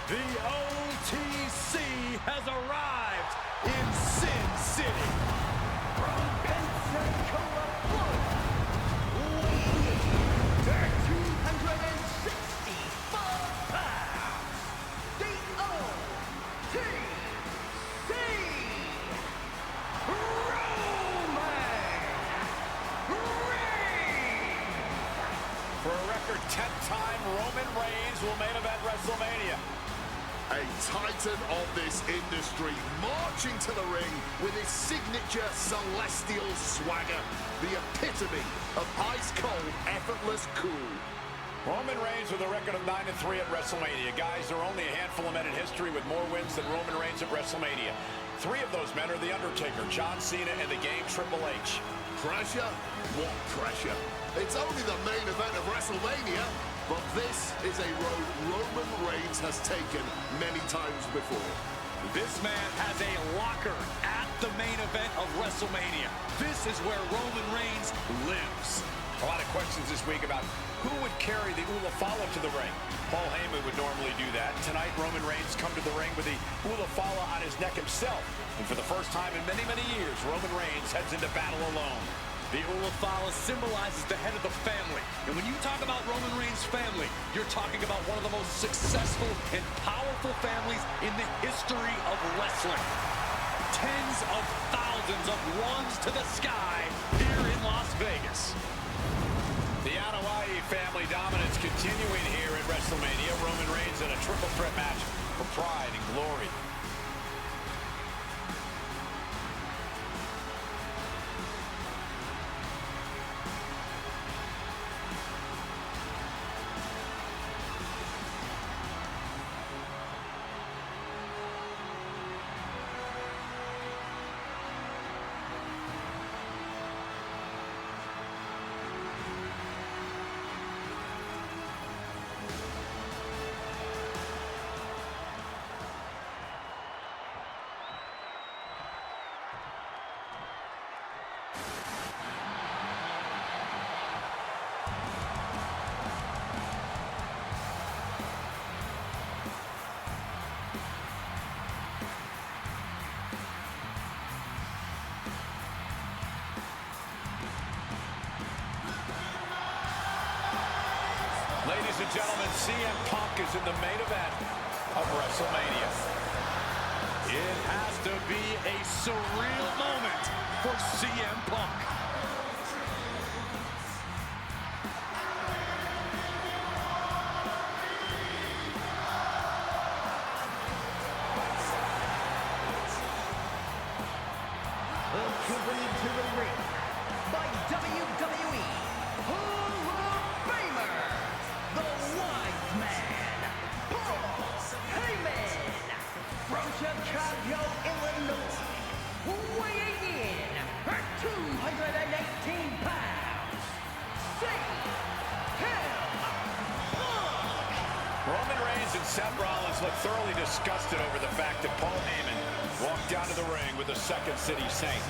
The OTC has arrived in Sin City. From Pensacola, Florida, weighing 264 pounds, the OTC, Roman Reigns. For a record 10th time, Roman Reigns will main event WrestleMania. A titan of this industry marching to the ring with his signature celestial swagger. The epitome of ice-cold, effortless cool. Roman Reigns with a record of 9-3 at WrestleMania. Guys, there are only a handful of men in history with more wins than Roman Reigns at WrestleMania. Three of those men are The Undertaker, John Cena, and the Game Triple H. Pressure? What pressure? It's only the main event of WrestleMania, but this is a road Roman Reigns has taken many times before. This man has a locker at the main event of WrestleMania. This is where Roman Reigns lives. A lot of questions this week about who would carry the Ula Fala to the ring. Paul Heyman would normally do that. Tonight, Roman Reigns come to the ring with the Ula Fala on his neck himself. And for the first time in many, many years, Roman Reigns heads into battle alone. The Ula Fala symbolizes the head of the family. And when you talk about Roman Reigns' family, you're talking about one of the most successful and powerful families in the history of wrestling. Tens of thousands of ones to the sky here in Las Vegas. The Anoa'i family dominance continuing here at WrestleMania. Roman Reigns in a triple threat match for pride and glory. Ladies and gentlemen, CM Punk is in the main event of WrestleMania. It has to be a surreal moment for CM Punk. Miz and Seth Rollins look thoroughly disgusted over the fact that Paul Heyman walked down to the ring with the Second City Saint.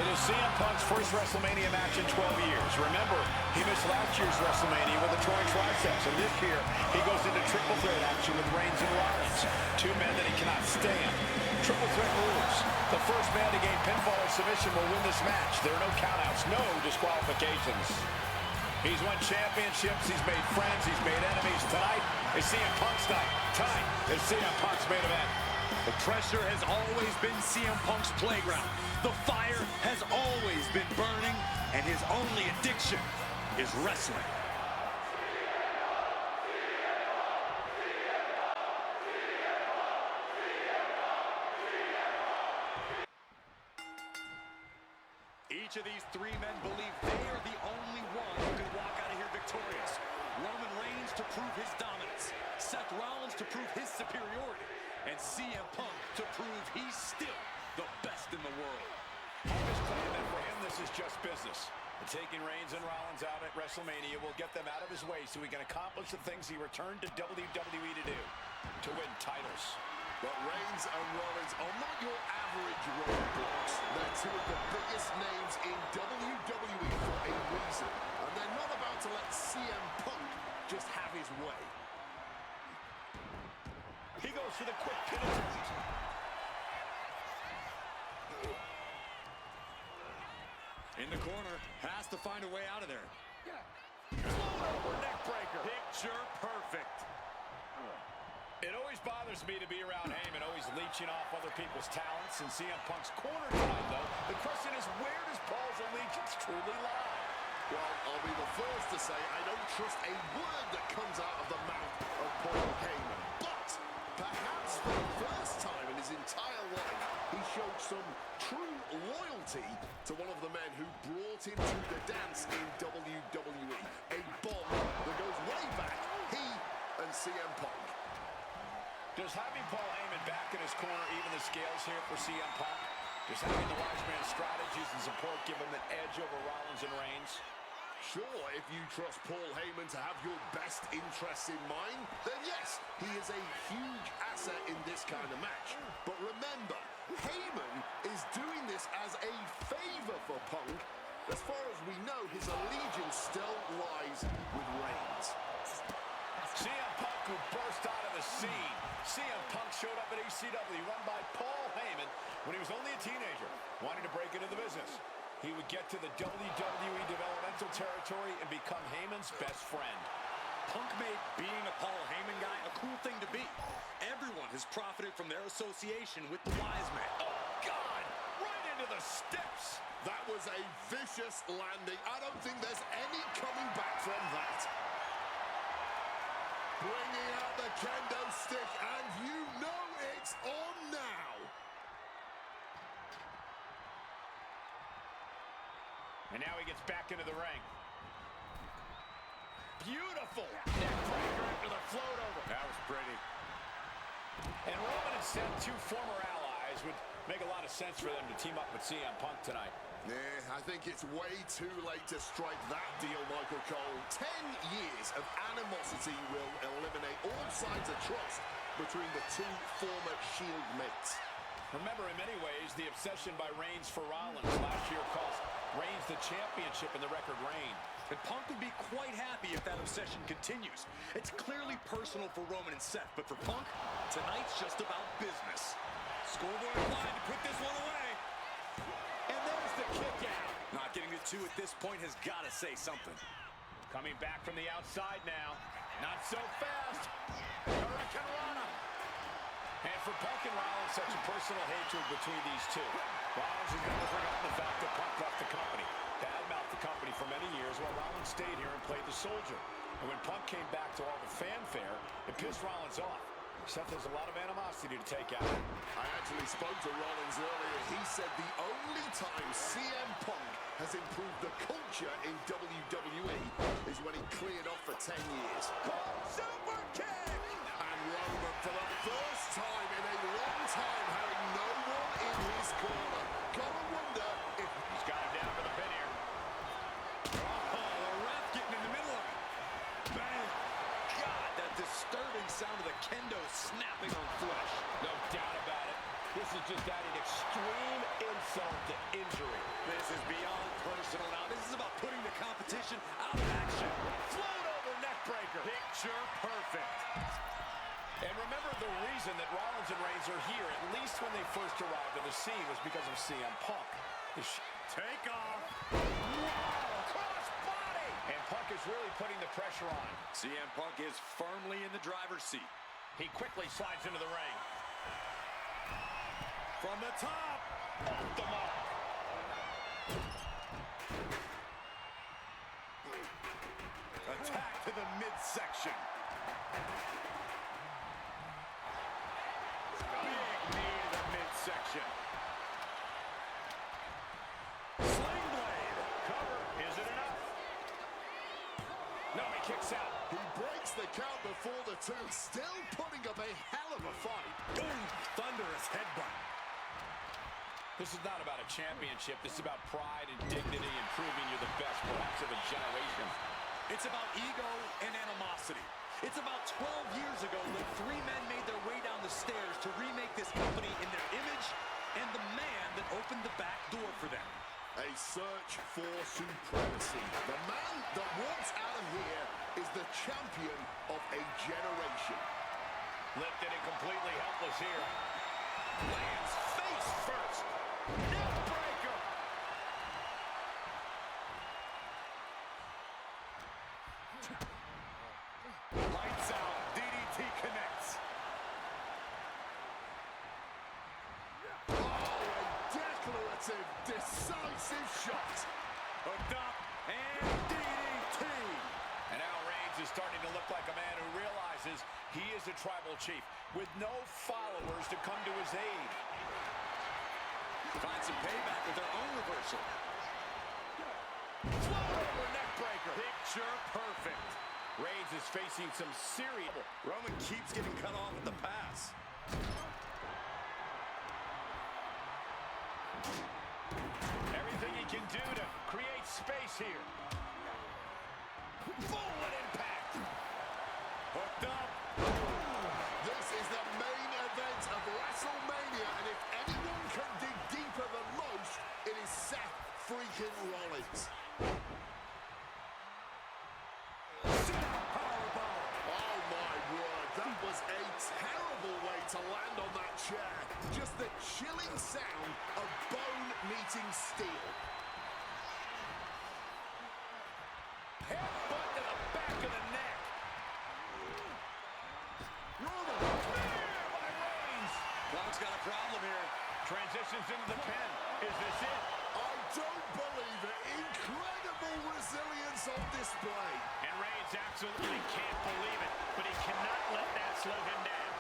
It is CM Punk's first WrestleMania match in 12 years. Remember, he missed last year's WrestleMania with a torn triceps, and this year he goes into triple threat action with Reigns and Rollins, two men that he cannot stand. Triple threat rules. The first man to gain pinfall or submission will win this match. There are no countouts, no disqualifications. He's won championships, he's made friends, he's made enemies. Tonight is CM Punk's night. Tonight is CM Punk's main event. The pressure has always been CM Punk's playground. The fire has always been burning, and his only addiction is wrestling. Each of these three men believe they are the only one who can walk out of here victorious. Roman Reigns to prove his dominance, Seth Rollins to prove his superiority, and CM Punk to prove he's still the best in the world. Punk is claiming that for him this is just business. And taking Reigns and Rollins out at WrestleMania will get them out of his way so he can accomplish the things he returned to WWE to do, to win titles. But Reigns and Rollins are not your average roadblocks. They're two of the biggest names in WWE for a reason. And they're not about to let CM Punk just have his way. He goes for the quick pin attempt. In the corner, has to find a way out of there. Over neck breaker. Picture perfect. It always bothers me to be around Heyman, always leeching off other people's talents. And CM Punk's corner tonight, though, the question is, where does Paul's allegiance truly lie? Well, I'll be the first to say I don't trust a word that comes out of the mouth of Paul Heyman. But perhaps for the first time in his entire life, he showed some true loyalty to one of the men who brought him to the dance in WWE. A bond that goes way back, he and CM Punk. Does having Paul Heyman back in his corner even the scales here for CM Punk? Does having the wise man's strategies and support give him an edge over Rollins and Reigns? Sure, if you trust Paul Heyman to have your best interests in mind, then yes, he is a huge asset in this kind of match. But remember, Heyman is doing this as a favor for Punk. As far as we know, his allegiance still lies with Reigns. CM Punk, who burst out of the scene. CM Punk showed up at ECW, run by Paul Heyman, when he was only a teenager, wanting to break into the business. He would get to the WWE developmental territory and become Heyman's best friend. Punk made being a Paul Heyman guy a cool thing to be. Everyone has profited from their association with the wise man. Oh, God! Right into the steps! That was a vicious landing. I don't think there's any coming back from that. Bringing out the kendo stick, and you know it's on now. And now he gets back into the ring. Beautiful neck breaker after the float over. That was pretty. And Roman and Seth, two former allies, would make a lot of sense for them to team up with CM Punk tonight. Yeah, I think it's way too late to strike that deal, Michael Cole. 10 years of animosity will eliminate all signs of trust between the two former Shield mates. Remember, in many ways, the obsession by Reigns for Rollins last year cost Reigns the championship in the record reign. And Punk would be quite happy if that obsession continues. It's clearly personal for Roman and Seth, but for Punk, tonight's just about business. Scoreboard applied to put this one away. And there's the kick out. Not getting the two at this point has got to say something. Coming back from the outside now. Not so fast. Hurricanrana. And for Punk and Rollins, such a personal hatred between these two. Rollins has never forgotten the fact that Punk left the company. Badmouthed the company for many years while Rollins stayed here and played the soldier. And when Punk came back to all the fanfare, it pissed Rollins off. Seth has a lot of animosity to take out. I actually spoke to Rollins earlier. He said the only time CM Punk has improved the culture in WWE is when he cleared off for 10 years. Super kick! And Roman, for the first time in a long time, having no one in his corner. Gotta wonder if he's got him down for the pin here. Oh, the ref getting in the middle of it. Bang! God, that disturbing sound of the kendo snapping on flesh. No doubt about it. This is just adding extreme insult to injury. This is beyond personal now. This is about putting the competition out of action. Float over neck breaker. Picture perfect. And remember, the reason that Rollins and Reigns are here, at least when they first arrived on the scene, was because of CM Punk. Take off. Wow, cross body! And Punk is really putting the pressure on. CM Punk is firmly in the driver's seat. He quickly slides into the ring. From the top. Off the mark. Attack to the midsection. Big knee to the midsection. Sling blade. Cover. Is it enough? No, he kicks out. He breaks the count before the two, still putting up a hell of a fight. Boom. Thunderous headbutt. This is not about a championship. This is about pride and dignity and proving you're the best, perhaps, of a generation. It's about ego and animosity. It's about 12 years ago when three men made their way down the stairs to remake this company in their image and the man that opened the back door for them. A search for supremacy. The man that walks out of here is the champion of a generation. Lifted and completely helpless here. Lands face first. Neck breaker. Lights out. DDT connects. Oh, a declarative, decisive shot. Hooked up and DDT. And now Reigns is starting to look like a man who realizes he is a tribal chief with no followers to come to his aid. Find some payback with their own reversal. Float over neck breaker. Picture perfect. Reigns is facing some serious... Roman keeps getting cut off at the pass. Everything he can do to create space here. Forward impact. Hooked up. This is the main event of WrestleMania, and if anyone can dig deeper than most, it is Seth freaking Rollins. Powerbomb. Oh my word, that was a terrible way to land on that chair. Just the chilling sound of bone meeting steel. Headbutt to the back of the neck. Roman. Spear by Reigns. Punk's got a problem here. Transitions into the pin. Is this it? I don't believe it. Incredible resilience on display. And Reigns absolutely can't believe it, but he cannot let that slow him down.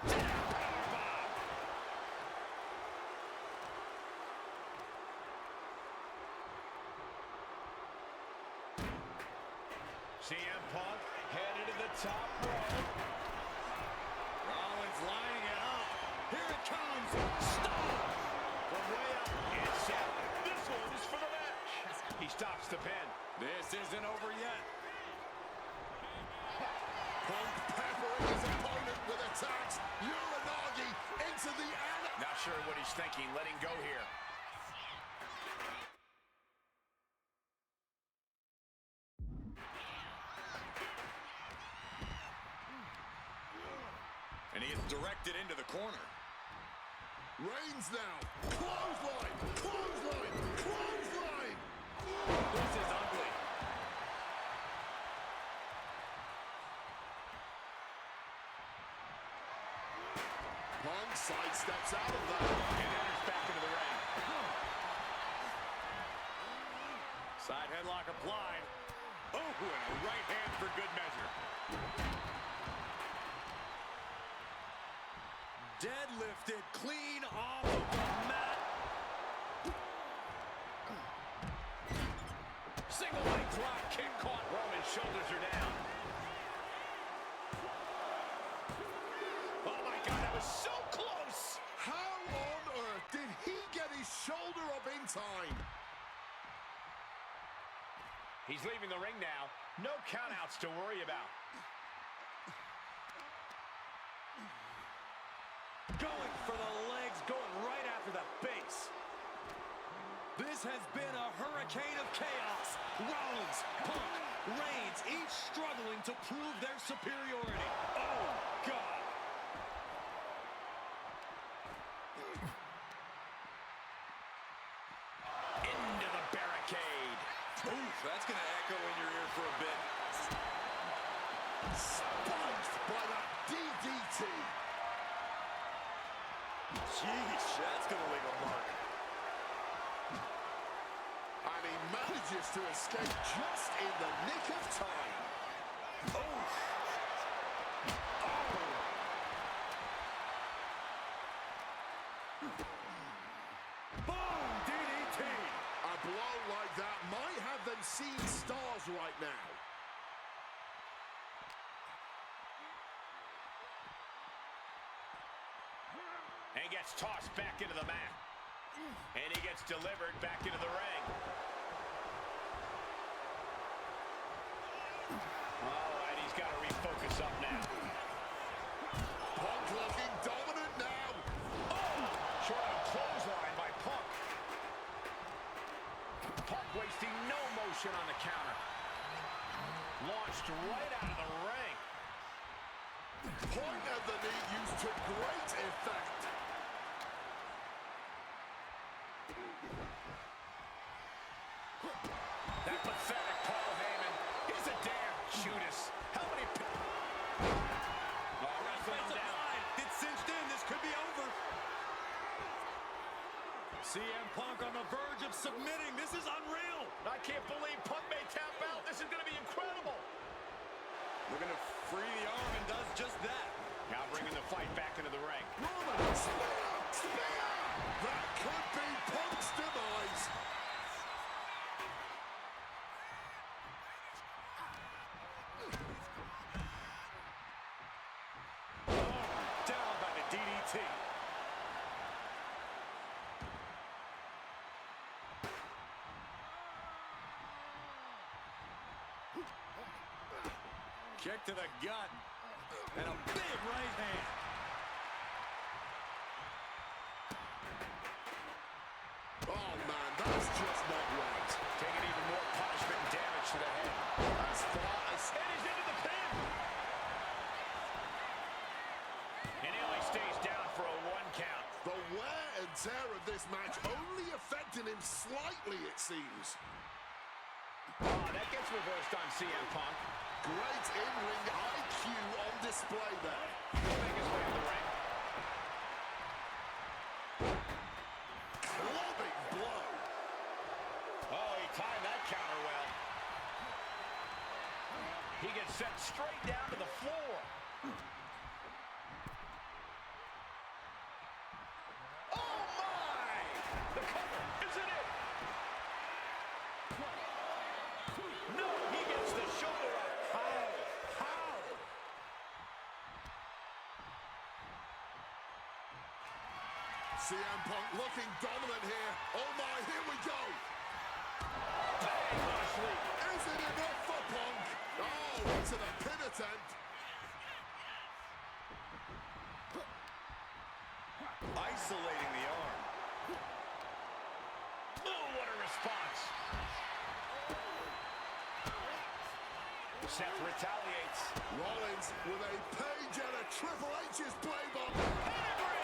Powerbomb. CM Punk headed to the top rope. Rollins lining it up. Here it comes. Stop. From way up. It's set. This one is for the match. He stops the pin. This isn't over yet. Punk peppering his opponent with attacks. Uranagi into the air. Not sure what he's thinking. Letting go here. And he is directed into the corner. Reigns now. Clothesline. Clothesline. Clothesline. This is ugly. Punk sidesteps out of that. And enters back into the ring. Side headlock applied. Oh, and a right hand for good measure. Deadlifted clean off of the mat. Single leg drop kick caught. Roman's shoulders are down. Oh my God, that was so close. How on earth did he get his shoulder up in time? He's leaving the ring now. No countouts to worry about. Going for the legs, going right after the base. This has been a hurricane of chaos. Rollins, Punk, Reigns, each struggling to prove their superiority. Oh, God. Into the barricade. Oof, that's going to echo in your ear for a bit. Sponged by that DDT. Jeez, that's going to leave a mark. And he manages to escape just in the nick of time. Oh. Boom, DDT. A blow like that might have them seeing stars right now. And he gets tossed back into the mat. And he gets delivered back into the ring. All right, he's got to refocus up now. Punk looking dominant now. Oh! Short of a clothesline by Punk. Punk wasting no motion on the counter. Launched right out of the ring. Point of the knee used to great effect. That pathetic Paul Heyman is a damn Judas. How many... wrestling him down. It's cinched in. This could be over. CM Punk on the verge of submitting. This is unreal. I can't believe Punk may tap out. This is going to be incredible. Looking to free the arm and does just that. Now bringing the fight back into the ring. Roman, spear, spear. That could be Punk's demise. Down by the DDT. Kick to the gut. And a big right hand. Oh, man, that's just not right. Taking even more punishment and damage to the head. As far as... And he's into the pin. And he only stays down for a 1 count. The wear and tear of this match only affecting him slightly, it seems. Oh, that gets reversed on CM Punk. Great in-ring IQ on display there. He'll make his way to the ring. Clubbing blow. Oh, he timed that counter well. He gets sent straight down to the floor. Oh, my! The cover, isn't it? No, he gets the shoulder up. How? CM Punk looking dominant here. Oh my, here we go. Bang, what a sleep. Is it enough for Punk? Oh, into the pin attempt. Isolating the arm. Oh, what a response. Seth retaliates. Rollins with a page out of Triple H's playbook. Pedigree!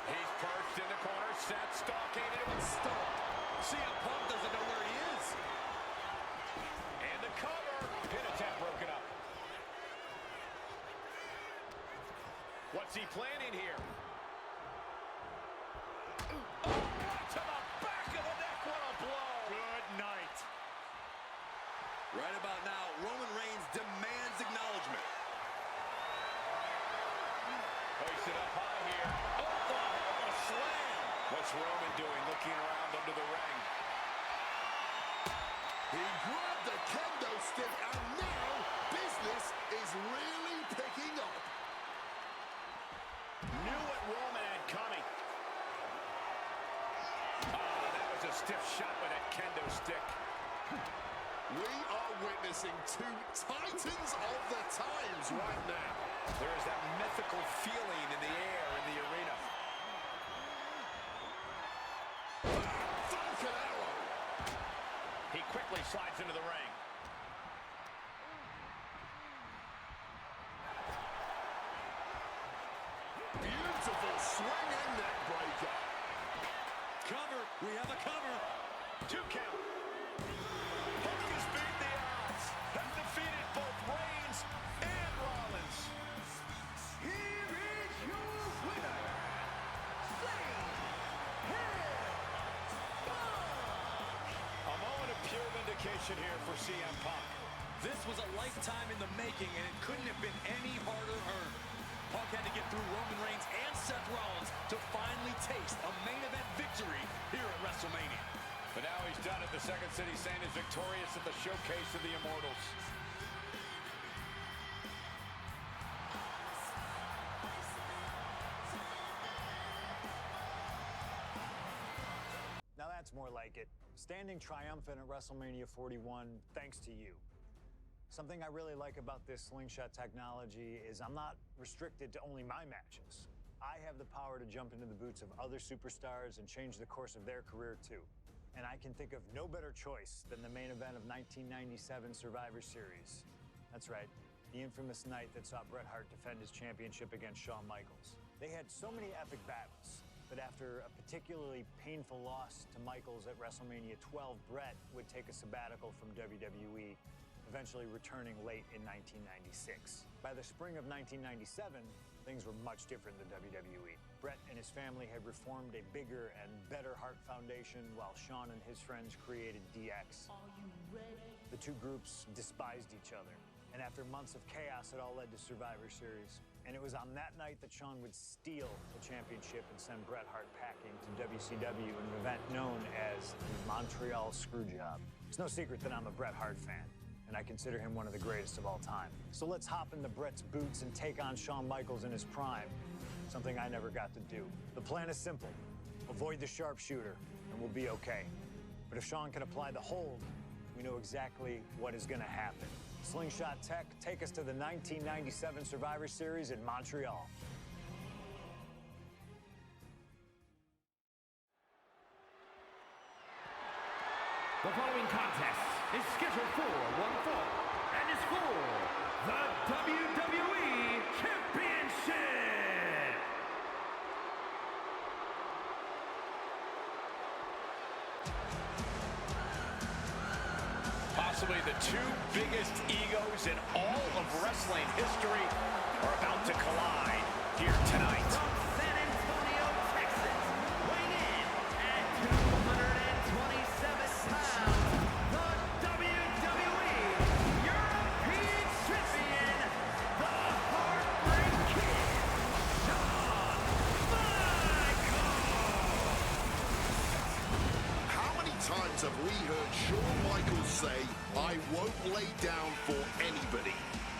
He's perched in the corner. Seth stalking him and stop. CM Punk doesn't know where he is. And the cover. Pin attempt broken up. What's he planning here? Oh, right to the back of the neck. What a blow. Good night. Right about now, Roman Reigns demands acknowledgement. Hoisted up high here. Oh, what a slam. What's Roman doing looking around under the ring? He grabbed the kendo stick and now business is really picking up. Knew what Roman had coming. Oh, that was a stiff shot with that kendo stick. We are witnessing two titans of the times right now. There is that mythical feeling in the air in the arena. Falcon arrow. He quickly slides into the ring. Beautiful swinging neck breaker. Cover. We have a cover. 2 count. Punk has beat the odds. Has defeated both Reigns and Rollins. Here is your winner, A moment of pure vindication here for CM Punk. This was a lifetime in the making, and it couldn't have been any harder earned. Punk had to get through Roman Reigns and Seth Rollins to finally taste a main event victory here at WrestleMania. But now he's done it. The Second City Saint is victorious at the Showcase of the Immortals. Now that's more like it. Standing triumphant at WrestleMania 41 thanks to you. Something I really like about this slingshot technology is I'm not restricted to only my matches. I have the power to jump into the boots of other superstars and change the course of their career too. And I can think of no better choice than the main event of 1997 Survivor Series. That's right, the infamous night that saw Bret Hart defend his championship against Shawn Michaels. They had so many epic battles, but after a particularly painful loss to Michaels at WrestleMania 12, Bret would take a sabbatical from WWE, eventually returning late in 1996. By the spring of 1997, things were much different than WWE. Bret and his family had reformed a bigger and better Hart Foundation, while Shawn and his friends created DX. Are you ready? The two groups despised each other, and after months of chaos, it all led to Survivor Series. And it was on that night that Shawn would steal the championship and send Bret Hart packing to WCW in an event known as the Montreal Screwjob. It's no secret that I'm a Bret Hart fan, and I consider him one of the greatest of all time. So let's hop into Bret's boots and take on Shawn Michaels in his prime, something I never got to do. The plan is simple. Avoid the sharpshooter, and we'll be okay. But if Shawn can apply the hold, we know exactly what is gonna happen. Slingshot Tech, take us to the 1997 Survivor Series in Montreal. The following contest is scheduled for one fall and is for the WWE Championship. Possibly the two biggest egos in all of wrestling history are about to collide here tonight. From San Antonio, Texas, weighing in at 227 pounds, the WWE European Champion, the Heartbreak Kid, Shawn Michaels. How many times have we heard Shawn Michaels say, "I won't lay down for anybody"?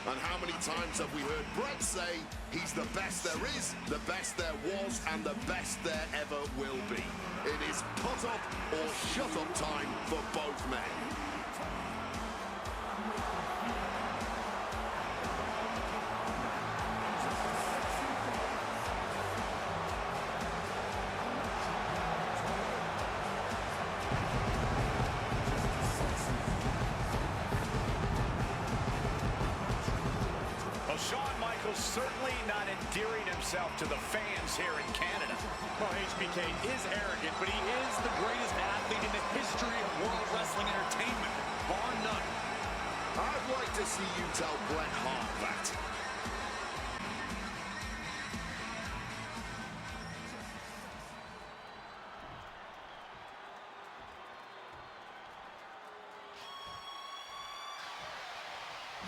And how many times have we heard Bret say, he's the best there is, the best there was, and the best there ever will be? It is put up or shut up time for both men. Shawn Michaels certainly not endearing himself to the fans here in Canada. Well, HBK is arrogant, but he is the greatest athlete in the history of world wrestling entertainment, bar none. I'd like to see you tell Bret Hart that.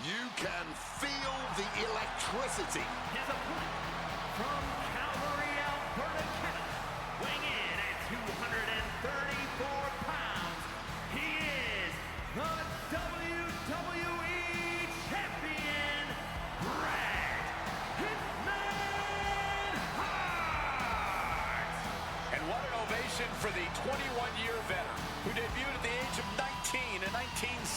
You can feel the electricity. His opponent from Calgary, Alberta, Canada, weighing in at 234 pounds, he is the WWE Champion, Bret Hitman Hart! And what an ovation for the 21-year veteran.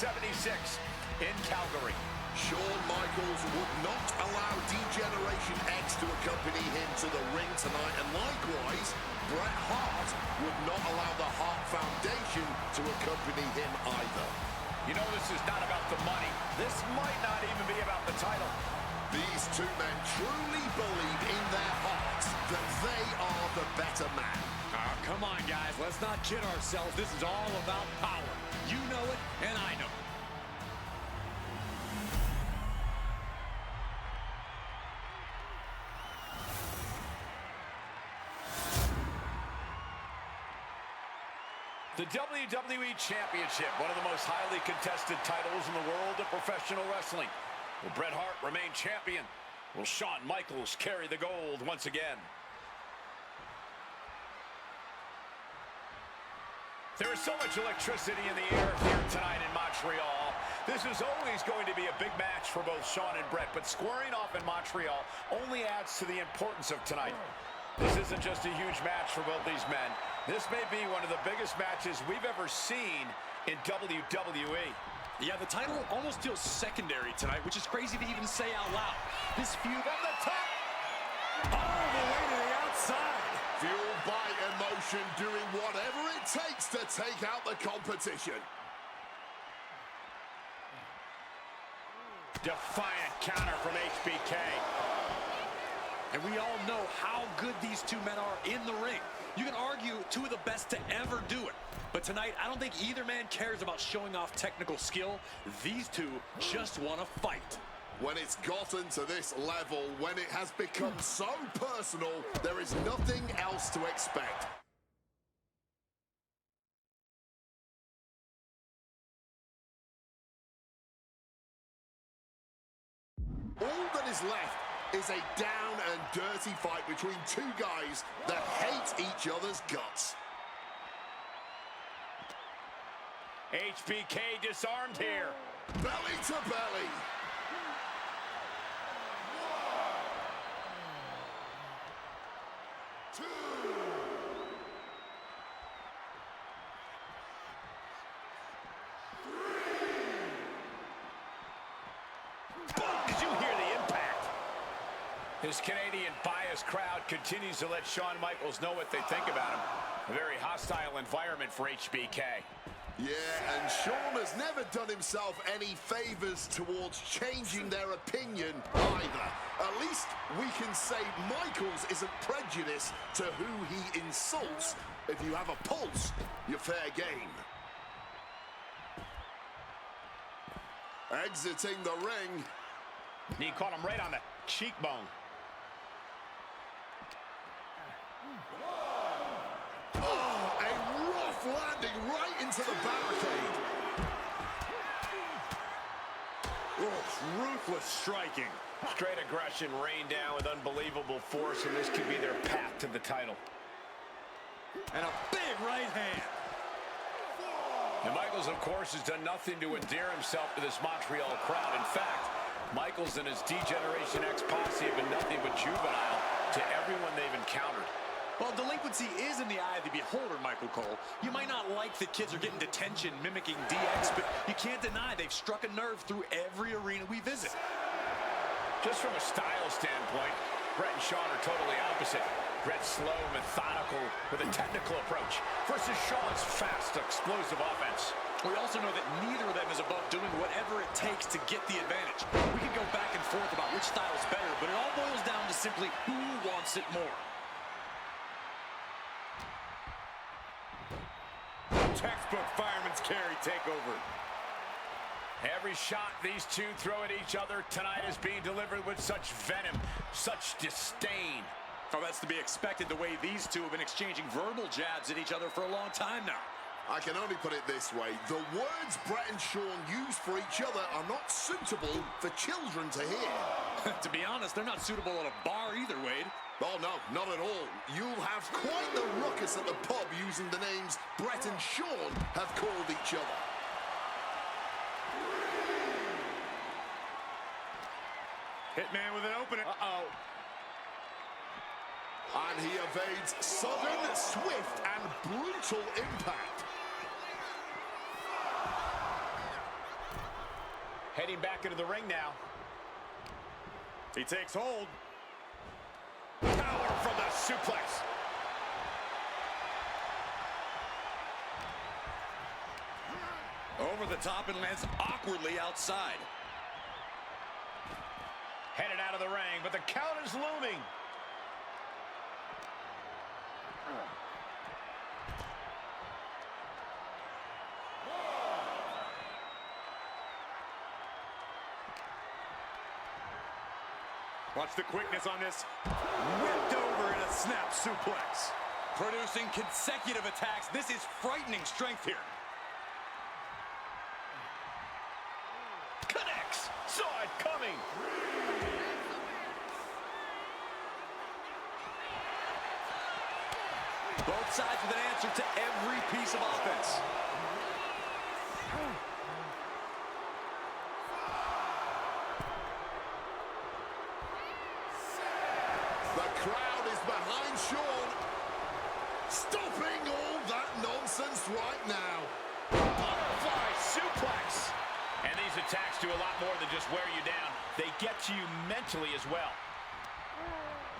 1976 in Calgary. Shawn Michaels would not allow D-Generation X to accompany him to the ring tonight, and likewise, Bret Hart would not allow the Hart Foundation to accompany him either. You know, this is not about the money. This might not even be about the title. These two men truly believe in their hearts that they are the better man. Come on, guys. Let's not kid ourselves. This is all about power. You know it, and I know it. The WWE Championship, one of the most highly contested titles in the world of professional wrestling. Will Bret Hart remain champion? Will Shawn Michaels carry the gold once again? There is so much electricity in the air here tonight in Montreal. This is always going to be a big match for both Shawn and Bret, but squaring off in Montreal only adds to the importance of tonight. This isn't just a huge match for both these men. This may be one of the biggest matches we've ever seen in WWE. Yeah, the title almost feels secondary tonight, which is crazy to even say out loud. This feud From the top. All the way to the outside. Fueled by emotion, doing whatever it takes to take out the competition. Defiant counter from HBK. And we all know how good these two men are in the ring. You can argue two of the best to ever do it. But tonight, I don't think either man cares about showing off technical skill. These two just want to fight. When it's gotten to this level, when it has become so personal, there is nothing else to expect. All that is left is a down and dirty fight between two guys that hate each other's guts. HBK disarmed here. Belly to belly. Did you hear the impact? This Canadian biased crowd continues to let Shawn Michaels know what they think about him. A very hostile environment for HBK. Yeah, and Shawn has never done himself any favors towards changing their opinion either. At least we can say Michaels isn't prejudiced to who he insults. If you have a pulse, you're fair game. Exiting the ring. He caught him right on the cheekbone. Oh, a rough landing right into the barricade. Oh, ruthless striking. Straight aggression rained down with unbelievable force, and this could be their path to the title. And a big right hand. And Michaels, of course, has done nothing to endear himself to this Montreal crowd. In fact, Michaels and his D-Generation X posse have been nothing but juvenile to everyone they've encountered. Well, delinquency is in the eye of the beholder, Michael Cole. You might not like that kids are getting detention mimicking DX, but you can't deny they've struck a nerve through every arena we visit. Just from a style standpoint, Bret and Shawn are totally opposite. Bret's slow, methodical, with a technical approach, versus Shawn's fast, explosive offense. We also know that neither of them is above doing whatever it takes to get the advantage. We can go back and forth about which style is better, but it all boils down to simply who wants it more. Textbook fireman's carry takeover. Every shot these two throw at each other tonight is being delivered with such venom, such disdain. Oh, that's to be expected the way these two have been exchanging verbal jabs at each other for a long time now. I can only put it this way. The words Bret and Shawn use for each other are not suitable for children to hear. To be honest, they're not suitable at a bar either, Wade. Oh, no, not at all. You'll have quite the ruckus at the pub using the names Bret and Shawn have called each other. Hitman with an opener. Uh-oh. And he evades sudden, swift, and brutal impact. Heading back into the ring now. He takes hold. Power from the suplex. Over the top and lands awkwardly outside. Headed out of the ring, but the count is looming. Watch the quickness on this. Whipped over in a snap suplex. Producing consecutive attacks. This is frightening strength here. Connects. Saw it coming. Both sides with an answer to every piece of offense. The crowd is behind Shawn. Stopping all that nonsense right now. Butterfly suplex. And these attacks do a lot more than just wear you down. They get to you mentally as well.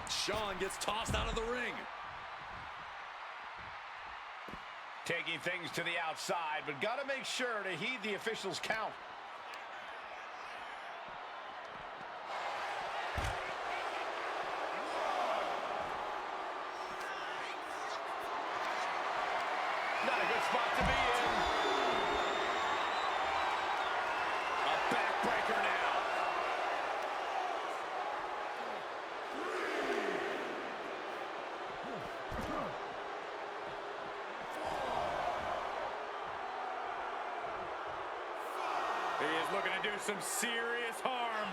Shawn gets tossed out of the ring. Taking things to the outside, but got to make sure to heed the officials' count. Not a good spot to be in. A backbreaker now. He is looking to do some serious harm.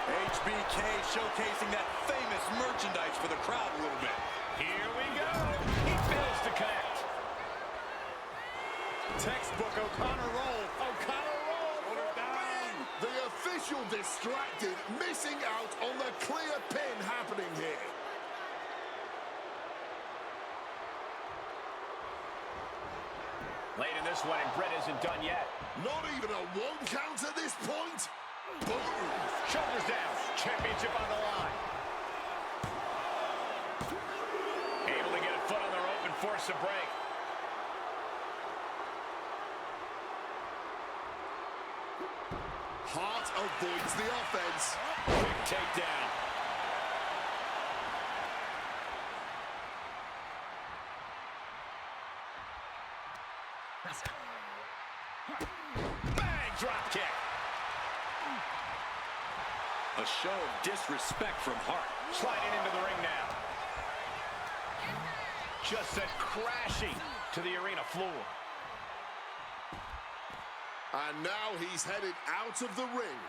HBK showcasing that famous merchandise for the crowd a little bit. Here we go. He fails to connect. Textbook O'Connor roll. O'Connor roll. Hold her down. The official distracted, missing out on the clear pin happening here. Late in this one, and Brett isn't done yet. Not even a one count at this point. Boom. Shoulders down. Championship on the line. Able to get a foot on the rope and force a break. Hart avoids the offense. Quick takedown. Bang! Drop kick. A show of disrespect from Hart. Sliding into the ring now. Just sent crashing to the arena floor. And now he's headed out of the ring.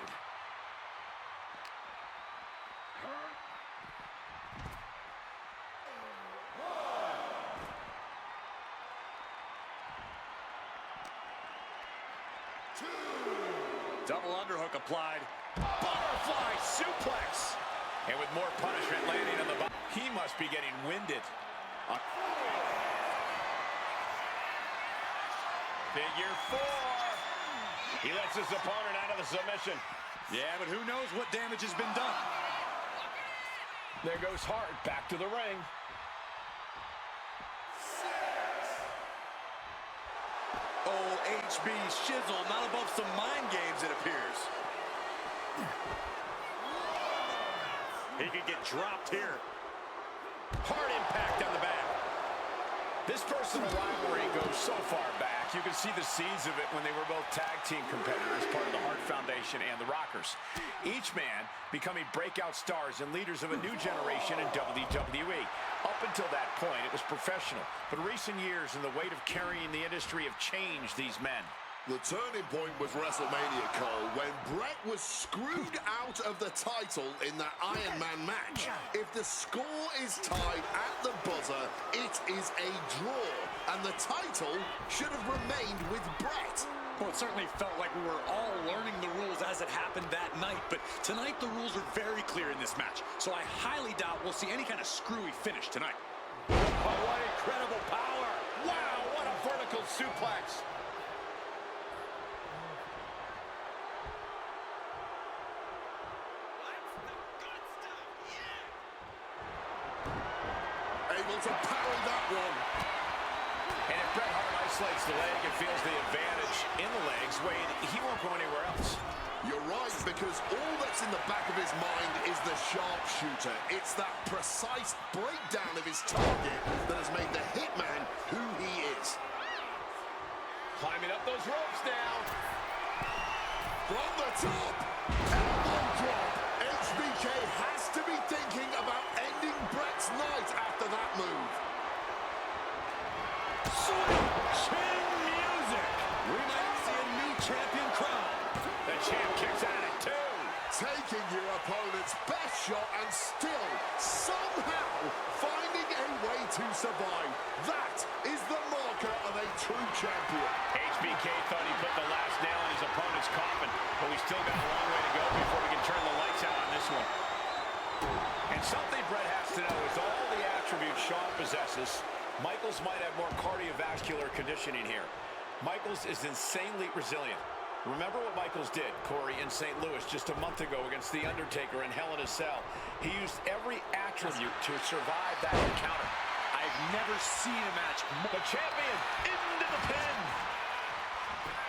Double underhook applied. Butterfly suplex. And with more punishment landing on the bottom, he must be getting winded. Figure four. He lets his opponent out of the submission. Yeah, but who knows what damage has been done. There goes Hart back to the ring. Oh, HB shizzle, not above some mind games, it appears. He could get dropped here. Hard impact on the back. This personal rivalry goes so far back. You can see the seeds of it when they were both tag team competitors, part of the Hart Foundation and the Rockers. Each man becoming breakout stars and leaders of a new generation in WWE. Up until that point, it was professional. But recent years and the weight of carrying the industry have changed these men. The turning point was WrestleMania, Cole, when Bret was screwed out of the title in that Iron Man match. If the score is tied at the buzzer, it is a draw, and the title should have remained with Bret. Well, it certainly felt like we were all learning the rules as it happened that night, but tonight the rules are very clear in this match, so I highly doubt we'll see any kind of screwy finish tonight. Oh, what incredible power! Wow, what a vertical suplex! able to parry that one. And if Bret Hart isolates the leg and feels the advantage in the legs, Wade, he won't go anywhere else. You're right, because all that's in the back of his mind is the sharpshooter. It's that precise breakdown of his target that has made the Hitman who he is. Climbing up those ropes now. From the top, elbow drop. HBK has to be thinking about ending Bret's night after that move. Sweet chin music. We might see a new champion crown. The champ kicks at it, too. Taking your opponent's best shot and still somehow finding a way to survive. That is the marker of a true champion. HBK thought he put the last nail in his opponent's coffin, but we still got a long way to go before we can turn the lights out on this one. And something Bret has to know is all the attributes Shawn possesses, Michaels might have more cardiovascular conditioning here. Michaels is insanely resilient. Remember what Michaels did, Corey, in St. Louis just a month ago against The Undertaker in Hell in a Cell. He used every attribute to survive that encounter. I've never seen a match. The champion into the pin.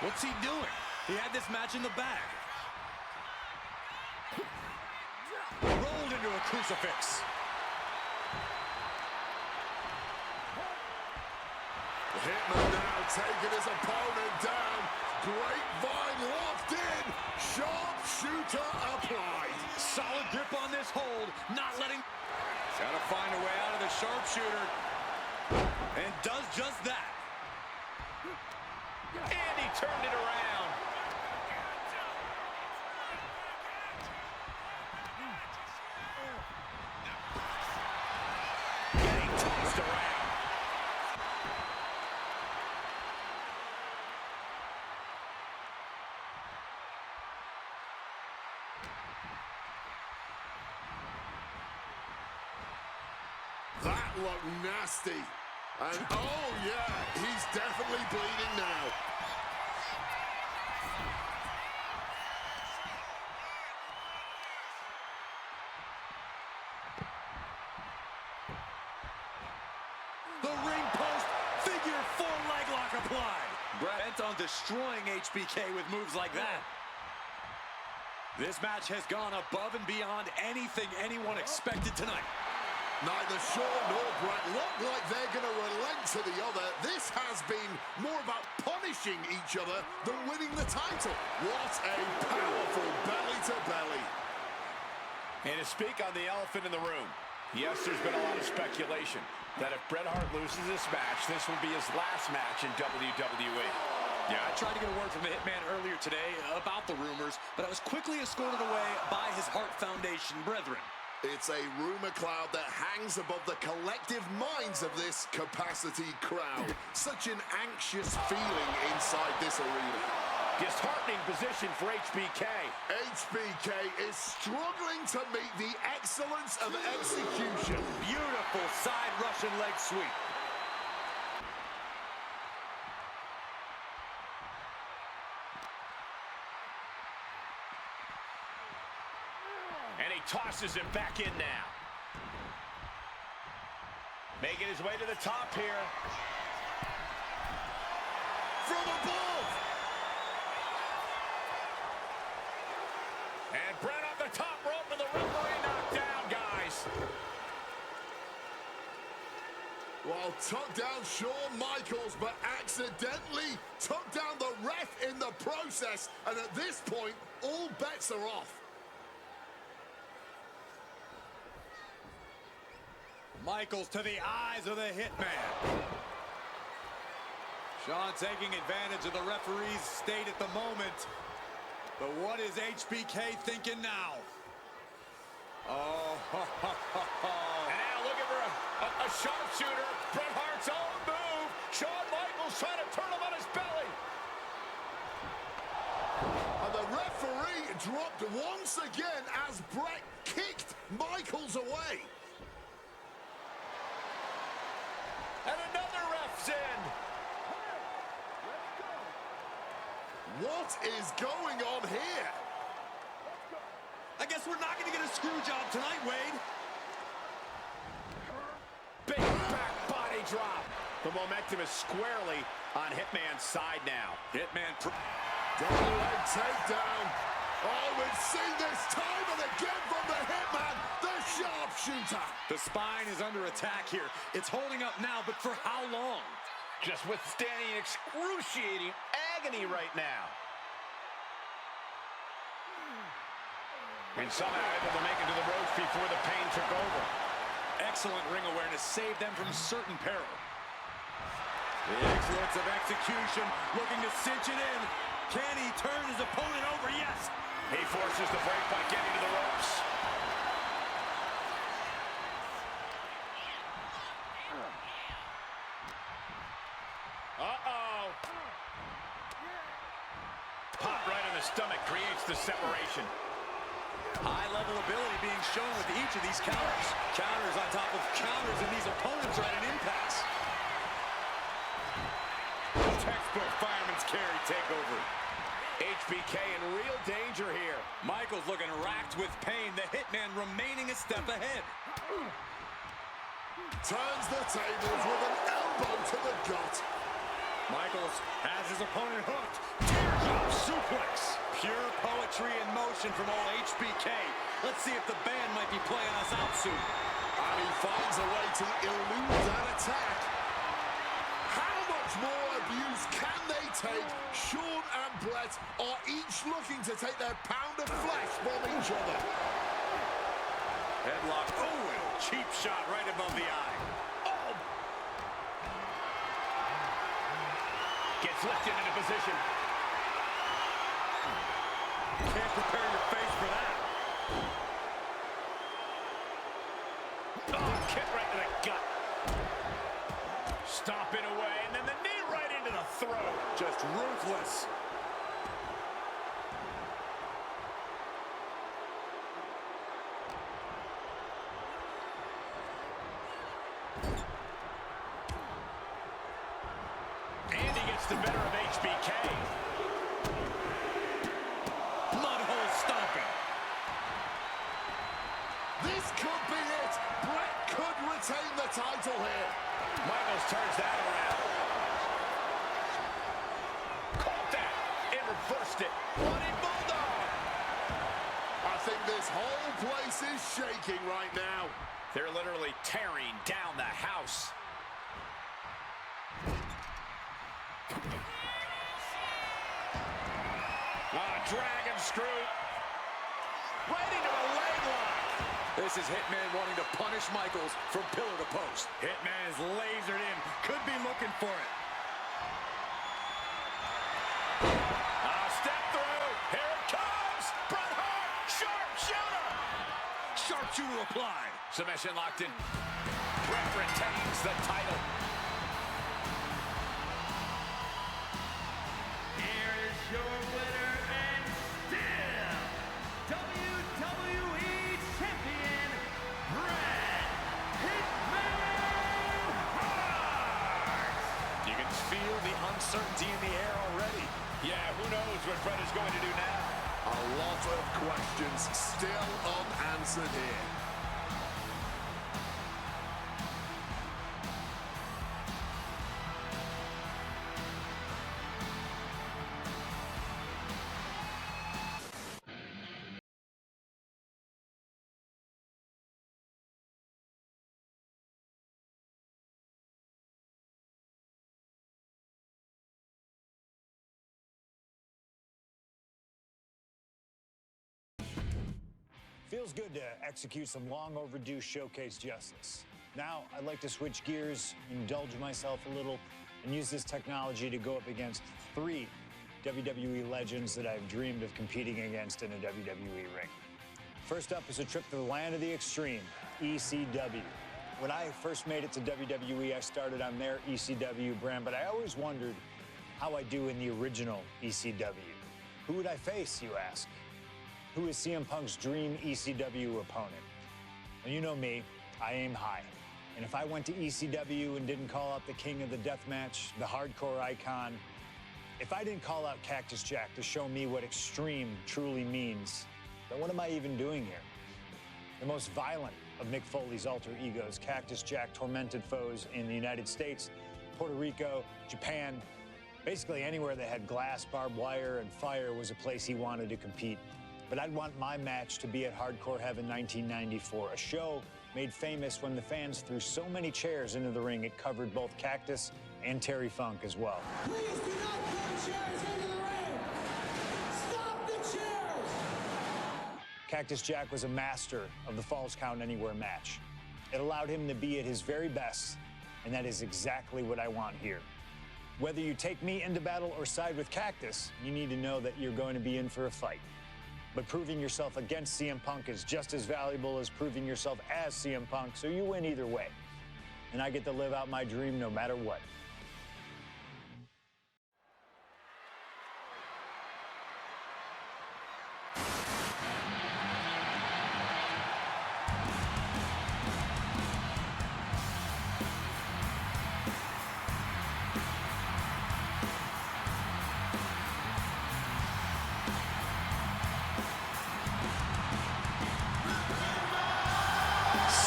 What's he doing? He had this match in the bag. Rolled into a crucifix. Hitman now taking his opponent down. Grapevine locked in. Sharpshooter applied. Solid grip on this hold. Not letting... He's got to find a way out of the sharpshooter. And does just that. And he turned it around. Getting tossed around. That looked nasty. And oh yeah, he's definitely bleeding now. The ring post, figure four leg lock applied. Bret on destroying HBK with moves like that. This match has gone above and beyond anything anyone expected tonight. Neither Shawn nor Bret look like they're going to relent to the other. This has been more about punishing each other than winning the title. What a powerful belly-to-belly. And to speak on the elephant in the room, yes, there's been a lot of speculation that if Bret Hart loses this match, this will be his last match in WWE. Yeah, I tried to get a word from the Hitman earlier today about the rumors, but I was quickly escorted away by his Hart Foundation brethren. It's a rumor cloud that hangs above the collective minds of this capacity crowd. Such an anxious feeling inside this arena. Disheartening position for HBK. HBK is struggling to meet the excellence of execution. Beautiful side Russian leg sweep. And he tosses it back in now. Making his way to the top here. From above. And Bret off the top rope and the referee knocked down, guys. Well, took down Shawn Michaels, but accidentally took down the ref in the process. And at this point, all bets are off. Michaels to the eyes of the Hitman. Shawn taking advantage of the referee's state at the moment. But what is HBK thinking now? Oh, And now looking for a sharpshooter. Bret Hart's own move. Shawn Michaels trying to turn him on his belly. And the referee dropped once again as Bret kicked Michaels away. And another ref's in. What is going on here? I guess we're not going to get a screw job tonight, Wade. Big back drop. The momentum is squarely on Hitman's side now. Hitman. Double leg takedown. Oh, we've seen this time and again from the Hitman, the sharpshooter. The spine is under attack here. It's holding up now, but for how long? Just withstanding excruciating agony right now. And somehow able to make it to the ropes before the pain took over. Excellent ring awareness saved them from certain peril. The excellence of execution, looking to cinch it in. Can he turn his opponent over? Yes. He forces the break by getting to the ropes. Uh-oh. Pop right in the stomach creates the separation. High-level ability being shown with each of these counters. Counters on top of counters, and these opponents are at an impasse. Textbook fireman's carry takeover. HBK in real danger here. Michaels looking racked with pain. The Hitman remaining a step ahead. Turns the tables with an elbow to the gut. Michaels has his opponent hooked. Teardrop suplex. Pure poetry in motion from old HBK. Let's see if the band might be playing us out soon. And he finds a way to elude that attack. How much more abuse can they take? Shawn and Brett are each looking to take their pound of flesh from each other. Headlock. Oh, cheap shot right above the eye. Oh! Gets lifted into position. Can't prepare your face for that. Oh, kick right to the gut. Stomping away, and then the knee right into the throat. Just ruthless. And he gets the better of HBK. Mudhole stomping. This could be it. Brett could retain the title here. Michaels turns that around. Caught that and reversed it. Running Bulldog. I think this whole place is shaking right now. They're literally tearing down the house. Dragon screw. Right into a leg lock. This is Hitman wanting to punish Michaels from pillar to post. Hitman is lasered in. Could be looking for it. Step through. Here it comes. Bret Hart. Sharpshooter. Sharpshooter applied. Submission locked in. Bret retains the title. Here is your winner and still WWE Champion, Bret Hitman Hart. You can feel the uncertainty in the air already. Yeah, who knows what Bret is going to do now? A lot of questions still unanswered here. Feels good to execute some long overdue showcase justice. Now, I'd like to switch gears, indulge myself a little, and use this technology to go up against 3 WWE legends that I've dreamed of competing against in a WWE ring. First up is a trip to the land of the extreme, ECW. When I first made it to WWE, I started on their ECW brand, but I always wondered how I do in the original ECW. Who would I face, you ask? Who is CM Punk's dream ECW opponent? Well, you know me, I aim high. And if I went to ECW and didn't call out the king of the deathmatch, the hardcore icon, if I didn't call out Cactus Jack to show me what extreme truly means, then what am I even doing here? The most violent, of Mick Foley's alter egos. Cactus Jack tormented foes in the United States, Puerto Rico, Japan. Basically anywhere that had glass, barbed wire, and fire was a place he wanted to compete. But I'd want my match to be at Hardcore Heaven 1994, a show made famous when the fans threw so many chairs into the ring it covered both Cactus and Terry Funk as well. Please do not throw chairs into the ring! Stop the chairs! Cactus Jack was a master of the Falls Count Anywhere match. It allowed him to be at his very best, and that is exactly what I want here. Whether you take me into battle or side with Cactus, you need to know that you're going to be in for a fight. But proving yourself against CM Punk is just as valuable as proving yourself as CM Punk, so you win either way. And I get to live out my dream no matter what.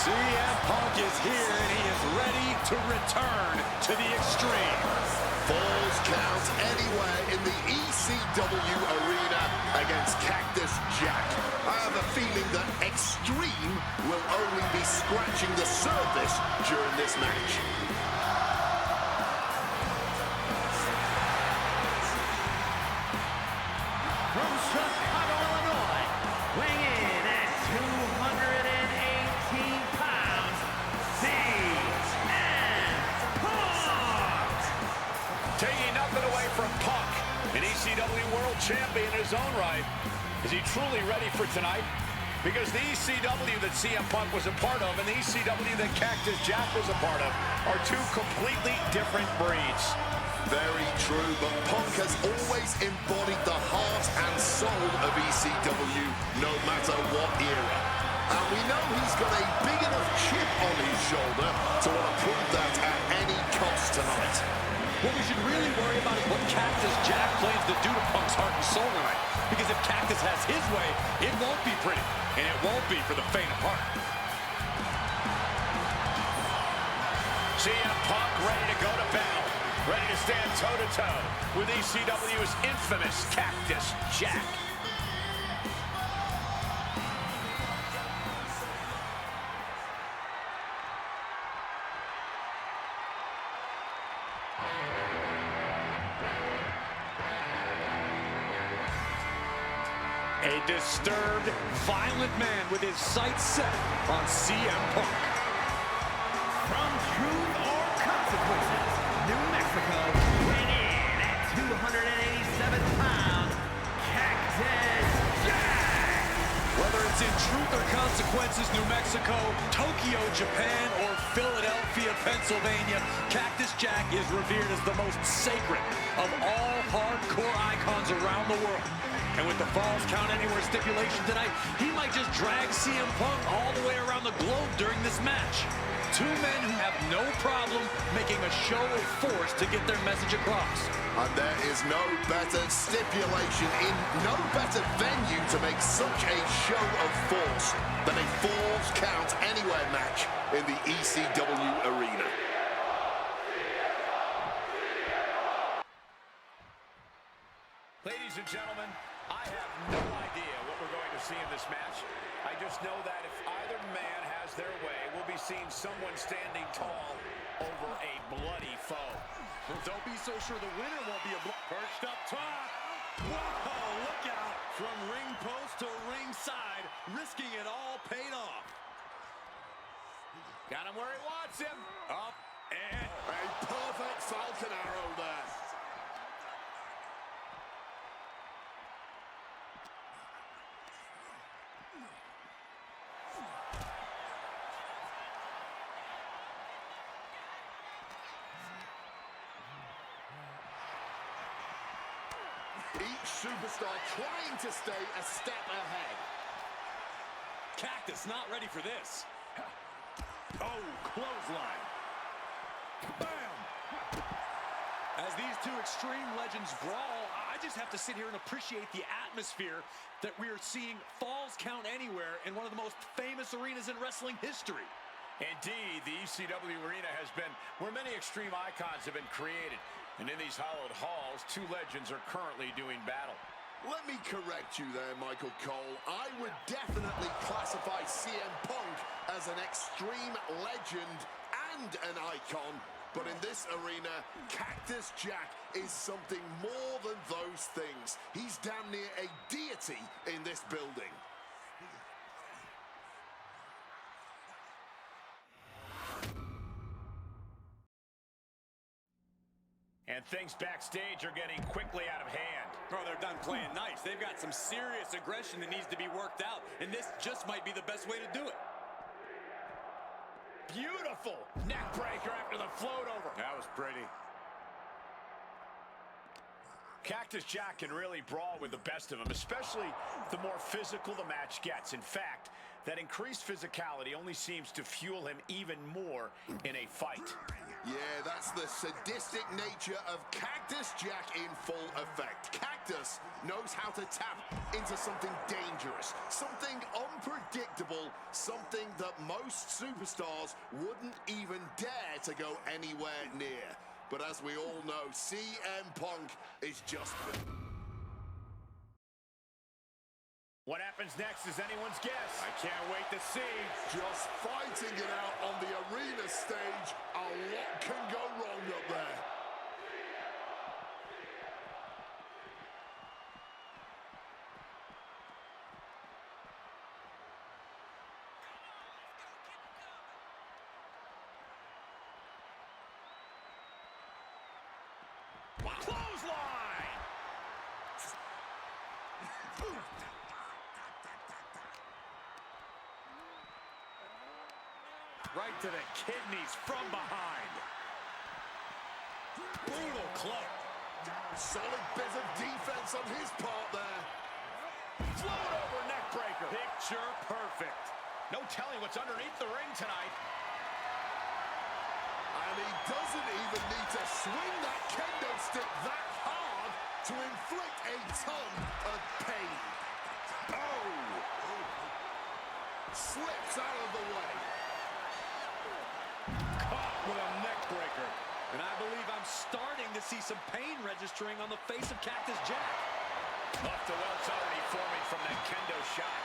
CM Punk is here, and he is ready to return to the Extreme. Falls Count Anywhere in the ECW arena against Cactus Jack. I have a feeling that Extreme will only be scratching the surface during this match. From Chicago, Illinois, weighing in at 218 pounds, CM Punk! Taking nothing away from Punk, an ECW World Champion in his own right. Is he truly ready for tonight? Because the ECW that CM Punk was a part of and the ECW that Cactus Jack was a part of are two completely different breeds. Very true, but Punk has always embodied the heart and soul of ECW, no matter what era. And we know he's got a big enough chip on his shoulder to want to prove that at any cost tonight. What we should really worry about is what Cactus Jack plans to do to Punk's heart and soul tonight. Because if Cactus has his way, it won't be pretty. And it won't be for the faint of heart. CM Punk ready to go to battle. Ready to stand toe-to-toe with ECW's infamous Cactus Jack. A disturbed, violent man with his sights set on CM Punk. From Truth or Consequences, New Mexico, weighing in at 287 pounds, Cactus Jack! Whether it's in Truth or Consequences, New Mexico, Tokyo, Japan, or Philadelphia, Pennsylvania, Cactus Jack is revered as the most sacred of all hardcore icons around the world. And with the Falls Count Anywhere stipulation tonight, he might just drag CM Punk all the way around the globe during this match. Two men who have no problem making a show of force to get their message across. And there is no better stipulation in no better venue to make such a show of force than a Falls Count Anywhere match in the ECW arena. Ladies and gentlemen, I have no idea what we're going to see in this match. I just know that if either man has their way, we'll be seeing someone standing tall over a bloody foe. Well, don't be so sure the winner won't be a perched up top. Whoa, look out. From ring post to ringside, risking it all paid off. Got him where he wants him. Up and A perfect Falcon Arrow there. Each superstar trying to stay a step ahead. Cactus not ready for this. Oh, clothesline. Bam! As these two extreme legends brawl, I just have to sit here and appreciate the atmosphere that we are seeing. Falls Count Anywhere in one of the most famous arenas in wrestling history. Indeed, the ECW arena has been where many extreme icons have been created. And in these hallowed halls, two legends are currently doing battle. Let me correct you there, Michael Cole. I would definitely classify CM Punk as an extreme legend and an icon. But in this arena, Cactus Jack is something more than those things. He's damn near a deity in this building. And things backstage are getting quickly out of hand. Oh, they're done playing nice. They've got some serious aggression that needs to be worked out, and this just might be the best way to do it. Beautiful neck breaker after the float over. That was pretty. Cactus Jack can really brawl with the best of them, especially the more physical the match gets. In fact, that increased physicality only seems to fuel him even more in a fight. Yeah, that's the sadistic nature of Cactus Jack in full effect. Cactus knows how to tap into something dangerous, something unpredictable, something that most superstars wouldn't even dare to go anywhere near. But as we all know, CM Punk is just... What happens next is anyone's guess. I can't wait to see. Just fighting it out on the arena stage. A lot can go wrong up there. Clothesline! Right to the kidneys from behind. Brutal club. Solid bit of defense on his part there. Float over neck breaker. Picture perfect. No telling what's underneath the ring tonight. And he doesn't even need to swing that kendo stick that hard to inflict a ton of pain. Oh! Slips out of the way. Caught with a neck breaker. And I believe I'm starting to see some pain registering on the face of Cactus Jack. Left to welts already forming from that kendo shot.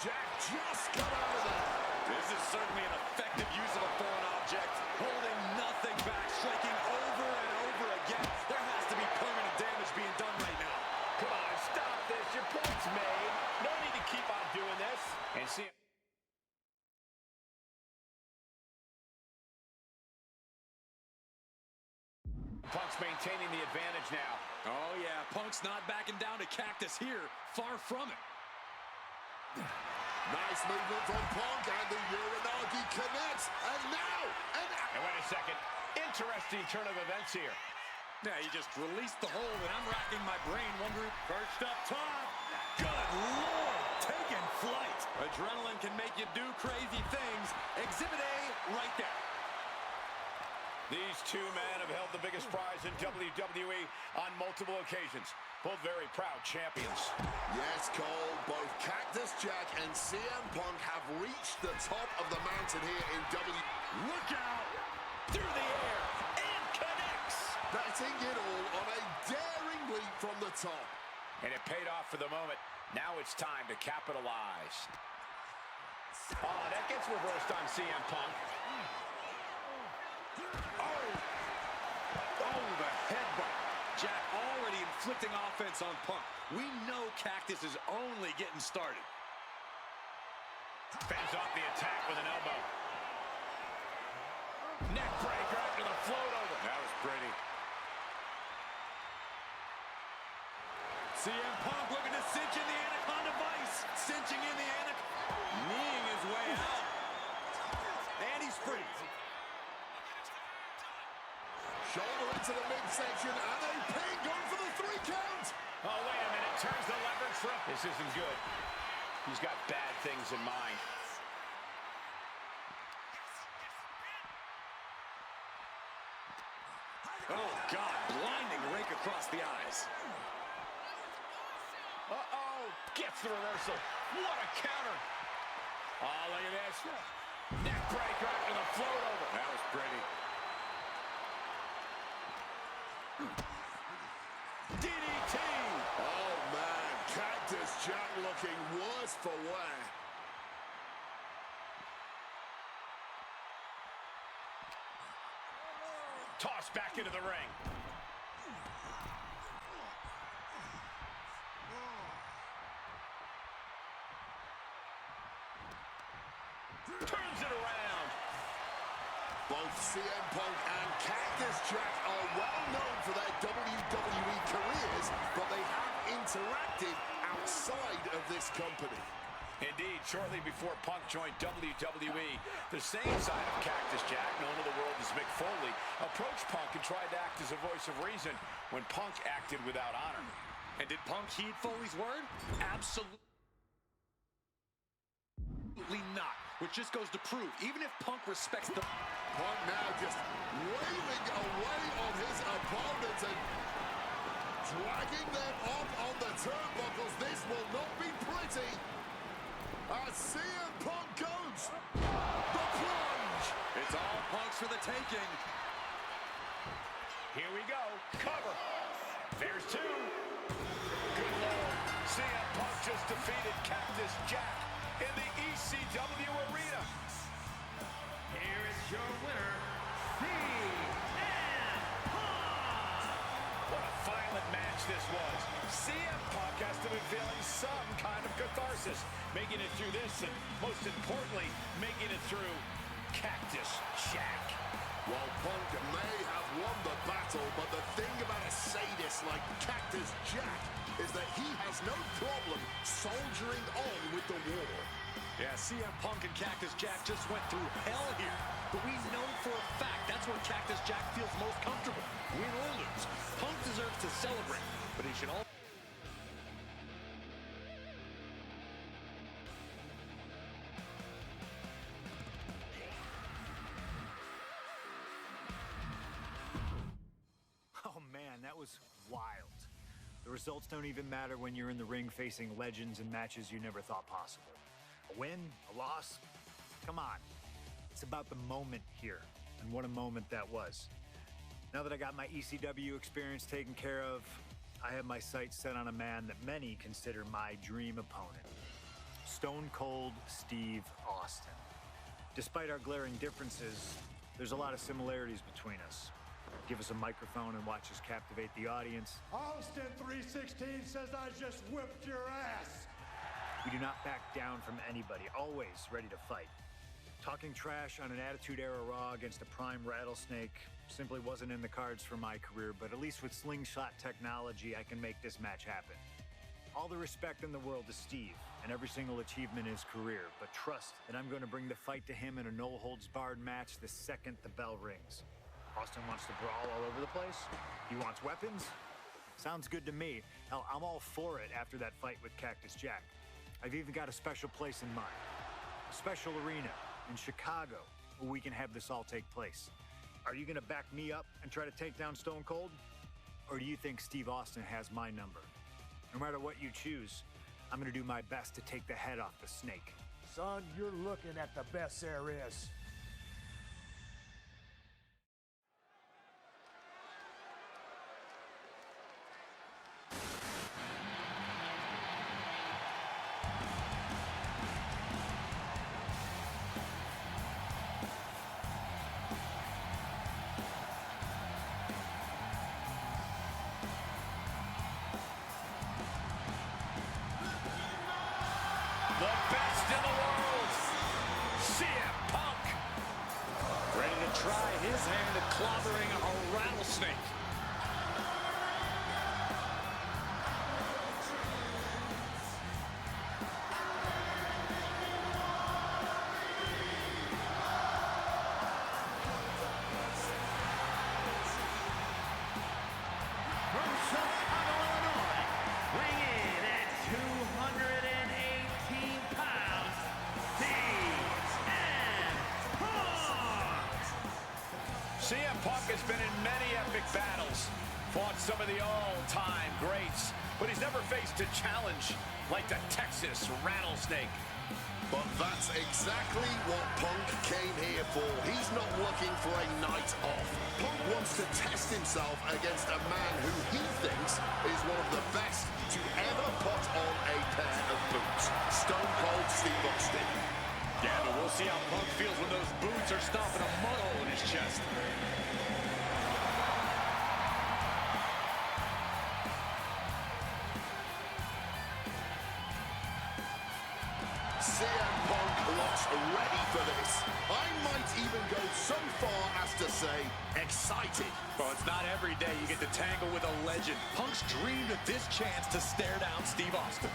Jack just got out of there. This is certainly an effective use of a foreign object. Holding nothing back, striking over and over again. There has to be permanent damage being done right now. Come on, stop this. Your point's made. No need to keep on doing this. And see... Punk's maintaining the advantage now. Oh, yeah. Punk's not backing down to Cactus here. Far from it. Nice movement from Punk, and the Uranagi connects. And now, And wait a second. Interesting turn of events here. Yeah, he just released the hold, and I'm racking my brain wondering, perched up top. Good Lord, taking flight. Adrenaline can make you do crazy things. Exhibit A right there. These two men have held the biggest prize in WWE on multiple occasions. Both very proud champions. yes, Cole, both Cactus Jack and CM Punk have reached the top of the mountain here in Look out! Through the air, and connects! betting it all on a daring leap from the top. And it paid off for the moment. Now it's time to capitalize. Oh, that gets reversed on CM Punk. Oh, the headbutt. Jack already inflicting offense on Punk. We know Cactus is only getting started. Fends off the attack with an elbow. Neck breaker after the float over. That was pretty. CM Punk looking to cinch in the Anaconda Vice. Cinching in the Anaconda. Kneeing his way out. And he's free. Shoulder into the midsection, and a pin going for the 3 count. Oh, wait a minute. Turns the leverage for him. This isn't good. He's got bad things in mind. blinding rake across the eyes. Uh-oh, gets the reversal. What a counter. Oh, look at this. Neck breaker after the float over. That was pretty. DDT. Oh, man. Cactus Jack looking worse for wear. Tossed back into the ring. Turns it around. Both CM Punk and Cactus Jack are well known for their WWE careers, but they have interacted outside of this company. Indeed, shortly before Punk joined WWE, the same side of Cactus Jack, known to the world as Mick Foley, approached Punk and tried to act as a voice of reason when Punk acted without honor. And did Punk heed Foley's word? Absolutely not. Which just goes to prove, even if Punk respects the... Punk now just waving away on his opponents and dragging them up on the turnbuckles. This will not be pretty. As CM Punk goes, the plunge. It's all Punk's for the taking. Here we go. Cover. There's two. Good Lord. CM Punk just defeated Cactus Jack in the ECW arena. Here is your winner, CM Punk. What a violent match this was. CM Punk has to be feeling some kind of catharsis, making it through this, and most importantly, making it through Cactus Jack. Well, Punk may have won the battle, but the thing about a sadist like Cactus Jack is that he has no problem soldiering on with the war. Yeah, CM Punk and Cactus Jack just went through hell here. But we know for a fact that's where Cactus Jack feels most comfortable. Win or lose, Punk deserves to celebrate, but he should also... Oh man, that was wild. The results don't even matter when you're in the ring facing legends and matches you never thought possible. A win, a loss, come on. It's about the moment here, and what a moment that was. Now that I got my ECW experience taken care of, I have my sights set on a man that many consider my dream opponent. Stone Cold Steve Austin. Despite our glaring differences, there's a lot of similarities between us. Give us a microphone and watch us captivate the audience. Austin 316 says I just whipped your ass. We do not back down from anybody, always ready to fight. Talking trash on an Attitude Era Raw against a prime rattlesnake simply wasn't in the cards for my career, but at least with slingshot technology, I can make this match happen. All the respect in the world to Steve and every single achievement in his career, but trust that I'm going to bring the fight to him in a no-holds-barred match the second the bell rings. Austin wants to brawl all over the place? He wants weapons? Sounds good to me. Hell, I'm all for it after that fight with Cactus Jack. I've even got a special place in mind. A special arena in Chicago where we can have this all take place. Are you gonna back me up and try to take down Stone Cold? Or do you think Steve Austin has my number? No matter what you choose, I'm gonna do my best to take the head off the snake. Son, you're looking at the best there is. The best in the world, CM Punk. Ready to try his hand at clobbering a rattlesnake. From Chicago, Illinois, weighing in at 218 pounds, CM Punk! CM Punk has been in many epic battles, Fought some of the all-time greats, but he's never faced a challenge like the Texas Rattlesnake. But that's exactly what Punk came here for. He's not looking for a night off. Punk wants to test himself against a man who he thinks is one of the best to ever put on a pair of boots. Stone Cold Steve Austin. Yeah, but we'll see how Punk feels when those boots are stomping a mud hole in his chest. CM Punk looks ready for this. I might even go so far as to say excited. Well, it's not every day you get to tangle with a legend. Punk's dreamed of this chance to stare down Steve Austin.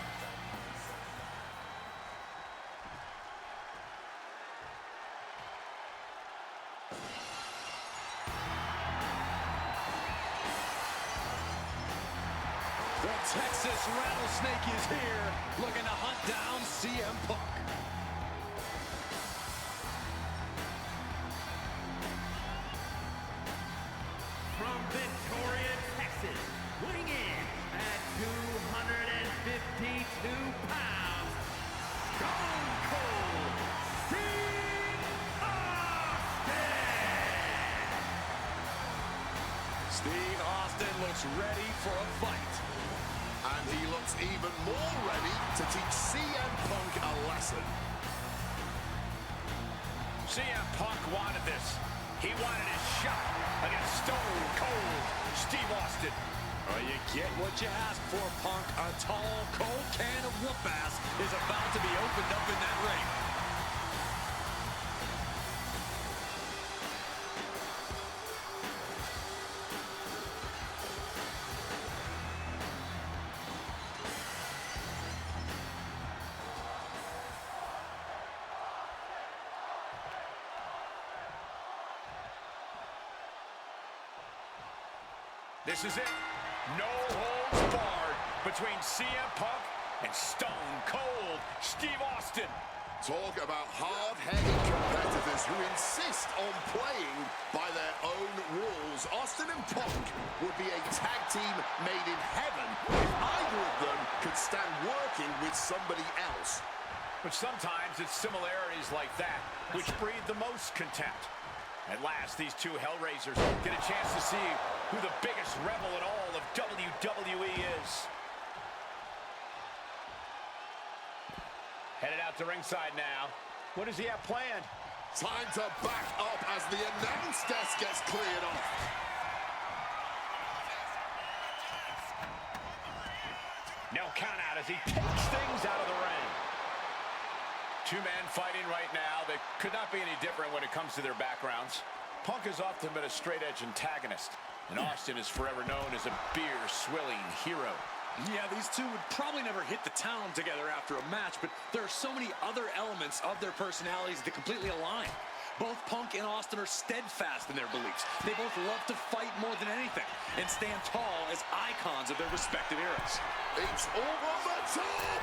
The Texas Rattlesnake is here, looking to hunt down CM Punk. From Victoria, Texas, weighing in at 252 pounds, Stone Cold Steve Austin! Steve Austin looks ready for a fight. And he looks even more ready to teach CM Punk a lesson. CM Punk wanted this. He wanted his shot against Stone Cold Steve Austin. Well, you get what you ask for, Punk. A tall, cold can of whoop-ass is about to be opened up in that ring. This is it. No holds barred between CM Punk and Stone Cold Steve Austin. Talk about hard-headed competitors who insist on playing by their own rules. Austin and Punk would be a tag team made in heaven if either of them could stand working with somebody else. But sometimes it's similarities like that which breed the most contempt. At last, these two Hellraisers get a chance to see who the biggest rebel in all of WWE is. Headed out to ringside now. What does he have planned? Time to back up as the announce desk gets cleared off. No count out as he takes things out of the ring. Two men fighting right now that could not be any different when it comes to their backgrounds. Punk has often been a straight-edge antagonist, and Austin is forever known as a beer-swilling hero. Yeah, these two would probably never hit the town together after a match, but there are so many other elements of their personalities that completely align. Both Punk and Austin are steadfast in their beliefs. They both love to fight more than anything and stand tall as icons of their respective eras. It's over the top!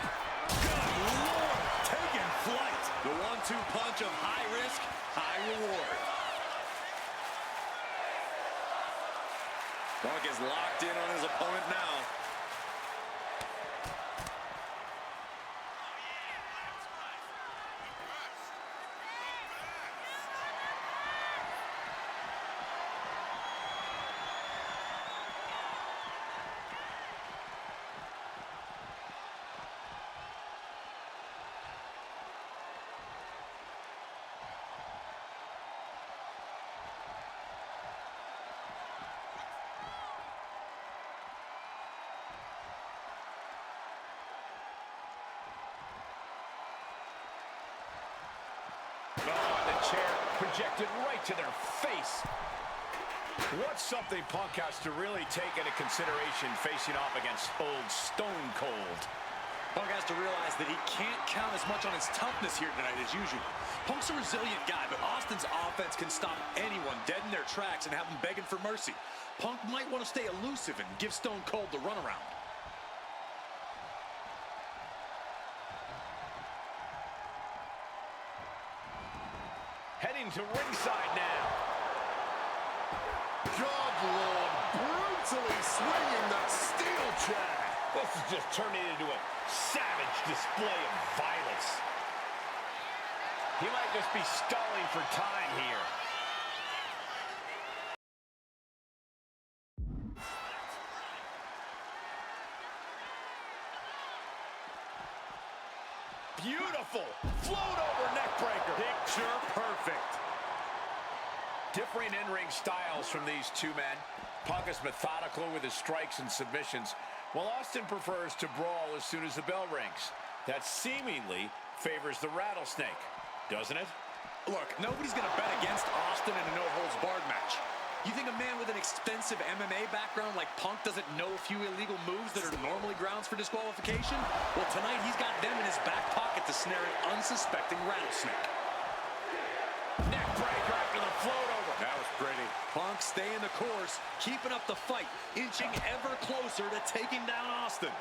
Good Lord! Taking flight. The 1-2 punch of high risk, high reward. Punk is locked in on his opponent now. Chair projected right to their face. What's something Punk has to really take into consideration facing off against old Stone Cold? Punk has to realize that he can't count as much on his toughness here tonight as usual. Punk's a resilient guy, but Austin's offense can stop anyone dead in their tracks and have them begging for mercy. Punk might want to stay elusive and give Stone Cold the runaround. Heading to ringside now. God, Lord, brutally swinging that steel chair. This is just turning into a savage display of violence. He might just be stalling for time here. Beautiful float over neck breaker. Picture perfect. Differing in-ring styles from these two men. Punk is methodical with his strikes and submissions, while Austin prefers to brawl as soon as the bell rings. That seemingly favors the rattlesnake, doesn't it? Look, nobody's going to bet against Austin in a no-holds-barred match. You think a man with an extensive MMA background like Punk doesn't know a few illegal moves that are normally grounds for disqualification? Well, tonight he's got them in his back pocket to snare an unsuspecting rattlesnake. Neck breaker after the float over. That was pretty. Punk staying the course, keeping up the fight, inching ever closer to taking down Austin.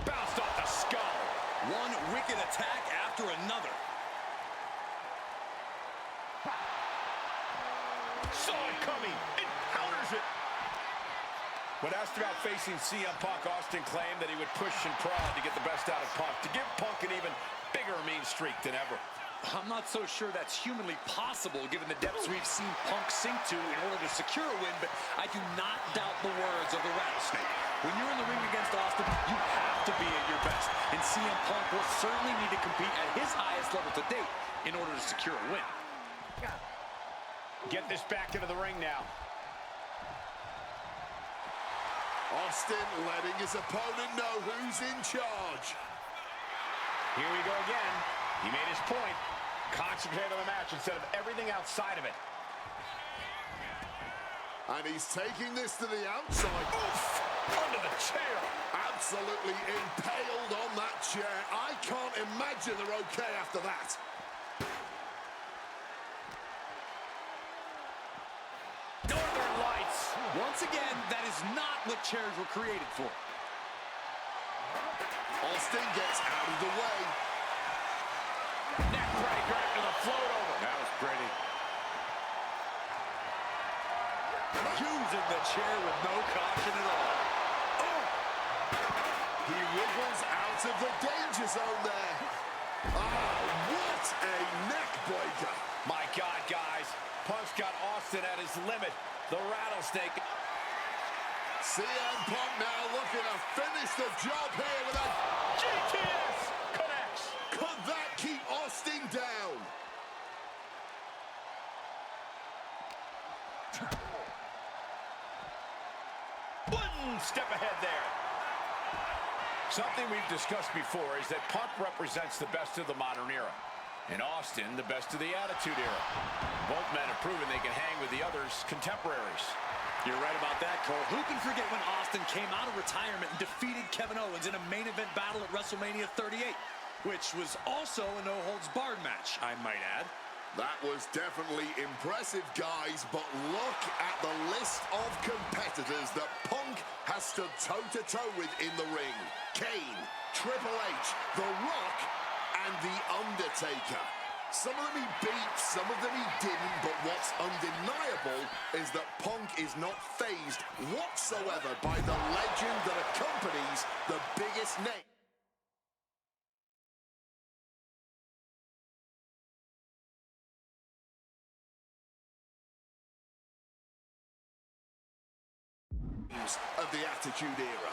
Bounced off the skull. One wicked attack after another. Saw it coming. It counters it. When asked about facing CM Punk, Austin claimed that he would push and prod to get the best out of Punk, to give Punk an even bigger mean streak than ever. I'm not so sure that's humanly possible given the depths we've seen Punk sink to in order to secure a win, but I do not doubt the words of the rattlesnake. When you're in the ring against Austin, you have to be at your best, and CM Punk will certainly need to compete at his highest level to date in order to secure a win. Get this back into the ring now. Austin letting his opponent know who's in charge. Here we go again. He made his point. Concentrate on the match instead of everything outside of it. And he's taking this to the outside. Oof! Under the chair. Absolutely impaled on that chair. I can't imagine they're okay after that. Northern Lights. Once again, that is not what chairs were created for. Austin gets out of the way. Neck breaker after the float over. That was pretty. Using the chair with no caution at all. Oh! He wriggles out of the danger zone there. Ah, what a neck breaker. My God, guys. Punk's got Austin at his limit. The rattlesnake. CM Punk now looking to finish the job here with a GTS connects. Could that keep Austin down? One step ahead there. Something we've discussed before is that Punk represents the best of the modern era, and Austin the best of the Attitude Era. Both men have proven they can hang with the others' contemporaries. You're right about that, Cole. Who can forget when Austin came out of retirement and defeated Kevin Owens in a main event battle at WrestleMania 38, which was also a no-holds-barred match, I might add. That was definitely impressive, guys, but look at the list of competitors that Punk has stood toe-to-toe with in the ring. Kane, Triple H, The Rock, and The Undertaker. Some of them he beat, some of them he didn't, but what's undeniable is that Punk is not fazed whatsoever by the legend that accompanies the biggest name. Of the Attitude Era.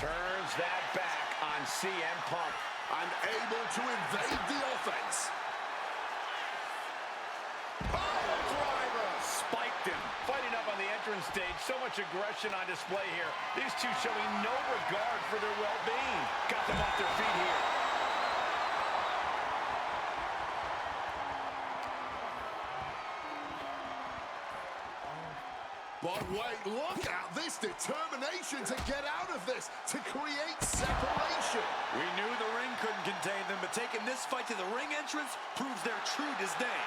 Turns that back on CM Punk. And able to invade the offense. Oh, driver! Spiked him. Fighting up on the entrance stage. So much aggression on display here. These two showing no regard for their well-being. Got them off their feet here. But wait, look at this determination to get out of this, to create separation. We knew the ring couldn't contain them, but taking this fight to the ring entrance proves their true disdain.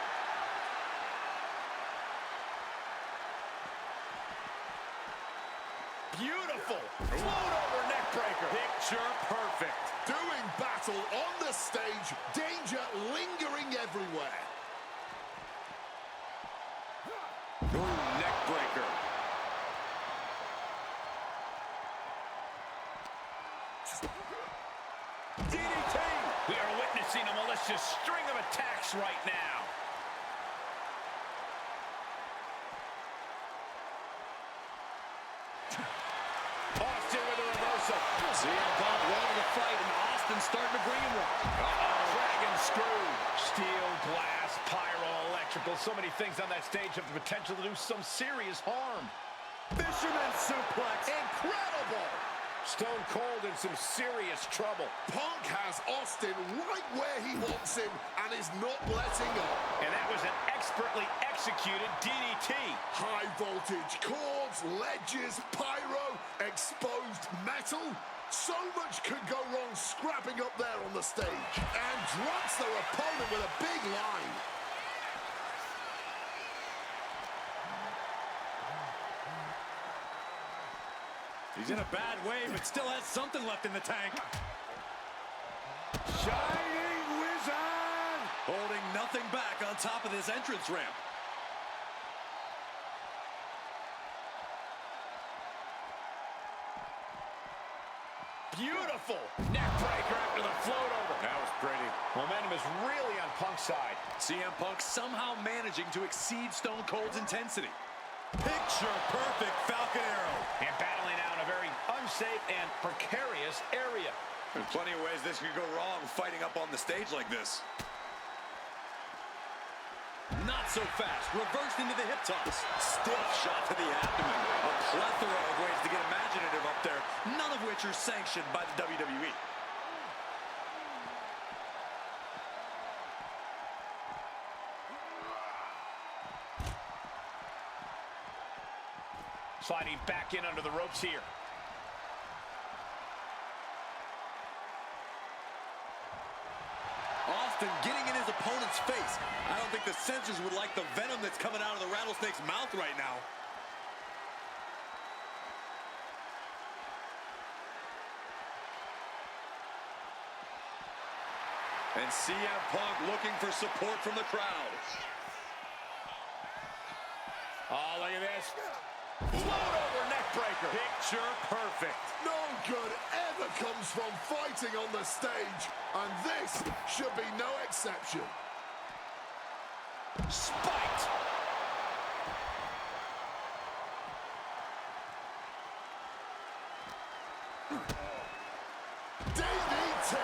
Beautiful. Float over neck breaker. Picture perfect. Doing battle on the stage, danger lingering everywhere. Facing a malicious string of attacks right now. Austin with a reversal. CM Punk wanted to fight, and Austin starting to bring him one. Dragon screw. Steel, glass, pyro, electrical. So many things on that stage have the potential to do some serious harm. Fisherman suplex. Incredible! Stone Cold in some serious trouble. Punk has Austin right where he wants him and is not letting up. And that was an expertly executed DDT. High voltage cords, ledges, pyro, exposed metal. So much could go wrong scrapping up there on the stage. And drops their opponent with a big line. He's in a bad way, but still has something left in the tank. Shining Wizard! Holding nothing back on top of this entrance ramp. Beautiful neck breaker after the float over. That was pretty. Momentum is really on Punk's side. CM Punk somehow managing to exceed Stone Cold's intensity. Picture perfect Falcon Arrow. And battling out in a very unsafe and precarious area. There's plenty of ways this could go wrong fighting up on the stage like this. Not so fast. Reversed into the hip toss. Stiff shot to the abdomen. A plethora of ways to get imaginative up there, none of which are sanctioned by the WWE. Sliding back in under the ropes here. Austin getting in his opponent's face. I don't think the censors would like the venom that's coming out of the rattlesnake's mouth right now. And CM Punk looking for support from the crowd. Oh, look at this. Float over neck breaker. Picture perfect. No good ever comes from fighting on the stage, and this should be no exception. Spiked. DDT!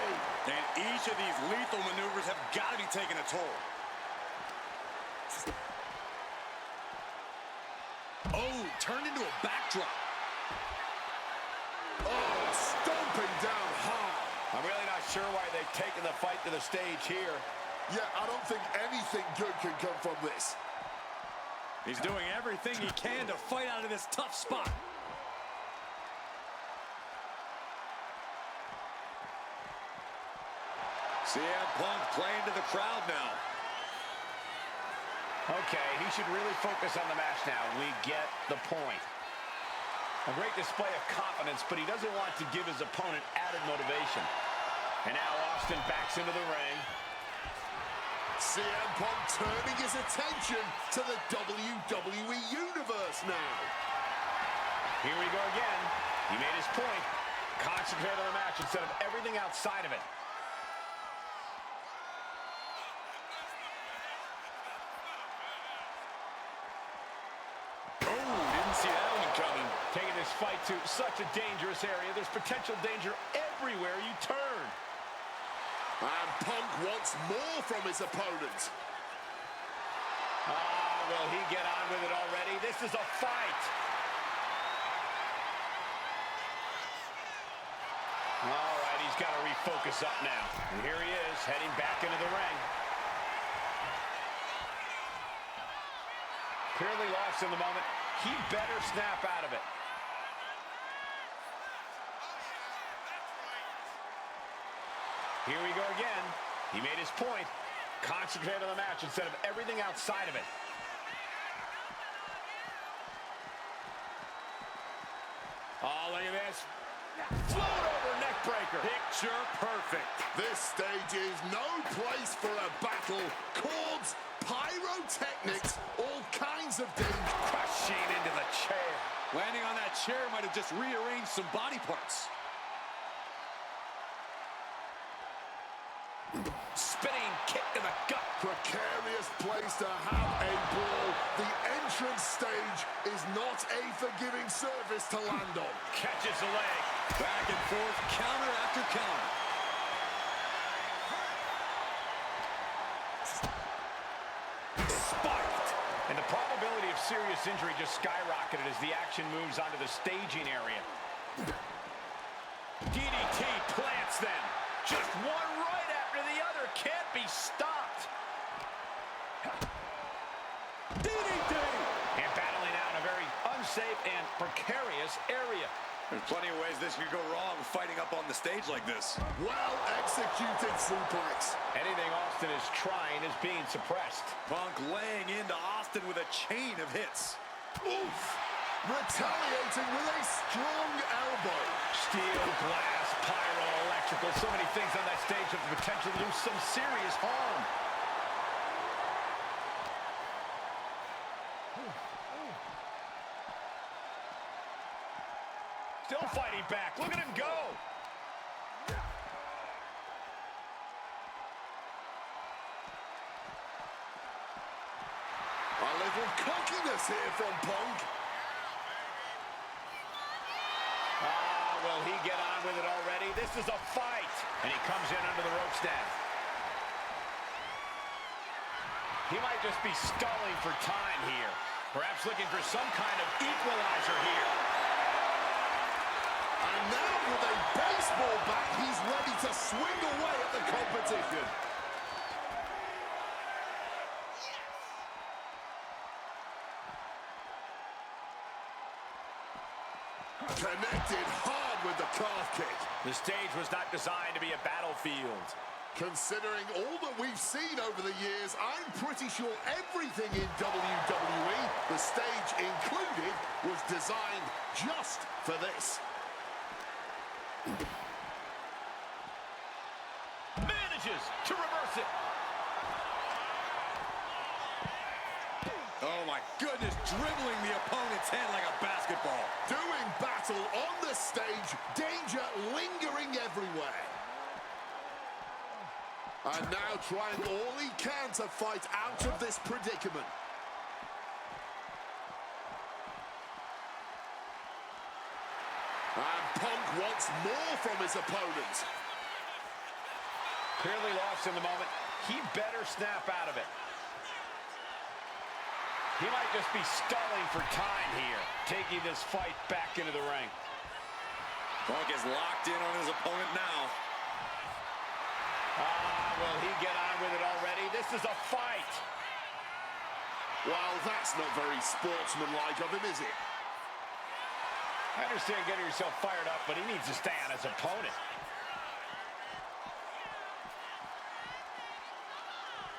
And each of these lethal maneuvers have got to be taking a toll. Oh, turned into a backdrop. Oh, stomping down hard. I'm really not sure why they've taken the fight to the stage here. Yeah, I don't think anything good can come from this. He's doing everything he can to fight out of this tough spot. CM Punk playing to the crowd now. Okay, he should really focus on the match now. We get the point. A great display of confidence, but he doesn't want to give his opponent added motivation. And now Austin backs into the ring. CM Punk turning his attention to the WWE Universe now. Here we go again. He made his point. Concentrate on the match instead of everything outside of it. Taking this fight to such a dangerous area. There's potential danger everywhere you turn. And Punk wants more from his opponent. Will he get on with it already? This is a fight. All right, he's got to refocus up now. And here he is, heading back into the ring. Clearly lost in the moment. He better snap out of it. Here we go again. He made his point. Concentrate on the match instead of everything outside of it. Oh, look at this. Float over neck breaker. Picture perfect. This stage is no place for a battle. Cords, pyrotechnics, all kinds of danger. Crushing into the chair. Landing on that chair might have just rearranged some body parts. in the gut. Precarious place to have a brawl. The entrance stage is not a forgiving surface to land on. Catches the leg. Back and forth, counter after counter. Spiked. And the probability of serious injury just skyrocketed as the action moves onto the staging area. DDT plants them. Just one right after the other. Can't be stopped. DDT! And battling out in a very unsafe and precarious area. There's plenty of ways this could go wrong fighting up on the stage like this. Well executed suplex. Anything Austin is trying is being suppressed. Punk laying into Austin with a chain of hits. Oof! Retaliating with a strong elbow. Steel, glass, pyro, electrical. So many things on that stage have the potential to do some serious harm. Still fighting back. Look at him go. A little cockiness here from Punk. Will he get on with it already? This is a fight. And he comes in under the ropes now. He might just be stalling for time here. Perhaps looking for some kind of equalizer here. And now with a baseball bat, he's ready to swing away at the competition. Connected hard with the calf kick. The stage was not designed to be a battlefield. Considering all that we've seen over the years, I'm pretty sure everything in WWE, the stage included, was designed just for this. Manages to reverse it. Oh my goodness, dribbling the opponent's head like a basketball. Doing battle on the stage, danger lingering everywhere. And now trying all he can to fight out of this predicament. And Punk wants more from his opponent. Clearly lost in the moment. He better snap out of it. He might just be stalling for time here, taking this fight back into the ring. Punk is locked in on his opponent now. Will he get on with it already? This is a fight. Well, that's not very sportsmanlike of him, is it? I understand getting yourself fired up, but he needs to stay on his opponent.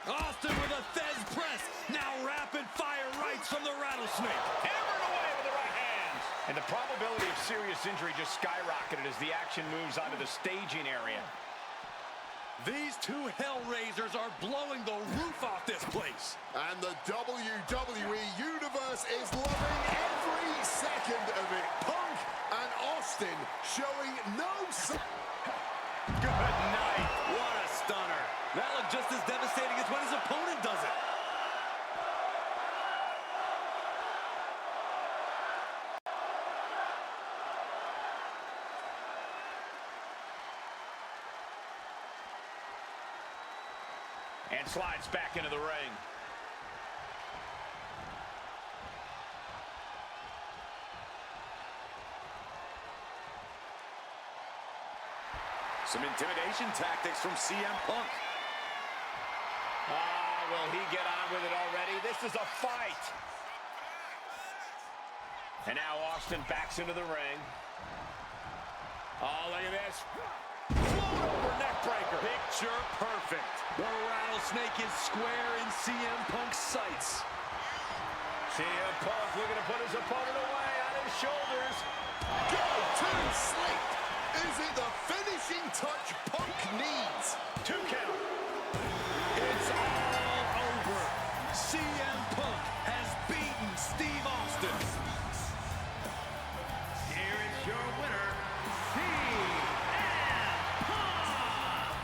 Austin with a Thez press. Now rapid fire rights from the rattlesnake. Hammered away with the right hands. And the probability of serious injury just skyrocketed as the action moves onto the staging area. These two Hellraisers are blowing the roof off this place. And the WWE Universe is loving every second of it. Punk and Austin showing no... Good night. What a stunner. That looked just as devastating as when his opponent does it. And slides back into the ring. Some intimidation tactics from CM Punk. Will he get on with it already? This is a fight. And now Austin backs into the ring. Oh, look at this. Float over neck breaker. Picture perfect. The rattlesnake is square in CM Punk's sights. CM Punk looking to put his opponent away on his shoulders. Go to sleep. Is it the finishing touch Punk needs? 2 count. It's all over. CM Punk has beaten Steve Austin. Here is your winner, CM Punk.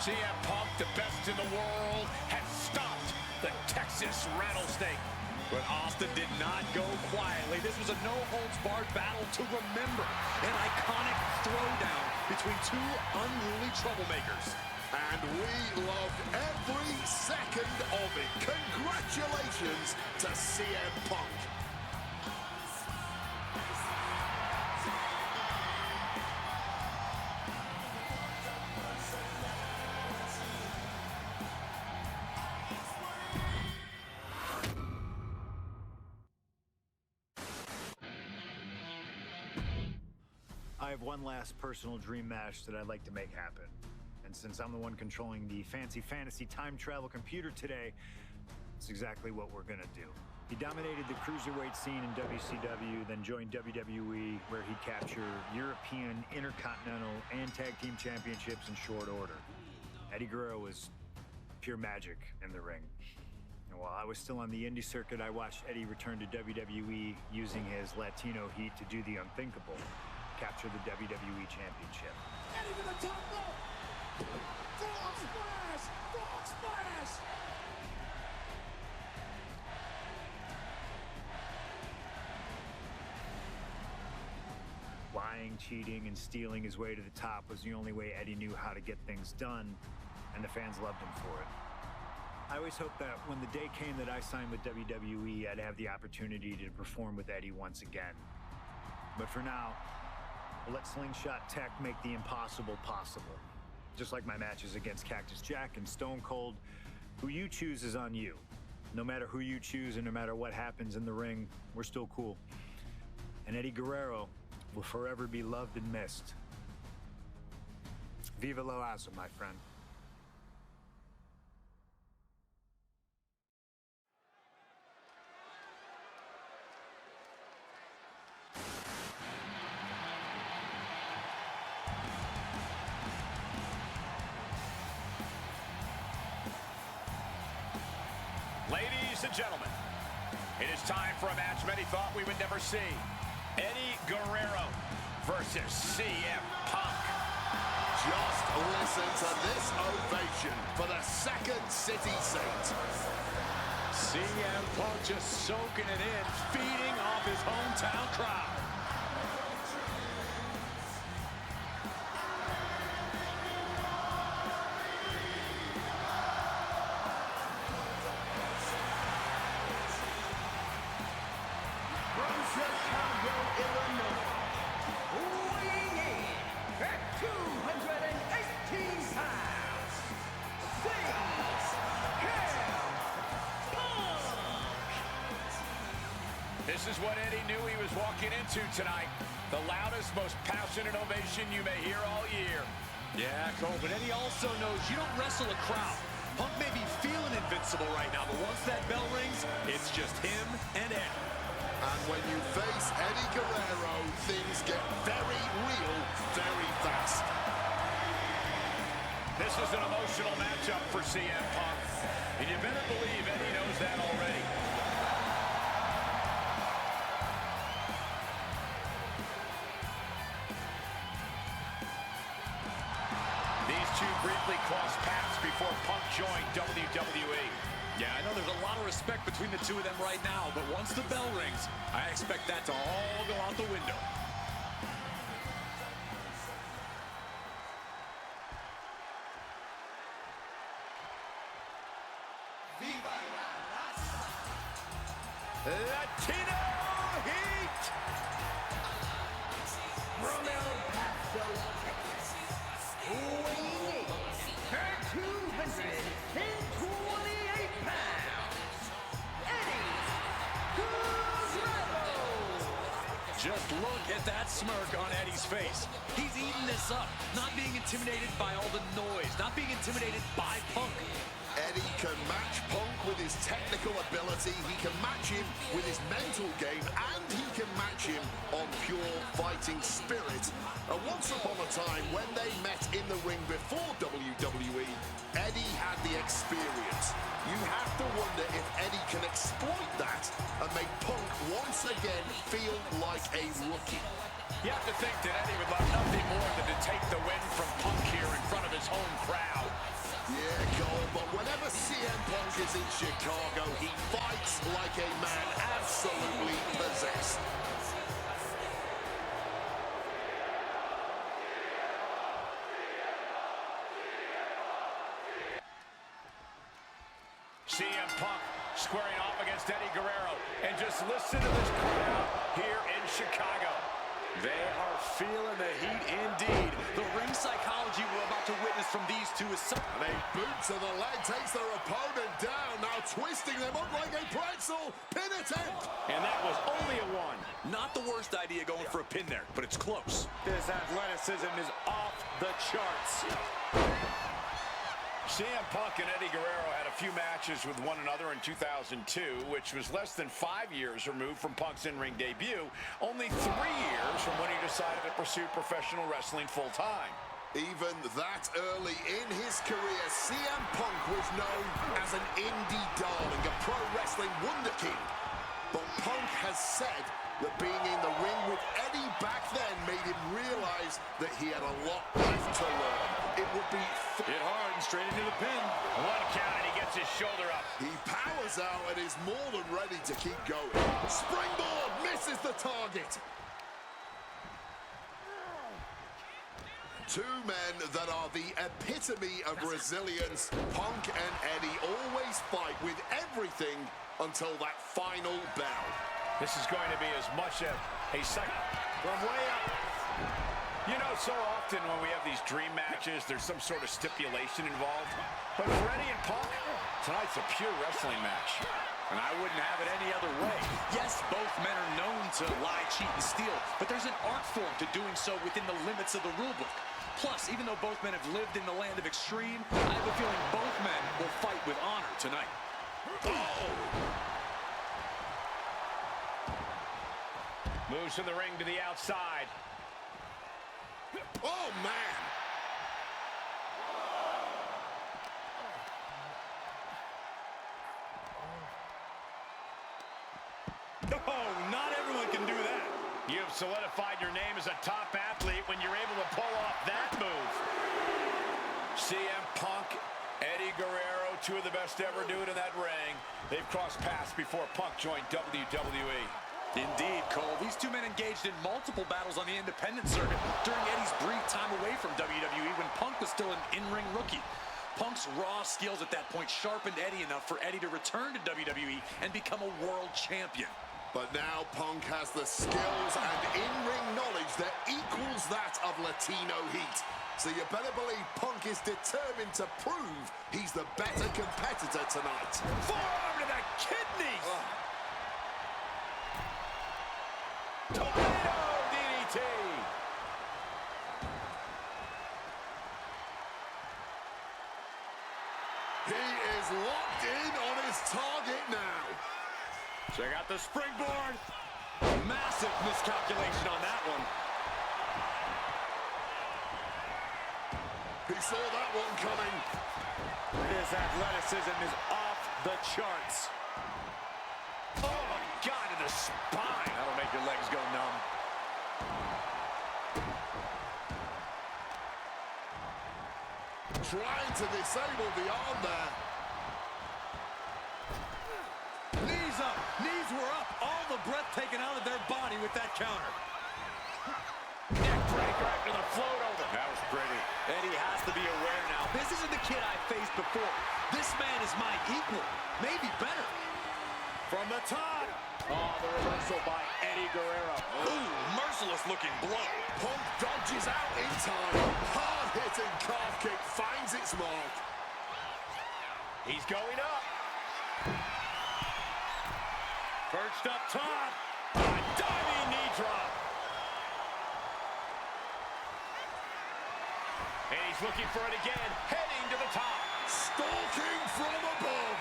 CM Punk, the best in the world, has stopped the Texas rattlesnake. But Austin did not go quietly. This was a no-holds-barred battle to remember. An iconic throwdown between two unruly troublemakers. And we loved every second of it. Congratulations to CM Punk. I have one last personal dream match that I'd like to make happen. And since I'm the one controlling the fantasy time travel computer today, it's exactly what we're gonna do. He dominated the cruiserweight scene in WCW, then joined WWE, where he captured European, Intercontinental, and Tag Team Championships in short order. Eddie Guerrero was pure magic in the ring. And while I was still on the indie circuit, I watched Eddie return to WWE using his Latino heat to do the unthinkable. Capture the WWE Championship. Eddie to the top rope! Frog splash! Frog splash! Lying, cheating, and stealing his way to the top was the only way Eddie knew how to get things done, and the fans loved him for it. I always hoped that when the day came that I signed with WWE, I'd have the opportunity to perform with Eddie once again. But for now, we'll let Slingshot Tech make the impossible possible. Just like my matches against Cactus Jack and Stone Cold, who you choose is on you. No matter who you choose and no matter what happens in the ring, we're still cool. And Eddie Guerrero will forever be loved and missed. Viva la raza, my friend. Ladies and gentlemen, it is time for a match many thought we would never see. Eddie Guerrero versus CM Punk. Just listen to this ovation for the Second City Saint. CM Punk just soaking it in, feeding off his hometown crowd. This is what Eddie knew he was walking into tonight. The loudest, most passionate ovation you may hear all year. Yeah, Cole, but Eddie also knows you don't wrestle a crowd. Punk may be feeling invincible right now, but once that bell rings, it's just him and Eddie. And when you face Eddie Guerrero, things get very real very fast. This is an emotional matchup for CM Punk, and you better believe Eddie knows that already. These two briefly crossed paths before Punk joined WWE. Yeah, I know there's a lot of respect between the two of them right now, but once the bell rings, I expect that to all go out the window. Latino Heat! From El Paso, Texas, weighing at 228 pounds, Eddie Guerrero. Just look at that smirk on Eddie's face. He's eating this up, not being intimidated by all the noise, not being intimidated by Punk. Eddie can match Punk with his technical ability, he can match him with his mental game, and he can match him on pure fighting spirit. And once upon a time, when they met in the ring before WWE, Eddie had the experience. You have to wonder if Eddie can exploit that and make Punk once again feel like a rookie. You have to think that Eddie would love nothing more than to take the win from Punk here in front of his home crowd. Yeah, Cole, but whenever CM Punk is in Chicago, he fights like a man absolutely possessed. CM Punk squaring off against Eddie Guerrero. And just listen to this crowd here in Chicago. They are feeling the heat indeed. The ring psychology we're about to witness from these two is so... And a boot to the leg takes their opponent down, now twisting them up like a pretzel. Pin attempt. And that was only a one. Not the worst idea going for a pin there, but it's close. This athleticism is off the charts. CM Punk and Eddie Guerrero had a few matches with one another in 2002, which was less than 5 years removed from Punk's in-ring debut, only 3 years from when he decided to pursue professional wrestling full-time. Even that early in his career, CM Punk was known as an indie darling, a pro wrestling wunderkind. But Punk has said that being in the ring with Eddie back then made him realize that he had a lot left to learn. It would be... Hit hard and straight into the pin. One count and he gets his shoulder up. He powers out and is more than ready to keep going. Springboard misses the target. Two men that are the epitome of resilience. Punk and Eddie always fight with everything until that final bell. This is going to be as much a second from way up. You know, so often when we have these dream matches, there's some sort of stipulation involved. But for Eddie and Punk, tonight's a pure wrestling match. And I wouldn't have it any other way. Yes, both men are known to lie, cheat, and steal, but there's an art form to doing so within the limits of the rule book. Plus, even though both men have lived in the land of extreme, I have a feeling both men will fight with honor tonight. Oh! Moves from the ring to the outside. Oh, man! Oh, not everyone can do that. You've solidified your name as a top athlete when you're able to pull off that move. CM Punk, Eddie Guerrero, two of the best to ever do it in that ring. They've crossed paths before Punk joined WWE. Indeed, Cole. These two men engaged in multiple battles on the independent circuit during Eddie's brief time away from WWE when Punk was still an in-ring rookie. Punk's raw skills at that point sharpened Eddie enough for Eddie to return to WWE and become a world champion. But now Punk has the skills and in-ring knowledge that equals that of Latino heat. So you better believe Punk is determined to prove he's the better competitor tonight. Forearm to the kidneys! Tornado DDT! He is locked in on his target now. Check out the springboard. Massive miscalculation on that one. He saw that one coming. This athleticism is off the charts. Oh my God, to the spine. That'll make your legs go numb. Trying to disable the arm there. Knees up. Knees were up. All the breath taken out of their body with that counter. Neck breaker after the float over. That was pretty. Eddie has to be aware now. This isn't the kid I faced before. This man is my equal. Maybe better. From the top. Oh, the reversal by Eddie Guerrero. Ooh, merciless looking blow. Punk dodges out in time. Hard-hitting calf kick finds its mark. He's going up. Perched up top. A diving knee drop. And he's looking for it again, heading to the top. Stalking from above.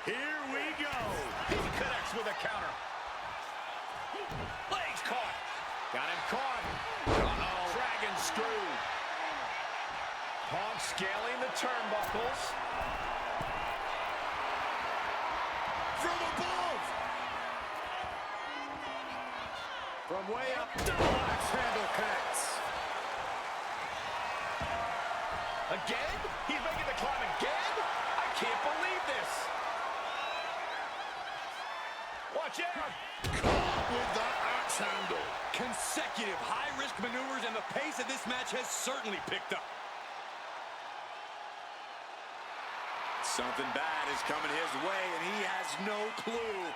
Here we go. He connects with a counter. Legs caught. Got him caught. Uh-oh. Dragon screw. Punk scaling the turnbuckles. From above. From way up, double axe handle connects. Again? He's making the climb again? I can't believe this. Watch out. Caught with that axe handle. Consecutive high-risk maneuvers, and the pace of this match has certainly picked up. Something bad is coming his way, and he has no clue.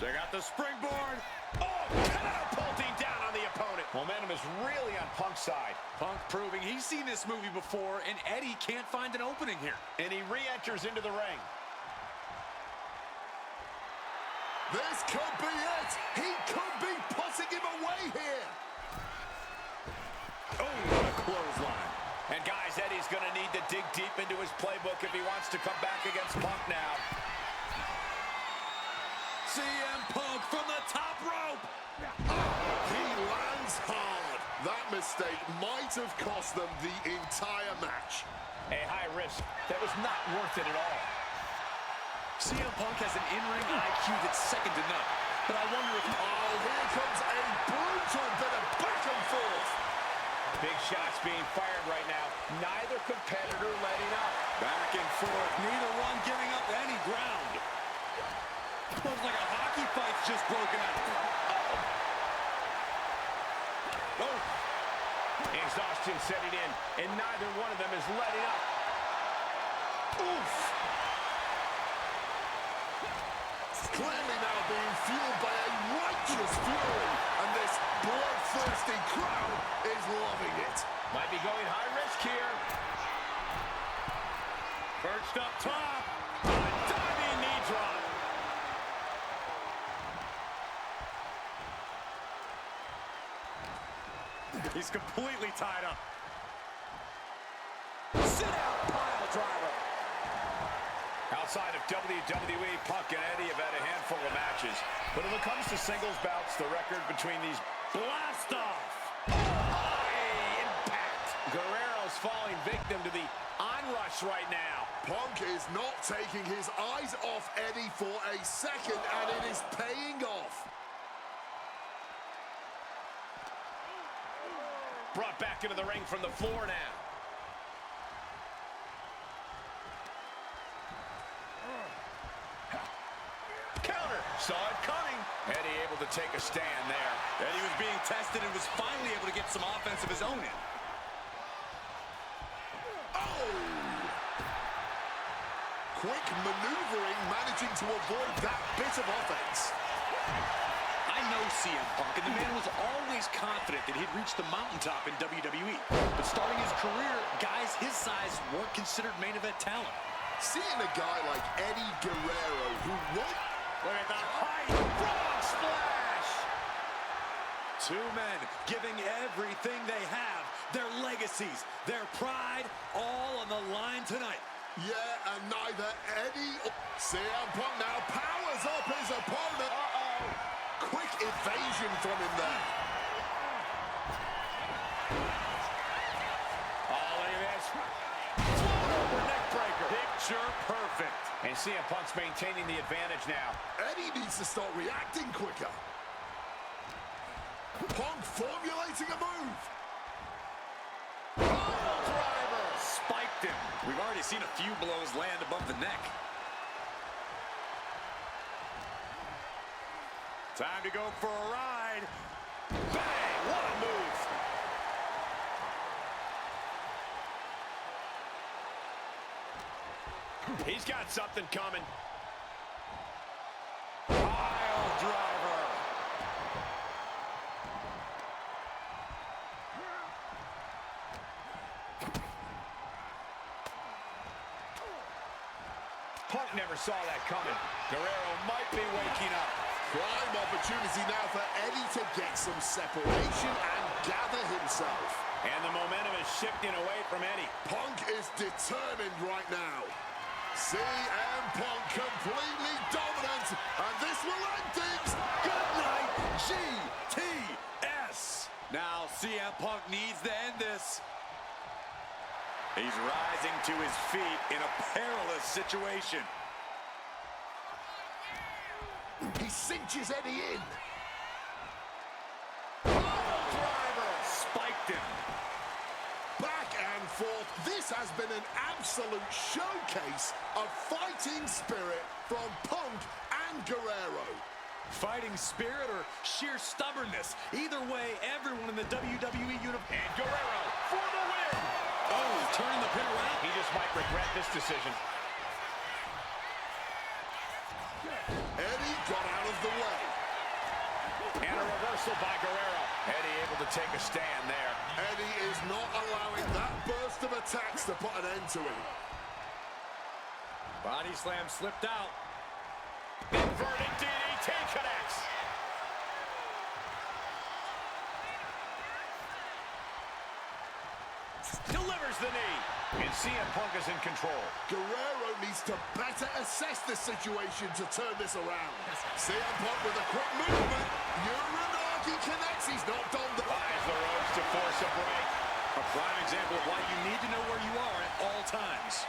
Check out the springboard. Oh, catapulting down on the opponent. Momentum is really on Punk's side. Punk proving he's seen this movie before, and Eddie can't find an opening here. And he re-enters into the ring. This could be it. He could be putting him away here. Oh, what a clothesline. And guys, Eddie's going to need to dig deep into his playbook if he wants to come back against Punk now. CM Punk from the top rope. He lands hard. That mistake might have cost them the entire match. A high risk that was not worth it at all. CM Punk has an in-ring IQ that's second to none. But I wonder if... Oh, here comes a brutal bit of back and forth. Big shots being fired right now. Neither competitor letting up. Back and forth, neither one giving up any ground. Looks like a hockey fight's just broken out. Oh. Exhaustion setting in, and neither one of them is letting up. Oof. Clearly now being fueled by a righteous fury, and this bloodthirsty crowd is loving it. Might be going high risk here. Perched up top. A diving knee drop. He's completely tied up. Sit out pile driver. Outside of WWE, Punk and Eddie have had a handful of matches. But when it comes to singles bouts, the record between these... Blast off. High impact. Guerrero's falling victim to the onrush right now. Punk is not taking his eyes off Eddie for a second, and it is paying off. Brought back into the ring from the floor now. Counter. Saw it coming. Eddie able to take a stand there. Eddie was being tested and was finally able to get some offense of his own in. Oh! Quick maneuvering, managing to avoid that bit of offense. I know CM Punk, and the man was always confident that he'd reach the mountaintop in WWE. But starting his career, guys his size weren't considered main event talent. Seeing a guy like Eddie Guerrero, who won't... Look at the height! Frog splash! Two men giving everything they have, their legacies, their pride, all on the line tonight. Yeah, and neither Eddie... CM Punk now powers up his opponent. Uh-oh. Quick evasion from him there. Oh, look at this. Float over neck breaker. Picture perfect. And CM Punk's maintaining the advantage now. Eddie needs to start reacting quicker. Punk formulating a move. Pile driver. Spiked him. We've already seen a few blows land above the neck. Time to go for a ride. Bang! What a move! He's got something coming. Pile driver. Hart never saw that coming. Guerrero might be waking up. Prime opportunity now for Eddie to get some separation and gather himself. And the momentum is shifting away from Eddie. Punk is determined right now. CM Punk completely dominant, and this will end things. Good night, GTS. Now CM Punk needs to end this. He's rising to his feet in a perilous situation. He cinches Eddie in. Spiked him. Back and forth. This has been an absolute showcase of fighting spirit from Punk and Guerrero. Fighting spirit or sheer stubbornness. Either way, everyone in the WWE universe. And Guerrero for the win. Oh, turning the pin around. He just might regret this decision. Eddie got out of the way. And a reversal by Guerrero. Eddie able to take a stand there. Eddie is not allowing that burst of attacks to put an end to him. Body slam slipped out. Inverted DDT connects. Delivers the knee. And CM Punk is in control. Guerrero needs to better assess the situation to turn this around. CM Punk with a quick movement. Uranagi connects. He's not done the... Finds the ropes to force a break. A prime example of why you need to know where you are at all times.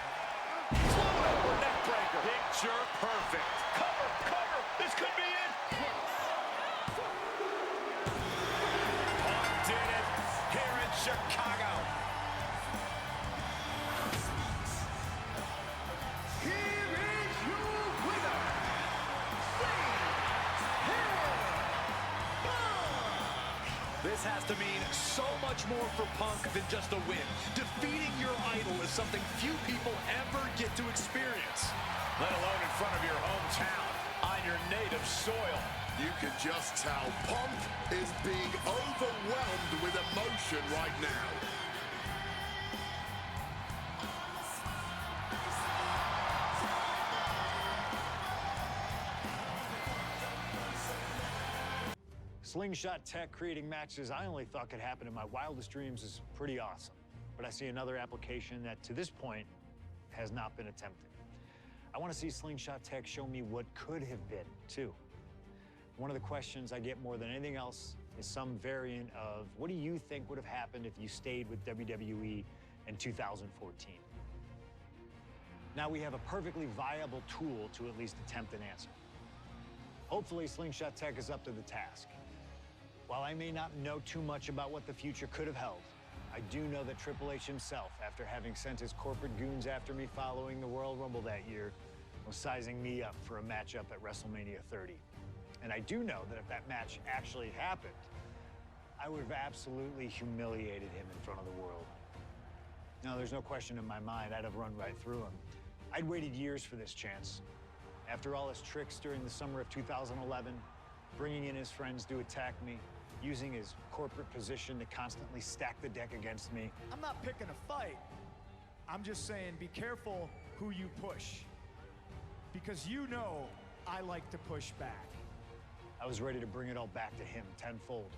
Float over neck breaker. Picture perfect. Cover, cover. This could be it. Punk did it here in Chicago. Here is your winner, This has to mean so much more for Punk than just a win. Defeating your idol is something few people ever get to experience. Let alone in front of your hometown, on your native soil. You can just tell Punk is being overwhelmed with emotion right now. Slingshot tech creating matches I only thought could happen in my wildest dreams is pretty awesome. But I see another application that, to this point, has not been attempted. I want to see Slingshot tech show me what could have been, too. One of the questions I get more than anything else is some variant of, what do you think would have happened if you stayed with WWE in 2014? Now we have a perfectly viable tool to at least attempt an answer. Hopefully, Slingshot tech is up to the task. While I may not know too much about what the future could have held, I do know that Triple H himself, after having sent his corporate goons after me following the Royal Rumble that year, was sizing me up for a matchup at WrestleMania 30. And I do know that if that match actually happened, I would have absolutely humiliated him in front of the world. Now, there's no question in my mind I'd have run right through him. I'd waited years for this chance. After all his tricks during the summer of 2011, bringing in his friends to attack me, using his corporate position to constantly stack the deck against me. I'm not picking a fight. I'm just saying be careful who you push. Because you know I like to push back. I was ready to bring it all back to him tenfold.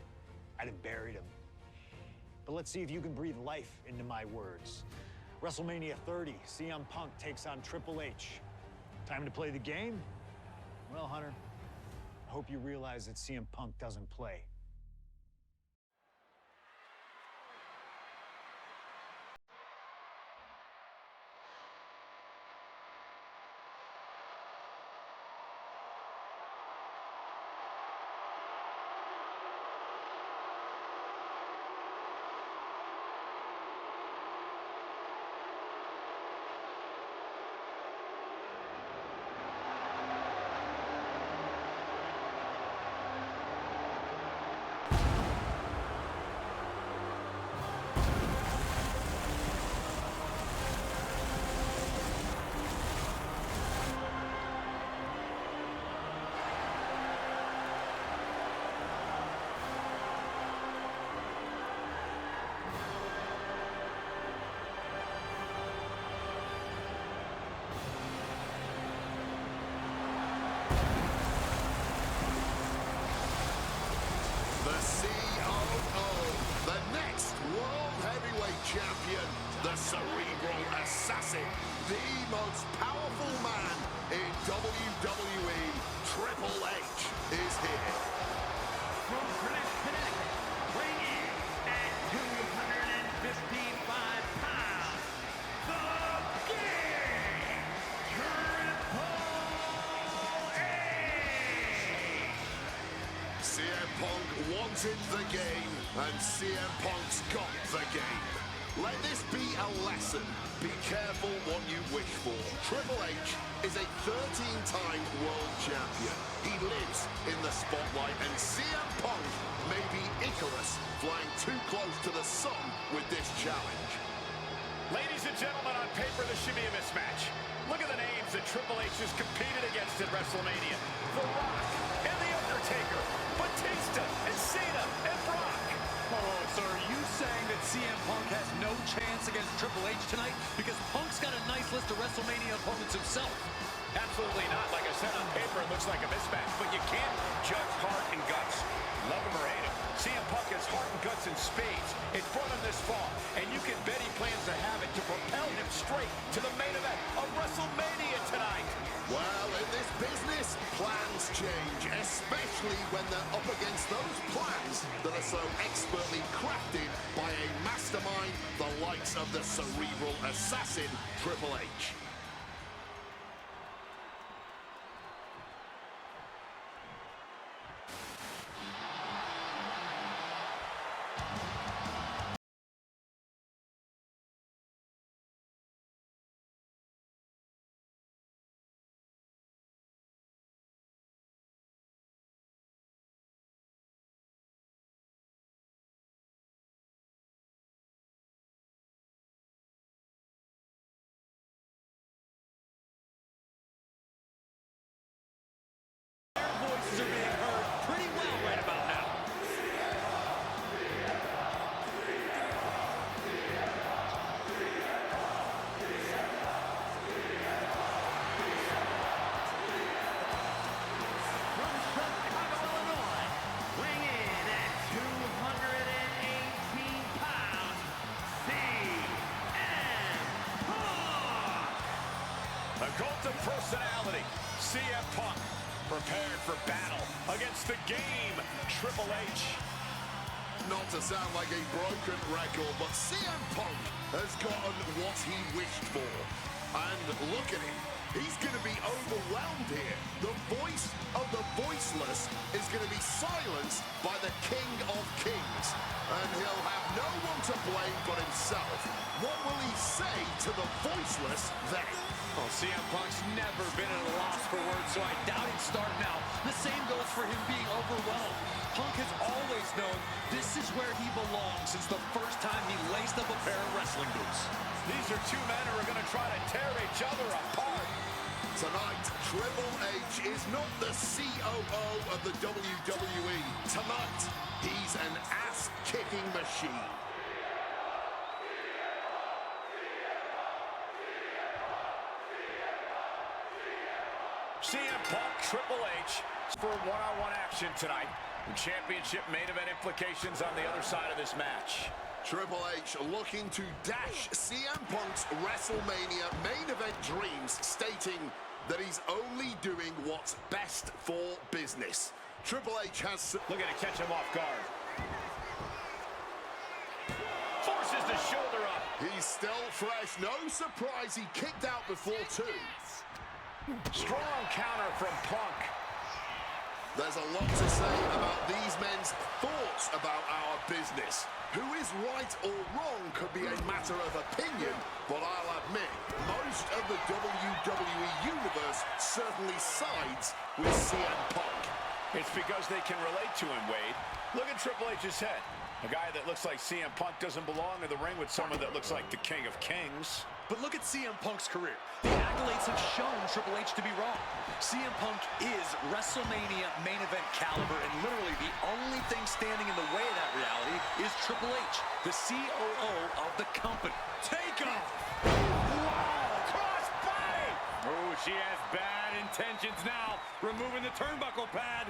I'd have buried him. But let's see if you can breathe life into my words. WrestleMania 30, CM Punk takes on Triple H. Time to play the game? Well, Hunter, I hope you realize that CM Punk doesn't play. Triple H is here. From Greenwich, Connecticut, weighing in at 255 pounds, the King, Triple H! CM Punk wanted the game, and CM Punk's got the game. Let this be a lesson. Be careful what you wish for. Triple H is a 13-time world champion. He lives in the spotlight, and CM Punk may be Icarus flying too close to the sun with this challenge. Ladies and gentlemen, on paper, this should be a mismatch. Look at the names that Triple H has competed against at WrestleMania. The Rock and The Undertaker, Batista and Cena and Brock. Oh, so are you saying that CM Punk has no chance against Triple H tonight? Because Punk's got a nice list of WrestleMania opponents himself. Absolutely not. Like I said, on paper, it looks like a mismatch, but you can't judge heart and guts. Love him or hate him, CM Punk has heart and guts in spades. It's brought him this far, and you can bet he plans to have it to propel him straight to the main event of WrestleMania tonight. Well, in this business, plans change, especially when they're up against those plans that are so expertly crafted by a mastermind, the likes of the cerebral assassin, Triple H. Voices are being heard pretty well right about now. From Chicago, Illinois, weighing in at 218 pounds, CM Punk! A cult of personality, CM Punk, prepared for battle against the game, Triple H. Not to sound like a broken record, but CM Punk has gotten what he wished for. And look at him. He's going to be overwhelmed here. The voice of the voiceless is going to be silenced by the King of Kings. And he'll have no one to blame but himself. What will he say to the voiceless then? Well, CM Punk's never been at a loss for words, so I doubt he'd start now. The same goes for him being overwhelmed. Punk has always known this is where he belongs since the first time he laced up a pair of wrestling boots. These are two men who are going to try to tear each other apart. Tonight, Triple H is not the COO of the WWE. Tonight, he's an ass-kicking machine. CM Punk, Triple H for one-on-one action tonight. The championship main event implications on the other side of this match. Triple H looking to dash CM Punk's WrestleMania main event dreams, stating that he's only doing what's best for business. Triple H has... Looking to catch him off guard. Forces the shoulder up. He's still fresh. No surprise he kicked out before two. Strong counter from Punk. There's a lot to say about these men's thoughts about our business. Who is right or wrong could be a matter of opinion, but I'll admit, most of the WWE Universe certainly sides with CM Punk. It's because they can relate to him, Wade. Look at Triple H's head. A guy that looks like CM Punk doesn't belong in the ring with someone that looks like the King of Kings. But look at CM Punk's career. The accolades have shown Triple H to be wrong. CM Punk is WrestleMania main event caliber, and literally the only thing standing in the way of that reality is Triple H, the COO of the company. Take off! Wow! Cross body! Oh, she has bad intentions now, removing the turnbuckle pad.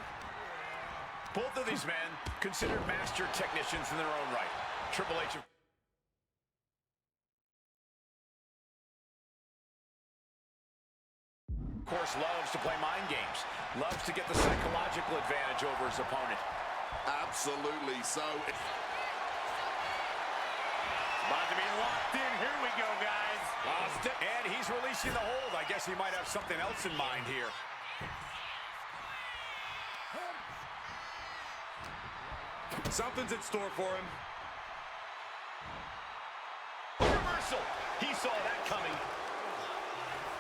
Both of these men considered master technicians in their own right. Triple H, of course, loves to play mind games. Loves to get the psychological advantage over his opponent. Absolutely. So About to be locked in. Here we go, guys. Lost it. And he's releasing the hold. I guess he might have something else in mind here. Something's in store for him. Reversal. He saw that coming.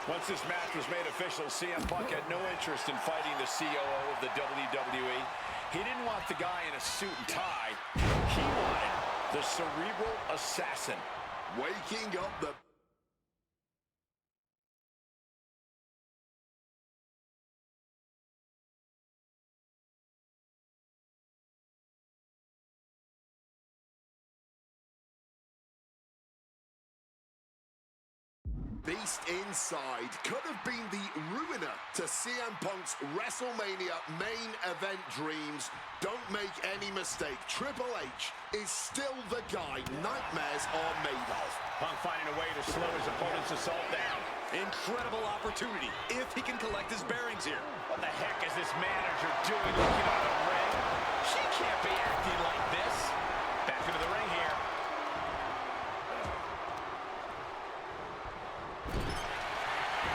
Once this match was made official, CM Punk had no interest in fighting the COO of the WWE. He didn't want the guy in a suit and tie. He wanted the cerebral assassin. waking up the... beast inside could have been the ruiner to CM Punk's WrestleMania main event dreams. Don't make any mistake, Triple H is still the guy nightmares are made of. Punk finding a way to slow his opponent's assault down. Incredible opportunity if he can collect his bearings here. What the heck is this manager doing looking out of the ring? She can't be acting like this. Back into the ring here.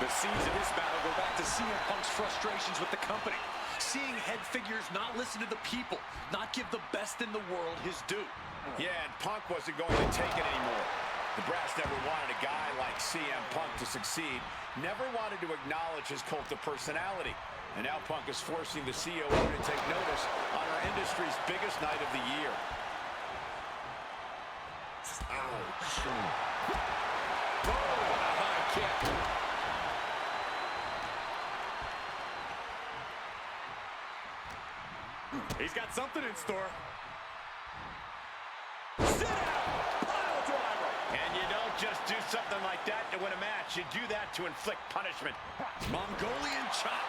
The scenes of this battle go back to CM Punk's frustrations with the company. Seeing head figures not listen to the people, not give the best in the world his due. Yeah, and Punk wasn't going to take it anymore. The brass never wanted a guy like CM Punk to succeed, never wanted to acknowledge his cult of personality. And now Punk is forcing the COO to take notice on our industry's biggest night of the year. Ouch. Oh, what a high kick. He's got something in store. Sit out! Pile driver! And you don't just do something like that to win a match. You do that to inflict punishment. Mongolian chop.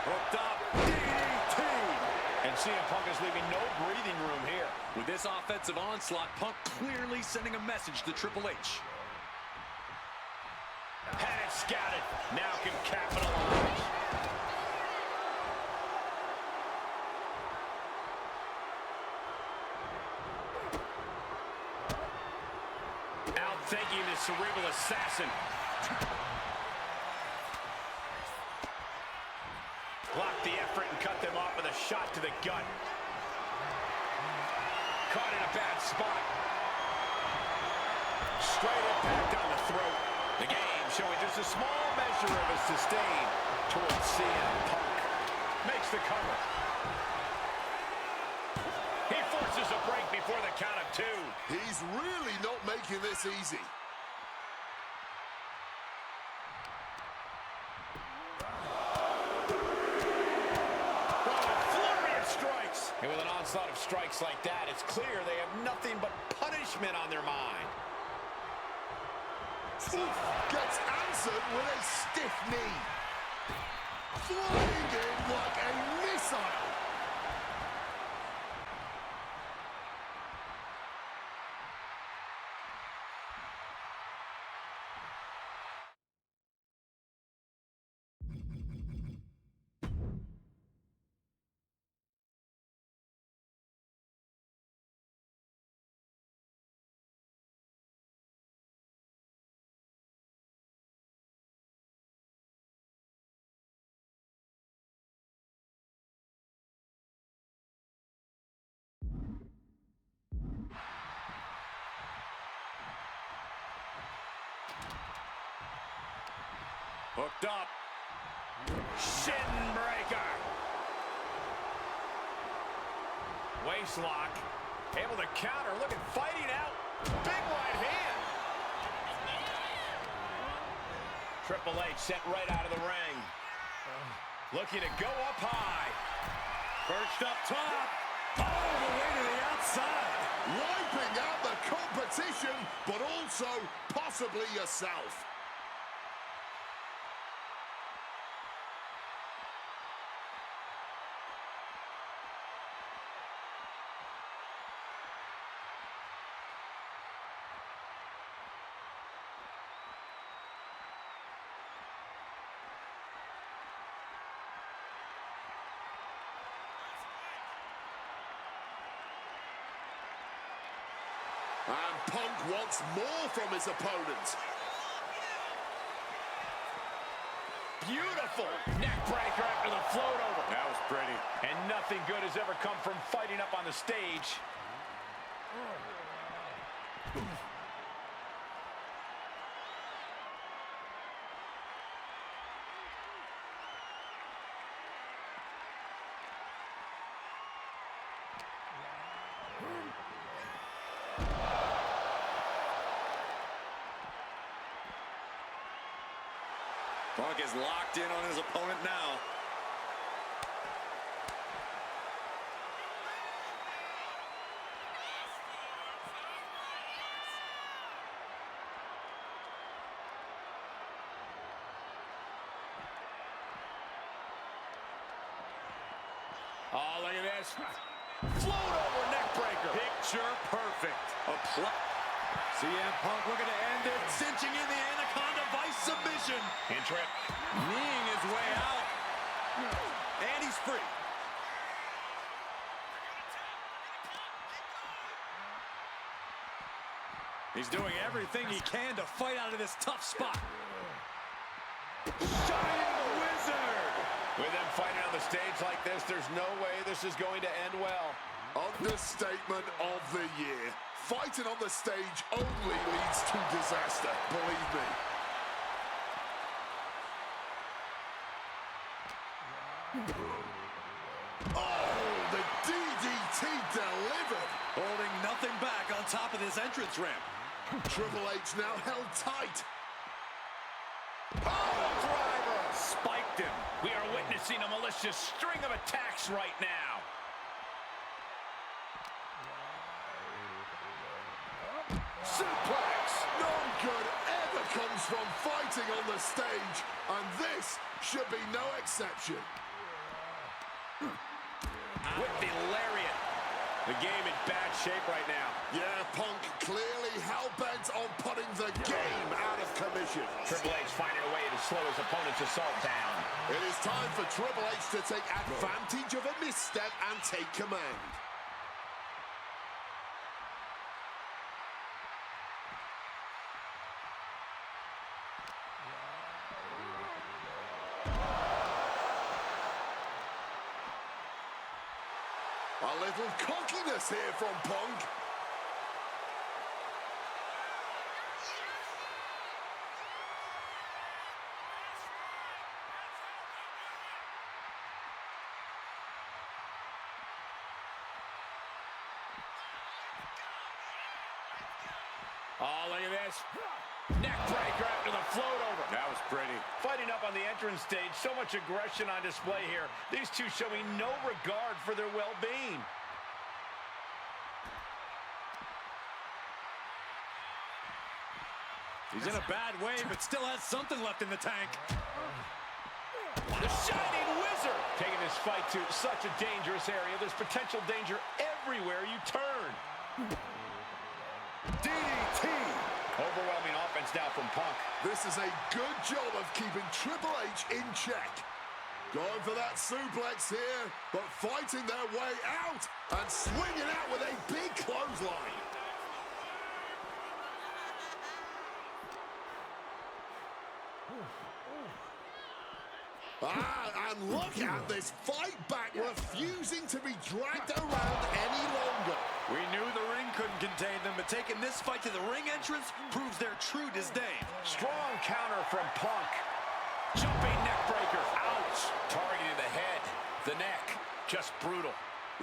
Hooked up. DDT. And CM Punk is leaving no breathing room here. With this offensive onslaught, Punk clearly sending a message to Triple H. Had it scouted. Now can capitalize. Outthinking the cerebral assassin. Blocked the effort and cut them off with a shot to the gut. Caught in a bad spot. Straight impact on the throat. The game showing just a small measure of his disdain towards CM Punk. Makes the cover. He forces a break before the count of 2. He's really not making this easy. And with an onslaught of strikes like that, it's clear they have nothing but punishment on their mind. Gets answered with a stiff knee. Flying in like a missile. Hooked up. Shin breaker. Waistlock. Able to counter. Look at fighting out. Big right hand. Triple H sent right out of the ring. Looking to go up high. Perched up top. All the way to the outside. Wiping out the competition, but also possibly yourself. And Punk wants more from his opponent. Beautiful neck breaker after the float over. That was pretty. And nothing good has ever come from fighting up on the stage. Punk is locked in on his opponent now. Oh, look at this. Float over neck breaker. Picture perfect. CM Punk looking to end it, cinching in the Anaconda Vice submission. In trip. Kneeing his way out. And he's free. He's doing everything he can to fight out of this tough spot. Shining Wizard! With them fighting on the stage like this, there's no way this is going to end well. Understatement of the year. Fighting on the stage only leads to disaster, believe me. Oh, the DDT delivered. Holding nothing back on top of this entrance ramp. Triple H now held tight. Oh, driver! Spiked him. We are witnessing a malicious string of attacks right now. Suplex! No good ever comes from fighting on the stage, and this should be no exception. With the lariat. The game in bad shape right now. Yeah, Punk clearly hell-bent on putting the game out of commission. Triple H finding a way to slow his opponent's assault down. It is time for Triple H to take advantage of a misstep and take command. A little cockiness here from Punk. Oh, look at this. Neck breaker after the float over. That was pretty. Fighting up on the entrance stage. So much aggression on display here. These two showing no regard for their well-being. He's in a bad way, but still has something left in the tank. The Shining Wizard! Taking this fight to such a dangerous area. There's potential danger everywhere you turn. DDT! Overwhelming offense now from Punk. This is a good job of keeping Triple H in check. Going for that suplex here, but fighting their way out and swinging out with a big clothesline. And look at this fight back, refusing to be dragged around any longer. We knew the ring couldn't contain them, but taking this fight to the ring entrance proves their true disdain. Strong counter from Punk. Jumping neck breaker. Ouch. Targeting the head, the neck. Just brutal.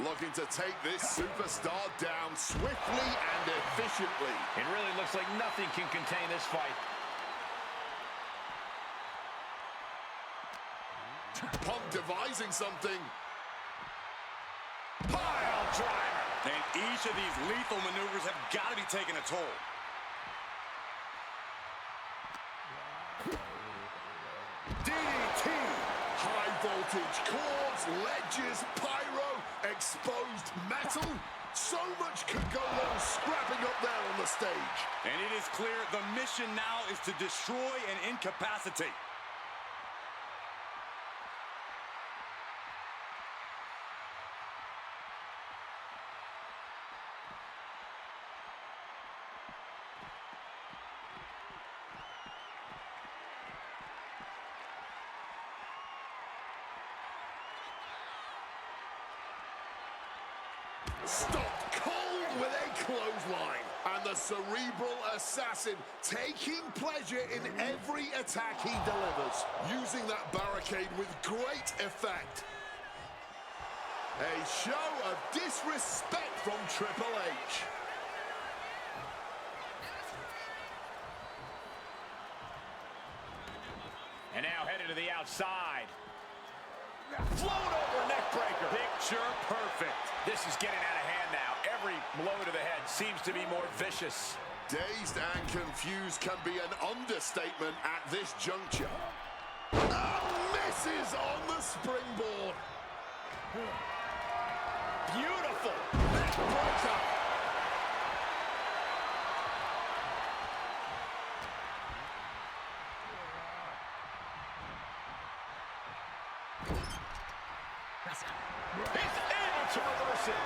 Looking to take this superstar down swiftly and efficiently. It really looks like nothing can contain this fight. Punk devising something. Pile driver. And each of these lethal maneuvers have got to be taking a toll. DDT. High voltage cords, ledges, pyro, exposed metal. So much could go wrong scrapping up there on the stage. And it is clear the mission now is to destroy and incapacitate. Stopped cold with a clothesline. And the cerebral assassin taking pleasure in every attack he delivers, using that barricade with great effect. A show of disrespect from Triple H. And now headed to the outside. Float over neck breaker. Picture perfect. This is getting out of hand now. Every blow to the head seems to be more vicious. Dazed and confused can be an understatement at this juncture. Misses on the springboard. Beautiful. Neck breaker. He's able to reverse it.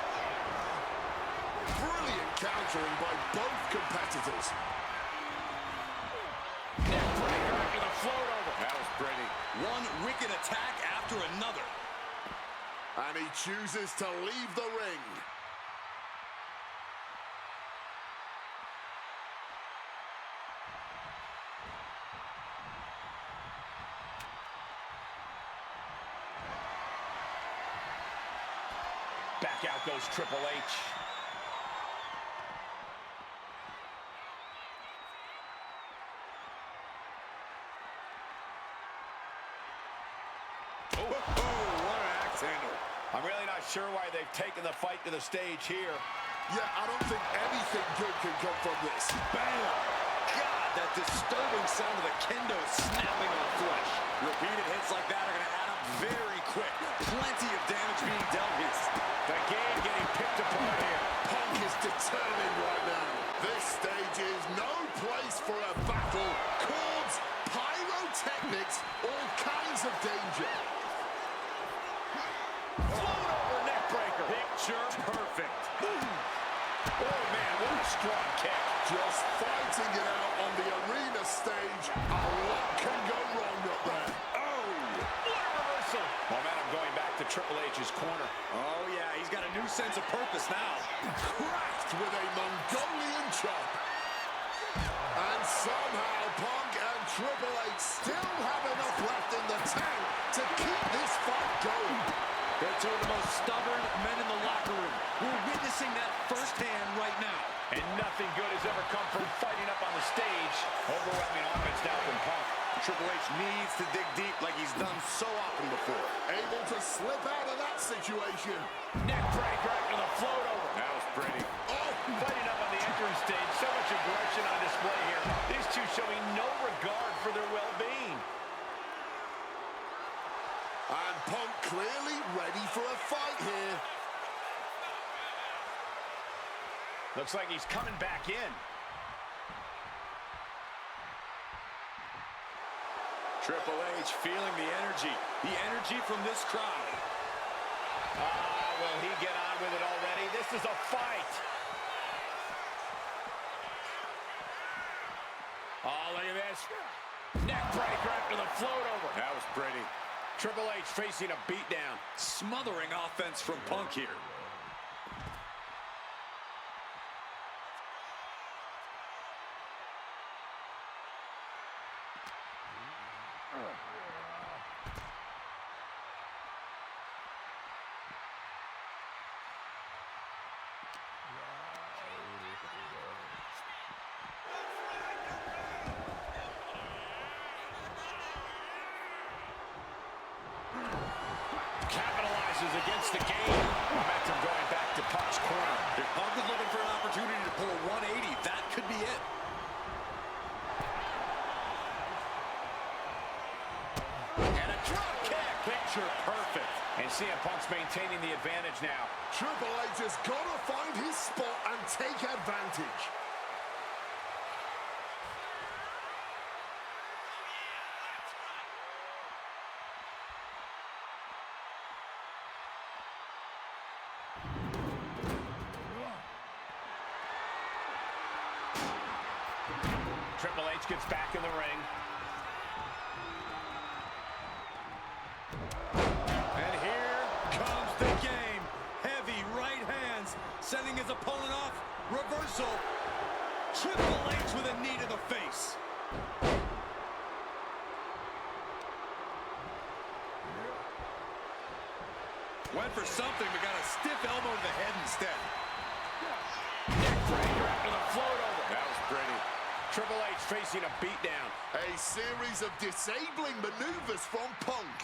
Brilliant countering by both competitors. Neck breaker after the float over. That was pretty. One wicked attack after another. And he chooses to leave the ring. Back out goes Triple H. Oh, what an axe handle. I'm really not sure why they've taken the fight to the stage here. Yeah, I don't think anything good can come from this. Bam! God, that disturbing sound of the kendo snapping on flesh. Repeated hits like that are going to add up very quick. Plenty of damage being dealt here. The game getting picked apart here. Punk is determined right now. This stage is no place for a battle. Cords, pyrotechnics, all kinds of danger. Float over neck breaker. Picture perfect. Oh man, what a strong kick. Just fighting it out on the arena stage. A lot can go wrong up there. Oh, what a reversal. Momentum going back to Triple H's corner. Oh yeah, he's got a new sense of purpose now. Cracked with a Mongolian chop. And somehow Punk and Triple H still have enough left in the tank to keep this fight going. They're two of the most stubborn men in the locker room. We're witnessing that firsthand right now. And nothing good has ever come from fighting up on the stage. Overwhelming offense now from Punk. Triple H needs to dig deep like he's done so often before. Able to slip out of that situation. Neck breaker after the float over. That was pretty. Oh, Fighting up on the entrance stage. So much aggression on display here. These two showing no regard for their well-being. and Punk clearly ready for a fight here. Looks like he's coming back in. Triple H feeling the energy from this crowd. Will he get on with it already? This is a fight. Oh, look at this. Neck breaker after the float over. That was pretty. Triple H facing a beatdown. Smothering offense from Punk here. Capitalizes against the game. Momentum going back to Punk's corner. If Punk is looking for an opportunity to pull a 180, that could be it. And a drop kick. Picture perfect. And CM Punk's maintaining the advantage now. Triple H has got to find his spot and take advantage. Triple H gets back in the ring. And here comes the game. Heavy right hands Reversal. Triple H with a knee to the face. Went for something, but got a stiff elbow to the head instead. Neckbreaker after the float over. That was pretty. Triple H facing a beatdown. A series of disabling maneuvers from Punk.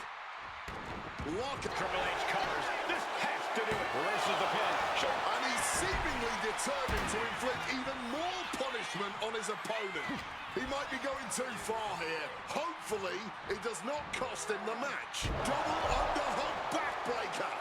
Lock. Triple H covers. This has to do it. Reverses the pin. And he's seemingly determined to inflict even more punishment on his opponent. He might be going too far here. Hopefully, it does not cost him the match. Double underhook backbreaker.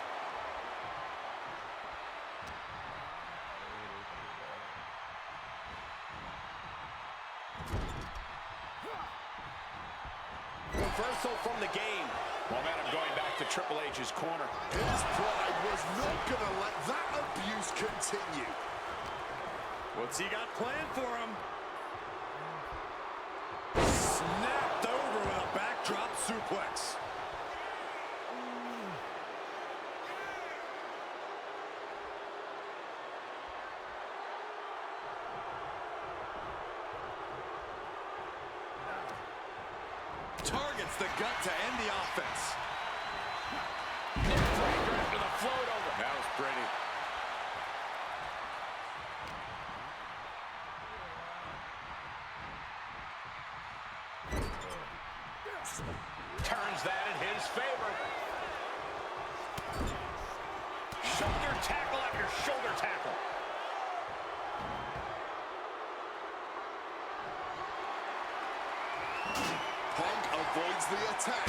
Reversal from the game. Momentum going back to Triple H's corner. His pride was not going to let that abuse continue. What's he got planned for him? Snapped over with a backdrop suplex. Targets the gut to end the offense. Neckbreaker after the float over. That was pretty. Turns that in his favor. Shoulder tackle after shoulder tackle. Punk avoids the attack.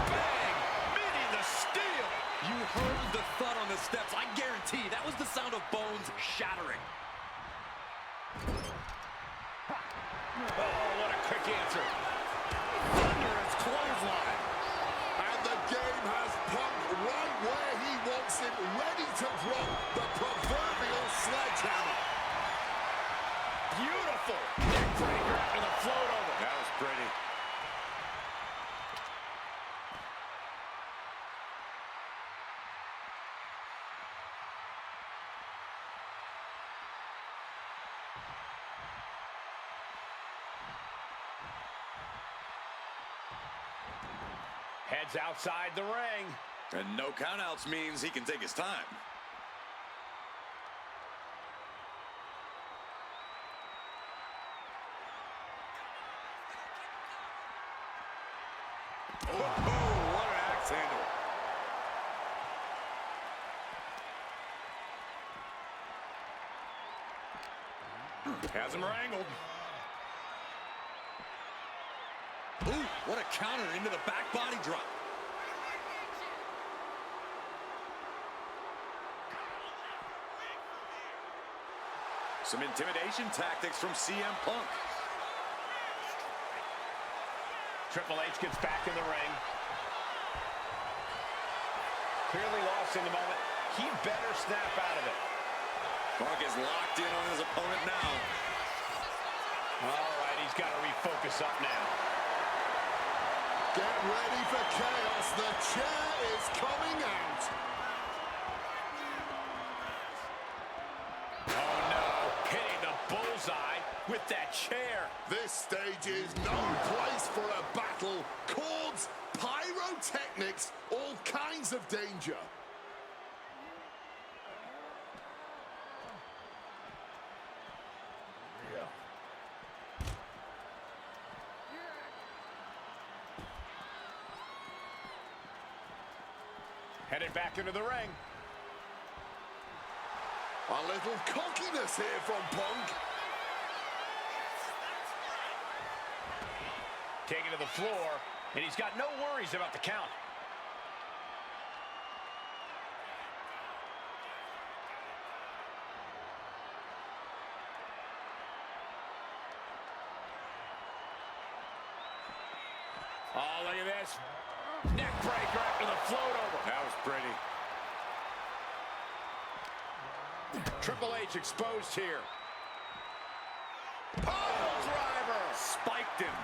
Bang! Meeting the steel. You heard the thud on the steps. I guarantee that was the sound of bones shattering. Oh, what a quick answer. Thunderous clothesline. And the game has Punk right where he wants him, ready to drop the proverbial sledgehammer. Beautiful. Neckbreaker after the float over. That was pretty. Heads outside the ring. And no countouts means he can take his time. Oh, what an axe handle. Has him wrangled. Ooh, what a counter into the back body drop. Some intimidation tactics from CM Punk. Triple H gets back in the ring. Clearly lost in the moment. He better snap out of it. Punk is locked in on his opponent now. All right, he's got to refocus up now. Get ready for chaos. The chair is coming out. Oh, no. Hitting the bullseye with that chair. This stage is no place for a battle. Cords, pyrotechnics, all kinds of danger. Headed back into the ring. A little cockiness here from Punk. Taken to the floor, and he's got no worries about the count. Oh, look at this. Neckbreaker after the float over. That was pretty. Triple H exposed here. Pile driver. Spiked him.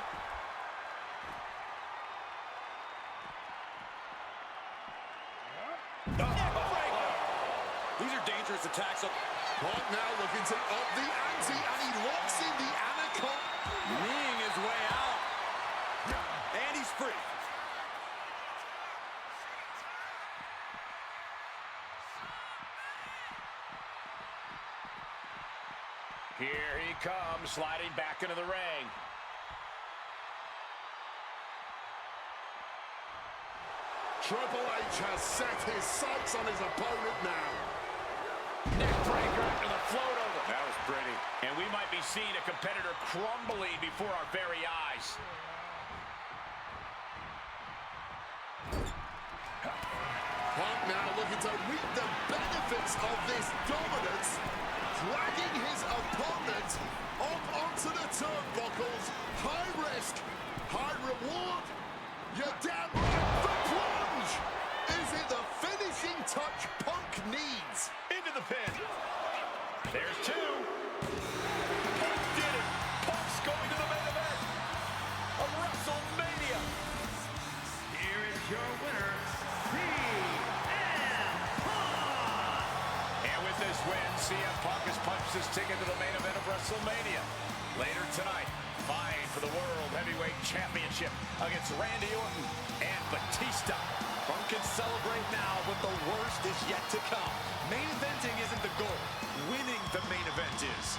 Neckbreaker. These are dangerous attacks. Hart now looking to up the ante, and he locks in the anaconda. Kneeing his way out. And he's free. Here he comes, sliding back into the ring. Triple H has set his sights on his opponent now. Neckbreaker after the float over. That was pretty. And we might be seeing a competitor crumbling before our very eyes. Hart now looking to reap the benefits of this dominance, dragging his opponent up onto the turnbuckles. High risk, high reward. You're damn right. The plunge. Is it the finishing touch Punk needs? Into the pin. There's two. Punk did it. Punk's going to the main event of WrestleMania. Here is your winner, CM Punk. And with this win, CM Punk has punched his ticket to the main event of WrestleMania. Later tonight, vying for the World Heavyweight Championship against Randy Orton and Batista. Punk can celebrate now, but the worst is yet to come. Main eventing isn't the goal. Winning the main event is.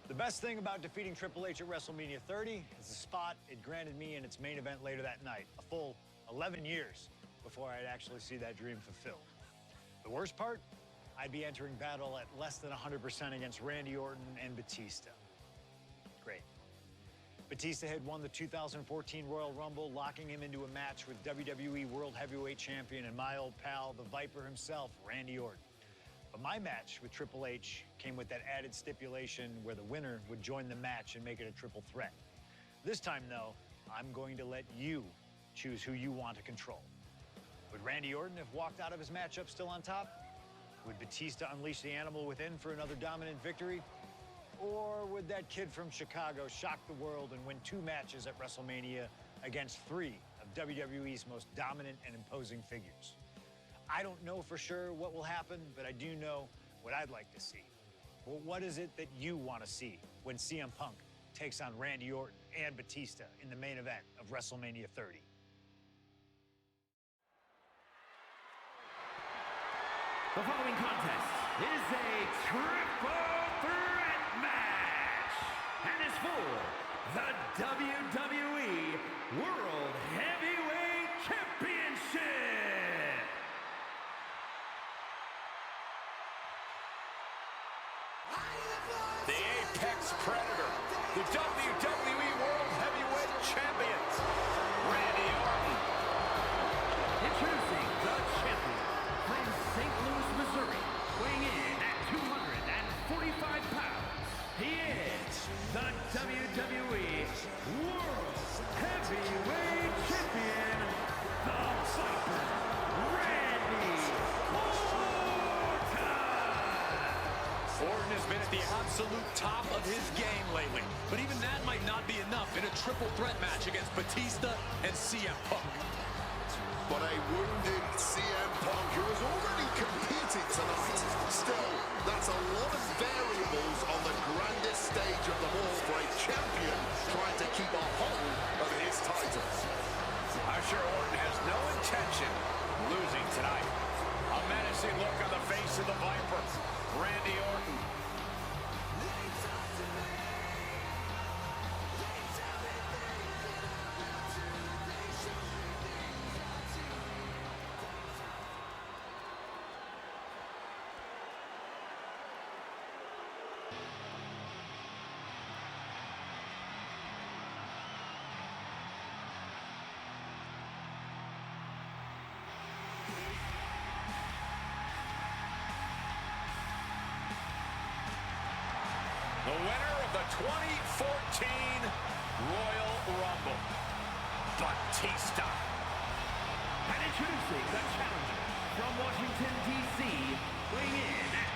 The best thing about defeating Triple H at WrestleMania 30 is the spot it granted me in its main event later that night. A full 11 years before I'd actually see that dream fulfilled. The worst part? I'd be entering battle at less than 100% against Randy Orton and Batista. Great. Batista had won the 2014 Royal Rumble, locking him into a match with WWE World Heavyweight Champion and my old pal, the Viper himself, Randy Orton. But my match with Triple H came with that added stipulation where the winner would join the match and make it a triple threat. This time, though, I'm going to let you choose who you want to control. Would Randy Orton have walked out of his matchup still on top? Would Batista unleash the animal within for another dominant victory? Or would that kid from Chicago shock the world and win 2 matches at WrestleMania against 3 of WWE's most dominant and imposing figures? I don't know for sure what will happen, but I do know what I'd like to see. Well, what is it that you want to see when CM Punk takes on Randy Orton and Batista in the main event of WrestleMania 30? The following contest is a triple threat match and is for the WWE World Heavyweight Championship. The Apex Predator, the WWE World Heavyweight Champions, Randy Orton. Introducing the champion from St. Louis, Missouri, weighing in at 245 pounds. He is the WWE World Heavyweight Champion, the Viper, Randy Orton. Orton has been at the absolute top of his game lately, but even that might not be enough in a triple threat match against Batista and CM Punk. But a wounded CM Punk who has already competed tonight. Still, that's a lot of variables on the grandest stage of them all for a champion trying to keep a hold of his title. I'm sure Orton has no intention of losing tonight. A menacing look on the face of the Viper, Randy Orton. The winner of the 2014 Royal Rumble, Batista. And introducing the challenger from Washington, D.C., weighing in at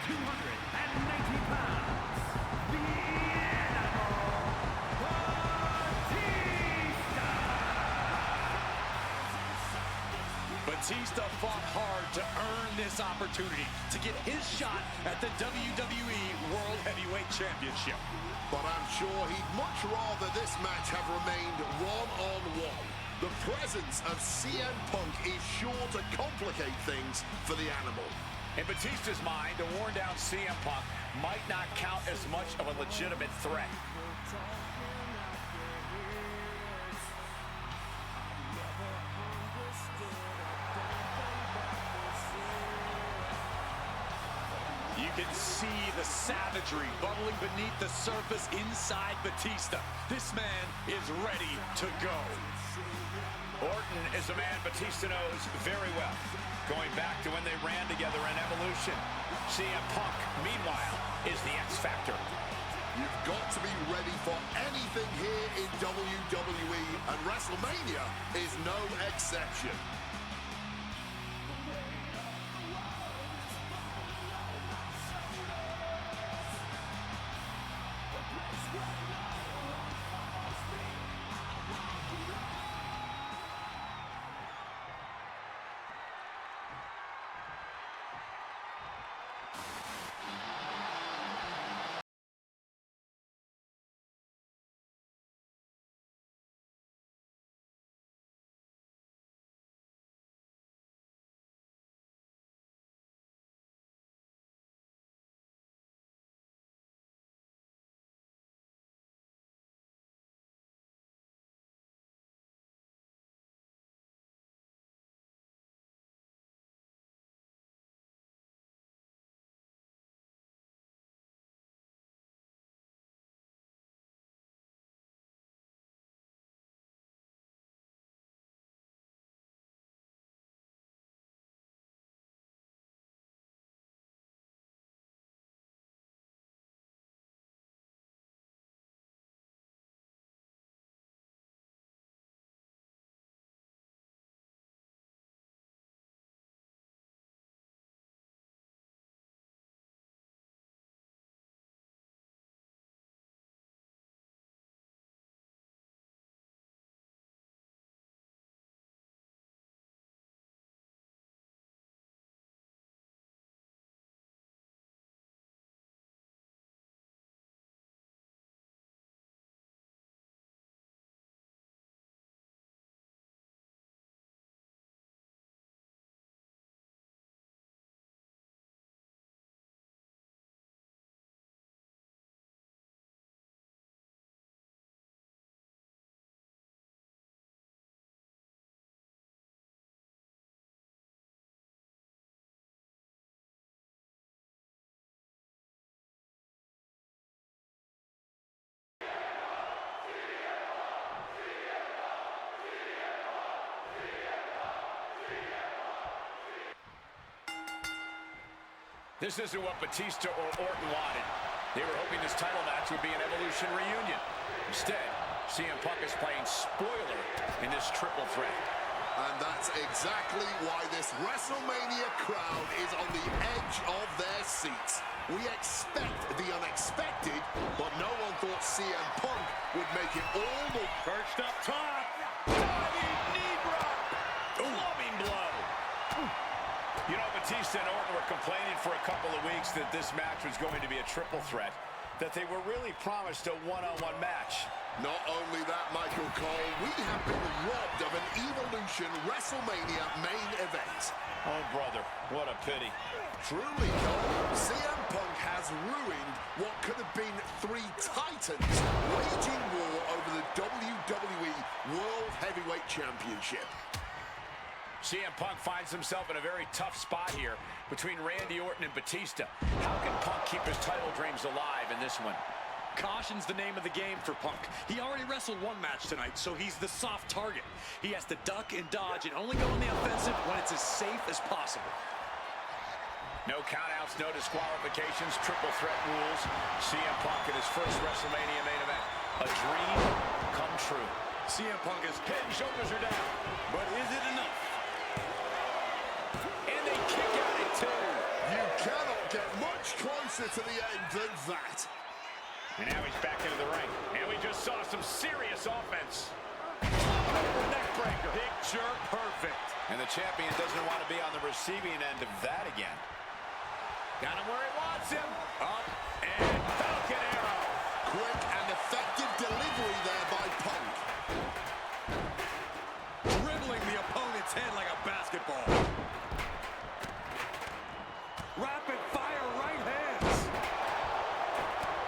Batista fought hard to earn this opportunity to get his shot at the WWE World Heavyweight Championship. But I'm sure he'd much rather this match have remained one-on-one. The presence of CM Punk is sure to complicate things for the animal. In Batista's mind, a worn-down CM Punk might not count as much of a legitimate threat. You can see the savagery bubbling beneath the surface inside Batista. This man is ready to go. Orton is a man Batista knows very well, going back to when they ran together in Evolution. CM Punk, meanwhile, is the X Factor. You've got to be ready for anything here in WWE, and WrestleMania is no exception. This isn't what Batista or Orton wanted. They were hoping this title match would be an Evolution reunion. Instead, CM Punk is playing spoiler in this triple threat. And that's exactly why this WrestleMania crowd is on the edge of their seats. We expect the unexpected, but no one thought CM Punk would make it all the... Perched up top. Diving knee drop. Clubbing blow. You know, Batista and Orton were complaining for a couple of weeks that this match was going to be a triple threat, that they were really promised a one-on-one match. Not only that, Michael Cole, we have been robbed of an Evolution WrestleMania main event. Oh, brother, what a pity. Truly, Cole, CM Punk has ruined what could have been three titans waging war over the WWE World Heavyweight Championship. CM Punk finds himself in a very tough spot here between Randy Orton and Batista. How can Punk keep his title dreams alive in this one? Caution's the name of the game for Punk. He already wrestled one match tonight, so he's the soft target. He has to duck and dodge and only go on the offensive when it's as safe as possible. No countouts, no disqualifications, triple threat rules. CM Punk in his first WrestleMania main event. A dream come true. CM Punk is head and shoulders are down, but is it enough? And they kick out at two. You cannot get much closer to the end than that. And now he's back into the ring. And we just saw some serious offense. Neck breaker. Picture perfect. And the champion doesn't want to be on the receiving end of that again. Got him where he wants him. Up and Falcon Arrow. Quick and effective delivery there by Punk. Dribbling the opponent's head like a basketball. Rapid fire right hands.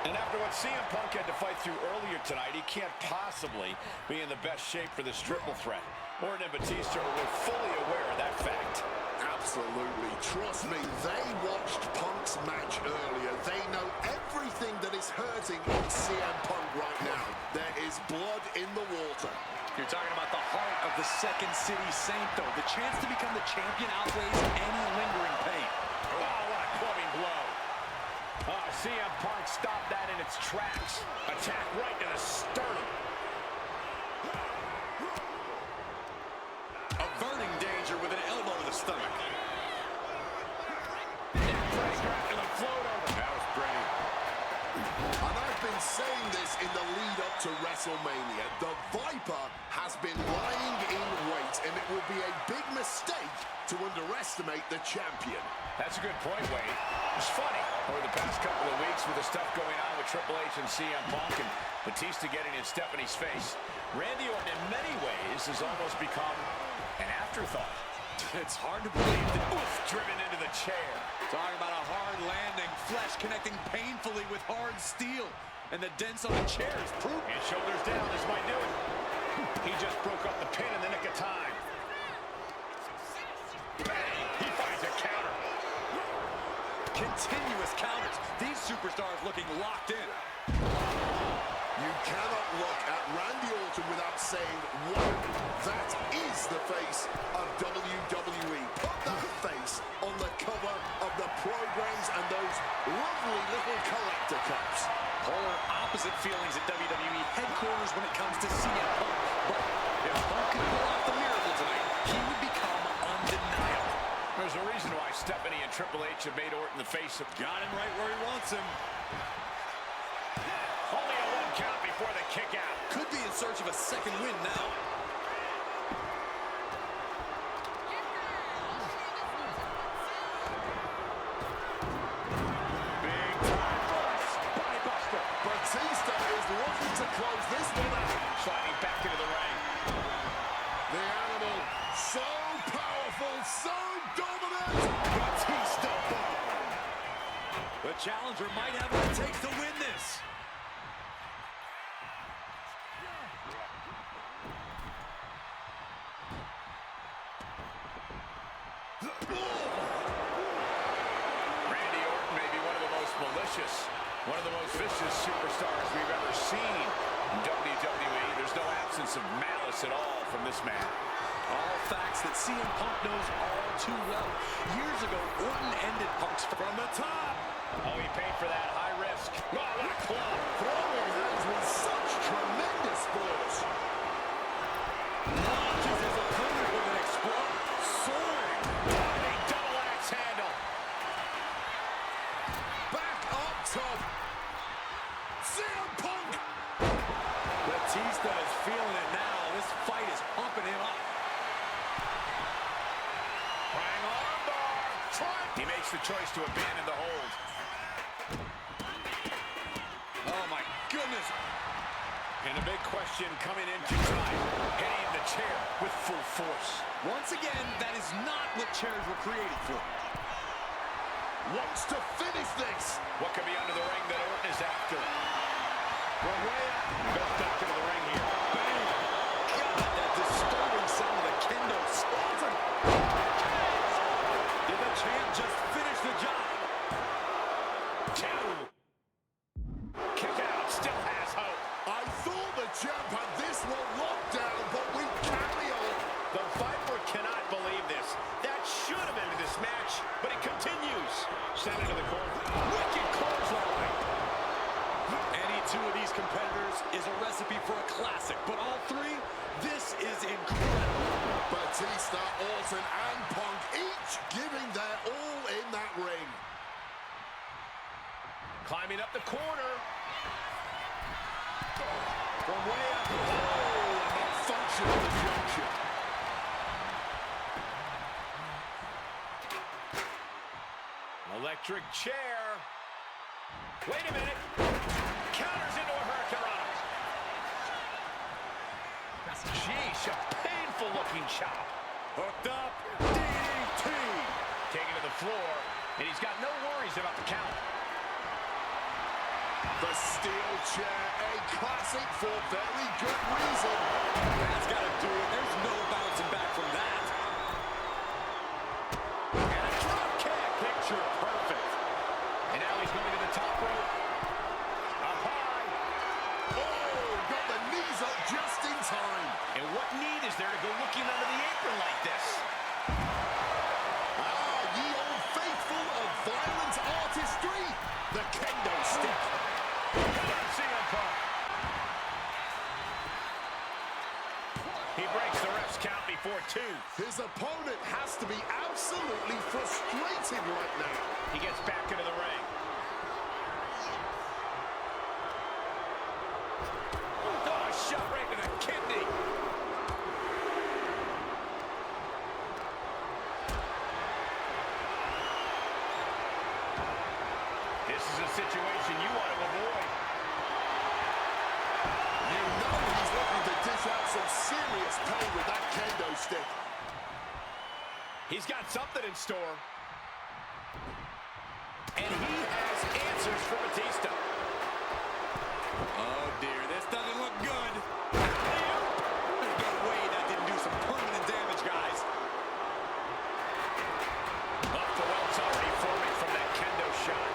And after what CM Punk had to fight through earlier tonight, he can't possibly be in the best shape for this triple threat. Orton and Batista were fully aware of that fact. Absolutely. Trust me, they watched Punk's match earlier. They know everything that is hurting on CM Punk right now. There is blood in the water. You're talking about the heart of the Second City Saint, though. The chance to become the champion outweighs any lingering pain. Oh, what a clubbing blow. Oh, CM Punk stopped that in its tracks. Attack right to the sternum. Averting danger with an elbow to the stomach. That was pretty. And I've been saying this in the lead up to WrestleMania. The Viper has been lying in wait, and it will be a big mistake to underestimate the champion. That's a good point, Wade. It's funny, over the past couple of weeks with the stuff going on with Triple H and CM Punk and Batista getting in Stephanie's face, Randy Orton in many ways has almost become an afterthought. It's hard to believe that Driven into the chair. talking about a hard landing, flesh connecting painfully with hard steel, and the dents on the chair is proof. And shoulders down, this might do it. He just broke up the pin in the nick of time. Bang! He finds a counter. Continuous counters. These superstars looking locked in. You cannot look at Randy Orton without saying, wow, that is the face of WWE. Put that face on the cover of the programs and those lovely little collector cups. Polar opposite feelings at WWE headquarters when it comes to CM Punk. But if Punk could pull off the miracle tonight, he would become undeniable. There's a reason why Stephanie and Triple H have made Orton the face of... Got him right where he wants him. Only a 1 count before the kick out. Could be in search of a second win now. Big time for a spine buster. Batista is looking to close this one out. Sliding back into the ring. The animal, so powerful, so dominant. Batista bomb. The challenger might have what it takes to win this. Randy Orton may be one of the most malicious, one of the most vicious superstars we've ever seen in WWE. There's no absence of malice at all from this man. All facts that CM Punk knows all too well. Years ago, Orton ended Punk's From the top. Oh, he paid for that high risk. Oh, what a club. Throwing hands with such tremendous force. Launches his opponent with an explode. Soaring. A double axe handle. Back up top. CM Punk. Batista is feeling it now. This fight is pumping him up. Prang armbar. He makes the choice to abandon the hold. Oh my goodness. And a big question coming into tonight. Hitting the chair with full force. Once again, that is not what chairs were created for. Wants to finish this. What could be under the ring that Orton is after? From way up. Best back into the ring here. Bang. God, that disturbing sound of the kendo skeleton. Did the champ just finish the job? 2. Kick out. Still has hope. I thought the champ had this one locked down, but we carry on. The Viper cannot believe this. That should have ended this match, but it continues. Sent into the corner. Wicked clothesline. Any two of these competitors is a recipe for a classic, but all three, this is incredible. Batista, Orton, and Punk each giving their all in that ring. Climbing up the corner. From way up. Oh, a malfunction of the junction. Electric chair. Wait a minute. Counters into a hurricanrana. Sheesh, a painful-looking chop. Hooked up. DDT. Taken to the floor, and he's got no worries about the count. The steel chair, a classic for very good reason. That's got to do it. There's no bouncing back from that. And a drop kick. Picture perfect. And now he's going to the top rope. Up high. Oh, got the knees up just in time. And what need is there to go looking under the apron like this? Ah, ye old faithful of violent artistry. The kendo stick. Come on, CM Punk. He breaks the ref's count before 2. His opponent has to be absolutely frustrated right now. He gets back into the ring. Oh, a shot right to the kidney. This is a situation you want to avoid. You know he's looking to dish out some serious pain with that kendo stick. He's got something in store. And he has answers for Batista. Oh, dear. This doesn't look good. There's no way that didn't do some permanent damage, guys. Up the welts already forming from that kendo shot.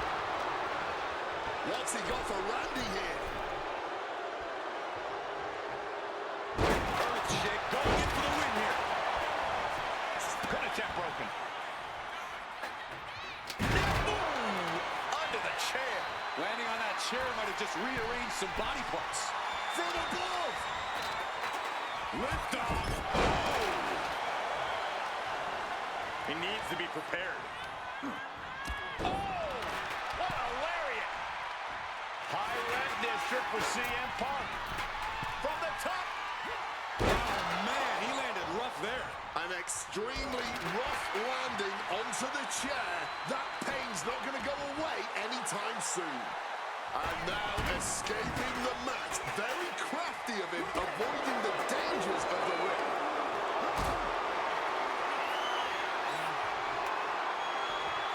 What's he got for Randy here? Earthshake going in for the win here. Good attempt broken. Under the chair. Landing on that chair might have just rearranged some body parts. From above. Lift off. Oh! He needs to be prepared. Oh! What a lariat! High red district for CM Punk. From the top. Oh, man, he landed rough there. An extremely rough landing onto the chair. That pain's not going to go away anytime soon. And now escaping the mat. Very crafty of him, avoiding the dangers of the ring.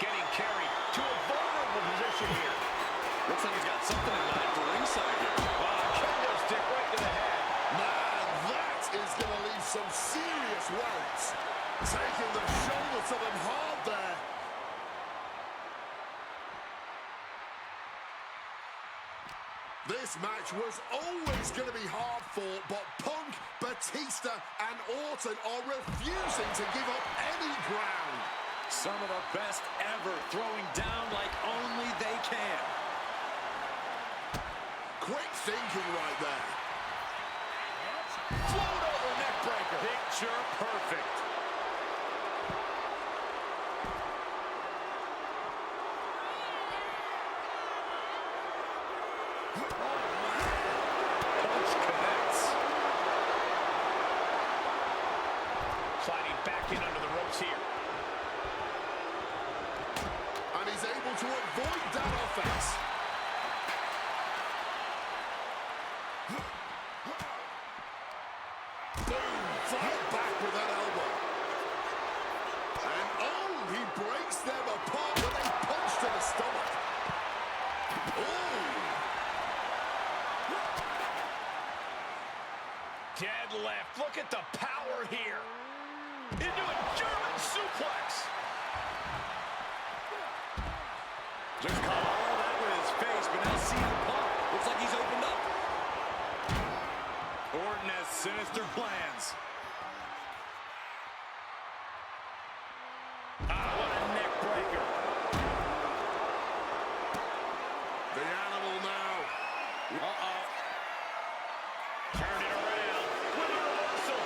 Getting carried to a vulnerable position here. Looks like he's got something in mind for ringside here. Kendo stick right to the head. Man, that is going to leave some serious welts. Taking the shoulder to them hard there. This match was always going to be hard fought, but Punk, Batista, and Orton are refusing to give up any ground. Some of the best ever, throwing down like only they can. Quick thinking right there. Float over neck breaker. Picture perfect. Punch connects. Sliding back in under the ropes here. And he's able to avoid that offense. Boom! Flat back with that elbow. And oh, he breaks them apart with a punch to the stomach. Oh! Dead left. Look at the power here. Into a German suplex. Just caught all that with his face, but now CM Punk looks like he's opened up. Orton has sinister plans. What a neck breaker. The animal now. Uh-oh. Turn it around with a reversal.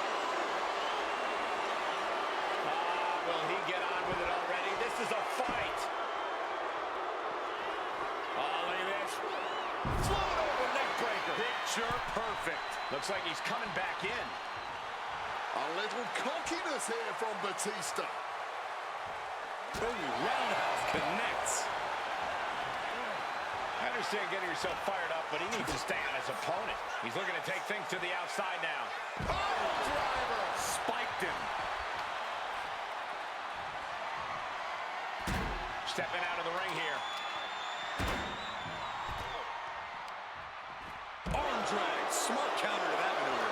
Will he get on with it already? This is a fight. Oh, look at this. Float over neck breaker. Picture perfect. Looks like he's coming back in. A little cockiness here from Batista. Boom, roundhouse connects. understand getting yourself fired up, but he needs to stay on his opponent. He's looking to take things to the outside now. Oh, driver! Spiked him. Stepping out of the ring here. Arm drag. Smart counter to that maneuver.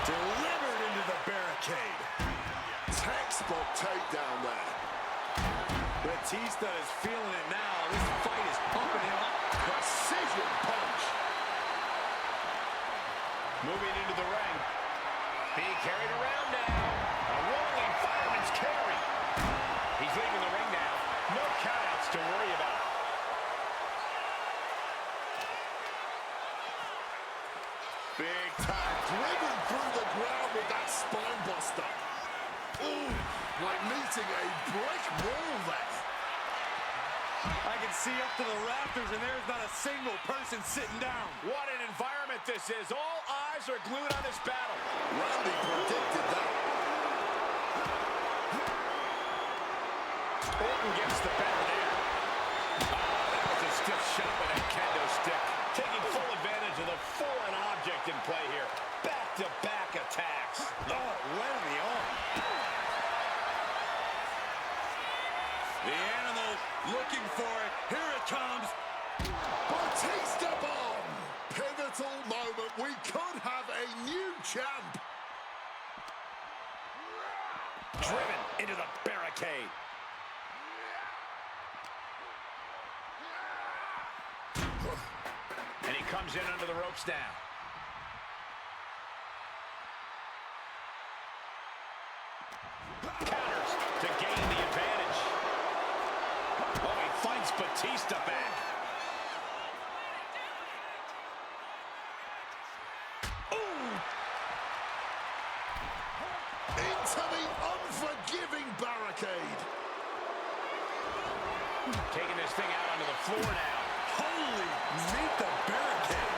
Delivered into the barricade. Textbook takedown there. Batista is feeling it now. This fight is pumping him up. Precision punch. Moving into the ring. Being carried around now. A rolling fireman's carry. He's leaving the ring now. No countouts to worry about. Big time. Driven through the ground with that spine buster. Ooh, like meeting a brick wall there. I can see up to the rafters, and there's not a single person sitting down. What an environment this is. All eyes are glued on this battle. Randy predicted that. Orton gets the better there. Oh, that was a stiff shot with that kendo stick. Taking full advantage of the foreign object in play here. Back-to-back attacks. Oh, right in the arm. The animal looking for it. Here it comes. Batista bomb. Pivotal moment. We could have a new champ. Driven into the barricade. And he comes in under the ropes now. Counters to gain the advantage. Oh, he fights Batista back. Ooh. Into the unforgiving barricade. Taking this thing out onto the floor now. Holy, meet the barricade.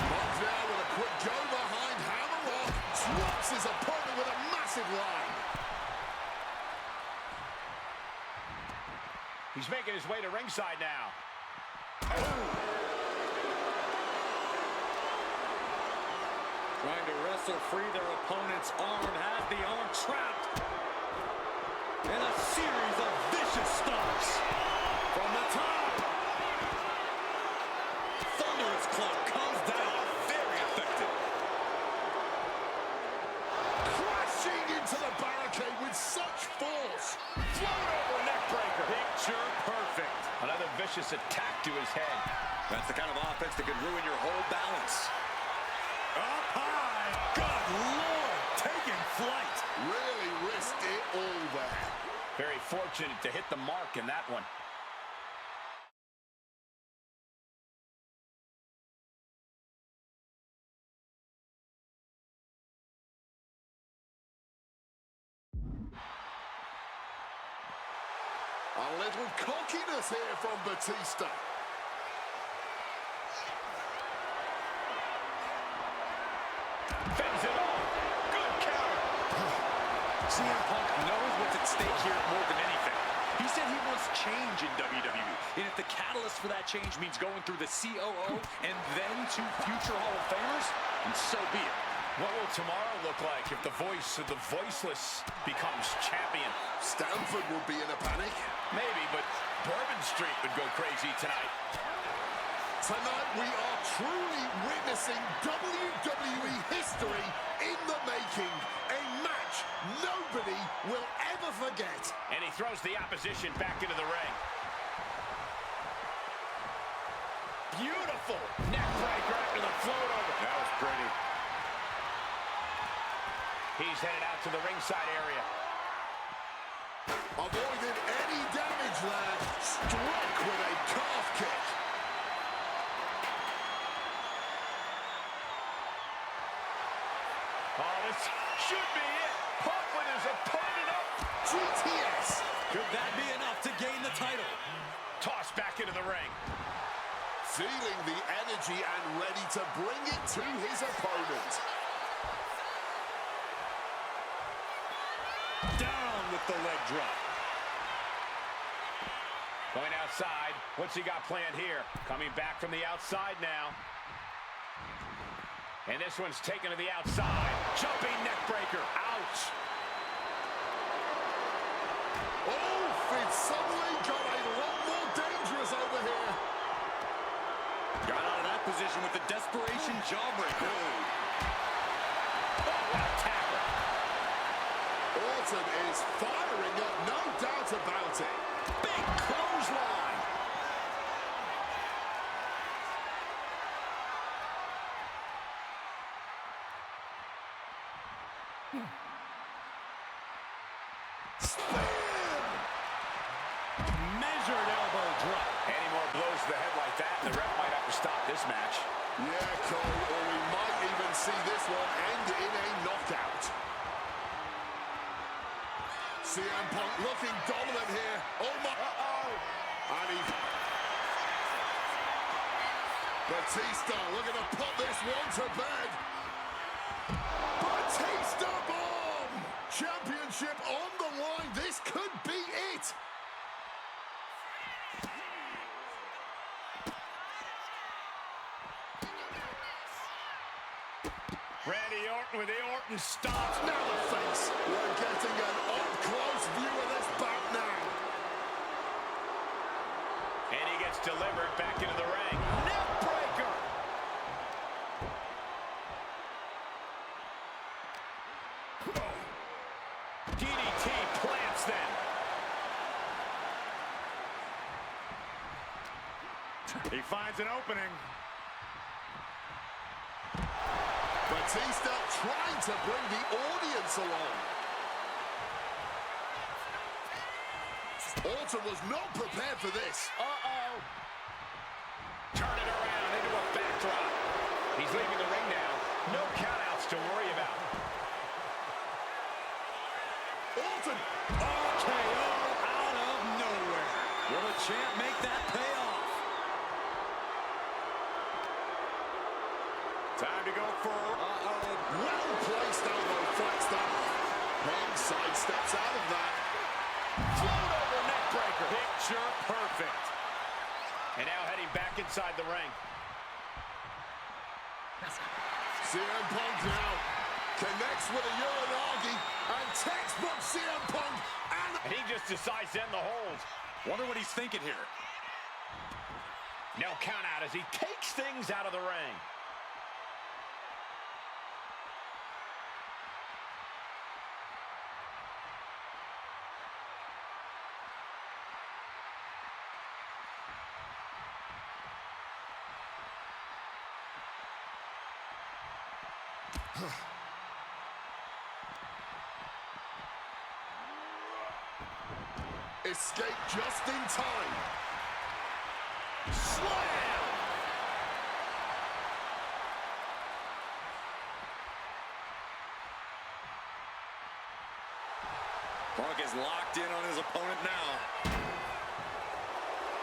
Runs now with a quick go behind hammerlock. Drops his opponent with a massive line. He's making his way to ringside now. Trying to wrestle free their opponent's arm, has the arm trapped. And a series of vicious stomps. From the top. Thunderous club comes down. Very effective. Crashing into the barricade with such force. Float over neck breaker. Picture perfect. Another vicious attack to his head. That's the kind of offense that could ruin your whole balance. Up high. Good Lord. Taking flight. Really risked it all there. Very fortunate to hit the mark in that one. A little cockiness here from Batista. Fends it off. Good counter. CM Punk knows what's at stake here more than anything. He said he wants change in WWE. And if the catalyst for that change means going through the COO and then to future Hall of Famers, then so be it. What will tomorrow look like if the voice of the voiceless becomes champion? Stanford would be in a panic. Maybe, but Bourbon Street would go crazy tonight. Tonight we are truly witnessing WWE history in the making. A match nobody will ever forget. And he throws the opposition back into the ring. Beautiful neck breaker after the float over. That was pretty. He's headed out to the ringside area. Avoided any damage there. Struck with a calf kick. Oh, this should be it. Punk with his opponent up. GTS. Could that be enough to gain the title? Tossed back into the ring. Feeling the energy and ready to bring it to his opponent. Down with the leg drop. Going outside. What's he got planned here? Coming back from the outside now. And this one's taken to the outside. Jumping neck breaker. Ouch. Oh, it's suddenly got a lot more dangerous over here. Got out of that position with the desperation jawbreaker. Oh, what a tackle. Orton is firing up, no doubt about it. Big clothesline. Measured elbow drop. Any more blows to the head like that, and the ref might have to stop this match. Yeah, Cole, or we might even see this one end in a knockout. CM Punk looking dominant here. Oh my! And he... Batista looking to put this one to bed. Batista bomb! Championship on the line. This could be it. Randy Orton with the Orton stomp. Now the face. We're getting an up-close view of this bout now. And he gets delivered back into the ring. Neck breaker. DDT plants them. He finds an opening. Batista trying to bring the audience along. Orton was not prepared for this. Turn it around into a backdrop. He's leaving the ring now. No countouts to worry about. Orton. RKO out of nowhere. Will the champ make that pay off? Time to go for... Well-placed elbow flex that. Punk sidesteps out of that. Float over neck breaker. Picture perfect. And now heading back inside the ring. CM Punk now connects with a Uranagi and textbook CM Punk And he just decides to end the hold. Wonder what he's thinking here. No count out as he takes things out of the ring. escape just in time. Slam! Punk is locked in on his opponent now.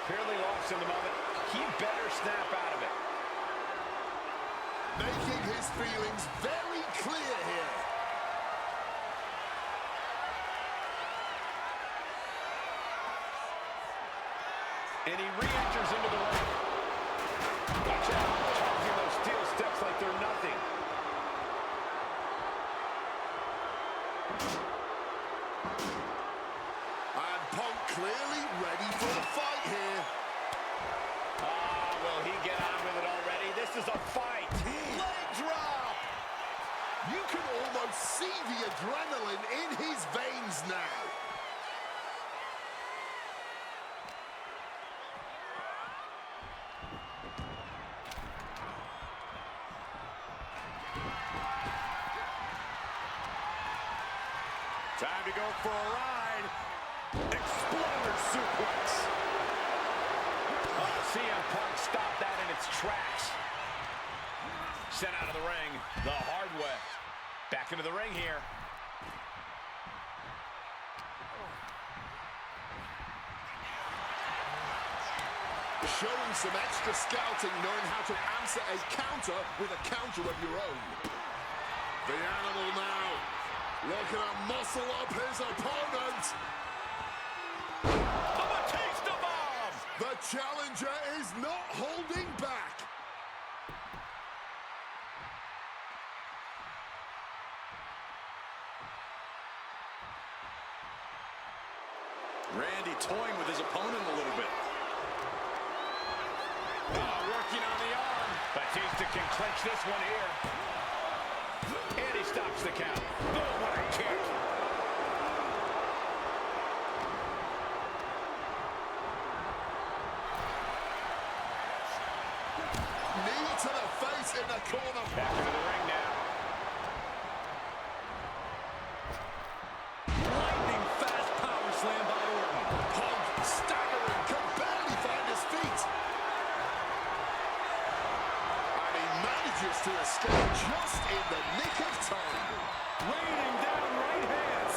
Clearly lost in the moment. He better snap out of it. Making his feelings very clear here. And he re-enters into the ring. Watch out, charging those steel steps like they're nothing. And Punk clearly ready for the fight here. Will he get on with it already? This is a fight. Leg drop! You can almost see the adrenaline in his veins now. Time to go for a ride. Exploder suplex. CM Punk stopped that in its tracks. Sent out of the ring the hard way. Back into the ring here. Showing some extra scouting, knowing how to answer a counter with a counter of your own. The animal now looking to muscle up his opponent. A Batista bomb! challenger is not holding back. Randy toying with his opponent a little bit. Working on the arm. Batista can clinch this one here. And he stops the count. Oh, what a kick. Knee to the face in the corner. Back into the ring now. Lightning fast power slam by Orton. Punk staggering, can barely find his feet. And he manages to escape just in the nick of time. Raining down right hands.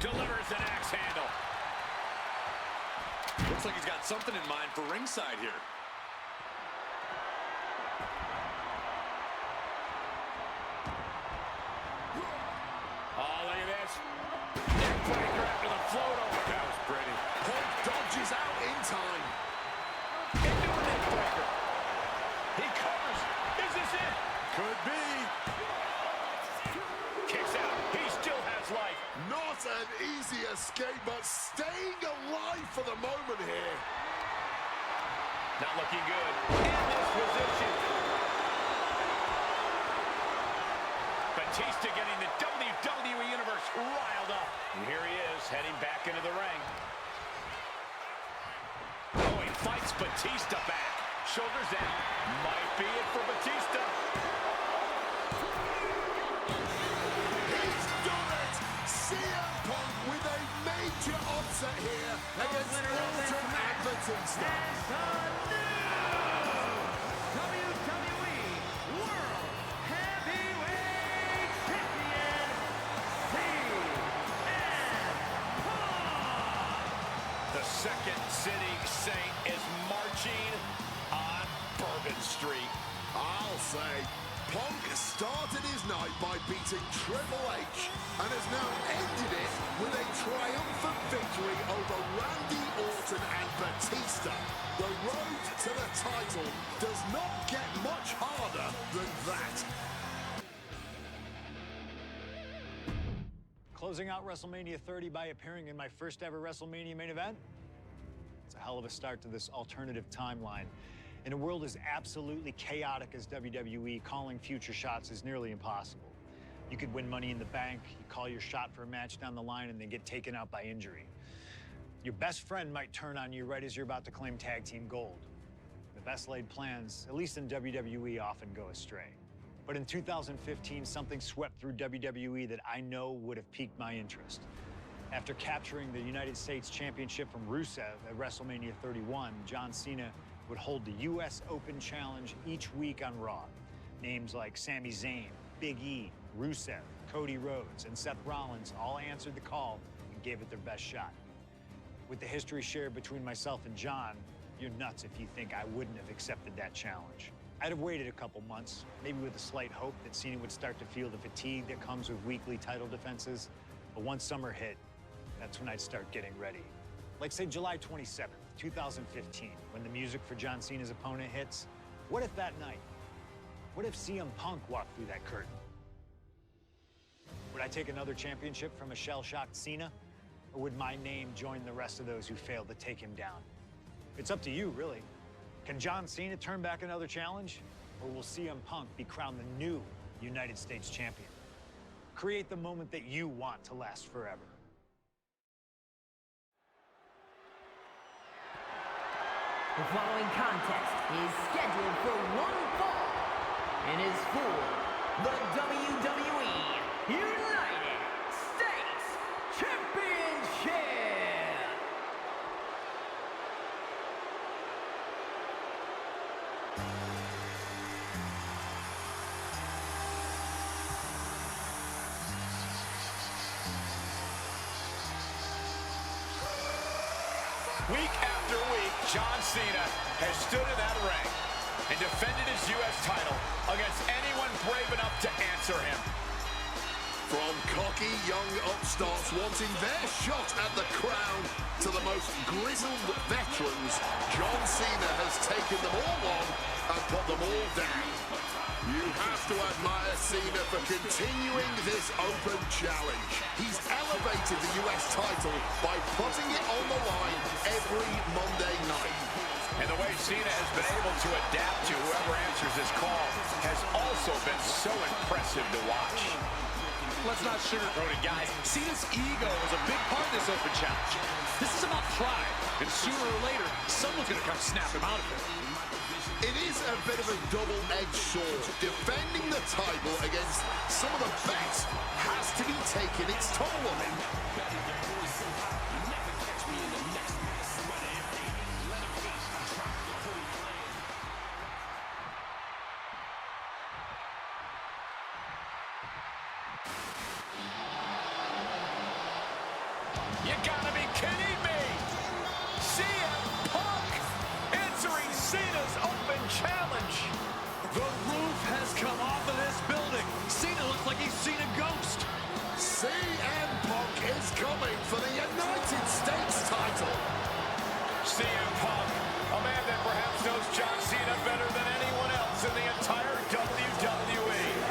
Delivers an axe handle. Looks like he's got something in mind for ringside here. Oh, look at this. Neckbreaker after the float over. That was pretty. Punk dodges out in time. Into a neckbreaker. He covers. Is this it? Could be. Kicks out. He still has life. Not an easy escape, but staying alive for the moment here. Not looking good. In this position. Batista getting the WWE Universe riled up. And here he is, heading back into the ring. Oh, he fights Batista back. Shoulders down. Might be it for Batista. He's done it! CM Punk with a major upset here against Orton and Batista. WWE World Heavyweight Champion, CM Punk! The Second City Saint is marching on Bourbon Street. I'll say, Punk started his night by beating Triple H and has now ended it with a triumphant victory over Randy Orton and Batista. The road to the title does not get much harder than that. Closing out WrestleMania 30 by appearing in my first ever WrestleMania main event? It's a hell of a start to this alternative timeline. In a world as absolutely chaotic as WWE, calling future shots is nearly impossible. You could win Money in the Bank, you call your shot for a match down the line, and then get taken out by injury. Your best friend might turn on you right as you're about to claim tag team gold. The best laid plans, at least in WWE, often go astray. But in 2015, something swept through WWE that I know would have piqued my interest. After capturing the United States Championship from Rusev at WrestleMania 31, John Cena would hold the U.S. Open Challenge each week on Raw. Names like Sami Zayn, Big E, Rusev, Cody Rhodes, and Seth Rollins all answered the call and gave it their best shot. With the history shared between myself and John, you're nuts if you think I wouldn't have accepted that challenge. I'd have waited a couple months, maybe with a slight hope that Cena would start to feel the fatigue that comes with weekly title defenses. But once summer hit, that's when I'd start getting ready. Like, say, July 27th, 2015, when the music for John Cena's opponent hits. What if that night? What if CM Punk walked through that curtain? Would I take another championship from a shell-shocked Cena? Or would my name join the rest of those who failed to take him down? It's up to you, really. Can John Cena turn back another challenge? Or will CM Punk be crowned the new United States champion? Create the moment that you want to last forever. The following contest is scheduled for one fall and is for the WWE United States Championship. Week after week, John Cena has stood in that ring, and defended his U.S. title against anyone brave enough to answer him. From cocky young upstarts wanting their shot at the crown to the most grizzled veterans, John Cena has taken them all on and put them all down. You have to admire Cena for continuing this open challenge. He's elevated the US title by putting it on the line every Monday night. And the way Cena has been able to adapt to whoever answers this call has also been so impressive to watch. Let's not sugarcoat it, guys. Cena's ego is a big part of this open challenge. This is about pride, and sooner or later, someone's going to come snap him out of it. It is a bit of a double-edged sword. Defending the title against some of the best has to be taking its toll on him. You gotta be kidding me! CM Punk answering Cena's open challenge. The roof has come off of this building. Cena looks like he's seen a ghost. CM Punk is coming for the United States title. CM Punk, a man that perhaps knows John Cena better than anyone else in the entire WWE.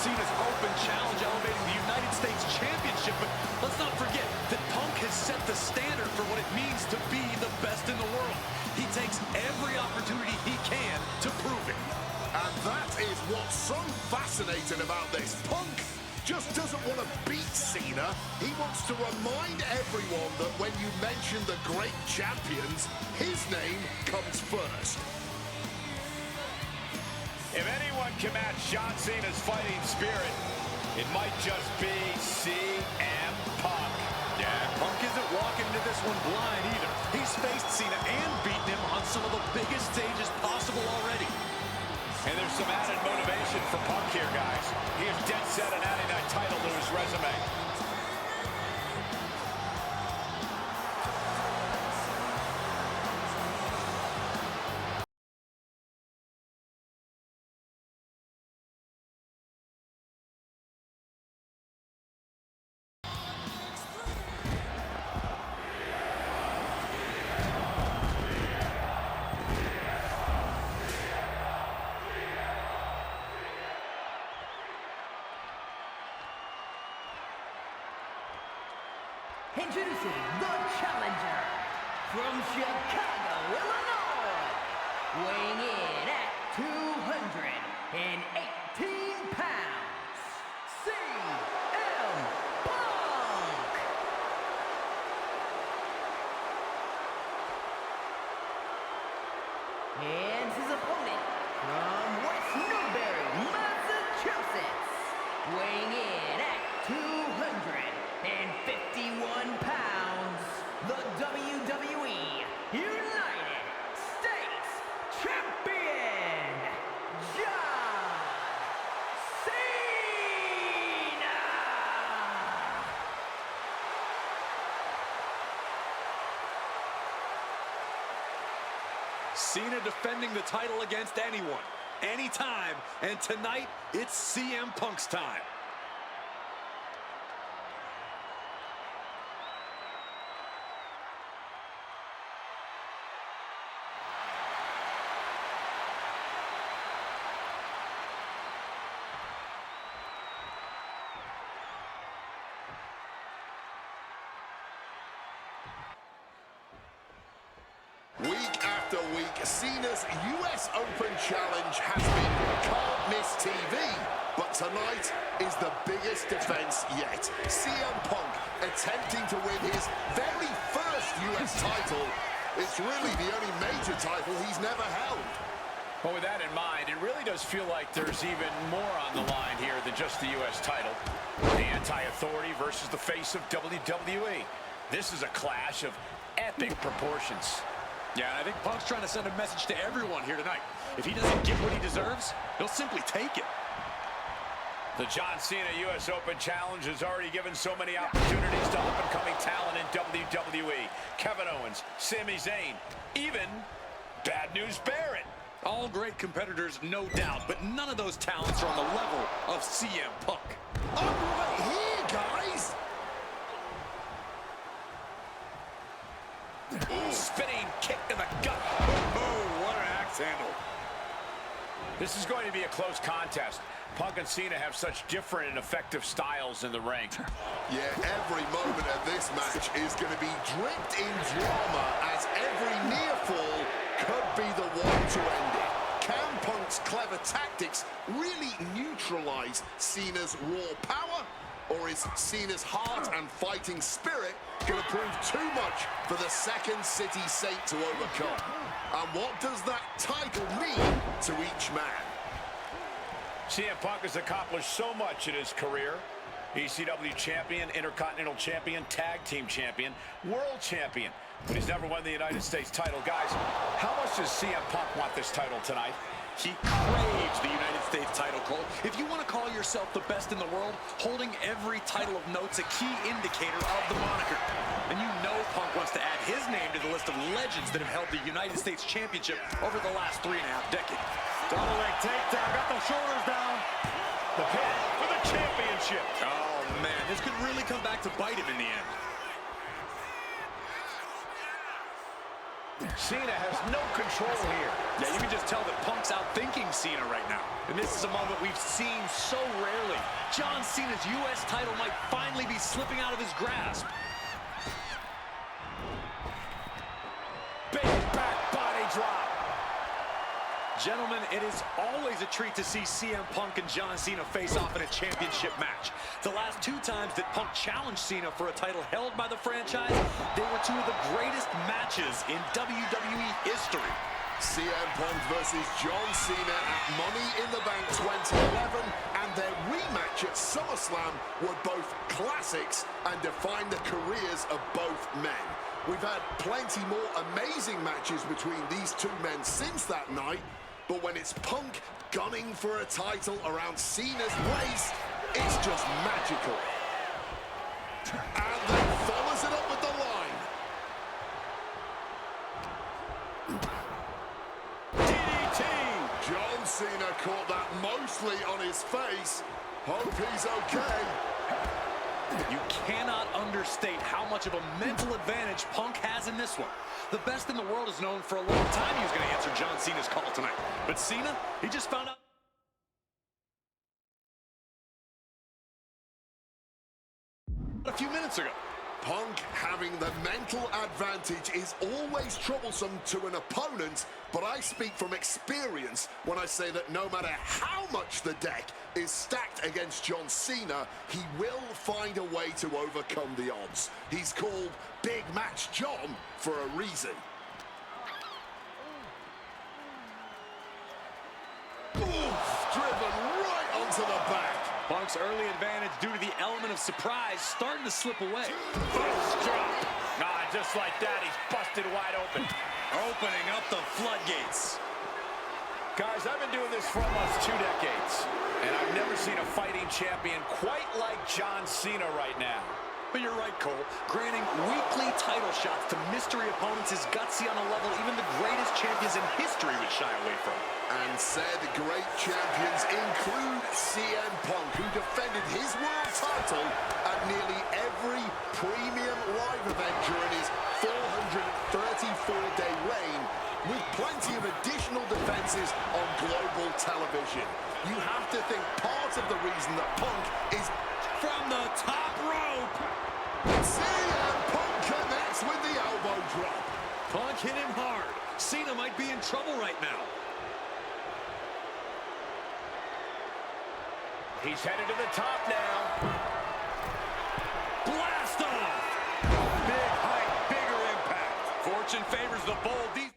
Cena's open challenge elevating the United States Championship, but let's not forget that Punk has set the standard for what it means to be the best in the world. He takes every opportunity he can to prove it. And that is what's so fascinating about this. Punk just doesn't want to beat Cena. He wants to remind everyone that when you mention the great champions, his name comes first. If anyone can match John Cena's fighting spirit, it might just be CM Punk. Yeah, Punk isn't walking into this one blind either. He's faced Cena and beaten him on some of the biggest stages possible already. And there's some added motivation for Punk here, guys. He is dead set on adding that title to his resume. Introducing the challenger from Chicago, Illinois, weighing in at 218 pounds, CM Punk. And his opponent from West Newbury, Massachusetts, weighing in at 251 pounds, the WWE United States Champion, John Cena! Cena defending the title against anyone, anytime, and tonight it's CM Punk's time. Week after week, Cena's US Open Challenge has been can't miss TV. But tonight is the biggest defense yet. CM Punk attempting to win his very first US title. It's really the only major title he's never held. Well, with that in mind, it really does feel like there's even more on the line here than just the U.S. title. The anti-authority versus the face of WWE. This is a clash of epic proportions. Yeah, I think Punk's trying to send a message to everyone here tonight. If he doesn't get what he deserves, he'll simply take it. The John Cena U.S. Open Challenge has already given so many opportunities to up-and-coming talent in WWE. Kevin Owens, Sami Zayn, even Bad News Barrett. All great competitors, no doubt, but none of those talents are on the level of CM Punk. I'm right here, guys. Ooh. Spinning kick to the gut. Oh, what an axe handle. This is going to be a close contest. Punk and Cena have such different and effective styles in the ring. Yeah, every moment of this match is going to be dripped in drama, as every near fall could be the one to end it. Can Punk's clever tactics really neutralize Cena's raw power? Or is Cena's heart and fighting spirit going to prove too much for the Second City Saint to overcome? And what does that title mean to each man? CM Punk has accomplished so much in his career. ECW champion, Intercontinental champion, Tag Team champion, World champion. But he's never won the United States title. Guys, how much does CM Punk want this title tonight? He craves the United States title, Cole. If you want to call yourself the best in the world, holding every title of note's a key indicator of the moniker. And you know Punk wants to add his name to the list of legends that have held the United States Championship over the last 3.5 decades. Double leg takedown, got the shoulders down. The pin for the championship. Oh, man, this could really come back to bite him in the end. Cena has no control here. Yeah, you can just tell that Punk's outthinking Cena right now. And this is a moment we've seen so rarely. John Cena's U.S. title might finally be slipping out of his grasp. Big back body drop. Gentlemen, it is always a treat to see CM Punk and John Cena face off in a championship match. The last 2 times that Punk challenged Cena for a title held by the franchise, they were 2 of the greatest matches in WWE history. CM Punk versus John Cena at Money in the Bank 2011, and their rematch at SummerSlam were both classics and defined the careers of both men. We've had plenty more amazing matches between these 2 men since that night, but when it's Punk gunning for a title around Cena's waist, it's just magical. And then follows it up with the line. DDT! John Cena caught that mostly on his face. Hope he's okay. You cannot understate how much of a mental advantage Punk has in this one. The best in the world has known for a long time he was going to answer John Cena's call tonight. But Cena, he just found out a few minutes ago. Punk having the mental advantage is always troublesome to an opponent, but I speak from experience when I say that no matter how much the deck is stacked against John Cena, he will find a way to overcome the odds. He's called Big Match John for a reason. Oof, driven right onto the back. Punk's early advantage due to the element of surprise starting to slip away. Fist drop. Nah, just like that, he's busted wide open. Opening up the floodgates. Guys, I've been doing this for almost 2 decades, and I've never seen a fighting champion quite like John Cena right now. But you're right, Cole. Granting weekly title shots to mystery opponents is gutsy on a level even the greatest champions in history would shy away from. And said great champions include CM Punk, who defended his world title at nearly every premium live event during his 434-day reign, with plenty of additional defenses on global television. You have to think part of the reason that Punk is from the top rope. CM Punk connects with the elbow drop. Punk hit him hard. Cena might be in trouble right now. He's headed to the top now. Blast off! Big height, bigger impact. Fortune favors the bold. These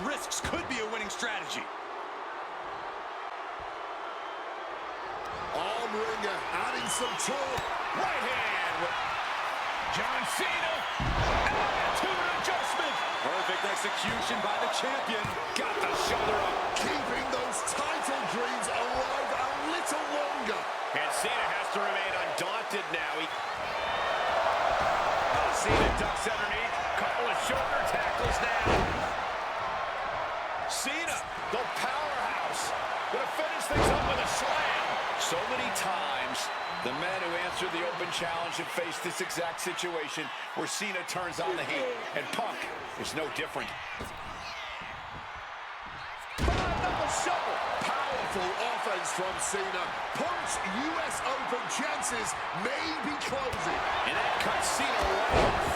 risks could be a winning strategy. Arm wringer adding some torque. Right hand. John Cena, attitude adjustment. Perfect execution by the champion. Got the shoulder up. Keeping those title dreams alive a little longer. And Cena has to remain undaunted now. Cena ducks underneath. Couple of shoulder tackles now. Cena, the powerhouse, gonna finish things up with a slam. So many times, the men who answered the open challenge have faced this exact situation where Cena turns on the heat, and Punk is no different. Shovel. Powerful offense from Cena. Punk's US Open chances may be closing. And that cuts Cena right off.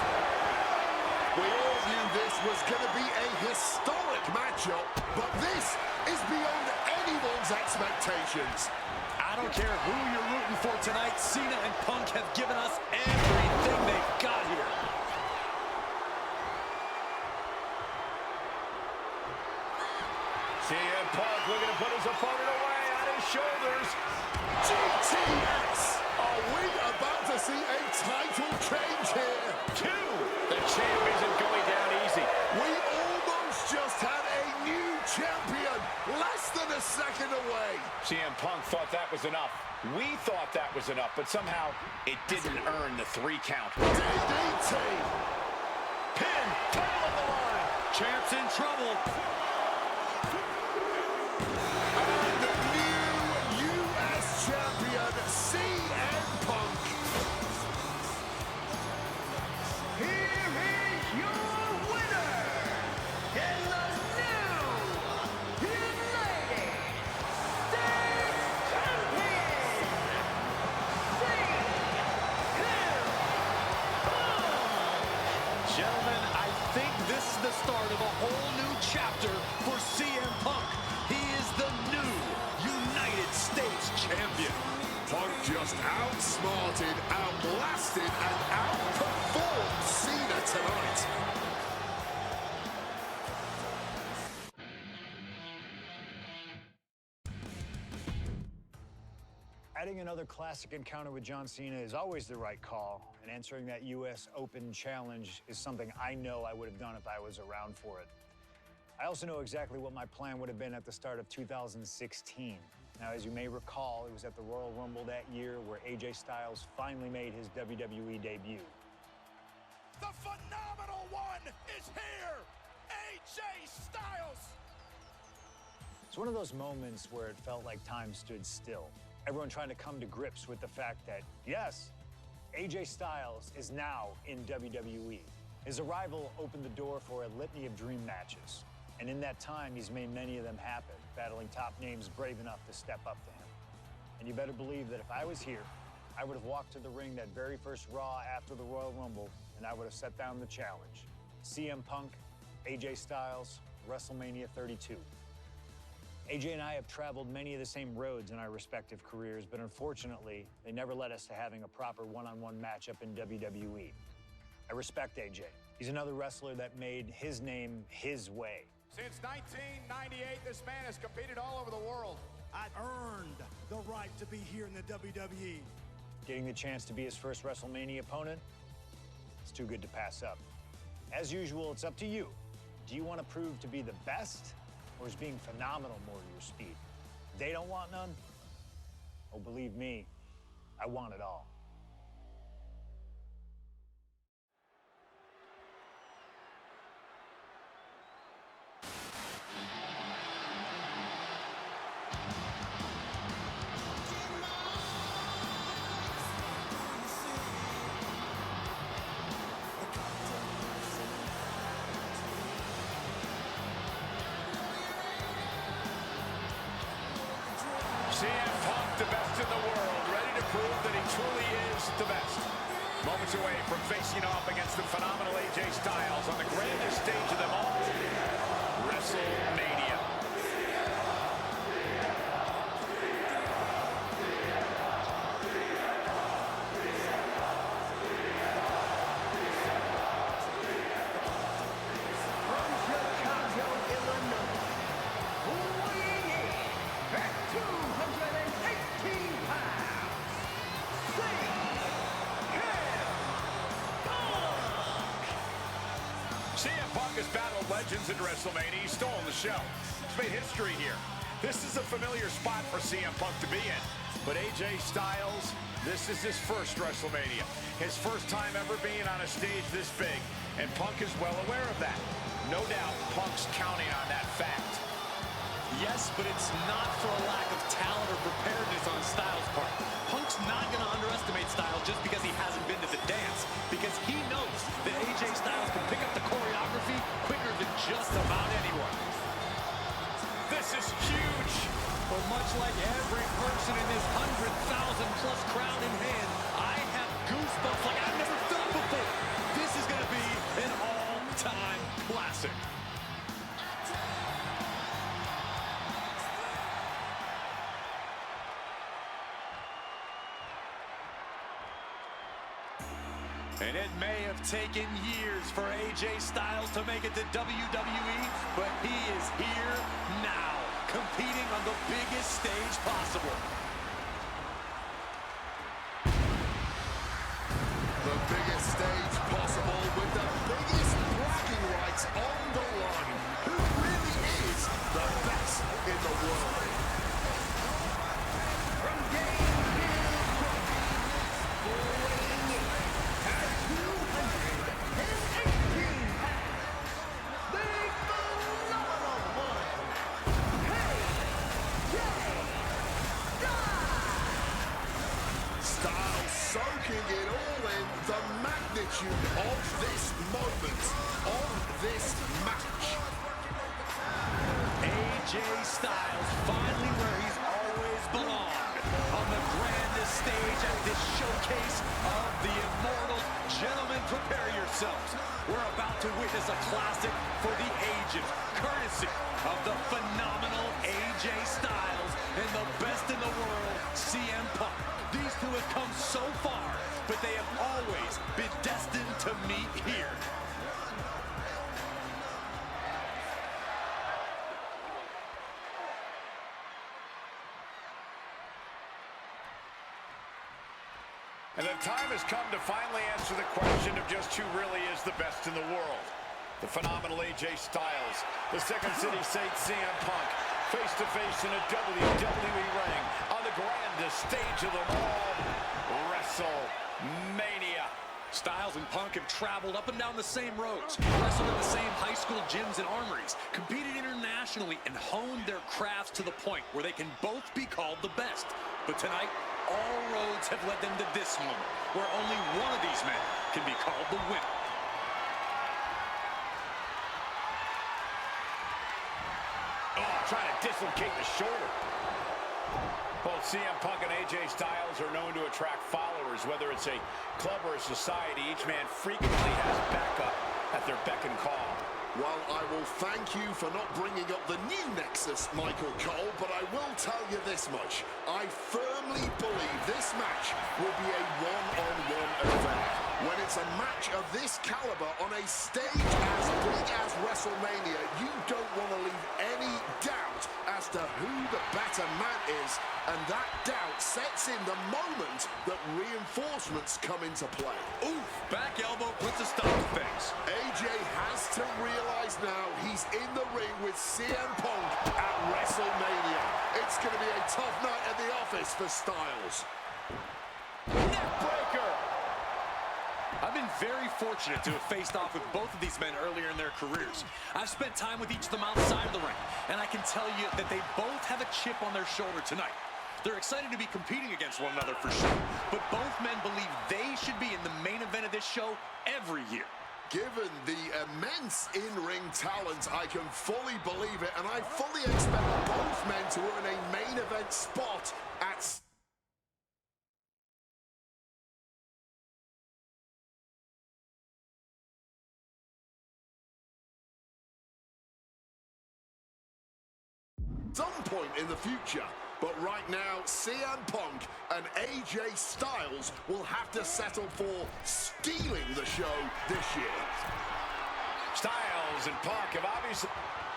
We all knew this was going to be a historic matchup, but this is beyond anyone's expectations. I don't care who you're rooting for tonight, Cena and Punk have given us everything they've got here. CM Punk looking to put his opponent away on his shoulders. GTS! Are we about to see a title change here? Two! The champ isn't going down easy. We almost just had a new champion, less than a second away. CM Punk thought that was enough. We thought that was enough, but somehow it didn't earn the 3 count. DDT! Pin! Title on the line! Champ's in trouble. And the new US champion, CM Punk. Here is your winner, and the new United States Champion, Gentlemen, I think this is the start of a whole new chapter for CM Punk. He is the new United States Champion. Punk just outsmarted, outlasted, and outperformed Cena tonight. Adding another classic encounter with John Cena is always the right call, and answering that US Open challenge is something I know I would have done if I was around for it. I also know exactly what my plan would have been at the start of 2016. Now, as you may recall, it was at the Royal Rumble that year where AJ Styles finally made his WWE debut. The phenomenal one is here! AJ Styles! It's one of those moments where it felt like time stood still. Everyone trying to come to grips with the fact that, yes, AJ Styles is now in WWE. His arrival opened the door for a litany of dream matches. And in that time, he's made many of them happen, battling top names brave enough to step up to him. And you better believe that if I was here, I would have walked to the ring that very first Raw after the Royal Rumble, and I would have set down the challenge. CM Punk, AJ Styles, WrestleMania 32. AJ and I have traveled many of the same roads in our respective careers, but unfortunately, they never led us to having a proper one-on-one matchup in WWE. I respect AJ. He's another wrestler that made his name his way. Since 1998, this man has competed all over the world. I earned the right to be here in the WWE. Getting the chance to be his first WrestleMania opponent, it's too good to pass up. As usual, it's up to you. Do you want to prove to be the best, or is being phenomenal more your speed? They don't want none? Oh, believe me, I want it all. CM Punk, the best in the world, ready to prove that he truly is the best. Moments away from facing off against the phenomenal AJ Styles on the grandest stage of them all, WrestleMania. from Chicago, Illinois, weighing in at 218 pounds, CM Punk. CM Punk has battled legends in WrestleMania. He's stolen the show. He's made history here. This is a familiar spot for CM Punk to be in. But AJ Styles, this is his first WrestleMania. His first time ever being on a stage this big. And Punk is well aware of that. No doubt Punk's counting on that fact. Yes, but it's not for a lack of talent or preparedness on Styles' part. Punk's not going to underestimate Styles just because he hasn't been to the dance, because he knows that AJ Styles can pick up the choreography quicker than just about anyone. This is huge. But much like every person in this 100,000-plus crowd in hand, I have goosebumps like I've never felt before. This is going to be an all-time classic. And it may have taken years for AJ Styles to make it to WWE, but he is here now, competing on the biggest stage possible. The biggest stage possible with the biggest bragging rights on the line. Who really is the best in the world? From game soaking it all in, the magnitude of this moment, of this match. AJ Styles finally where he's always belonged, on the grandest stage at this showcase of the Immortals. Gentlemen, prepare yourselves. We're about to witness a classic for the ages, courtesy of the phenomenal AJ Styles and the best in the world, CM Punk. These two have come so far, but they have always been destined to meet here. And the time has come to finally answer the question of just who really is the best in the world. The phenomenal AJ Styles, the Second City Saint CM Punk, face-to-face in a WWE ring on the grandest stage of them all, WrestleMania. Styles and Punk have traveled up and down the same roads, wrestled in the same high school gyms and armories, competed internationally, and honed their crafts to the point where they can both be called the best. But tonight, all roads have led them to this moment, where only one of these men can be called the winner. Oh, trying to dislocate the shoulder. Both CM Punk and AJ Styles are known to attract followers, whether it's a club or a society. Each man frequently has backup at their beck and call. Well, I will thank you for not bringing up the new Nexus, Michael Cole, but I will tell you this much. I firmly believe this match will be a one-on-one affair. When it's a match of this caliber on a stage as big as WrestleMania, you don't want to leave any doubt as to who the better man is, and that doubt sets in the moment that reinforcements come into play. Oof, back elbow puts a stop to things. AJ has to realize now he's in the ring with CM Punk at WrestleMania. It's going to be a tough night at the office for Styles. Neckbreaker! I've been very fortunate to have faced off with both of these men earlier in their careers. I've spent time with each of them outside of the ring, and I can tell you that they both have a chip on their shoulder tonight. They're excited to be competing against one another for sure, but both men believe they should be in the main event of this show every year. Given the immense in-ring talent, I can fully believe it, and I fully expect both men to earn a main event spot at... some point in the future. But right now, CM Punk and AJ Styles will have to settle for stealing the show this year. Styles and Punk have obviously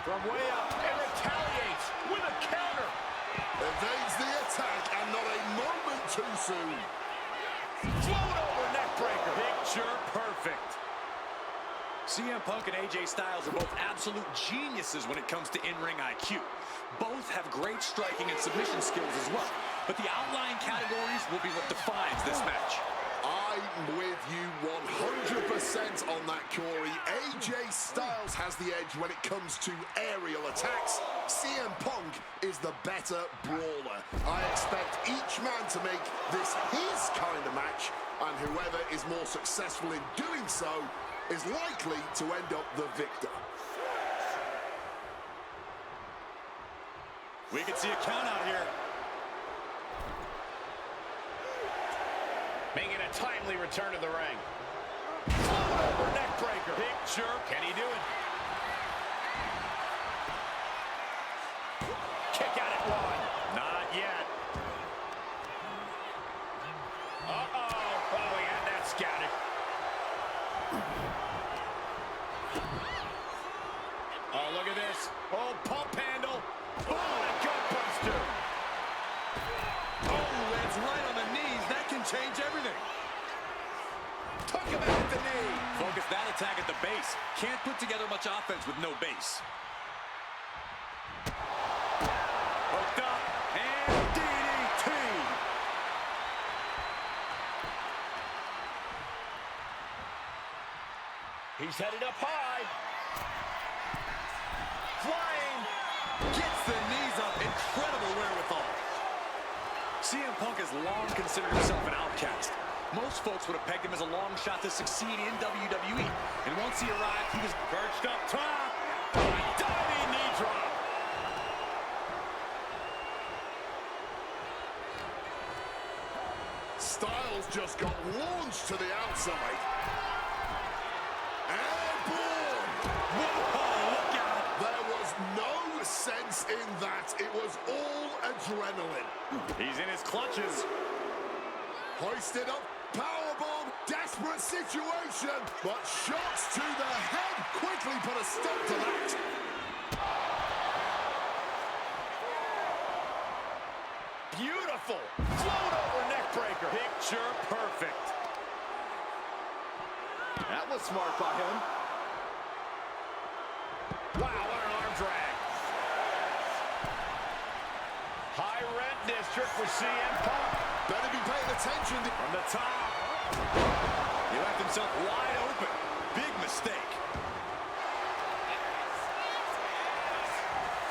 from way up and retaliates with a counter. Evades the attack and not a moment too soon. Float over neckbreaker. Picture perfect. CM Punk and AJ Styles are both absolute geniuses when it comes to in-ring IQ. Both have great striking and submission skills as well. But the outlying categories will be what defines this match. I'm with you 100% on that, Corey. AJ Styles has the edge when it comes to aerial attacks. CM Punk is the better brawler. I expect each man to make this his kind of match, and whoever is more successful in doing so is likely to end up the victor. We can see a count out here. Making a timely return to the ring. Float over neck breaker. Picture. Can he do it? Kick out at one. Not yet. Uh-oh. Oh, he had that scouted. Oh, look at this. Oh, pump handle. Oh, a gut buster. Oh, lands right on the knees. That can change everything. Took him out at the knee. Focus that attack at the base. Can't put together much offense with no base. Hooked up. And DDT. He's headed up high. Flying. Gets the knees up. Incredible wherewithal. CM Punk has long considered himself an outcast. Most folks would have pegged him as a long shot to succeed in WWE. And once he arrived, he was Perched up top. Diving knee drop. Styles just got launched to the outside. Airborne! Whoa, look out! There was no sense in that. It was all adrenaline. He's in his clutches. Hoisted up, powerbomb, desperate situation, but shots to the head quickly put a stop to that. Beautiful. Float over neck breaker. Picture perfect. That was smart by him. Wow, what an arm drag. High rent district for CM Punk. Better be paying attention. From the top. He left himself wide open. Big mistake.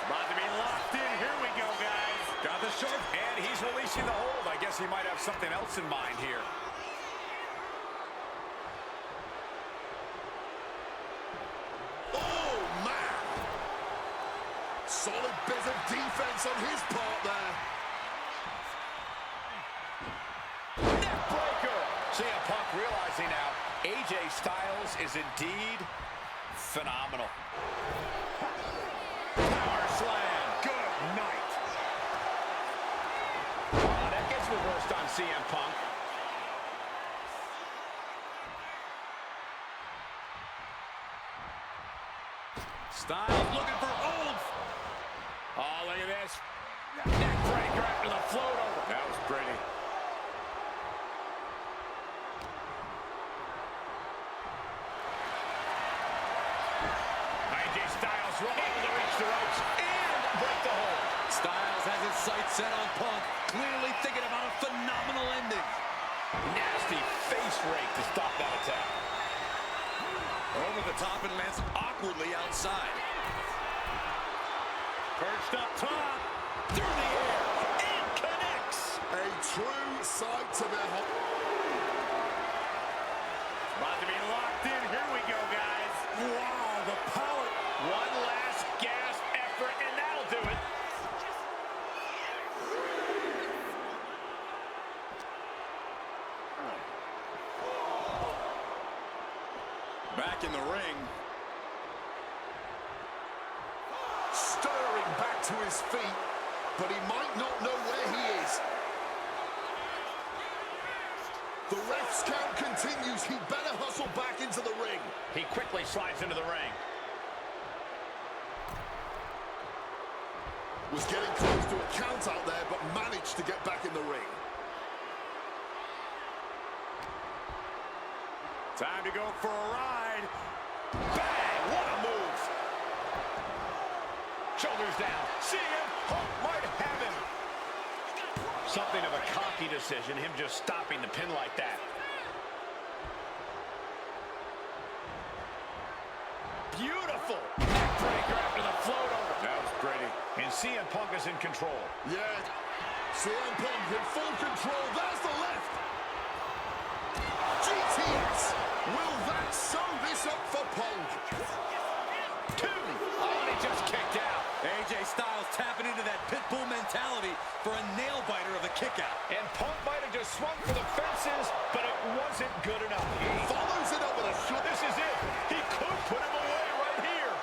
About to be locked in. Here we go, guys. Got the sharp. And he's releasing the hold. I guess he might have something else in mind here. Oh, man. Solid bit of defense on his part there. Neck breaker. CM Punk realizing now AJ Styles is indeed phenomenal. Power slam. Good night. That gets reversed on CM Punk. Styles looking for oomph. Oh, look at this. Neck breaker after the float over. That was pretty. AJ Styles able to reach the ropes and break the hold. Styles has his sights set on Punk, clearly thinking about a phenomenal ending. Nasty face rake to stop that attack. Over the top and lands awkwardly outside. Perched up top. Through the air. And connects. A true sight to behold. About to be locked in. Here we go, guys. Wow, the power. One last gasp effort, and that'll do it. Back in the ring. Stirring back to his feet, but he might not know where he is. The ref's count continues. He better hustle back into the ring. He quickly slides into the ring. Was getting close to a count out there, but managed to get back in the ring. Time to go for a ride. Bang! What a move! Shoulders down. CM Punk might have him. Something of a cocky decision, him just stopping the pin like that. Beautiful neckbreaker after the float over. That was pretty. And CM Punk is in control. Yeah, CM Punk in full control. There's the left. GTS. Will that sew this up for Punk? 2. Oh, and he just kicked out. AJ Styles tapping into that pit bull mentality for a nail-biter of a kick-out. And Punk might have just swung for the fences, but it wasn't good enough. He follows it up with a shot. This is it. He could put him away right here.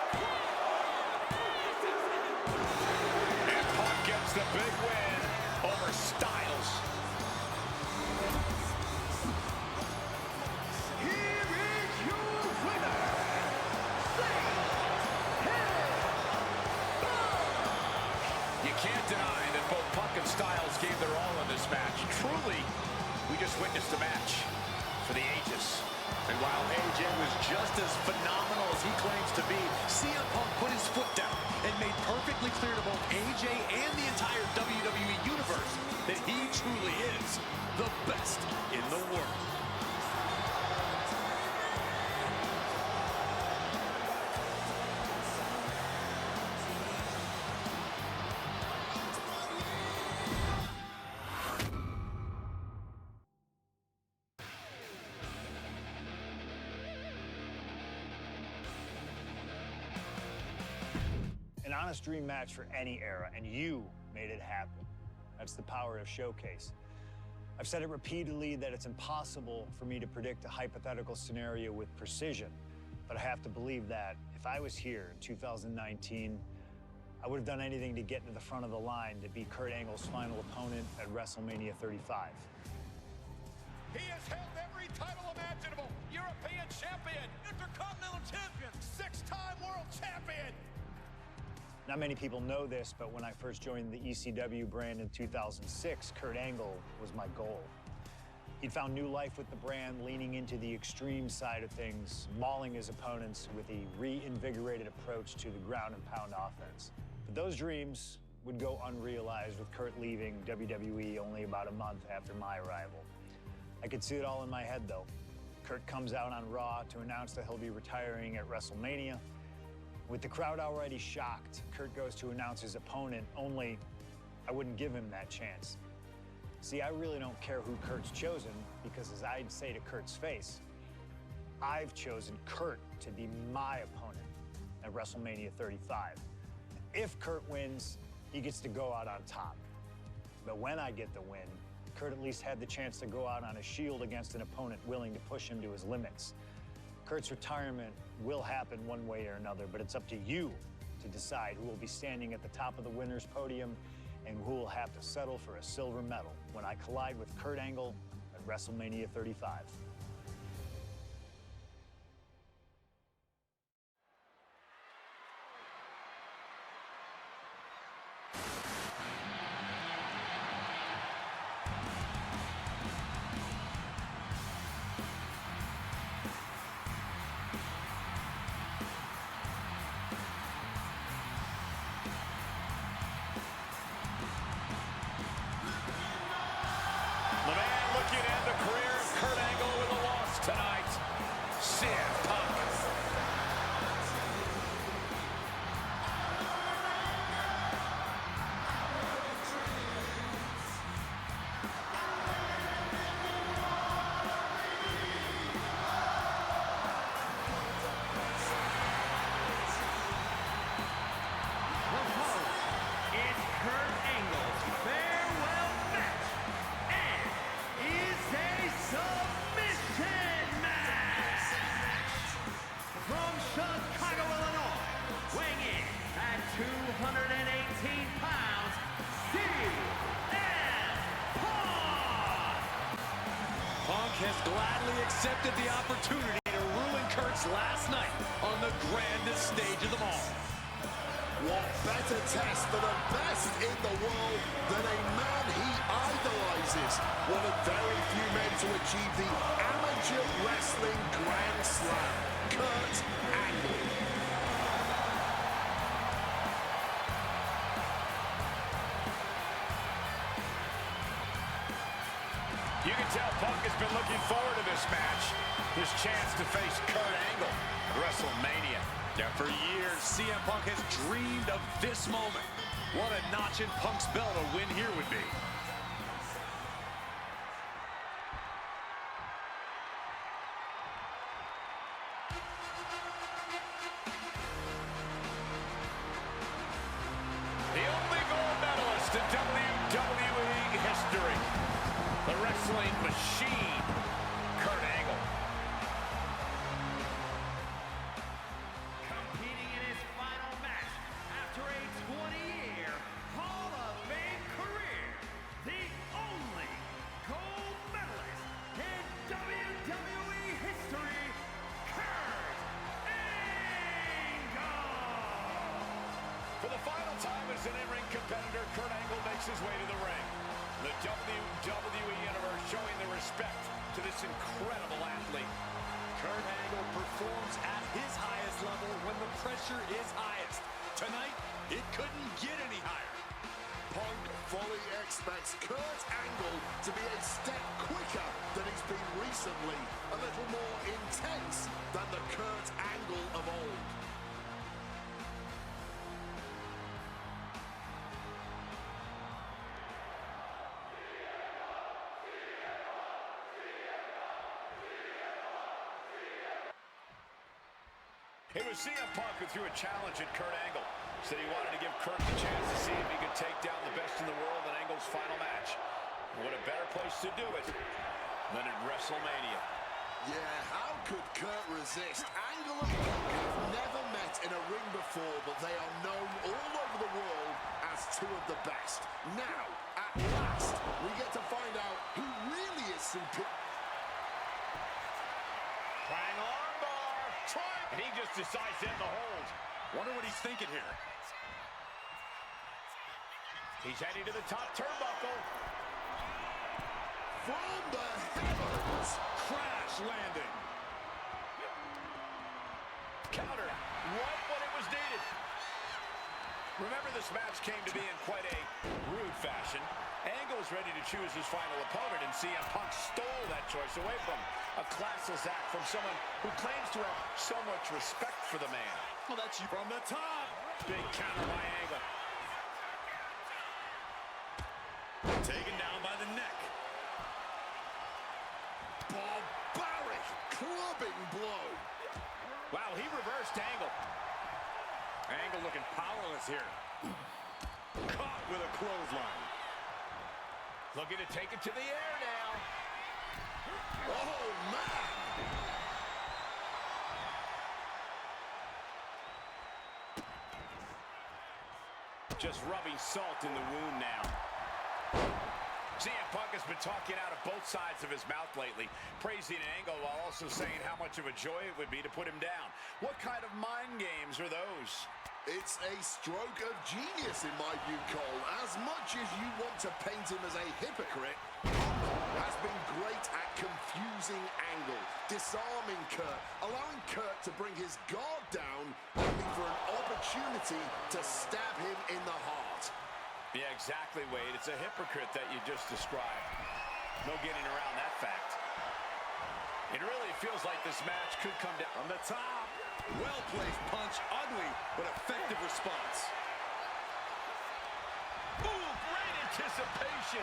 And Punk gets the big win over Styles. Here is your winner, You can't deny that both Punk and Styles gave their all in this match. Truly, we just witnessed a match for the ages. And while AJ was just as phenomenal as he claims to be, CM Punk put his foot down and made perfectly clear to both AJ and the entire WWE Universe that he truly is the best in the world. An honest dream match for any era, and you made it happen. That's the power of Showcase. I've said it repeatedly that it's impossible for me to predict a hypothetical scenario with precision, but I have to believe that if I was here in 2019, I would have done anything to get to the front of the line to beat Kurt Angle's final opponent at WrestleMania 35. He has held every title imaginable. European champion, Intercontinental champion, 6-time world champion. Not many people know this, but when I first joined the ECW brand in 2006, Kurt Angle was my goal. He'd found new life with the brand, leaning into the extreme side of things, mauling his opponents with a reinvigorated approach to the ground and pound offense. But those dreams would go unrealized with Kurt leaving WWE only about a month after my arrival. I could see it all in my head, though. Kurt comes out on Raw to announce that he'll be retiring at WrestleMania. With the crowd already shocked, Kurt goes to announce his opponent, only I wouldn't give him that chance. See, I really don't care who Kurt's chosen, because as I'd say to Kurt's face, I've chosen Kurt to be my opponent at WrestleMania 35. If Kurt wins, he gets to go out on top. But when I get the win, Kurt at least had the chance to go out on a shield against an opponent willing to push him to his limits. Kurt's retirement will happen one way or another, but it's up to you to decide who will be standing at the top of the winner's podium and who will have to settle for a silver medal when I collide with Kurt Angle at WrestleMania 35. Looking at the career of Kurt Angle with a loss tonight. CM Punk. It's Kurt Angle's farewell match, and is a submission match. From Chicago, Illinois, weighing in at 218 pounds, CM Punk. Punk has gladly accepted the opportunity to ruin Kurt's last night on the grandest stage of them all. What better test for the best in the world than a man he idolizes? One of very few men to achieve the Amateur Wrestling Grand Slam. Kurt Angle. You can tell Punk has been looking forward to this match. His chance to face Kurt Angle at WrestleMania. Yeah, for years, CM Punk has dreamed of this moment. What a notch in Punk's belt a win here would be. The only gold medalist in WWE history. The wrestling machine, Kurt Angle. Competing in his final match after a 20-year Hall of Fame career, the only gold medalist in WWE history, Kurt Angle. For the final time as an in-ring competitor, Kurt Angle makes his way to the ring. The WWE Universe showing their respect to this incredible athlete. Kurt Angle performs at his highest level when the pressure is highest. Tonight, it couldn't get any higher. Punk fully expects Kurt Angle to be a step quicker than he's been recently, a little more intense than the Kurt Angle of old. It was CM Punk who threw a challenge at Kurt Angle. Said he wanted to give Kurt the chance to see if he could take down the best in the world in Angle's final match. What a better place to do it than at WrestleMania. Yeah, how could Kurt resist? Angle and Punk have never met in a ring before, but they are known all over the world as two of the best. Now, at last, we get to find out who really is superior. Trying armbar. And he just decides to end the hold. Wonder what he's thinking here. He's heading to the top turnbuckle. From the heavens. Crash landing. Counter. Right when it was needed. Remember, this match came to be in quite a rude fashion. Angle was ready to choose his final opponent, and CM Punk stole that choice away from him. A classless act from someone who claims to have so much respect for the man. Well, that's you from the top. Big counter by Angle. Taken down by the neck. Barbaric clubbing blow. Wow, he reversed Angle. Angle looking powerless here. Caught with a clothesline. Looking to take it to the air now. Oh, man. Just rubbing salt in the wound now. CM Punk has been talking out of both sides of his mouth lately, praising Angle while also saying how much of a joy it would be to put him down. What kind of mind games are those? It's a stroke of genius in my view, Cole. As much as you want to paint him as a hypocrite, has been great at confusing Angle, disarming Kurt, allowing Kurt to bring his guard down, only for an opportunity to stab him in the heart. Yeah, exactly, Wade. It's a hypocrite that you just described. No getting around that fact. It really feels like this match could come down on the top. Well-placed punch, ugly, but effective response. Ooh, great anticipation.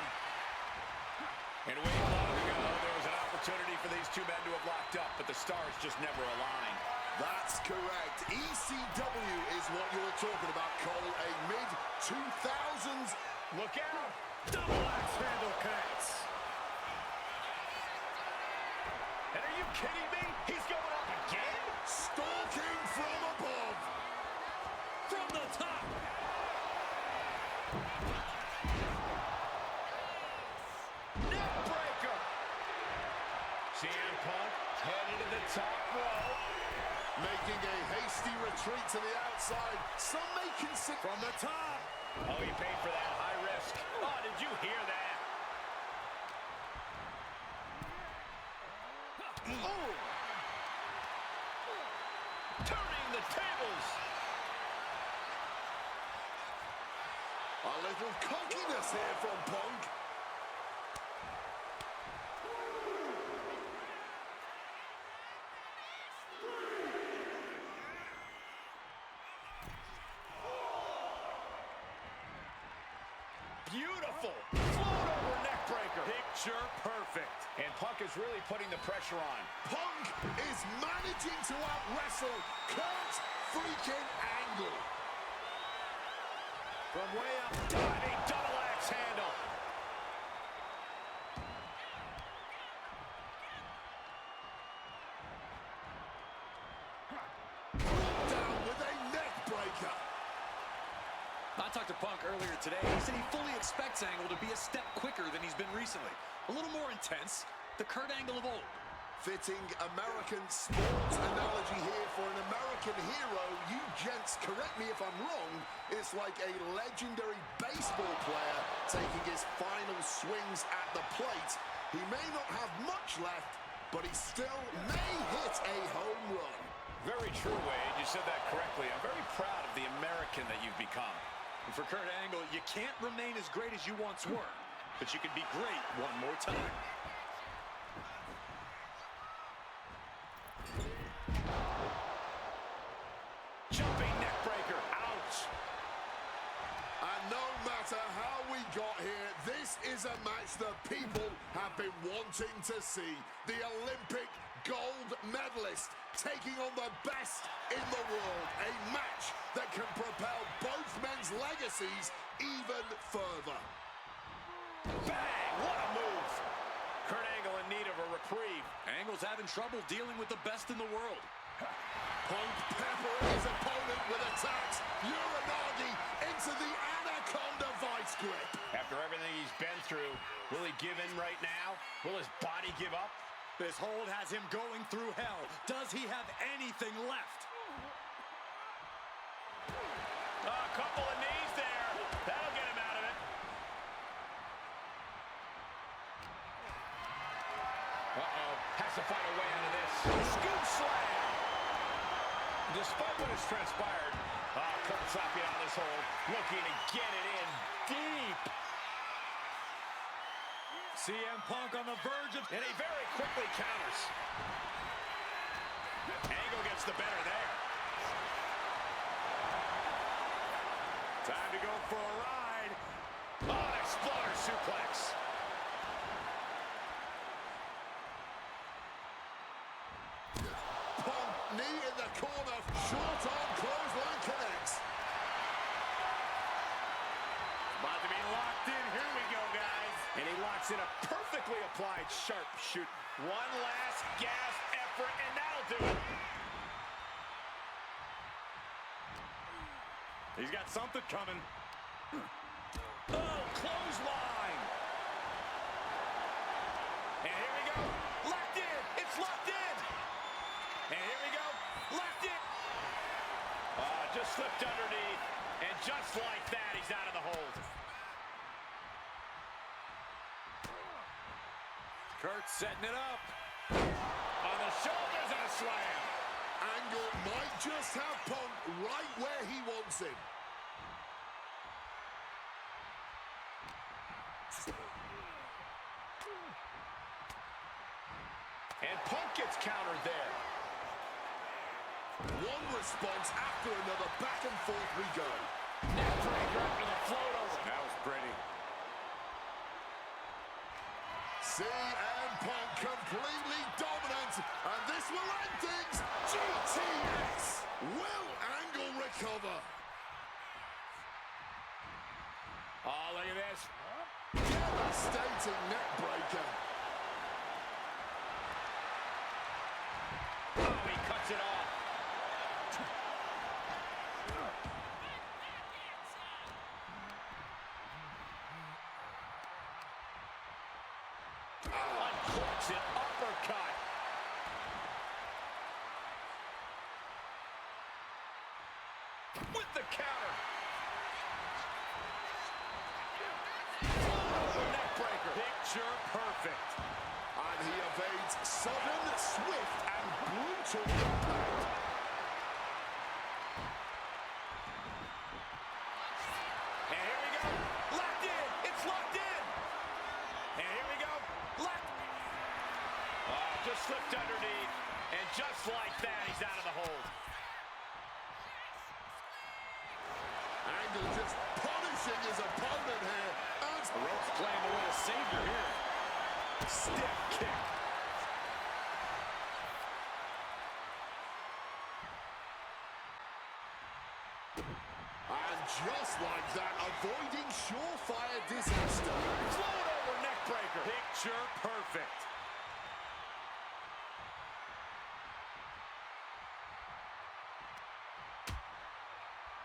And way long ago, there was an opportunity for these two men to have locked up, but the stars just never aligned. That's correct. ECW is what you were talking about, Cole. A mid-2000s. Look out. Double axe handle connects. And are you kidding me? He's going up again? Stalking from above. From the top. Neck breaker. CM Punk headed to the top rope. Making a hasty retreat to the outside. Some may consider... From the top. Oh, he paid for that high risk. Oh, did you hear that? Oh! turntables. A little cockiness here from Punk. Beautiful. Float over neck breaker. Picture perfect. And Punk is really putting the pressure on. Punk is managing to out-wrestle Kurt freaking Angle. From way up, diving double axe handle. Down with a neck breaker. I talked to Punk earlier today. He said he fully expects Angle to be a step quicker than he's been recently. A little more intense. The Kurt Angle of old. Fitting American sports analogy here for an American hero. You gents, correct me if I'm wrong, it's like a legendary baseball player taking his final swings at the plate. He may not have much left, but he still may hit a home run. Very true, Wade. You said that correctly. I'm very proud of the American that you've become. And for Kurt Angle, you can't remain as great as you once were, but you can be great one more time. Jumping neck breaker. Ouch. And no matter how we got here, this is a match that people have been wanting to see. The Olympic gold medalist taking on the best in the world. A match that can propel both men's legacies even further. Bang! What a move. Kurt Angle in need of a reprieve. Angle's having trouble dealing with the best in the world. Punk peppering his opponent with attacks. Uranagi into the Anaconda vice grip. After everything he's been through, will he give in right now? Will his body give up? This hold has him going through hell. Does he have anything left? A couple of knees there. That'll get him out of it. Uh-oh. Has to find a way out of this. Scoop slam. Despite what has transpired, Kurt's knocking out this hold, looking to get it in deep. CM Punk on the verge of... And he very quickly counters. Angle gets the better there. Time to go for a ride. Oh, an exploder suplex. Punk knee in the corner. Short arm clothesline connects. About to be locked in. Here we go, guys. And he locks in a perfectly applied sharp shoot. One last gasp effort, and that'll do it. He's got something coming. Oh, clothesline. And here we go. Locked in. It's locked in. And here we go. Locked in. Just slipped underneath. And just like that, he's out of the hold. Kurt setting it up. On the shoulders and a slam. Angle might just have Punk right where he wants him. And Punk gets countered there. One response after another. Back and forth we go. Neck breaker after the float over. That was pretty. CM Punk completely dominant, and this will end things. GTS. Will Angle recover? Oh, look at this. Devastating neck breaker. Oh, he cuts it off. Uncorks it, uppercut. With the counter. Neck breaker. Picture perfect. And he evades sudden, swift, and brutal impact. Just slipped underneath, and just like that, he's out of the hold. Angle just punishing his opponent here. And The rope's playing the way of Savior here. Stiff kick. And just like that, avoiding surefire disaster. Float over neck breaker. Picture perfect.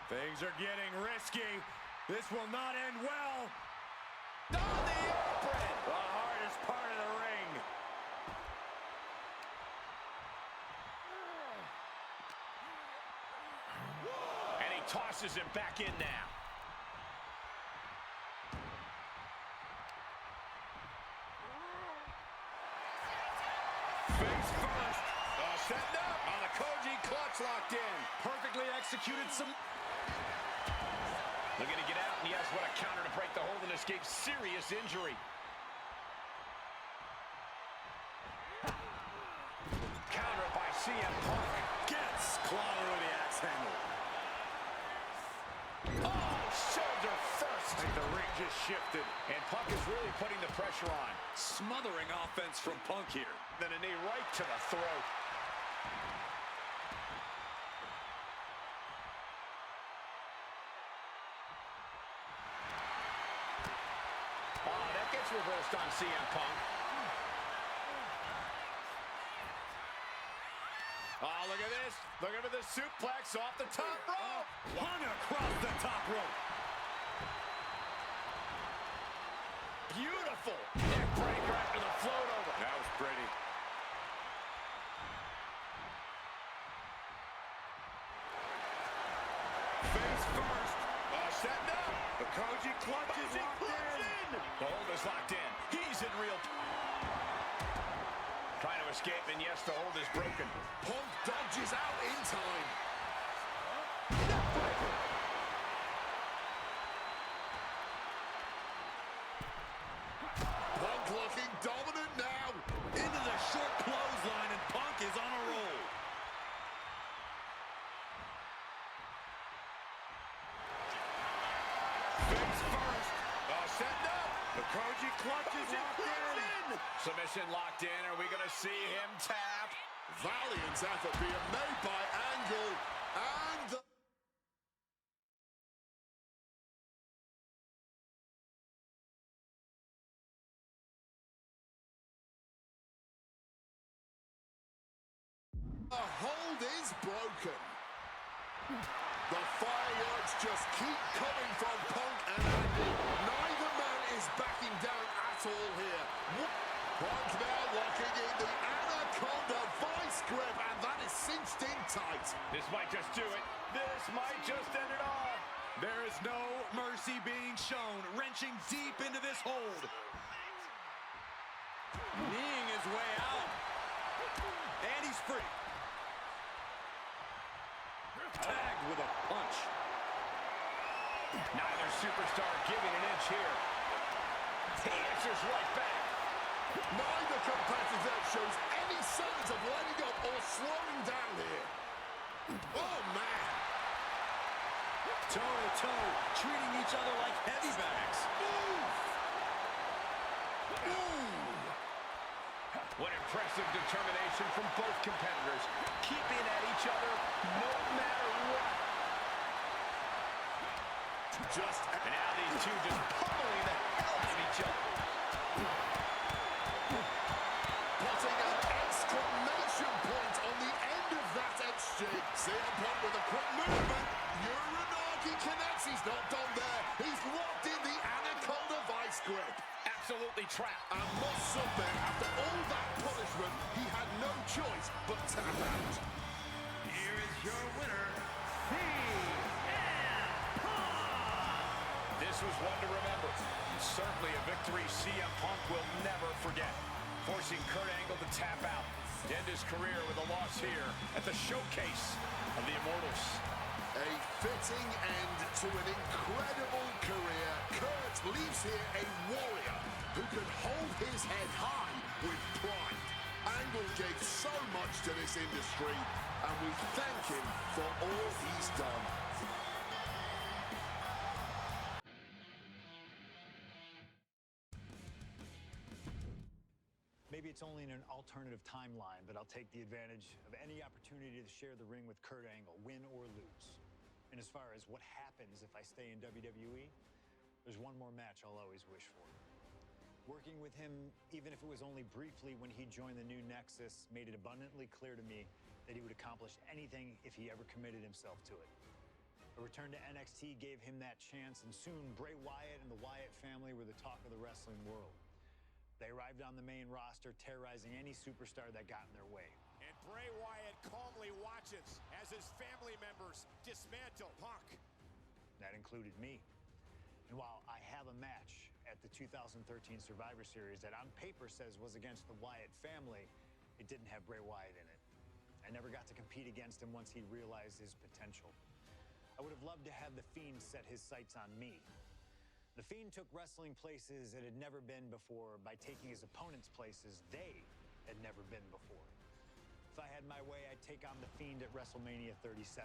Things are getting risky. This will not end well. On the apron. The hardest part of the ring. And he tosses him back in now. Face first. Setting up on the Koji clutch locked in. Perfectly executed some... Looking to get out, and he has what a counter to break the hold and escape serious injury. Counter by CM Punk. Gets clawed with the axe handle. Oh, shoulder first. I think the ring just shifted. And Punk is really putting the pressure on. Smothering offense from Punk here. Then a knee right to the throat. Oh, that gets reversed on CM Punk. Oh, look at this. Looking for the suplex off the top rope. Hung across the top rope. Beautiful neck breaker after the float over. That was pretty. Face first. Setting up. The Koji clutch is locked in. The hold is locked in. He's in real... Trying to escape, and yes, the hold is broken. Punk dodges out in time. Punk looking dominant now. Into the short clothesline, and Punk is on a roll. Face first. Setting up. The Koji clutch is locked in. Submission locked in. Are we going to see him tap? Valiant effort being made by Angle. And the... The hold is broken. The fireworks just keep coming from Punk and Angle. Neither man is backing down at all here. Punk now locking in the Anaconda vice grip, and that is cinched in tight. This might just do it. This might just end it all. There is no mercy being shown, wrenching deep into this hold. Kneeing his way out. And he's free. Tagged with a punch. Neither superstar giving an inch here. He answers right back. Neither competitor shows any signs of letting up or slowing down here. Oh, man. Toe-to-toe, treating each other like heavy bags. What impressive determination from both competitors, keeping at each other no matter what. And now these two just pummeling the hell out of each other. Putting an exclamation point on the end of that exchange. CM Punk with a quick movement. Uranagi connects. He's not done there. He's locked in the Anaconda vice grip. Absolutely trapped. And must submit. After all that punishment, he had no choice but tap out. Here is your winner, CM Punk. This was one to remember. Certainly a victory CM Punk will never forget. Forcing Kurt Angle to tap out to end his career with a loss here at the showcase of the Immortals. A fitting end to an incredible career. Kurt leaves here a warrior who can hold his head high with pride. Angle gave so much to this industry, and we thank him for all he's done. Maybe it's only in an alternative timeline, but I'll take the advantage of any opportunity to share the ring with Kurt Angle, win or lose. And as far as what happens if I stay in WWE, there's one more match I'll always wish for. Working with him, even if it was only briefly when he joined the new Nexus, made it abundantly clear to me that he would accomplish anything if he ever committed himself to it. A return to NXT gave him that chance, and soon Bray Wyatt and the Wyatt family were the talk of the wrestling world. They arrived on the main roster, terrorizing any superstar that got in their way. And Bray Wyatt calmly watches as his family members dismantle Punk. That included me. And while I have a match at the 2013 Survivor Series that on paper says was against the Wyatt family, it didn't have Bray Wyatt in it. I never got to compete against him once he realized his potential. I would have loved to have the Fiend set his sights on me. The Fiend took wrestling places it had never been before by taking his opponents places they had never been before. If I had my way, I'd take on the Fiend at WrestleMania 37,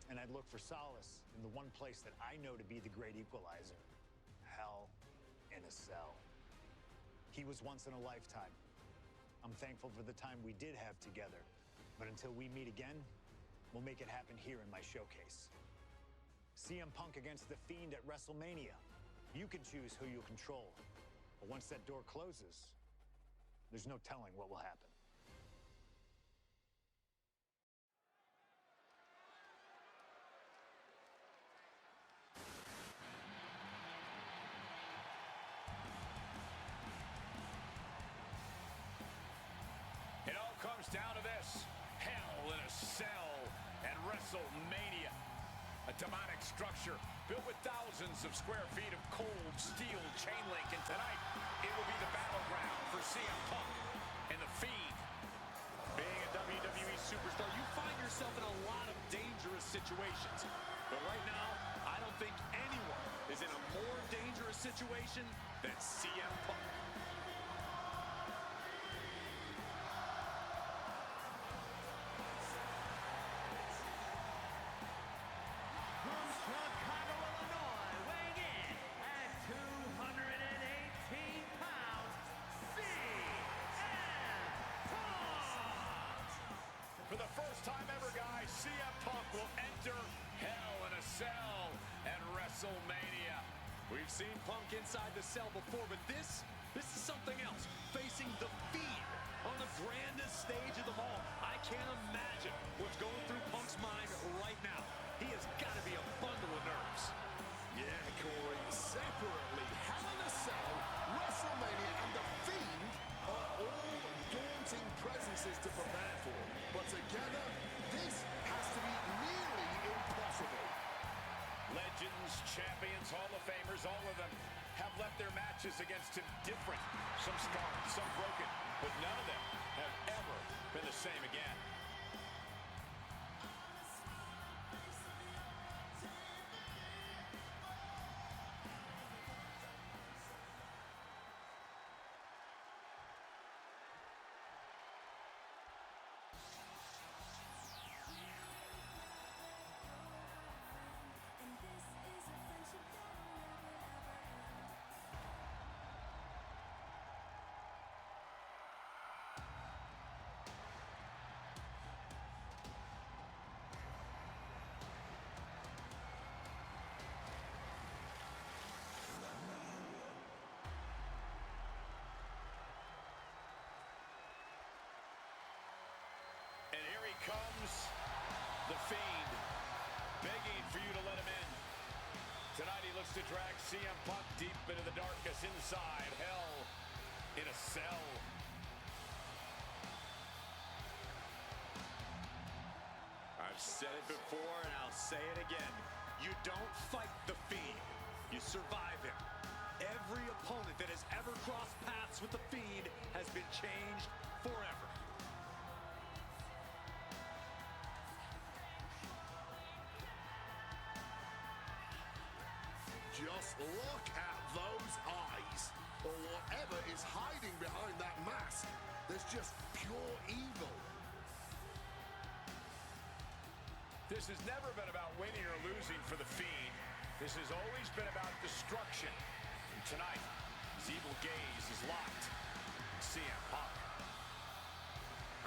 and I'd look for solace in the one place that I know to be the great equalizer: Hell in a Cell. He was once in a lifetime. I'm thankful for the time we did have together, but until we meet again, we'll make it happen here in my showcase. CM Punk against the Fiend at WrestleMania. You can choose who you'll control, but once that door closes, there's no telling what will happen. It all comes down to this: Hell in a Cell at WrestleMania. A demonic structure built with thousands of square feet of cold steel chain link, and tonight it will be the battleground for CM Punk and the Fiend. Being a WWE superstar, you find yourself in a lot of dangerous situations. But right now, I don't think anyone is in a more dangerous situation than CM Punk. For the first time ever, guys, CM Punk will enter Hell in a Cell at WrestleMania. We've seen Punk inside the cell before, but this is something else. Facing the Fiend on the grandest stage of them all. I can't imagine what's going through Punk's mind right now. He has got to be a bundle of nerves. Yeah, Corey, separately, Hell in a Cell, WrestleMania, and the Fiend are all daunting presences to prepare for. But together, this has to be nearly impossible. Legends, champions, Hall of Famers, all of them have left their matches against him different. Some scarred, some broken, but none of them have ever been the same again. And here he comes, the Fiend, begging for you to let him in. Tonight he looks to drag CM Punk deep into the darkness inside Hell in a Cell. I've said it before and I'll say it again. You don't fight the Fiend, you survive him. Every opponent that has ever crossed paths with the Fiend has been changed forever. Just look at those eyes, or whatever is hiding behind that mask. There's just pure evil. This has never been about winning or losing for the Fiend. This has always been about destruction. And tonight, his evil gaze is locked on CM Punk.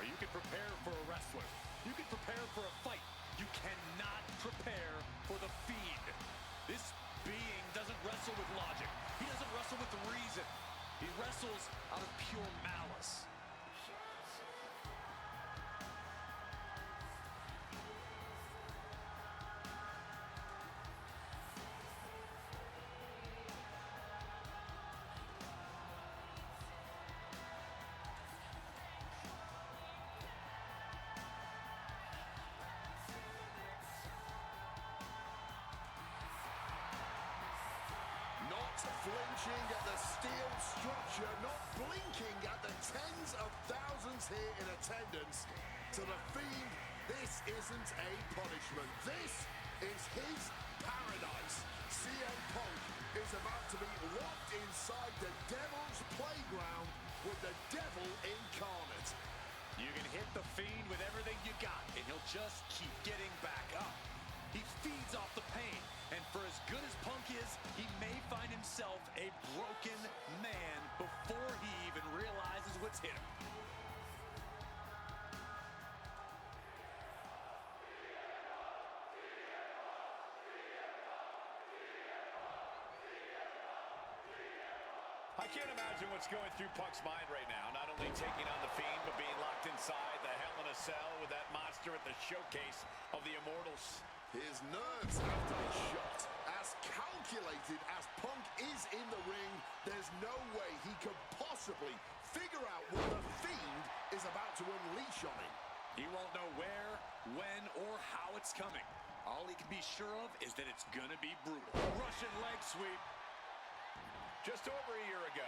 Or you can prepare for a wrestler. You can prepare for a fight. You cannot prepare for the Fiend. This being doesn't wrestle with logic. He doesn't wrestle with reason. He wrestles out of pure malice. Flinching at the steel structure, not blinking at the tens of thousands here in attendance. To the Fiend, this isn't a punishment. This is his paradise. CM Punk is about to be locked inside the Devil's playground with the Devil incarnate. You can hit the Fiend with everything you got, and he'll just keep getting back up. He feeds off the pain, and for as good as Punk is, he may find himself a broken man before he even realizes what's hit him. I can't imagine what's going through Punk's mind right now. Not only taking on the Fiend, but being locked inside the Hell in a Cell with that monster at the showcase of the Immortals. His nerves have to be shot. As calculated as Punk is in the ring, there's no way he could possibly figure out what the Fiend is about to unleash on him. He won't know where, when, or how it's coming. All he can be sure of is that it's gonna be brutal. Russian leg sweep. Just over a year ago,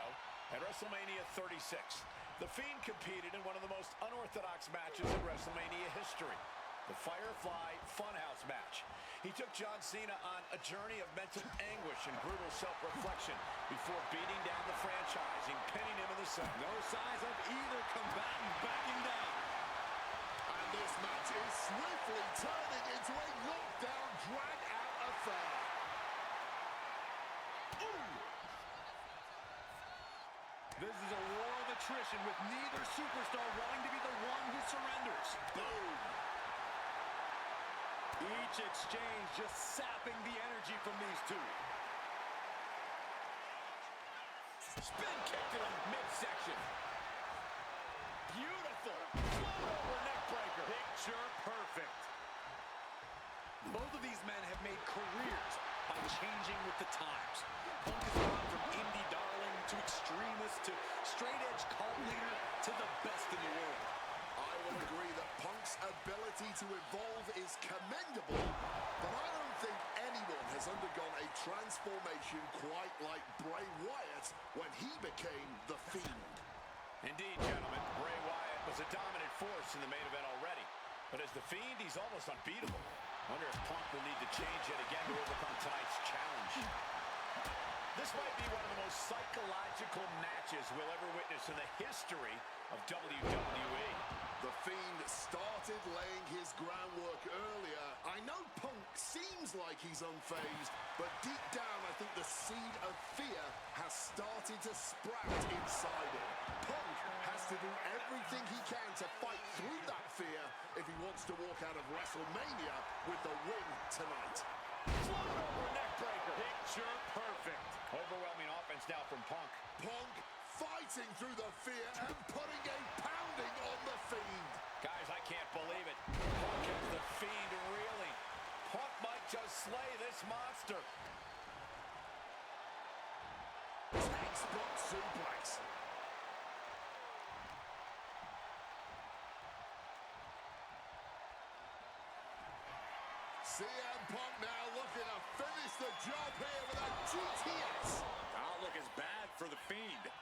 at WrestleMania 36, the Fiend competed in one of the most unorthodox matches in WrestleMania history. The Firefly Funhouse match. He took John Cena on a journey of mental anguish and brutal self-reflection before beating down the franchise and pinning him in the center. No signs of either combatant backing down. And this match is swiftly turning into a knockdown, drag-out affair. Ooh. This is a war of attrition with neither superstar wanting to be the one who surrenders. Boom. Each exchange just sapping the energy from these two. Spin kick to the midsection. Beautiful. Float over neck breaker. Picture perfect. Both of these men have made careers by changing with the times. Punk has gone from indie darling to extremist to straight-edge cult leader to the best in the world. I will agree that Punk's ability to evolve is commendable, but I don't think anyone has undergone a transformation quite like Bray Wyatt when he became the Fiend. Indeed, gentlemen, Bray Wyatt was a dominant force in the main event already. But as the Fiend, he's almost unbeatable. Wonder if Punk will need to change yet again to overcome tonight's challenge. This might be one of the most psychological matches we'll ever witness in the history of WWE. The Fiend started laying his groundwork earlier. I know Punk seems like he's unfazed, but deep down I think the seed of fear has started to sprout inside him. Punk has to do everything he can to fight through that fear if he wants to walk out of WrestleMania with the win tonight. Float over neck breaker. Picture perfect. Overwhelming offense now from Punk. Punk fighting through the fear and putting a pounding on the Fiend. Guys, I can't believe it. Punk has the Fiend reeling. Punk might just slay this monster. Textbook suplex. CM Punk now looking to finish the job here with a GTS. Outlook is bad for the Fiend.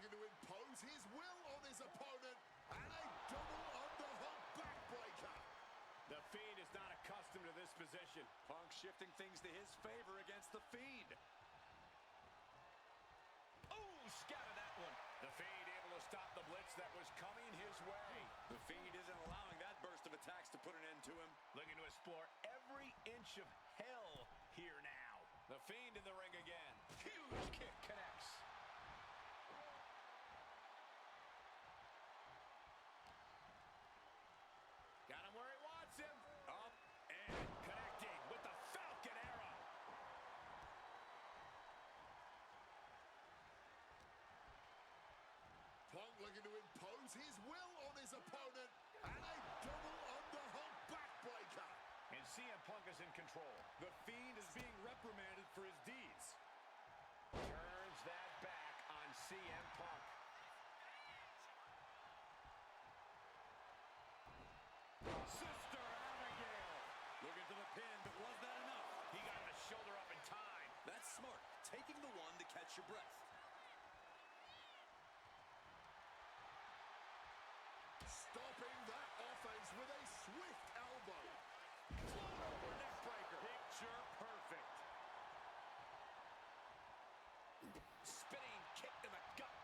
looking to impose his will on his opponent, and a double underhook backbreaker. The Fiend is not accustomed to this position. Punk shifting things to his favor against the Fiend. Oh, scattered that one. The Fiend able to stop the blitz that was coming his way. The Fiend isn't allowing that burst of attacks to put an end to him. Looking to explore every inch of hell here now. The Fiend in the ring again. Huge kick connects. Got him where he wants him. Up And connecting with the Falcon Arrow. Punk looking to impose his will on his opponent, and a double underhook backbreaker. And CM Punk is in control. The Fiend is being reprimanded for his deeds. Turns that back on CM Punk. Sister Abigail. Looking for the pin, but was that enough? He got the shoulder up in time. That's smart. Taking the one to catch your breath. Stopping that offense with a swift elbow. Float over neck breaker. Picture perfect. Spinning kick to the gut.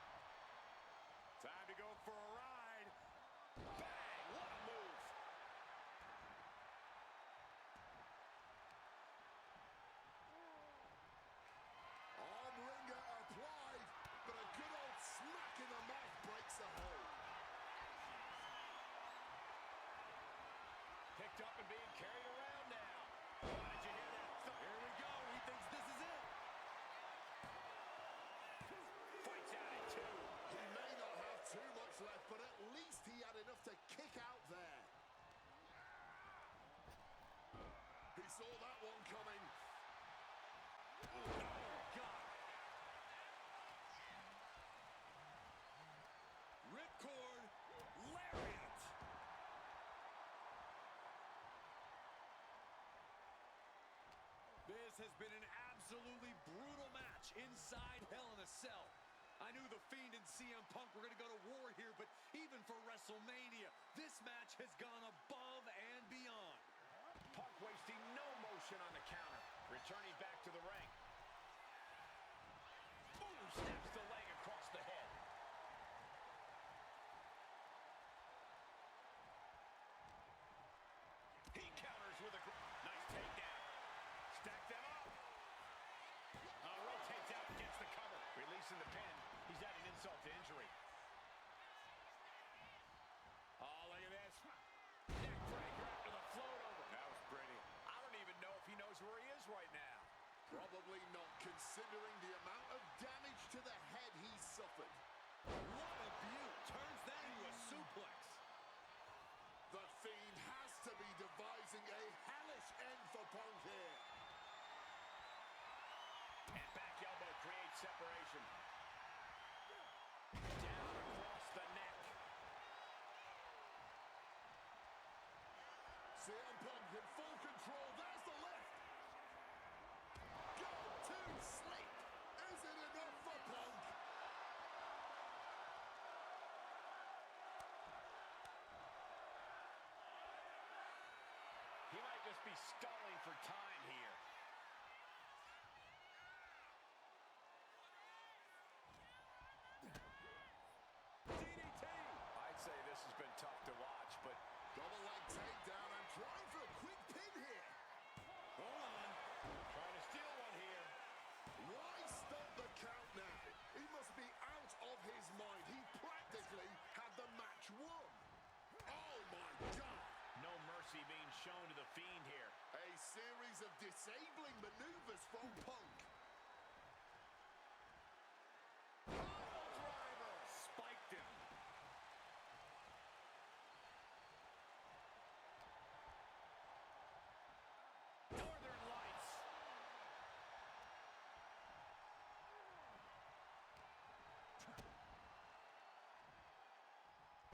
Time to go for a ride. Bang! What a move. Arm wringer applied, but a good old smack in the mouth breaks the hold. Picked up and being carried around now. Oh, did you hear that? Here we go. He thinks this is it. Fights out at two. He may not have too much left, but at least he had enough to kick out there. He saw that one coming. Oh, God. Ripcord. Lariat. This has been an absolutely brutal match inside Hell in a Cell. I knew the Fiend and CM Punk were going to go to war here, but even for WrestleMania, this match has gone above and beyond. Punk wasting no motion on the counter. Returning back to the ring. Ooh, snaps the leg across the head. He counters with a nice takedown. Stack them up. Rotates out against the cover. Releasing the pin. He's adding insult to injury. Oh, look at this. Neck breaker after the float over. That was pretty. I don't even know if he knows where he is right now. Probably not, considering the amount of damage to the head he's suffered. What a view. Turns that into a suplex. The Fiend has to be devising a hellish end for Punk here. And back elbow creates separation. Down across the neck. CM Punk in full control. There's the lift. Go to sleep. Is it enough for Punk? He might just be stalling for time here. DDT. I'd say this has been tough to watch, but Double leg takedown and trying for a quick pin here. Hold on. Trying to steal one here. Why stop the count now? He must be out of his mind. He practically had the match won. Oh my God. No mercy being shown to the Fiend here. A series of disabling maneuvers from Punk. Driver. Spiked him. Northern Lights.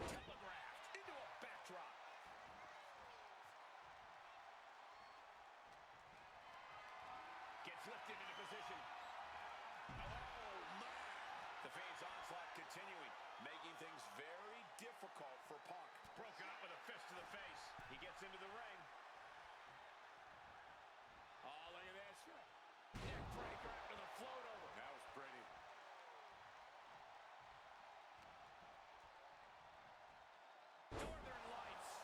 Telegraphed into a backdrop. Gets lifted into position. Oh, man. The Fiend's onslaught continues. continuing, making things very difficult for Punk. Broken up with a fist to the face. He gets into the ring. Oh, look at this. Neck breaker after the float over. That was pretty. Northern Lights.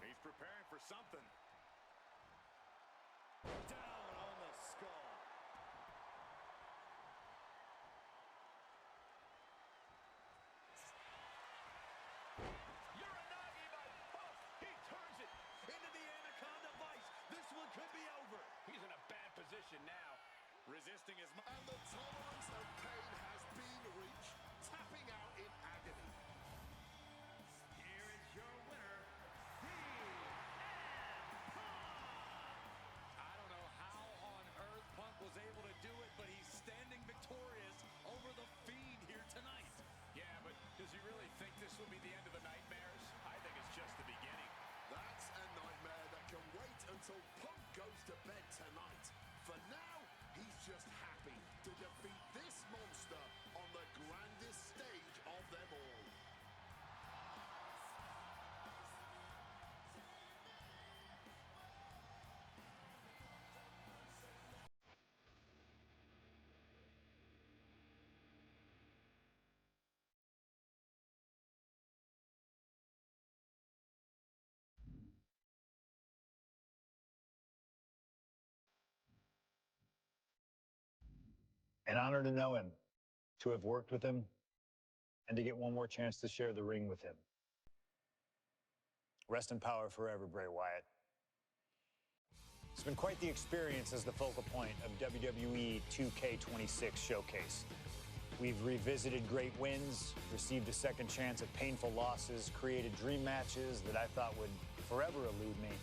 He's preparing for something. Down on the skull. Uranagi by Punk. He turns it into the Anaconda Vice. This one could be over. He's in a bad position now. Resisting his... And the tolerance of pain has been reached, tapping out in agony. Here is your winner, CM Punk. I don't know how on earth Punk was able to do it, but he's standing victorious over the Fiend here tonight. Yeah, but does he really think this will be the end of the nightmares? I think it's just the beginning. That's a nightmare that can wait until Punk goes to bed tonight. For now, he's just happy to defeat this monster on the grandest stage of them all. An honor to know him, to have worked with him, and to get one more chance to share the ring with him. Rest in power forever, Bray Wyatt. It's been quite the experience as the focal point of WWE 2K26 Showcase. We've revisited great wins, received a second chance at painful losses, created dream matches that I thought would forever elude me,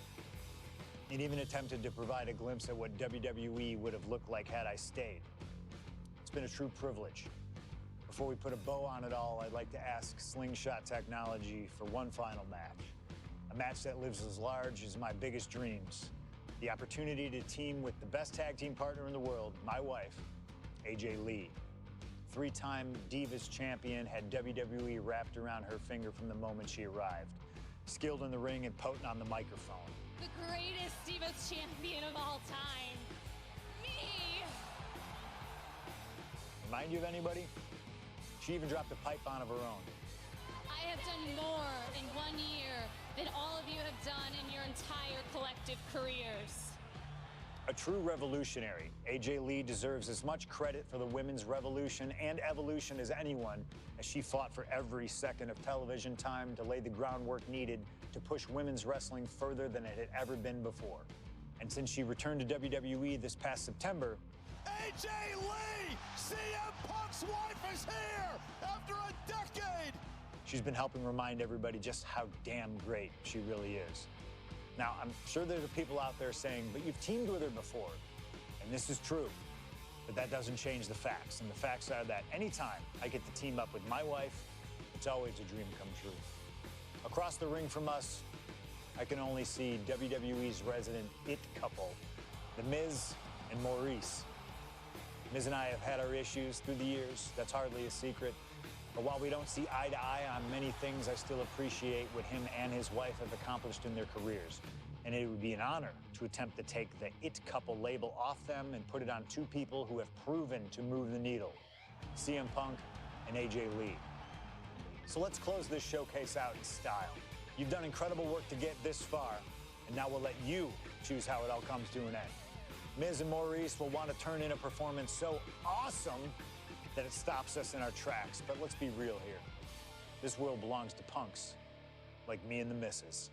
and even attempted to provide a glimpse at what WWE would have looked like had I stayed. It's been a true privilege. Before we put a bow on it all, I'd like to ask Slingshot Technology for one final match. A match that lives as large as my biggest dreams. The opportunity to team with the best tag team partner in the world, my wife, AJ Lee. Three-time Divas champion, had WWE wrapped around her finger from the moment she arrived. Skilled in the ring and potent on the microphone. The greatest Divas champion of all time. Me! Remind you of anybody? She even dropped a pipe on of her own. I have done more in 1 year than all of you have done in your entire collective careers. A true revolutionary, AJ Lee deserves as much credit for the women's revolution and evolution as anyone, as she fought for every second of television time to lay the groundwork needed to push women's wrestling further than it had ever been before. And since she returned to WWE this past September, AJ Lee! CM Punk's wife is here after a decade! she's been helping remind everybody just how damn great she really is. Now, I'm sure there are people out there saying, but you've teamed with her before. And this is true. But that doesn't change the facts. And the facts are that anytime I get to team up with my wife, it's always a dream come true. Across the ring from us, I can only see WWE's resident it couple, The Miz and Maryse. Miz and I have had our issues through the years. That's hardly a secret. But while we don't see eye to eye on many things, I still appreciate what him and his wife have accomplished in their careers. And it would be an honor to attempt to take the it couple label off them and put it on two people who have proven to move the needle, CM Punk and AJ Lee. So let's close this showcase out in style. You've done incredible work to get this far, and now we'll let you choose how it all comes to an end. Miz and Maryse will want to turn in a performance so awesome that it stops us in our tracks. But let's be real here. This world belongs to punks like me and the missus.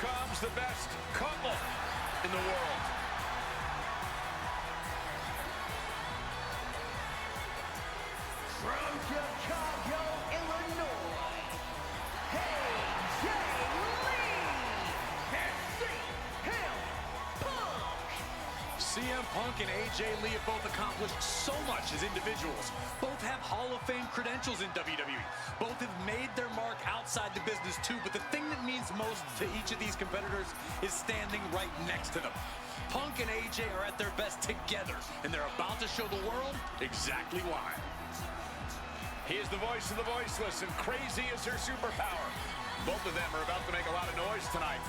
comes the best couple in the world. From Chicago, Illinois, AJ Lee and CM Punk. CM Punk and AJ Lee have both accomplished so much as individuals. Both have Hall of Fame credentials in WWE. Both have made their mark outside the business too, but the thing that means most to each of these competitors is standing right next to them. Punk and AJ are at their best together, and they're about to show the world exactly why. He is the voice of the voiceless, and crazy is her superpower. Both of them are about to make a lot of noise tonight.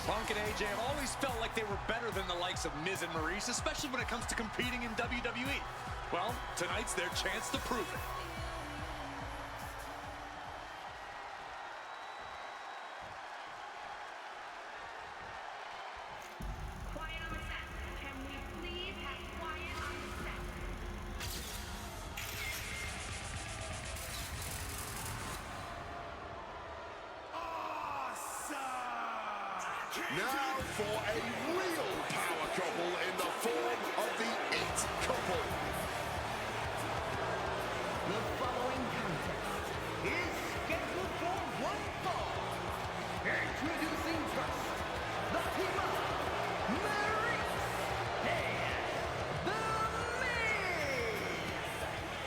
Punk and AJ have always felt like they were better than the likes of Miz and Maryse, especially when it comes to competing in WWE. Well, tonight's their chance to prove it. Quiet on the set. Can we please have quiet on the set? Now for a real power couple in the form of the It Couple. The following contest is scheduled for one fall. Introducing first, the team of Maryse and The Miz.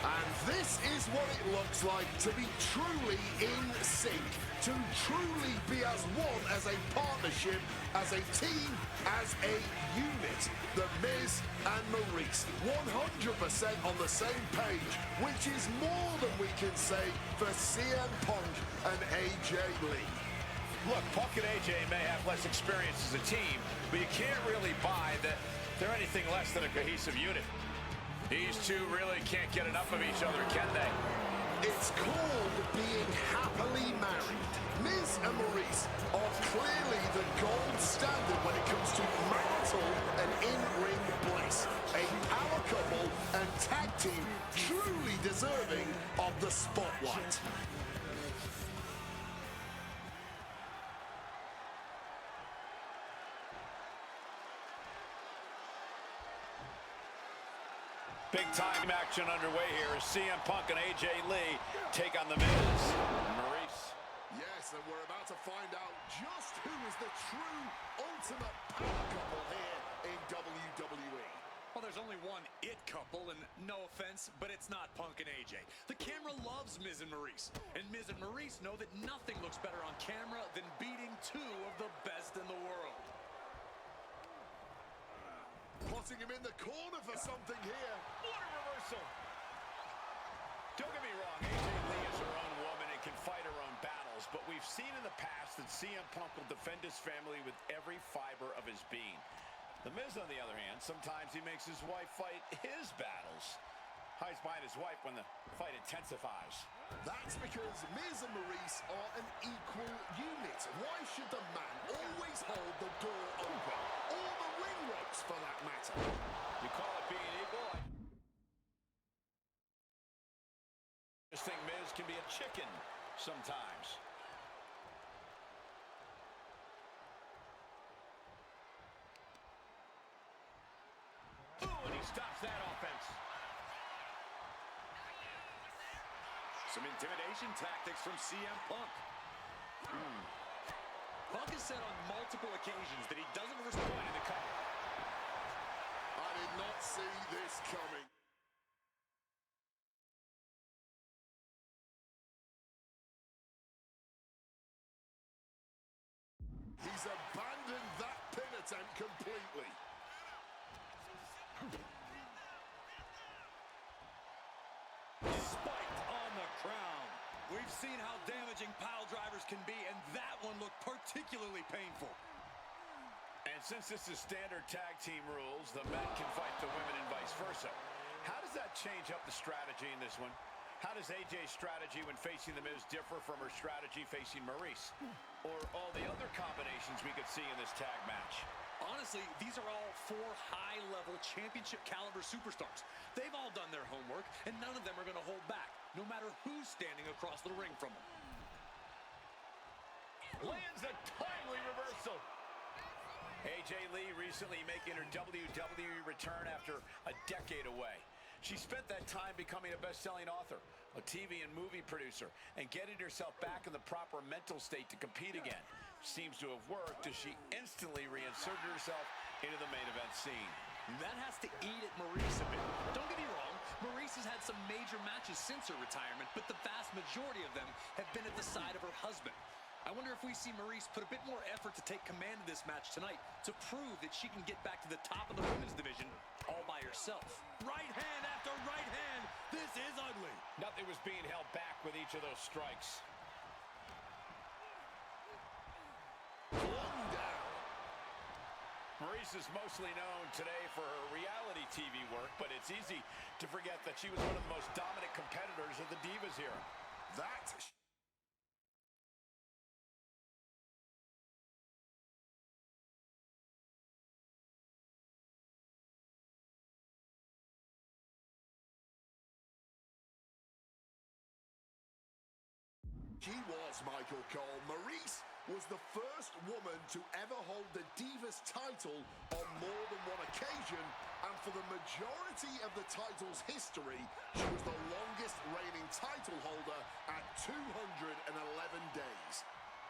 And this is what it looks like to be truly in sync, to truly be as one, as a partnership, as a team, as a unit. The Miz and Maryse, 100% on the same page, which is more than we can say for CM Punk and AJ Lee. Look, Punk and AJ may have less experience as a team, but you can't really buy that they're anything less than a cohesive unit. These two really can't get enough of each other, can they? It's called being happily married. Miz and Maryse are clearly the gold standard when it comes to marital and in-ring bliss. A power couple and tag team truly deserving of the spotlight. Big time action underway here as CM Punk and AJ Lee take on the Miz. Maryse. Yes, and we're about to find out just who is the true ultimate power couple here in WWE. Well, there's only one It Couple, and no offense, but it's not Punk and AJ. The camera loves Miz and Maryse, and Miz and Maryse know that nothing looks better on camera than beating two of the best in the world. Putting him in the corner for something here. What a reversal. Don't get me wrong, AJ Lee is her own woman and can fight her own battles, but we've seen in the past that CM Punk will defend his family with every fiber of his being. The Miz, on the other hand, sometimes he makes his wife fight his battles. Hides behind his wife when the fight intensifies. That's because Miz and Maryse are an equal unit. Why should the man always hold the door open? Or the ring ropes, for that matter. You call it being equal? I just think Miz can be a chicken sometimes. Ooh, and he stops that offense. Some intimidation tactics from CM Punk. Punk has said on multiple occasions that he doesn't respond in the cover. I did not see this coming. He's abandoned that pin attempt completely. Spiked on the crown. We've seen how damaging pile drivers can be, and that one looked particularly painful. And since this is standard tag team rules, the men can fight the women and vice versa. How does that change up the strategy in this one? How does AJ's strategy when facing The Miz differ from her strategy facing Maryse? Or all the other combinations we could see in this tag match? Honestly, these are all 4 high-level championship-caliber superstars. They've all done their homework, and none of them are going to hold back, no matter who's standing across the ring from them. Lands a timely reversal. AJ Lee recently making her WWE return after a decade away. She spent that time becoming a best-selling author, a TV and movie producer, and getting herself back in the proper mental state to compete again. Seems to have worked as she instantly reinserted herself into the main event scene. That has to eat at Maryse a bit. Don't get me wrong, Maryse has had some major matches since her retirement, but the vast majority of them have been at the side of her husband. I wonder if we see Maryse put a bit more effort to take command of this match tonight to prove that she can get back to the top of the women's division all by herself. Right hand after right hand. This is ugly. Nothing was being held back with each of those strikes. One down. Maryse is mostly known today for her reality TV work, but it's easy to forget that she was one of the most dominant competitors of the Divas era. That... She was Michael Cole. Maryse was the first woman to ever hold the Divas title on more than one occasion, and for the majority of the title's history, she was the longest reigning title holder at 211 days.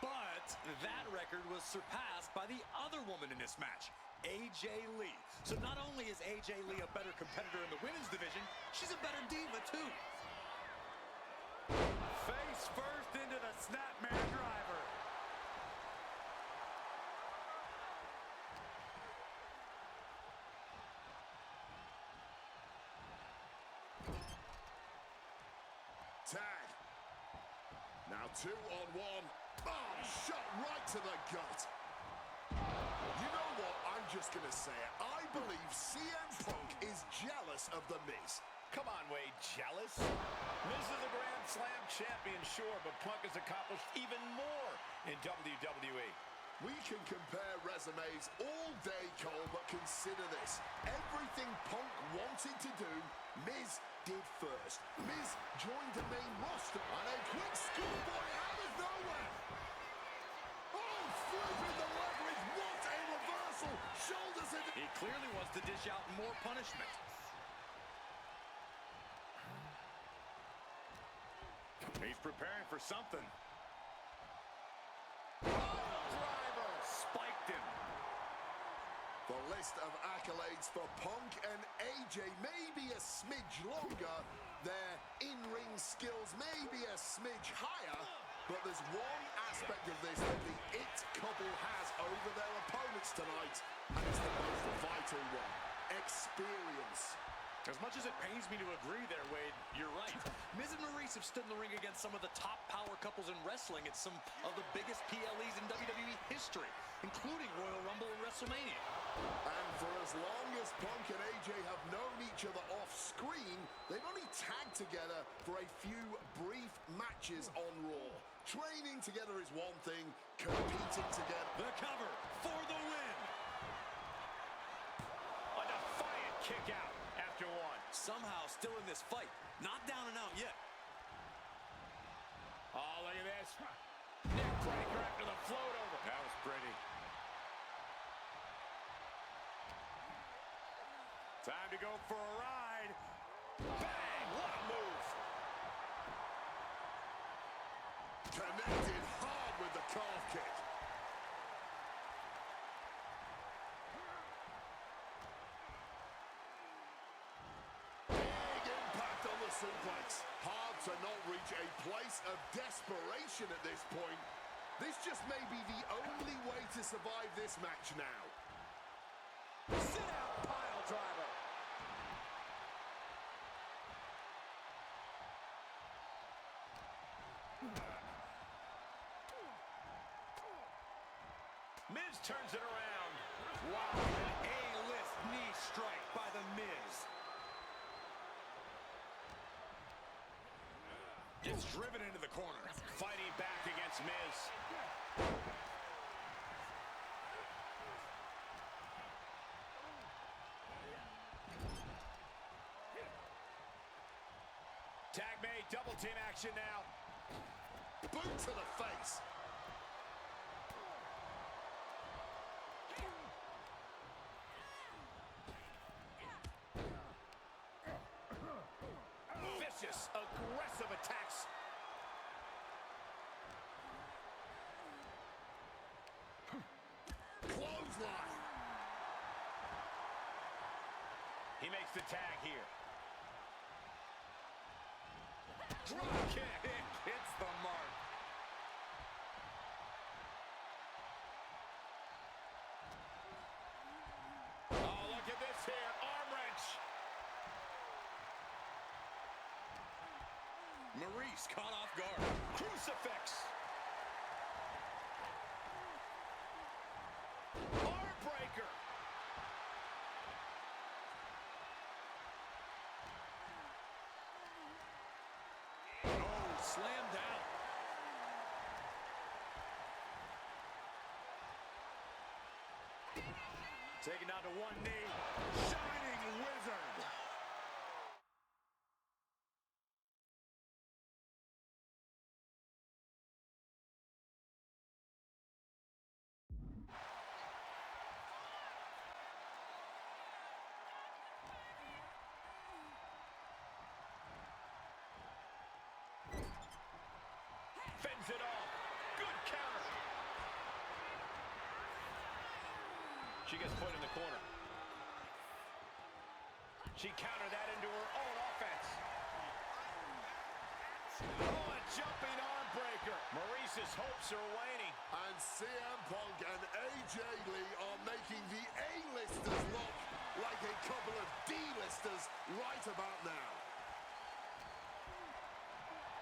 But that record was surpassed by the other woman in this match, AJ Lee. So not only is AJ Lee a better competitor in the women's division, she's a better diva too. Face first into the Snapmare driver. Tag. Now 2-on-1. Oh, shot right to the gut. You know what? I'm just going to say it. I believe CM Punk is jealous of The Miz. Come on, Wade, jealous? Miz is a Grand Slam champion, sure, but Punk has accomplished even more in WWE. We can compare resumes all day, Cole, but consider this. Everything Punk wanted to do, Miz did first. Miz joined the main roster and a quick schoolboy out of nowhere. Oh, flipping the leverage. What a reversal. Shoulders in. He clearly wants to dish out more punishment. He's preparing for something. Driver spiked him. The list of accolades for Punk and AJ may be a smidge longer. Their in-ring skills may be a smidge higher. But there's one aspect of this that the It couple has over their opponents tonight, and it's the most vital one: experience. As much as it pains me to agree there, Wade, you're right. Miz and Maryse have stood in the ring against some of the top power couples in wrestling at some of the biggest PLEs in WWE history, including Royal Rumble and WrestleMania. And for as long as Punk and AJ have known each other off-screen, they've only tagged together for a few brief matches on Raw. Training together is one thing, competing together... The cover for the win! A defiant kick out after one. Somehow still in this fight. Not down and out yet. Oh, look at this. Neck breaker after the float over. That was pretty. Time to go for a ride. Bang! What a move. Connected hard with the calf kick. Big impact on the suplex. Hard to not reach a place of desperation at this point. This just may be the only way to survive this match now. Sit out pile driver. Miz turns it around. Wow, an A-list knee strike by the Miz. gets driven into the corner. Fighting back against Miz. Tag made, double team action now. Boot to the face. Vicious, aggressive attacks. Clothesline. He makes the tag here. Drop kick. It hits the mark. Oh, look at this here. Arm wrench. Maryse caught off guard. Crucifix. Heartbreaker. Oh, slam down. Taken down to one knee. Shining Wizard. Fends it off. Good counter. She gets put in the corner. She countered that into her own offense. Oh, a jumping arm breaker. Maryse's hopes are waning. And CM Punk and AJ Lee are making the A-listers look like a couple of D-listers right about now.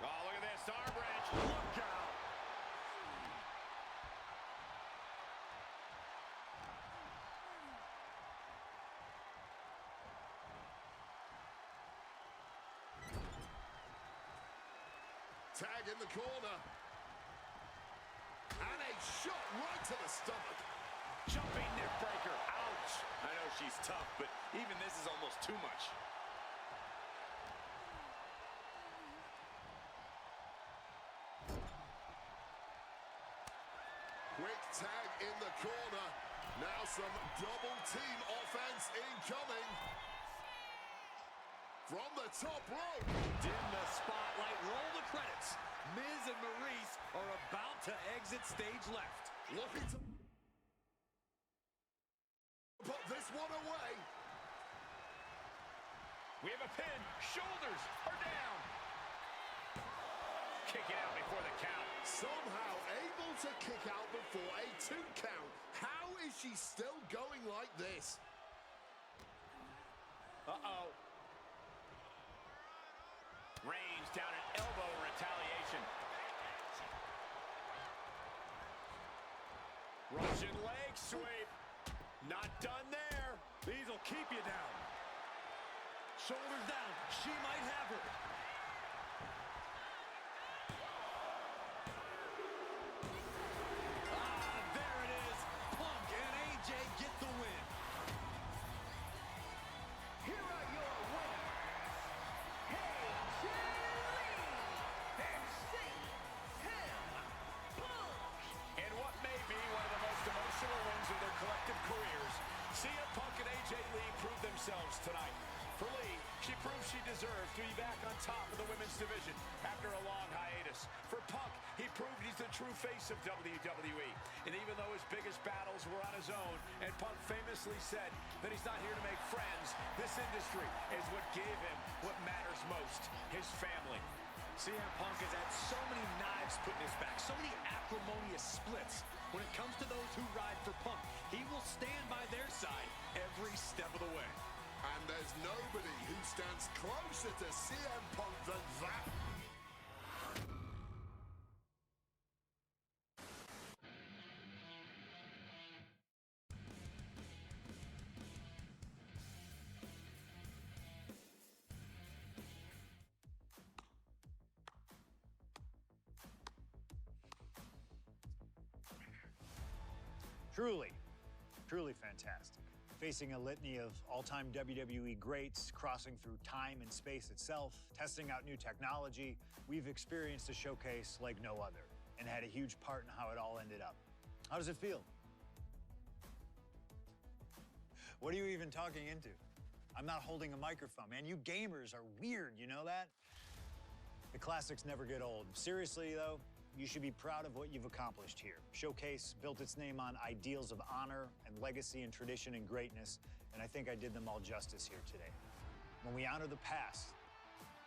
Oh, look at this. Arm wrench. Look out. Tag in the corner. And a shot right to the stomach. Jumping neck breaker. Ouch. I know she's tough, but even this is almost too much. Quick tag in the corner. Now some double team offense incoming. From the top rope. Dim the spotlight, roll the credits. Miz and Maryse are about to exit stage left. Looking to put this one away. We have a pin. Shoulders are down. Kicking out before the count. Somehow able to kick out before a 2 count. How is she still going like this? Uh-oh. Reigns down an elbow in retaliation. Russian leg sweep. Not done there. These will keep you down. Shoulders down. She might have her. There it is. Punk and AJ get the win. Here are your winners, AJ Lee and CM Punk. In what may be one of the most emotional wins of their collective careers, CM Punk and AJ Lee proved themselves tonight. For Lee, she proved she deserves to be back on top of the women's division after a long hiatus. For Punk, he proved he's the true face of WWE. And even though his biggest battles were on his own, and Punk famously said that he's not here to make friends, this industry is what gave him what matters most, his family. CM Punk has had so many knives put in his back, so many acrimonious splits. When it comes to those who ride for Punk, he will stand by their side every step of the way. And there's nobody who stands closer to CM Punk than that. Truly, truly fantastic. Facing a litany of all-time WWE greats, crossing through time and space itself, testing out new technology, we've experienced a showcase like no other and had a huge part in how it all ended up. How does it feel? What are you even talking into? I'm not holding a microphone, man. You gamers are weird, you know that? The classics never get old. Seriously, though, you should be proud of what you've accomplished here. Showcase built its name on ideals of honor and legacy and tradition and greatness, and I think I did them all justice here today. When we honor the past,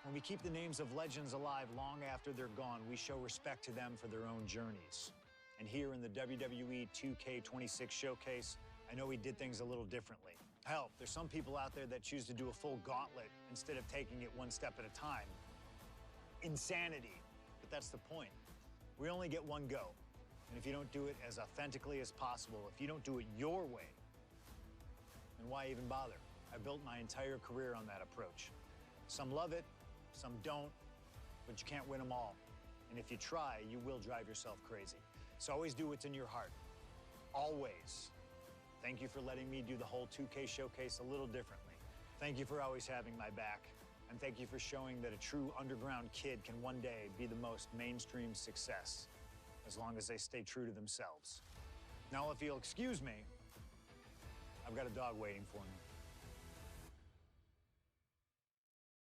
when we keep the names of legends alive long after they're gone, we show respect to them for their own journeys. And here in the WWE 2K26 Showcase, I know we did things a little differently. Hell, there's some people out there that choose to do a full gauntlet instead of taking it one step at a time. Insanity, but that's the point. We only get one go. And if you don't do it as authentically as possible, if you don't do it your way, then why even bother? I built my entire career on that approach. Some love it, some don't, but you can't win them all. And if you try, you will drive yourself crazy. So always do what's in your heart. Always. Thank you for letting me do the whole 2K Showcase a little differently. Thank you for always having my back. And thank you for showing that a true underground kid can one day be the most mainstream success, as long as they stay true to themselves. Now, if you'll excuse me, I've got a dog waiting for me.